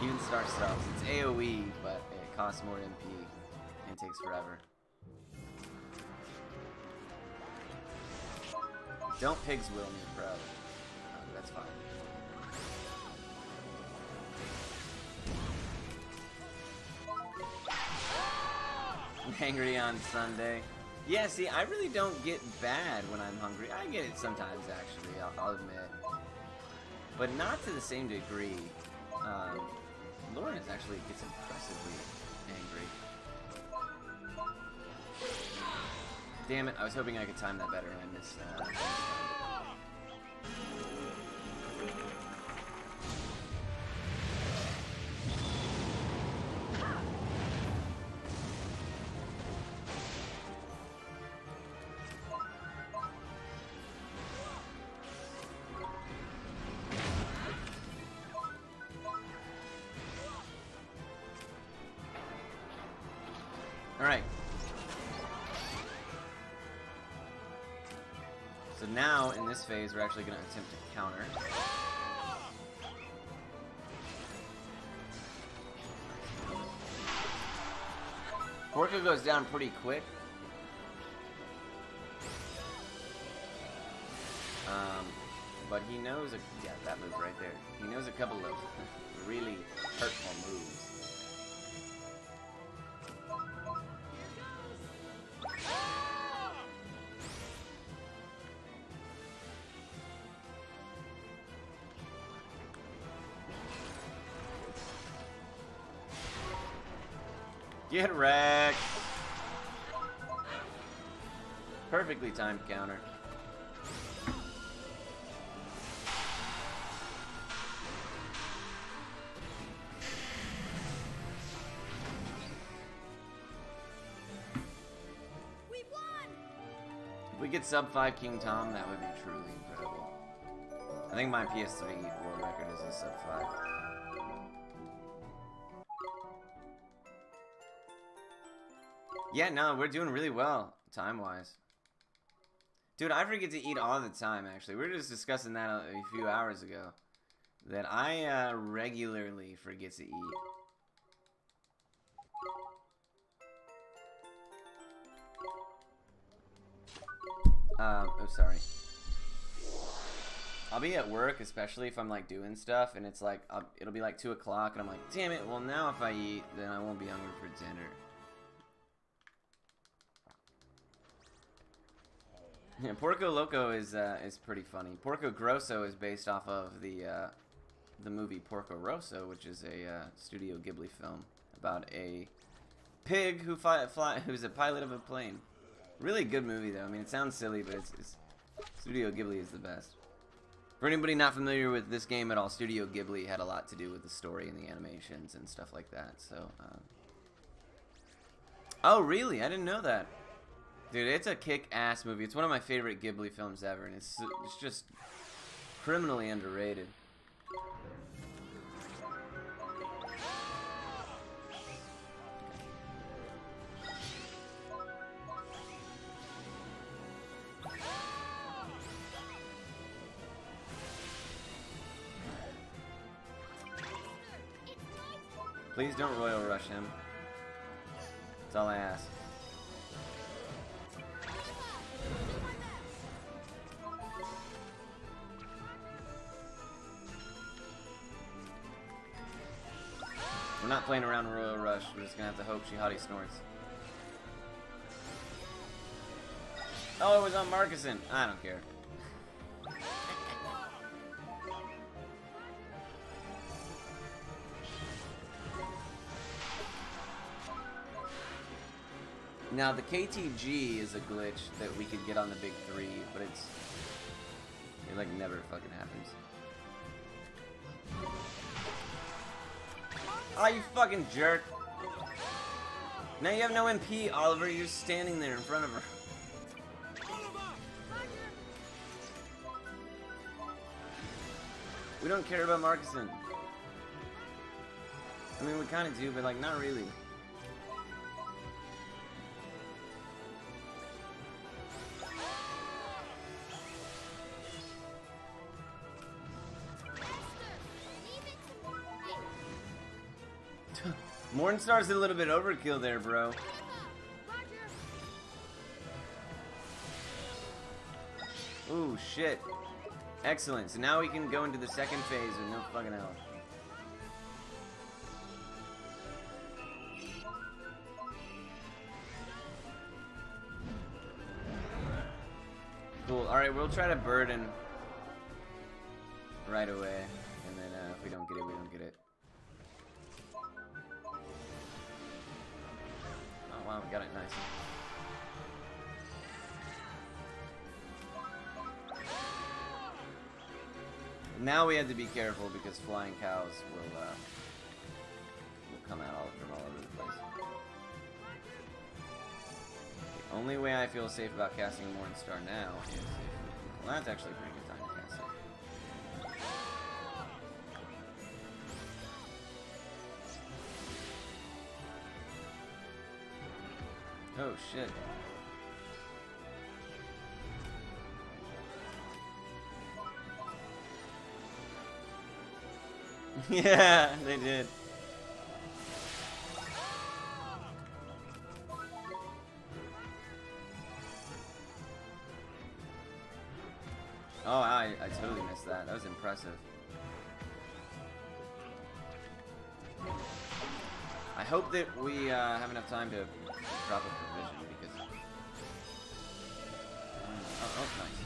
Even star sells. It's AoE, but it costs more MP and takes forever. Don't pigs will me, bro. Oh, that's fine. I'm angry on Sunday. Yeah, see, I really don't get bad when I'm hungry. I get it sometimes, actually, I'll admit. But not to the same degree. Lawrence actually gets impressively angry. Damn it, I was hoping I could time that better, and I missed that. Alright. So now, in this phase, we're actually going to attempt to counter. Porco goes down pretty quick. But he knows yeah, that move right there. He knows a couple of really hurtful moves. Get wrecked! Perfectly timed counter. We won! If we get sub 5 King Tom, that would be truly incredible. I think my PS3 world record is a sub 5. Yeah, no, we're doing really well, time-wise. Dude, I forget to eat all the time, actually. We were just discussing that a few hours ago. That I regularly forget to eat. Oh, sorry. I'll be at work, especially if I'm, like, doing stuff, and it's like, it'll be like 2 o'clock, and I'm like, damn it, well, now if I eat, then I won't be hungry for dinner. Yeah, Porco Loco is pretty funny. Porco Grosso is based off of the movie Porco Rosso, which is a Studio Ghibli film about a pig who's a pilot of a plane. Really good movie though. I mean, it sounds silly, but it's Studio Ghibli is the best. For anybody not familiar with this game at all, Studio Ghibli had a lot to do with the story and the animations and stuff like that. So, oh really? I didn't know that. Dude, it's a kick-ass movie. It's one of my favorite Ghibli films ever, and it's just criminally underrated. Please don't royal rush him. That's all I ask. We're not playing around Royal Rush. We're just gonna have to hope Shihadi snorts. Oh, it was on Marcuson. I don't care. Now, the KTG is a glitch that we could get on the big three, but it like never fucking happens. Oh, you fucking jerk. Now you have no MP, Oliver. You're just standing there in front of her. We don't care about Marcuson. I mean, we kind of do, but like, not really. Morningstar's a little bit overkill there, bro. Ooh, shit. Excellent. So now we can go into the second phase with no fucking help. Cool. Alright, we'll try to burden right away. And then if we don't get it, we don't get it. Oh wow, we got it nice. Now we have to be careful because flying cows will come out from all over the place. The only way I feel safe about casting a Morningstar now is if... Well, that's actually a pretty good time to cast it. Oh, shit. Yeah, they did. Oh, I totally missed that. That was impressive. I hope that we have enough time to drop a provision because... Oh, nice.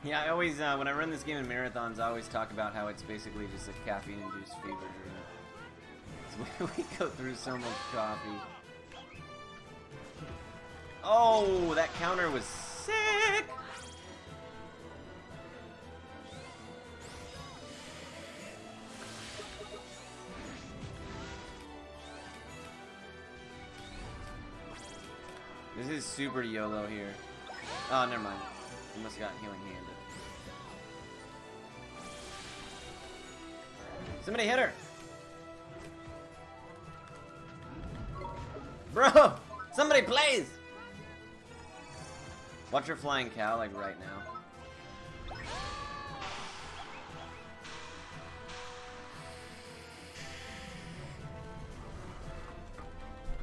Yeah, I always, when I run this game in marathons, I always talk about how it's basically just a caffeine-induced fever dream. So we go through so much coffee. Oh, that counter was sick! This is super YOLO here. Oh, never mind. I must have got healing handed. Somebody hit her! Bro! Somebody please! Watch her flying cow, like, right now.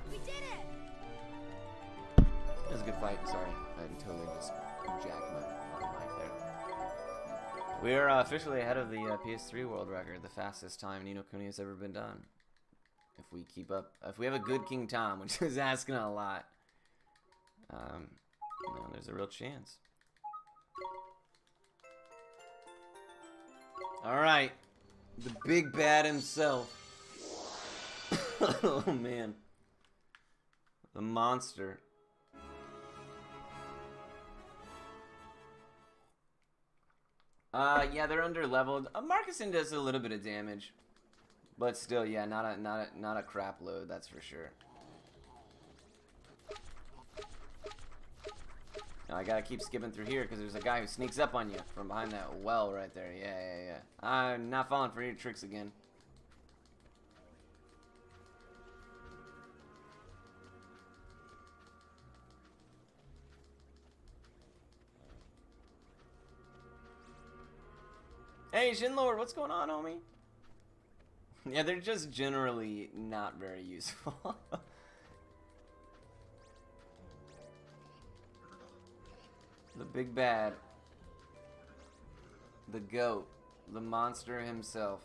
We did it! That was a good fight, sorry. I totally just jacked my mic there. We're officially ahead of the PS3 world record, the fastest time Ni no Kuni has ever been done. If we keep up, if we have a good King Tom, which is asking a lot, you know, there's a real chance. Alright, the big bad himself. Oh man. The monster. Yeah, they're under leveled. Marcuson does a little bit of damage, but still, yeah, not a crap load, that's for sure. Now, I gotta keep skipping through here because there's a guy who sneaks up on you from behind that well right there. Yeah. I'm not falling for your tricks again. Hey, Shinlord, what's going on, homie? Yeah, they're just generally not very useful. The big bad. The goat. The monster himself.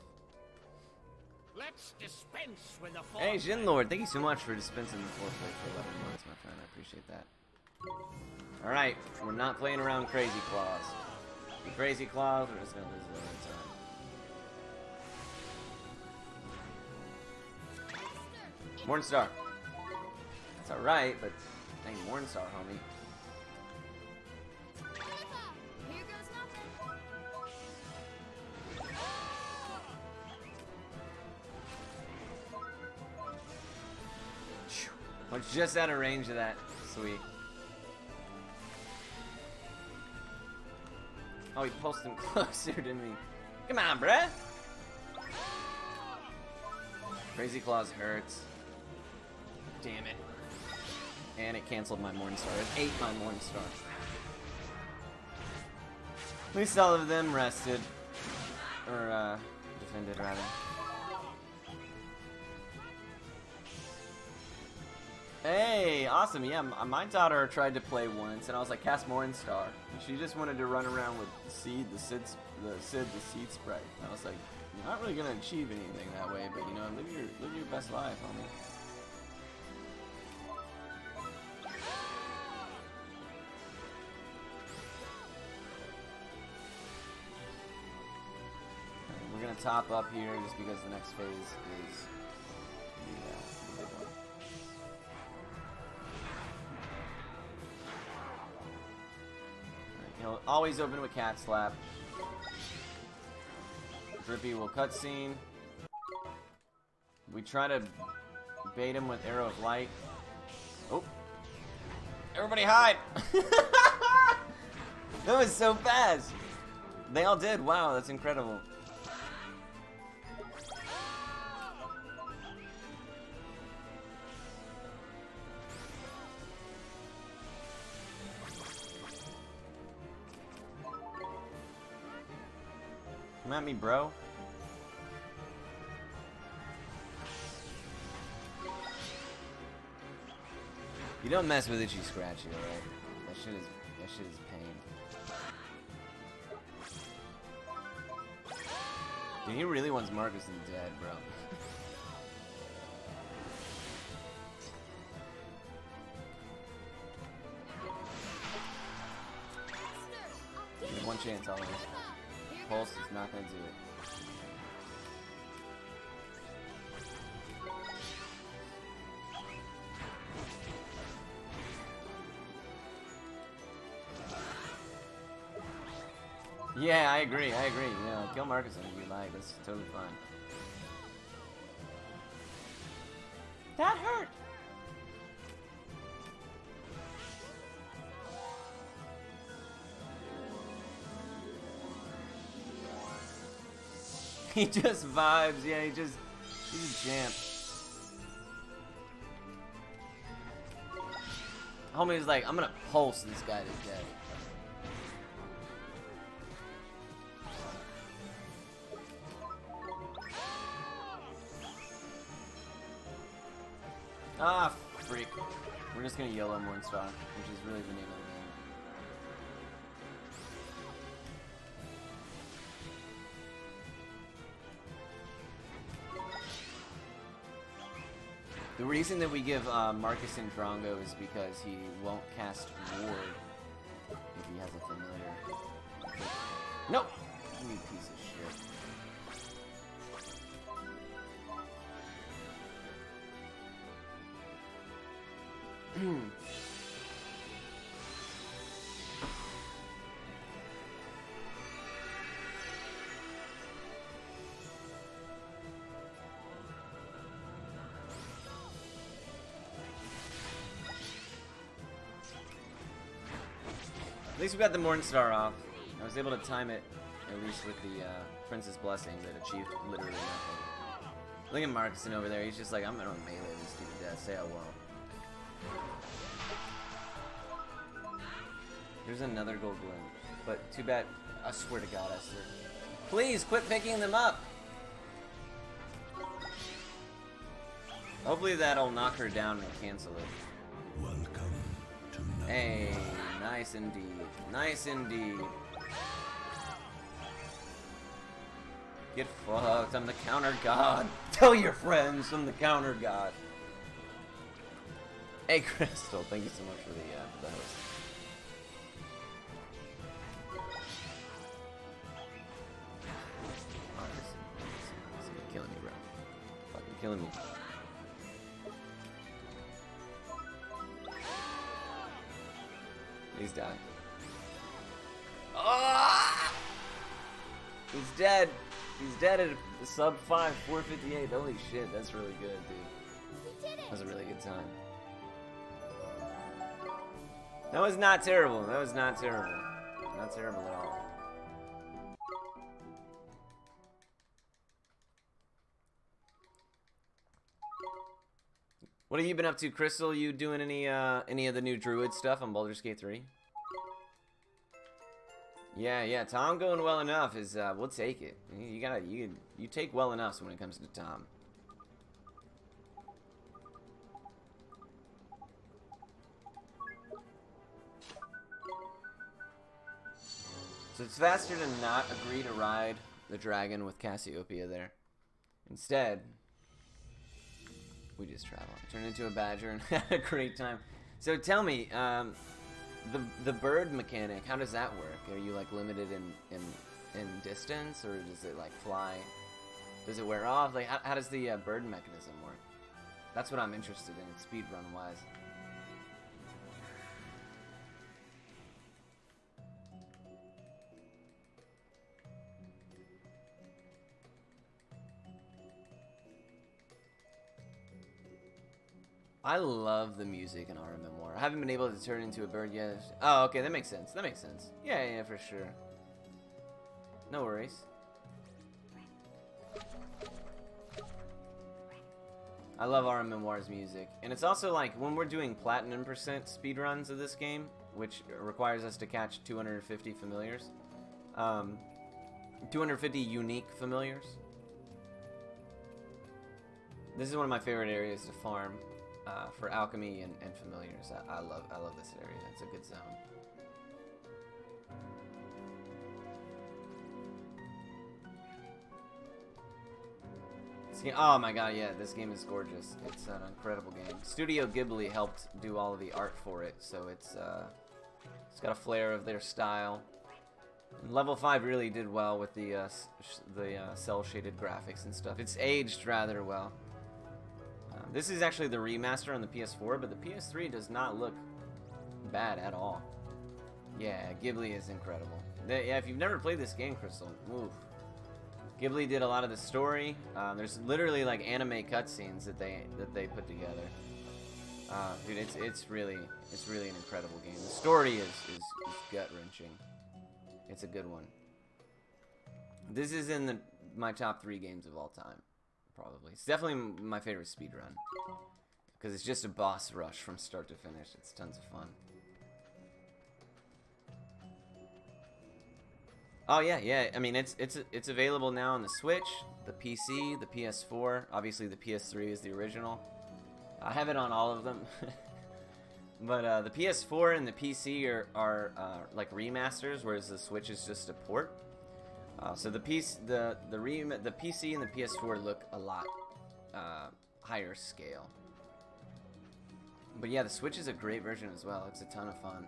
Let's dispense with the Hey, foreplay. Shinlord, thank you so much for dispensing the foreplay for 11 months, my friend. I appreciate that. Alright, we're not playing around Crazy Claws. The Crazy Claws, we're just gonna lose a little time. Morningstar. That's alright, but dang Morningstar, homie. Here goes nothing. I was just out of range of that. Sweet. Oh, he pulsed him closer to me. Come on, bruh. Crazy Claws hurts. Damn it. And it canceled my Morningstar. It ate my Morningstar. At least all of them rested. Or, defended, rather. Hey, awesome. Yeah, my daughter tried to play once, and I was like, cast Morningstar. And she just wanted to run around with Seed, the Seed sprite. And I was like, you're not really gonna achieve anything that way, but you know, live your best life, homie. We're gonna top up here just because the next phase is the big one. He'll always open with Cat Slap. Drippy will cutscene. We try to bait him with Arrow of Light. Oh! Everybody hide! That was so fast! They all did. Wow, that's incredible. Come at me, bro. You don't mess with Itchy Scratchy, alright? That shit is pain. Dude, he really wants Marcus dead, bro. You have one chance, Oliver. Pulse is not gonna do it. Yeah, I agree. You know, kill Marcus if you like. That's totally fine. That hurt! He just vibes, yeah, he's a champ. Homie's like, I'm gonna pulse this guy to death. Ah, freak. We're just gonna yellow Morningstar, which is really the name of the game. The reason that we give Marcus and Drongo is because he won't cast Ward if he has a familiar. Nope! You piece of shit. At least we got the Morningstar off. I was able to time it, at least with the Princess Blessing that achieved literally nothing. Look at Marcuson over there, he's just like, I'm gonna melee this dude to death, say I won't. There's another gold bloom, but too bad, I swear to God, Esther. Please quit picking them up. Hopefully that'll knock her down and cancel it. Welcome to night. Hey, nice indeed. Nice indeed. Get fucked. I'm the counter god. Tell your friends I'm the counter god. Hey, Crystal. Thank you so much for the host. Oh, this is killing me, bro. Fucking killing me. He's dying. Ah! He's dead. He's dead at a sub 5, 458. Holy shit, that's really good, dude. We did it. That was a really good time. That was not terrible. That was not terrible. Not terrible at all. What have you been up to, Crystal? You doing any of the new Druid stuff on Baldur's Gate 3? Yeah, Tom going well enough is we'll take it. You take well enough when it comes to Tom. So it's faster to not agree to ride the dragon with Cassiopeia there. Instead, we just travel. Turn into a badger and had a great time. So tell me, the bird mechanic, how does that work? Are you like limited in distance, or does it like fly? Does it wear off? Like how does the bird mechanism work? That's what I'm interested in, speedrun wise. I love the music in Our Memoir. I haven't been able to turn into a bird yet. Oh, okay, that makes sense. That makes sense. Yeah, for sure. No worries. I love Our Memoir's music. And it's also like, when we're doing platinum percent speedruns of this game, which requires us to catch 250 familiars. 250 unique familiars. This is one of my favorite areas to farm. For alchemy and familiars. I love this area. It's a good zone. Oh my god, yeah, this game is gorgeous. It's an incredible game. Studio Ghibli helped do all of the art for it, so it's got a flair of their style. And Level 5 really did well with the cell shaded graphics and stuff. It's aged rather well. This is actually the remaster on the PS4, but the PS3 does not look bad at all. Yeah, Ghibli is incredible. Yeah, if you've never played this game, Crystal, oof. Ghibli did a lot of the story. There's literally like anime cutscenes that they put together. Dude, it's really an incredible game. The story is gut wrenching. It's a good one. This is in my top 3 games of all time. Probably. It's definitely my favorite speedrun. Because it's just a boss rush from start to finish. It's tons of fun. Oh yeah. I mean, it's available now on the Switch, the PC, the PS4. Obviously, the PS3 is the original. I have it on all of them. But the PS4 and the PC are like remasters, whereas the Switch is just a port. So the PC and the PS4 look a lot higher scale. But yeah, the Switch is a great version as well. It's a ton of fun.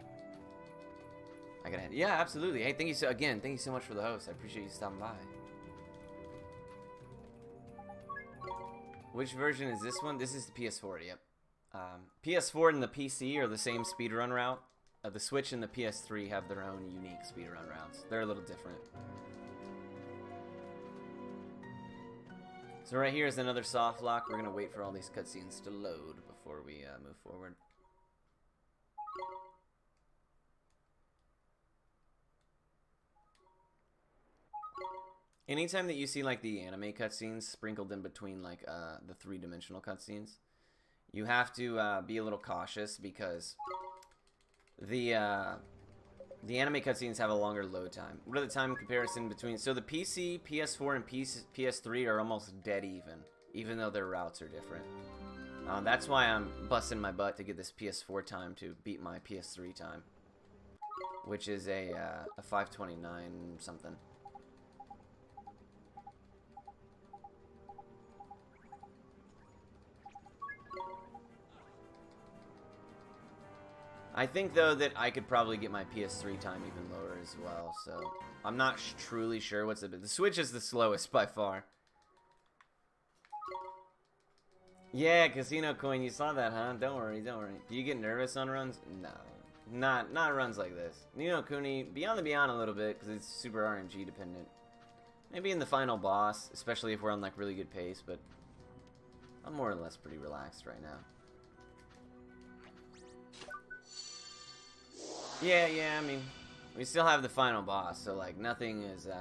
Yeah, absolutely. Hey, thank you so much for the host. I appreciate you stopping by. Which version is this one? This is the PS4. Yep. PS4 and the PC are the same speedrun route. The Switch and the PS3 have their own unique speedrun routes. They're a little different. So right here is another soft lock. We're going to wait for all these cutscenes to load before we move forward. Anytime that you see like the anime cutscenes sprinkled in between like the 3-dimensional cutscenes, you have to be a little cautious because the The anime cutscenes have a longer load time. What are the time comparison between... So the PC, PS4, and PS3 are almost dead even though their routes are different. That's why I'm busting my butt to get this PS4 time to beat my PS3 time. Which is a 529 something. I think, though, that I could probably get my PS3 time even lower as well, so... I'm not truly sure what's the Switch is the slowest by far. Yeah, Casino Coin, you saw that, huh? Don't worry, don't worry. Do you get nervous on runs? No. Not runs like this. You know, Kuni, be on the beyond a little bit, because it's super RNG dependent. Maybe in the final boss, especially if we're on, like, really good pace, but... I'm more or less pretty relaxed right now. Yeah, I mean, we still have the final boss, so, like, nothing is, you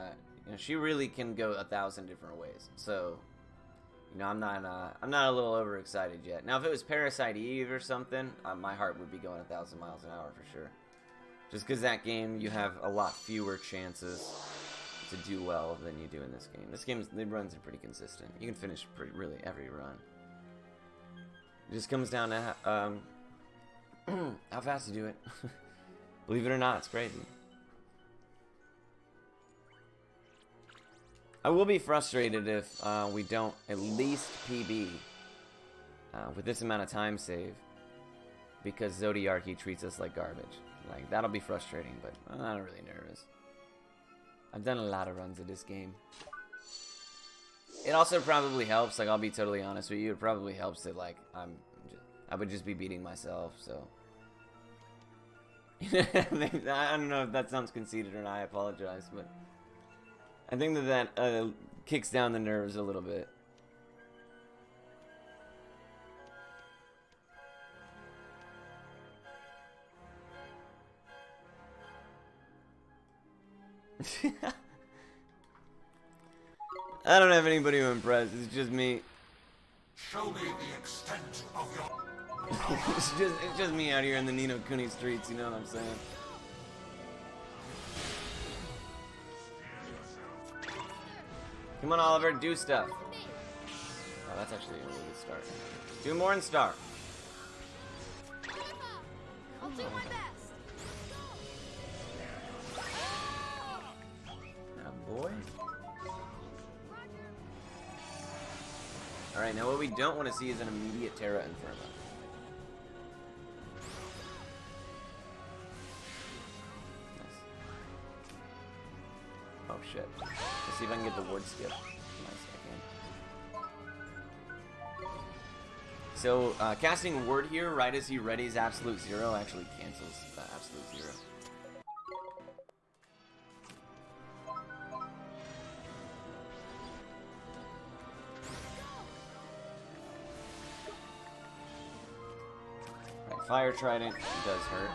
know, she really can go 1,000 different ways, so, you know, I'm not a little overexcited yet. Now, if it was Parasite Eve or something, my heart would be going 1,000 miles an hour for sure. Just because that game, you have a lot fewer chances to do well than you do in this game. This game, the runs are pretty consistent. You can finish really every run. It just comes down to, how fast you do it. Believe it or not, it's crazy. I will be frustrated if we don't at least PB with this amount of time save, because Zodiarchy treats us like garbage. Like, that'll be frustrating, but I'm not really nervous. I've done a lot of runs of this game. It also probably helps, like, I'll be totally honest with you, it probably helps that, like, I would just be beating myself, so... I don't know if that sounds conceited or not, I apologize, but I think that kicks down the nerves a little bit. I don't have anybody to impress, it's just me. Show me the extent of your... it's just me out here in the Ni no Kuni streets, you know what I'm saying? Come on, Oliver, do stuff. Oh, that's actually a really good start. Do more and start. I'll do my best. Oh, boy. Alright, now what we don't want to see is an immediate Terra Inferno. Oh shit. Let's see if I can get the ward skip. Nice, I can. So, casting ward here right as he readies Absolute Zero actually cancels Absolute Zero. Right, Fire Trident does hurt.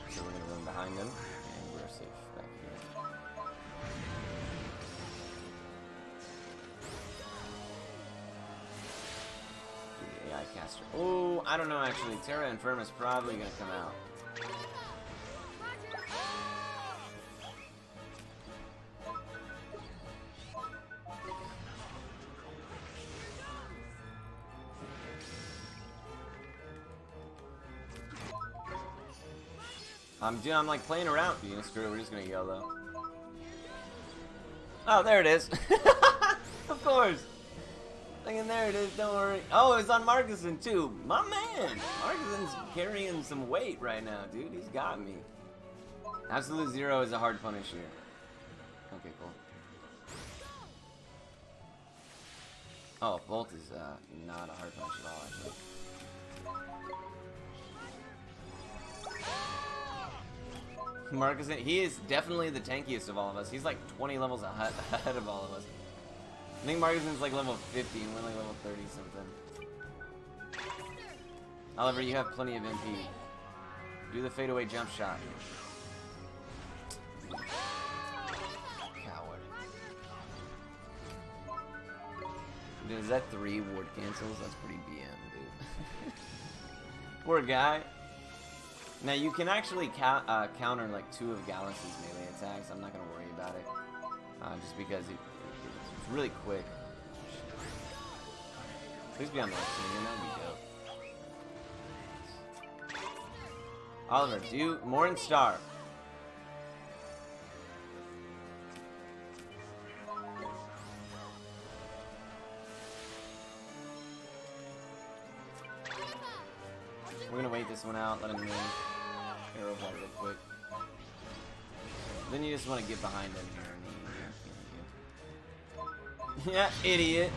So we're gonna run behind him, and we're safe back here. AI caster. Oh, I don't know actually. Terra Infirma's probably gonna come out. I'm like playing around. You know, screw it. We're just gonna YOLO. Oh, there it is. Of course. And there it is, don't worry. Oh, it's on Markusen too. My man! Markusen's carrying some weight right now, dude. He's got me. Absolute Zero is a hard punish here. Okay, cool. Oh, Bolt is not a hard punish at all, actually. Markusen, he is definitely the tankiest of all of us. He's like 20 levels ahead of all of us. I think Markusen's like level 50 and we're like level 30 something. Oliver, you have plenty of MP. Do the fadeaway jump shot. Coward. Dude, is that 3 ward cancels? That's pretty BM, dude. Poor guy. Now you can actually counter like 2 of Galaxy's melee attacks. I'm not gonna worry about it, just because it's really quick. Please be on the right team, that would be dope. Oliver, do more and star. We're gonna wait this one out, let him move. Arrow ball real quick. Then you just want to get behind him here. Yeah, idiot.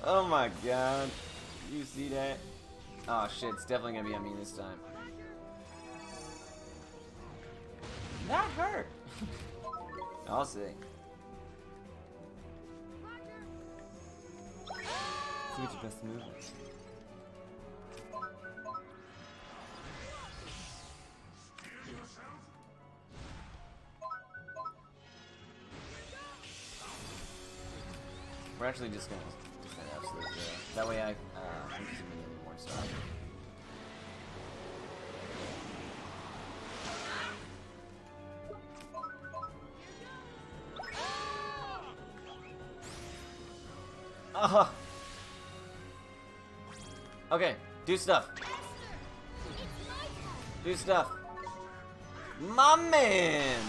Oh my god. You see that? Oh shit, it's definitely gonna be on me this time. That hurt. I'll see. See what your best move is. We're actually just gonna defend absolute zero. That way I can just immediately more stuff. Okay, do stuff. Do stuff. My man!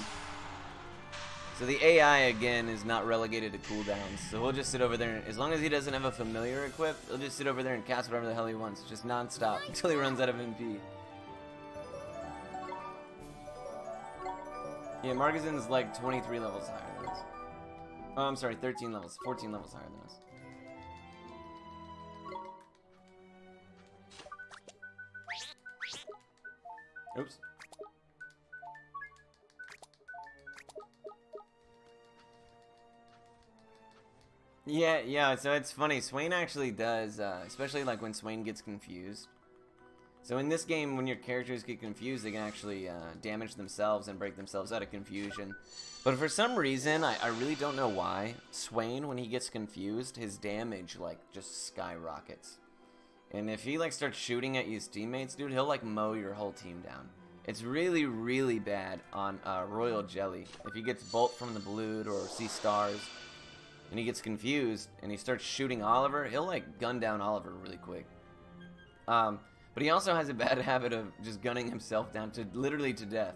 So the AI again is not relegated to cooldowns, so he'll just sit over there, and as long as he doesn't have a familiar equipped, he'll just sit over there and cast whatever the hell he wants, just non-stop, until he runs out of MP. Yeah, Margazin's like 23 levels higher than us. Oh, I'm sorry, 14 levels higher than us. Oops. Yeah, so it's funny. Swain actually does, especially like when Swain gets confused. So in this game, when your characters get confused, they can actually damage themselves and break themselves out of confusion. But for some reason, I really don't know why, Swain, when he gets confused, his damage, like, just skyrockets. And if he, like, starts shooting at his teammates, dude, he'll, like, mow your whole team down. It's really, really bad on Royal Jelly. If he gets Bolt from the Blood or Sea Stars, and he gets confused, and he starts shooting Oliver, he'll, like, gun down Oliver really quick. But he also has a bad habit of just gunning himself down to literally to death.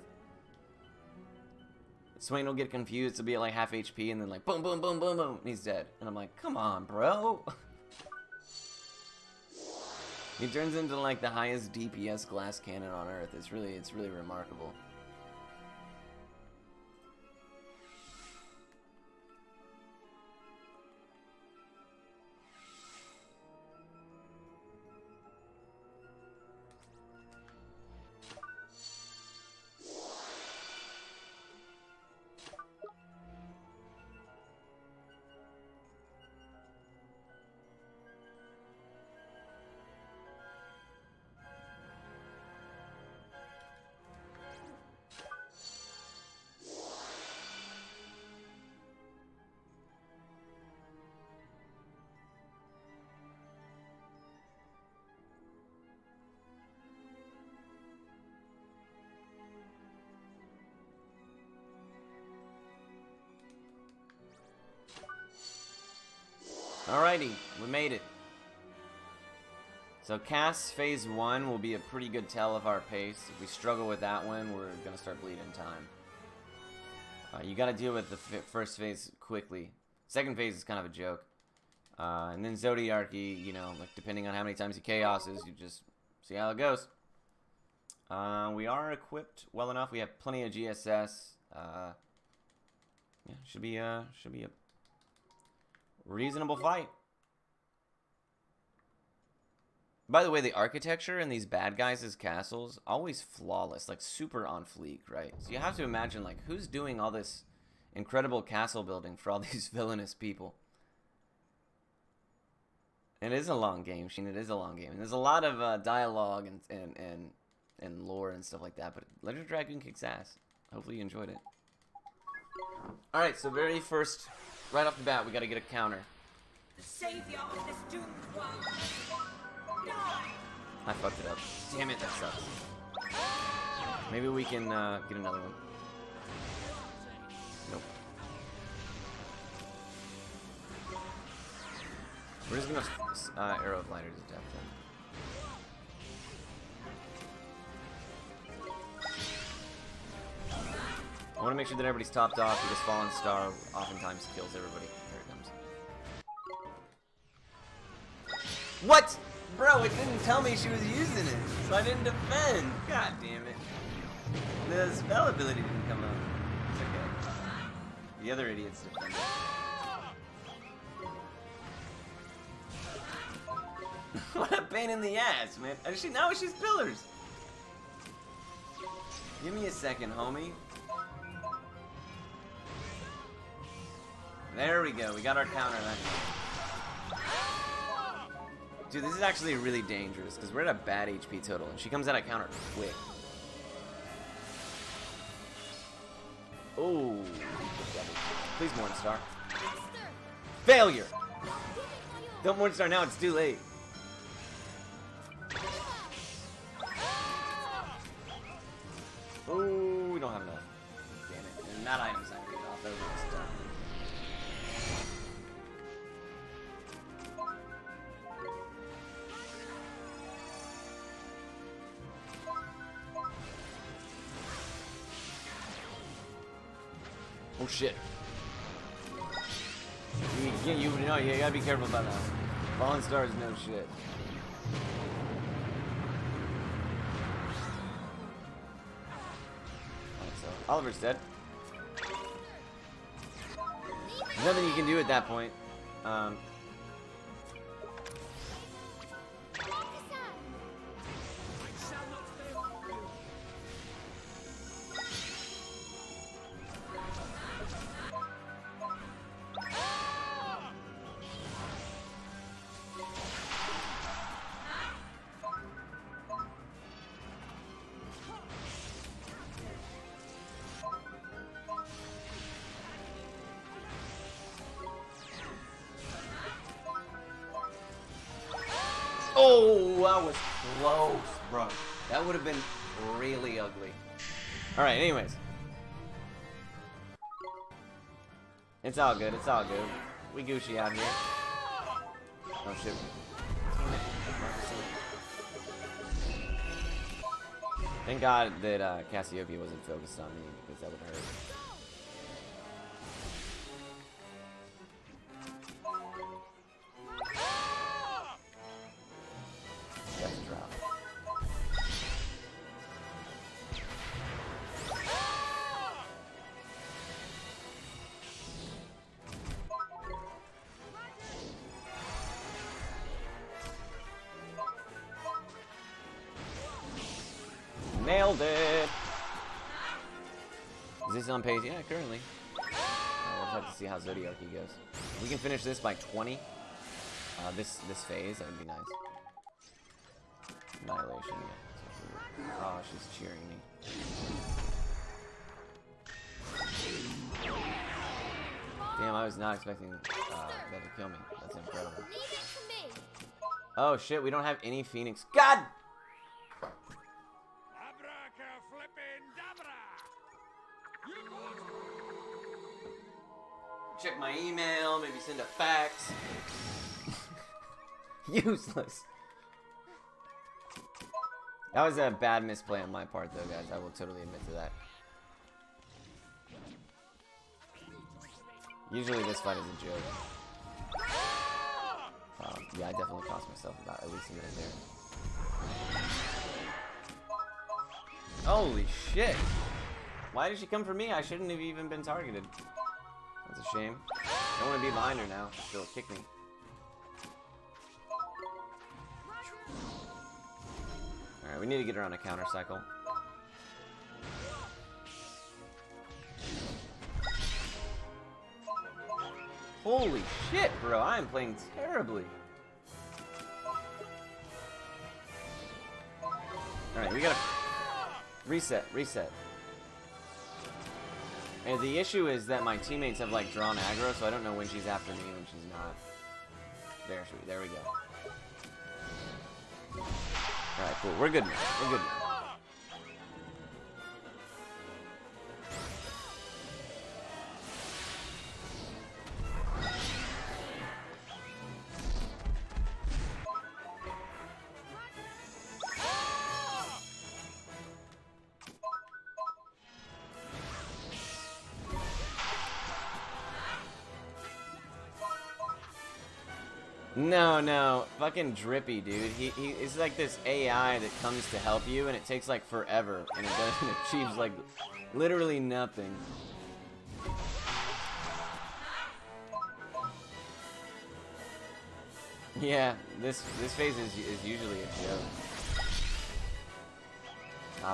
Swain will get confused, he'll be at, like, half HP, and then, like, boom, boom, boom, boom, boom, and he's dead. And I'm like, come on, bro. He turns into, like, the highest DPS glass cannon on Earth. It's really remarkable. Alrighty, we made it. So Cass Phase 1 will be a pretty good tell of our pace. If we struggle with that one, we're going to start bleeding time. You got to deal with the first phase quickly. Second phase is kind of a joke. And then Zodiarchy, you know, like depending on how many times he chaoses, you just see how it goes. We are equipped well enough. We have plenty of GSS. Yeah, should be a reasonable fight. By the way, the architecture in these bad guys' castles, always flawless, like super on fleek, right? So you have to imagine, like, who's doing all this incredible castle building for all these villainous people? It is a long game, Sheen. It is a long game. And there's a lot of dialogue and lore and stuff like that, but Legend of Dragoon kicks ass. Hopefully you enjoyed it. Alright, so very first, right off the bat, we gotta get a counter. The savior of this doomed world. Die! I fucked it up. Damn it, that sucks. Maybe we can get another one. Nope. We're just gonna arrow of lighters to death then. I want to make sure that everybody's topped off because Fallen Star oftentimes kills everybody. Here it comes. What? Bro, it didn't tell me she was using it, so I didn't defend. God damn it. The spell ability didn't come up. It's okay. The other idiots defended. What a pain in the ass, man. Now she's pillars. Give me a second, homie. There we go. We got our counter. Dude, this is actually really dangerous because we're at a bad HP total, and she comes out of counter quick. Oh. Please, Morningstar. Failure! Don't Morningstar now, it's too late. Oh, we don't have enough. Damn it. And that item's not going to get off. That was almost done. Oh shit. You gotta be careful about that. Fallen Star is no shit. So, Oliver's dead. There's nothing you can do at that point. Oh, that was close, bro. That would have been really ugly. Alright, anyways. It's all good, it's all good. We Gucci out here. Oh shit. Thank God that Cassiopeia wasn't focused on me because that would hurt. Nailed it! Is this on pace? Yeah, currently. We'll have to see how Zodiarchy goes. If we can finish this by 20, this phase, that would be nice. Annihilation. Oh, she's cheering me. Damn, I was not expecting that to kill me. That's incredible. Oh shit, we don't have any Phoenix. God! Check my email, maybe send a fax. Useless. That was a bad misplay on my part though, guys. I will totally admit to that. Usually this fight is a joke. Yeah, I definitely cost myself about at least a minute there. Holy shit! Why did she come for me? I shouldn't have even been targeted. That's a shame. I don't want to be behind her now. She'll kick me. Alright, we need to get her on a counter cycle. Holy shit, bro. I am playing terribly. Alright, we gotta... Reset. And the issue is that my teammates have like drawn aggro, so I don't know when she's after me and when she's not. There we go. Cool. We're good now. We're good now. No, no, fucking Drippy, dude. He's like this AI that comes to help you, and it takes like forever, and it doesn't achieves like literally nothing. Yeah, this phase is usually a joke.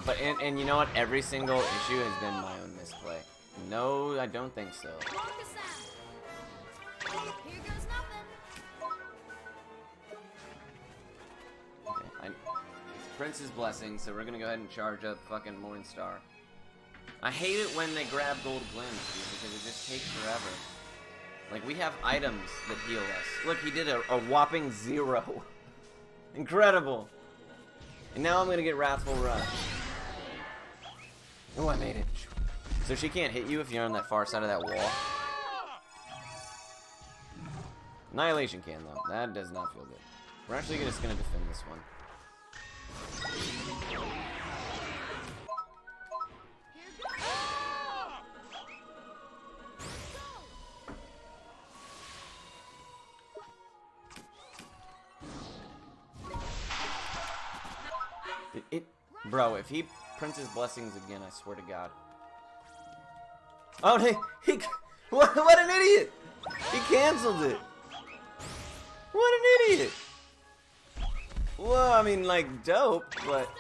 But you know what? Every single issue has been my own misplay. No, I don't think so. Here goes nothing. Okay, it's Prince's blessing, so we're gonna go ahead and charge up fucking Morningstar. I hate it when they grab gold glims, dude, because it just takes forever. Like, we have items that heal us. Look, he did a whopping 0. Incredible. And now I'm gonna get Wrathful Rush. Oh, I made it. So she can't hit you if you're on that far side of that wall. Annihilation can, though. That does not feel good. We're actually just gonna defend this one. Bro, if he Prince's blessings again, I swear to God. Oh, what an idiot! He canceled it. What an idiot! Well, I mean, like, dope, but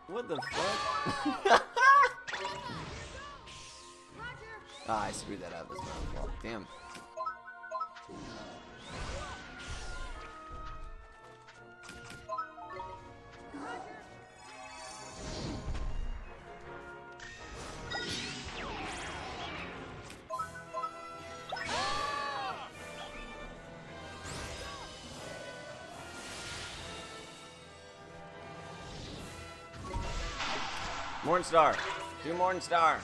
what the fuck? Ah, I screwed that up. That's my own fault. Damn. Morningstar. Do Morningstar.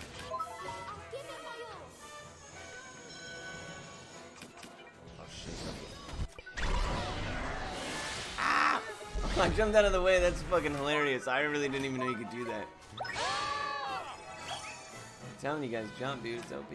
Oh shit. Ah! I jumped out of the way. That's fucking hilarious. I really didn't even know you could do that. I'm telling you guys, jump, dude. It's OP.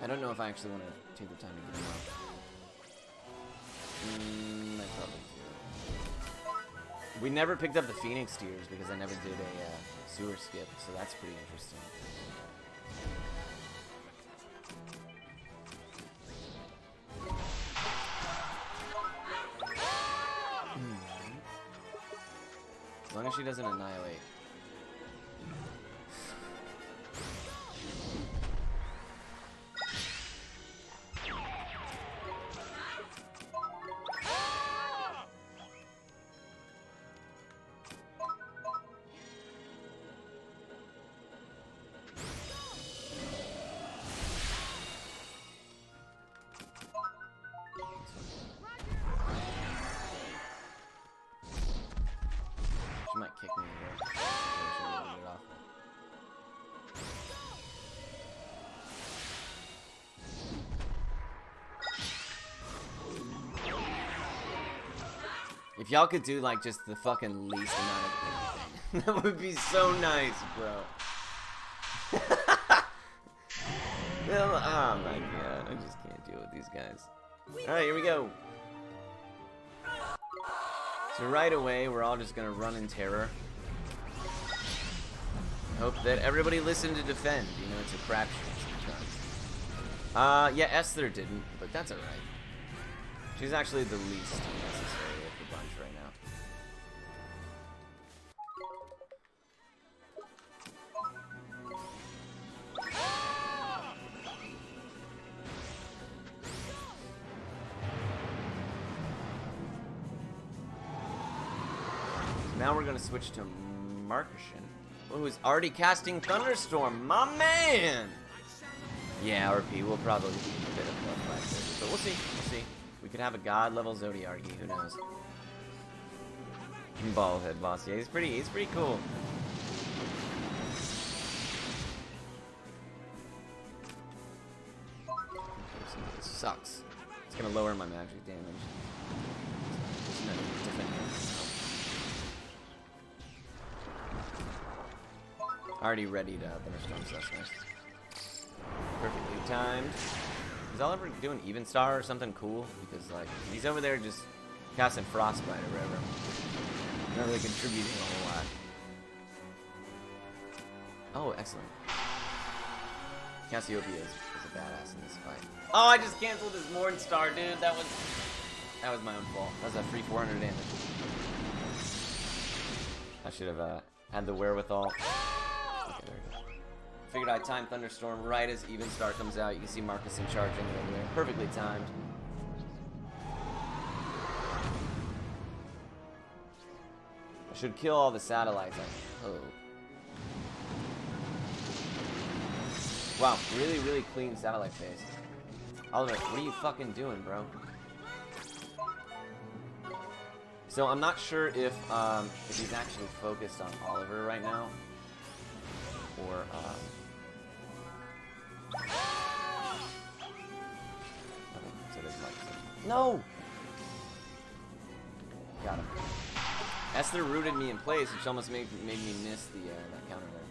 I don't know if I actually want to take the time to get him up. I probably do. We never picked up the Phoenix tiers because I never did a sewer skip, so that's pretty interesting. As long as she doesn't annihilate. She might kick me here. She should get it off. If y'all could do like just the fucking least amount of anything, that would be so nice, bro. Well, oh my god, I just can't deal with these guys. Alright, here we go. So right away, we're all just gonna run in terror. Hope that everybody listened to defend. You know, it's a crapshoot sometimes. Yeah, Esther didn't, but that's alright. She's actually the least necessary of the bunch right now. now we're gonna switch to Marcushin, who's already casting Thunderstorm. My man! Yeah, RP will probably be a bit of a fight there, but we'll see. We'll see. We could have a god level Zodiarchy. Who knows? Ballhead boss. Yeah, he's pretty cool. It sucks. It's gonna lower my magic damage. Already ready to Thunderstorm, so that's nice. Perfectly timed. Is Oliver doing even star or something cool? Because like he's over there just casting Frostbite or whatever. Not really contributing a whole lot. Oh, excellent. Cassiopeia is a badass in this fight. Oh, I just canceled his Morningstar, dude. That was my own fault. That was a free 400 damage. I should have had the wherewithal. Okay, there we go. Figured I'd time Thunderstorm right as Even Star comes out. You can see Marcushin charging over there. Perfectly timed. I should kill all the satellites, I hope. Wow, really, really clean satellite phase. Oliver, what are you fucking doing, bro? So I'm not sure if he's actually focused on Oliver right now, or okay, so there's like no. Got him. Esther rooted me in place, which almost made me miss the that counter there.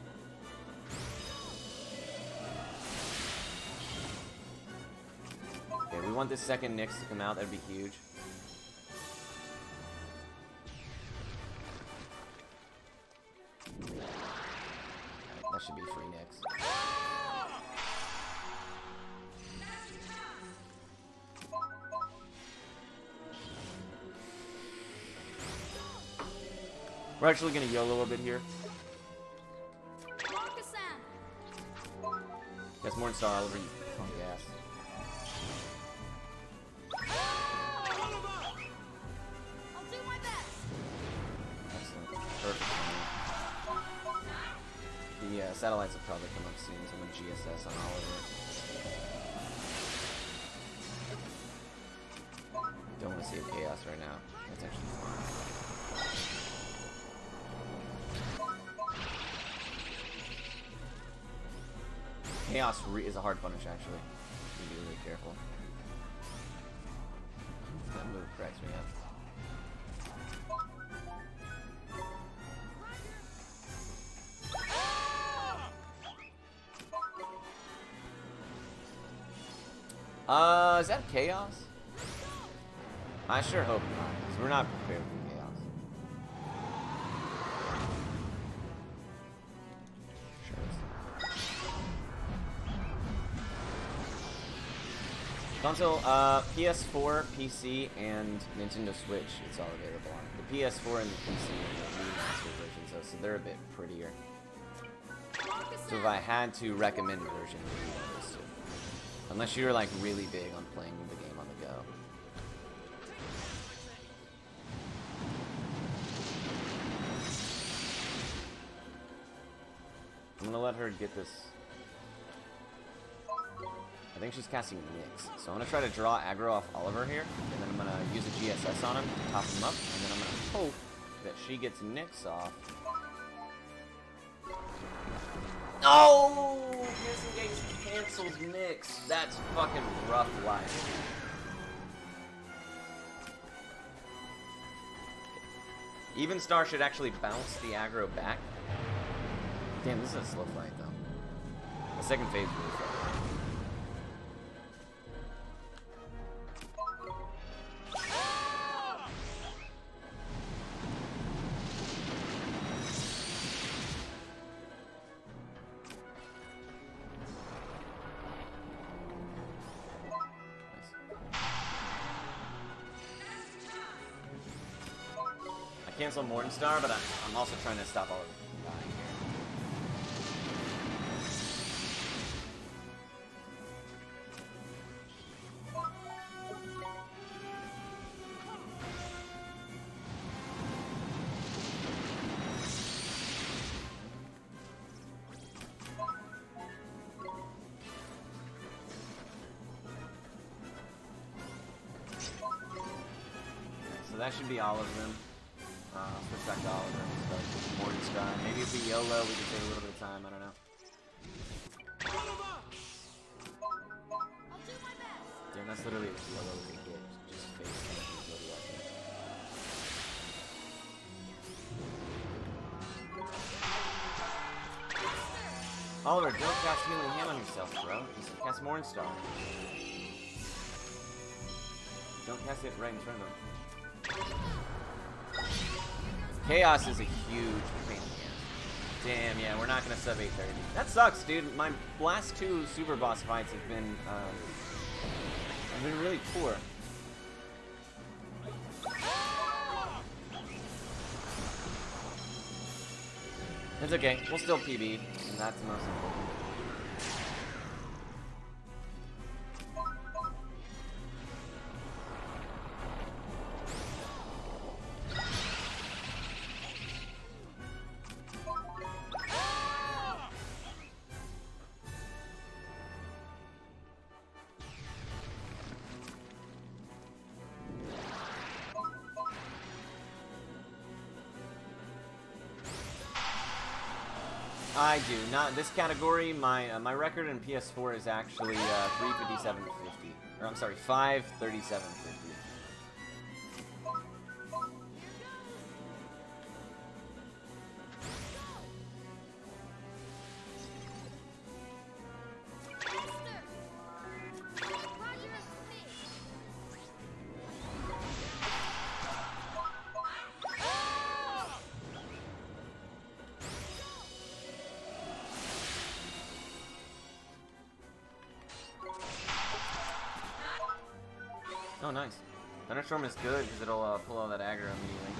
Okay, we want this second Nyx to come out. That'd be huge. That should be free Nyx. We're actually gonna YOLO a bit here. That's Morningstar Oliver, you punk ass. I'll do my best. Excellent. Perfect. The satellites will probably come up soon, so I'm gonna GSS on Oliver. Don't want to save Chaos right now. That's actually fine. Chaos is a hard punish, actually. You need to be really careful. That move cracks me up. Is that Chaos? I sure hope not, because we're not prepared for Chaos. Sure is. Console, PS4, PC, and Nintendo Switch, it's all available on. The PS4 and the PC are the remastered versions, though, so they're a bit prettier. So if I had to recommend a version, it would be one of those two. Unless you're like really big on playing the game on the go. I'm gonna let her get this. I think she's casting Nyx. So I'm gonna try to draw aggro off Oliver here, and then I'm gonna use a GSS on him to top him up, and then I'm gonna hope that she gets Nyx off. Oh! Disengage cancels Nyx. That's fucking rough life. Even Star should actually bounce the aggro back. Damn, this is a slow fight though. The second phase really fun. Cancel Morningstar, but I'm also trying to stop all of them from dying here. that should be all of them. Switch back to all of them. Start with Morningstar. Maybe if we YOLO, we can take a little bit of time. I don't know. I'll do my best. Damn, that's literally a YOLO we can get. Just face tanking is what we got here. Oliver, don't cast Healing Hand on yourself, bro. Just cast Morningstar. Don't cast it right in front of him. Chaos is a huge pain in the ass. Damn, yeah, we're not gonna sub 830. That sucks, dude. My last two super boss fights have been really poor. It's okay. We'll still PB, and that's the most important. I do. Not this category. My record in PS4 is actually 357.50. Or I'm sorry, 537.50. Oh, nice. Thunderstorm is good because it'll pull all that aggro immediately.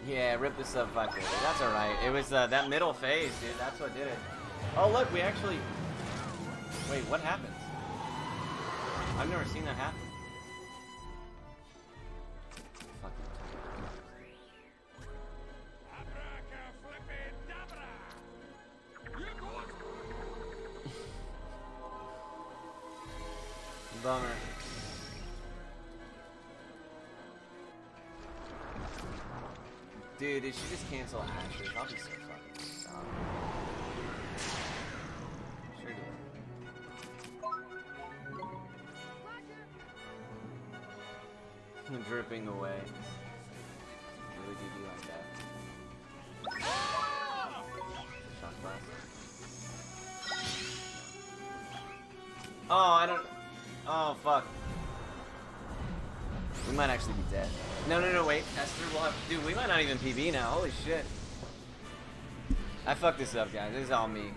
Yeah, rip this up 550. That's alright. It was that middle phase, dude. That's what did it. Oh, look, we actually... Wait, what happened? I've never seen that happen. Bummer. Dude, did she just cancel Ashes? I'll be so fucking sorry. Sure did. Dripping away. Really do be like that. Shot blast. Oh, I don't... Oh, fuck. We might actually be dead. No, wait. Esther will have... Dude, we might not even PB now. Holy shit. I fucked this up, guys. This is all me.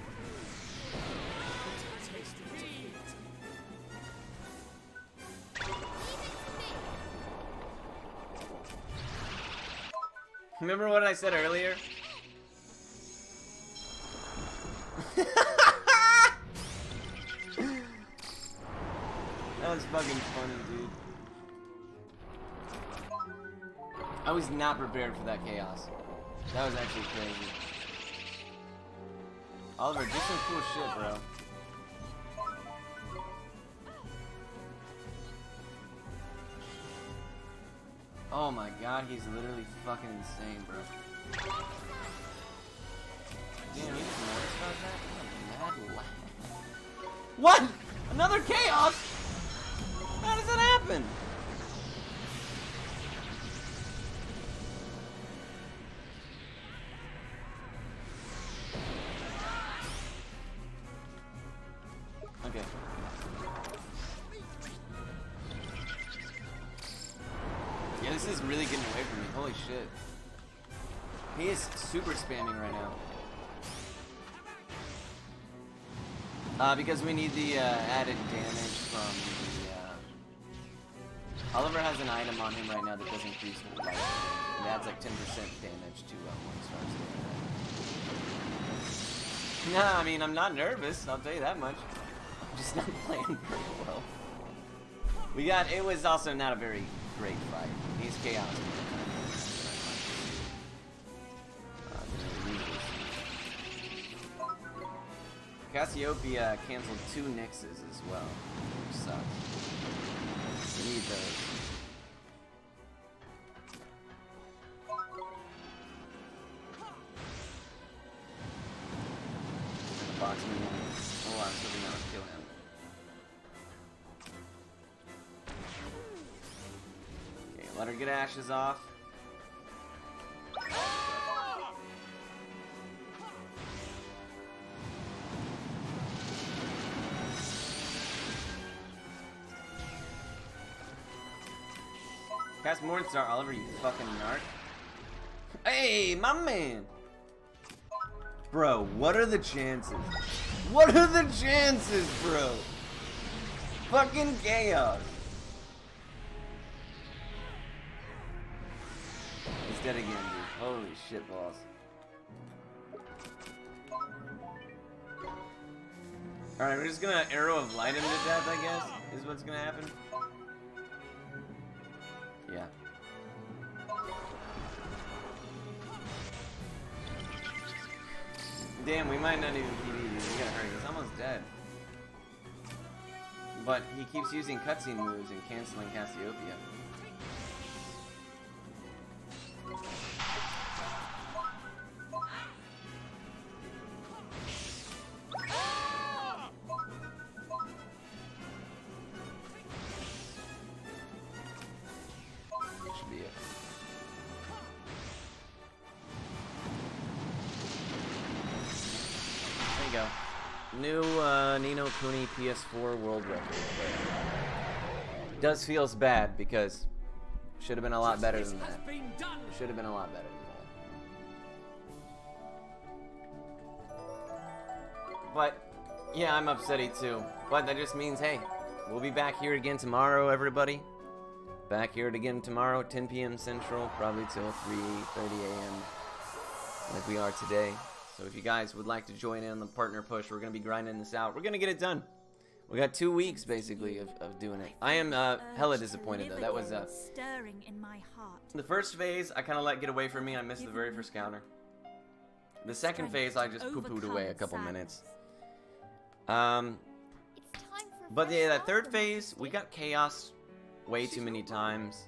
Remember what I said earlier? That was fucking funny, dude. I was not prepared for that chaos. That was actually crazy. Oliver, do some cool shit, bro. Oh my god, he's literally fucking insane, bro. Damn, you just noticed about that? What a mad lag. What? Another chaos? How does that happen? Okay. Yeah, this is really getting away from me. Holy shit. He is super spamming right now. Because we need the added damage from the... Oliver has an item on him right now that does increase the life. It adds like 10% damage to Morningstar's. Nah, I mean, I'm not nervous, I'll tell you that much. I'm just not playing very well. It was also not a very great fight. He's chaos. Cassiopeia canceled 2 Nixes as well. Which sucks. We need those. Box me one. Oh, I was hoping that would kill him. Okay, let her get ashes off. Cast Morningstar, Oliver, you fucking narc. Hey, my man! Bro, what are the chances? What are the chances, bro? Fucking chaos. He's dead again, dude. Holy shit, boss. Alright, we're just gonna arrow of light him to death, I guess, is what's gonna happen. Yeah. Damn, we might not even PB, dude. We gotta hurry. He's almost dead. But he keeps using cutscene moves and canceling Cassiopeia. Should be it. There you go. New Nino Kuni PS4 world record. Does feels bad because should have been a lot better than that. Should have been a lot better than that. But yeah, I'm upsetty too. But that just means, hey, we'll be back here again tomorrow, everybody. Back here again tomorrow, 10 p.m. Central, probably till 3:30 a.m. like we are today. So if you guys would like to join in on the partner push, we're going to be grinding this out. We're going to get it done. We got 2 weeks, basically, of doing it. I am hella disappointed, though. That was stirring in my heart. the first phase, I kind of let get away from me. I missed the very first counter. The second phase, I just poo-pooed away a couple minutes. But yeah, that third phase, we got chaos way too many times.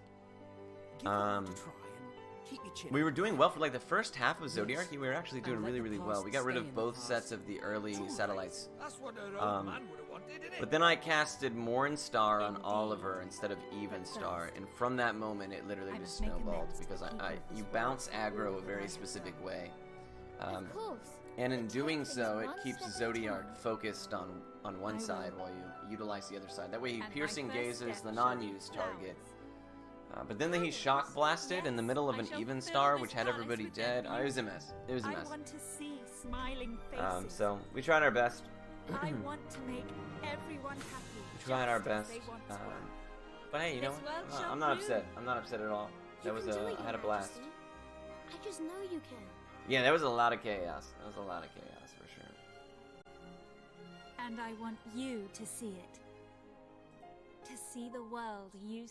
We were doing well for like the first half of Zodiarchy. We were actually doing really, really well. We got rid of both sets of the early satellites. But then I casted Mornstar on Oliver instead of Evenstar, and from that moment it literally just snowballed because you bounce aggro a very specific way. And in doing so, it keeps Zodiark focused on one side while you utilize the other side. That way he piercing gazes the non-used target. But then he shock blasted in the middle of an Evenstar, which had everybody dead. It was a mess. It was a mess. So we tried our best. I want to make everyone happy. We tried our best. But hey, you know what? I'm not upset. I'm not upset at all. That was I had a blast. I just know you can. Yeah, there was a lot of chaos. There was a lot of chaos for sure. And I want you to see it. To see the world you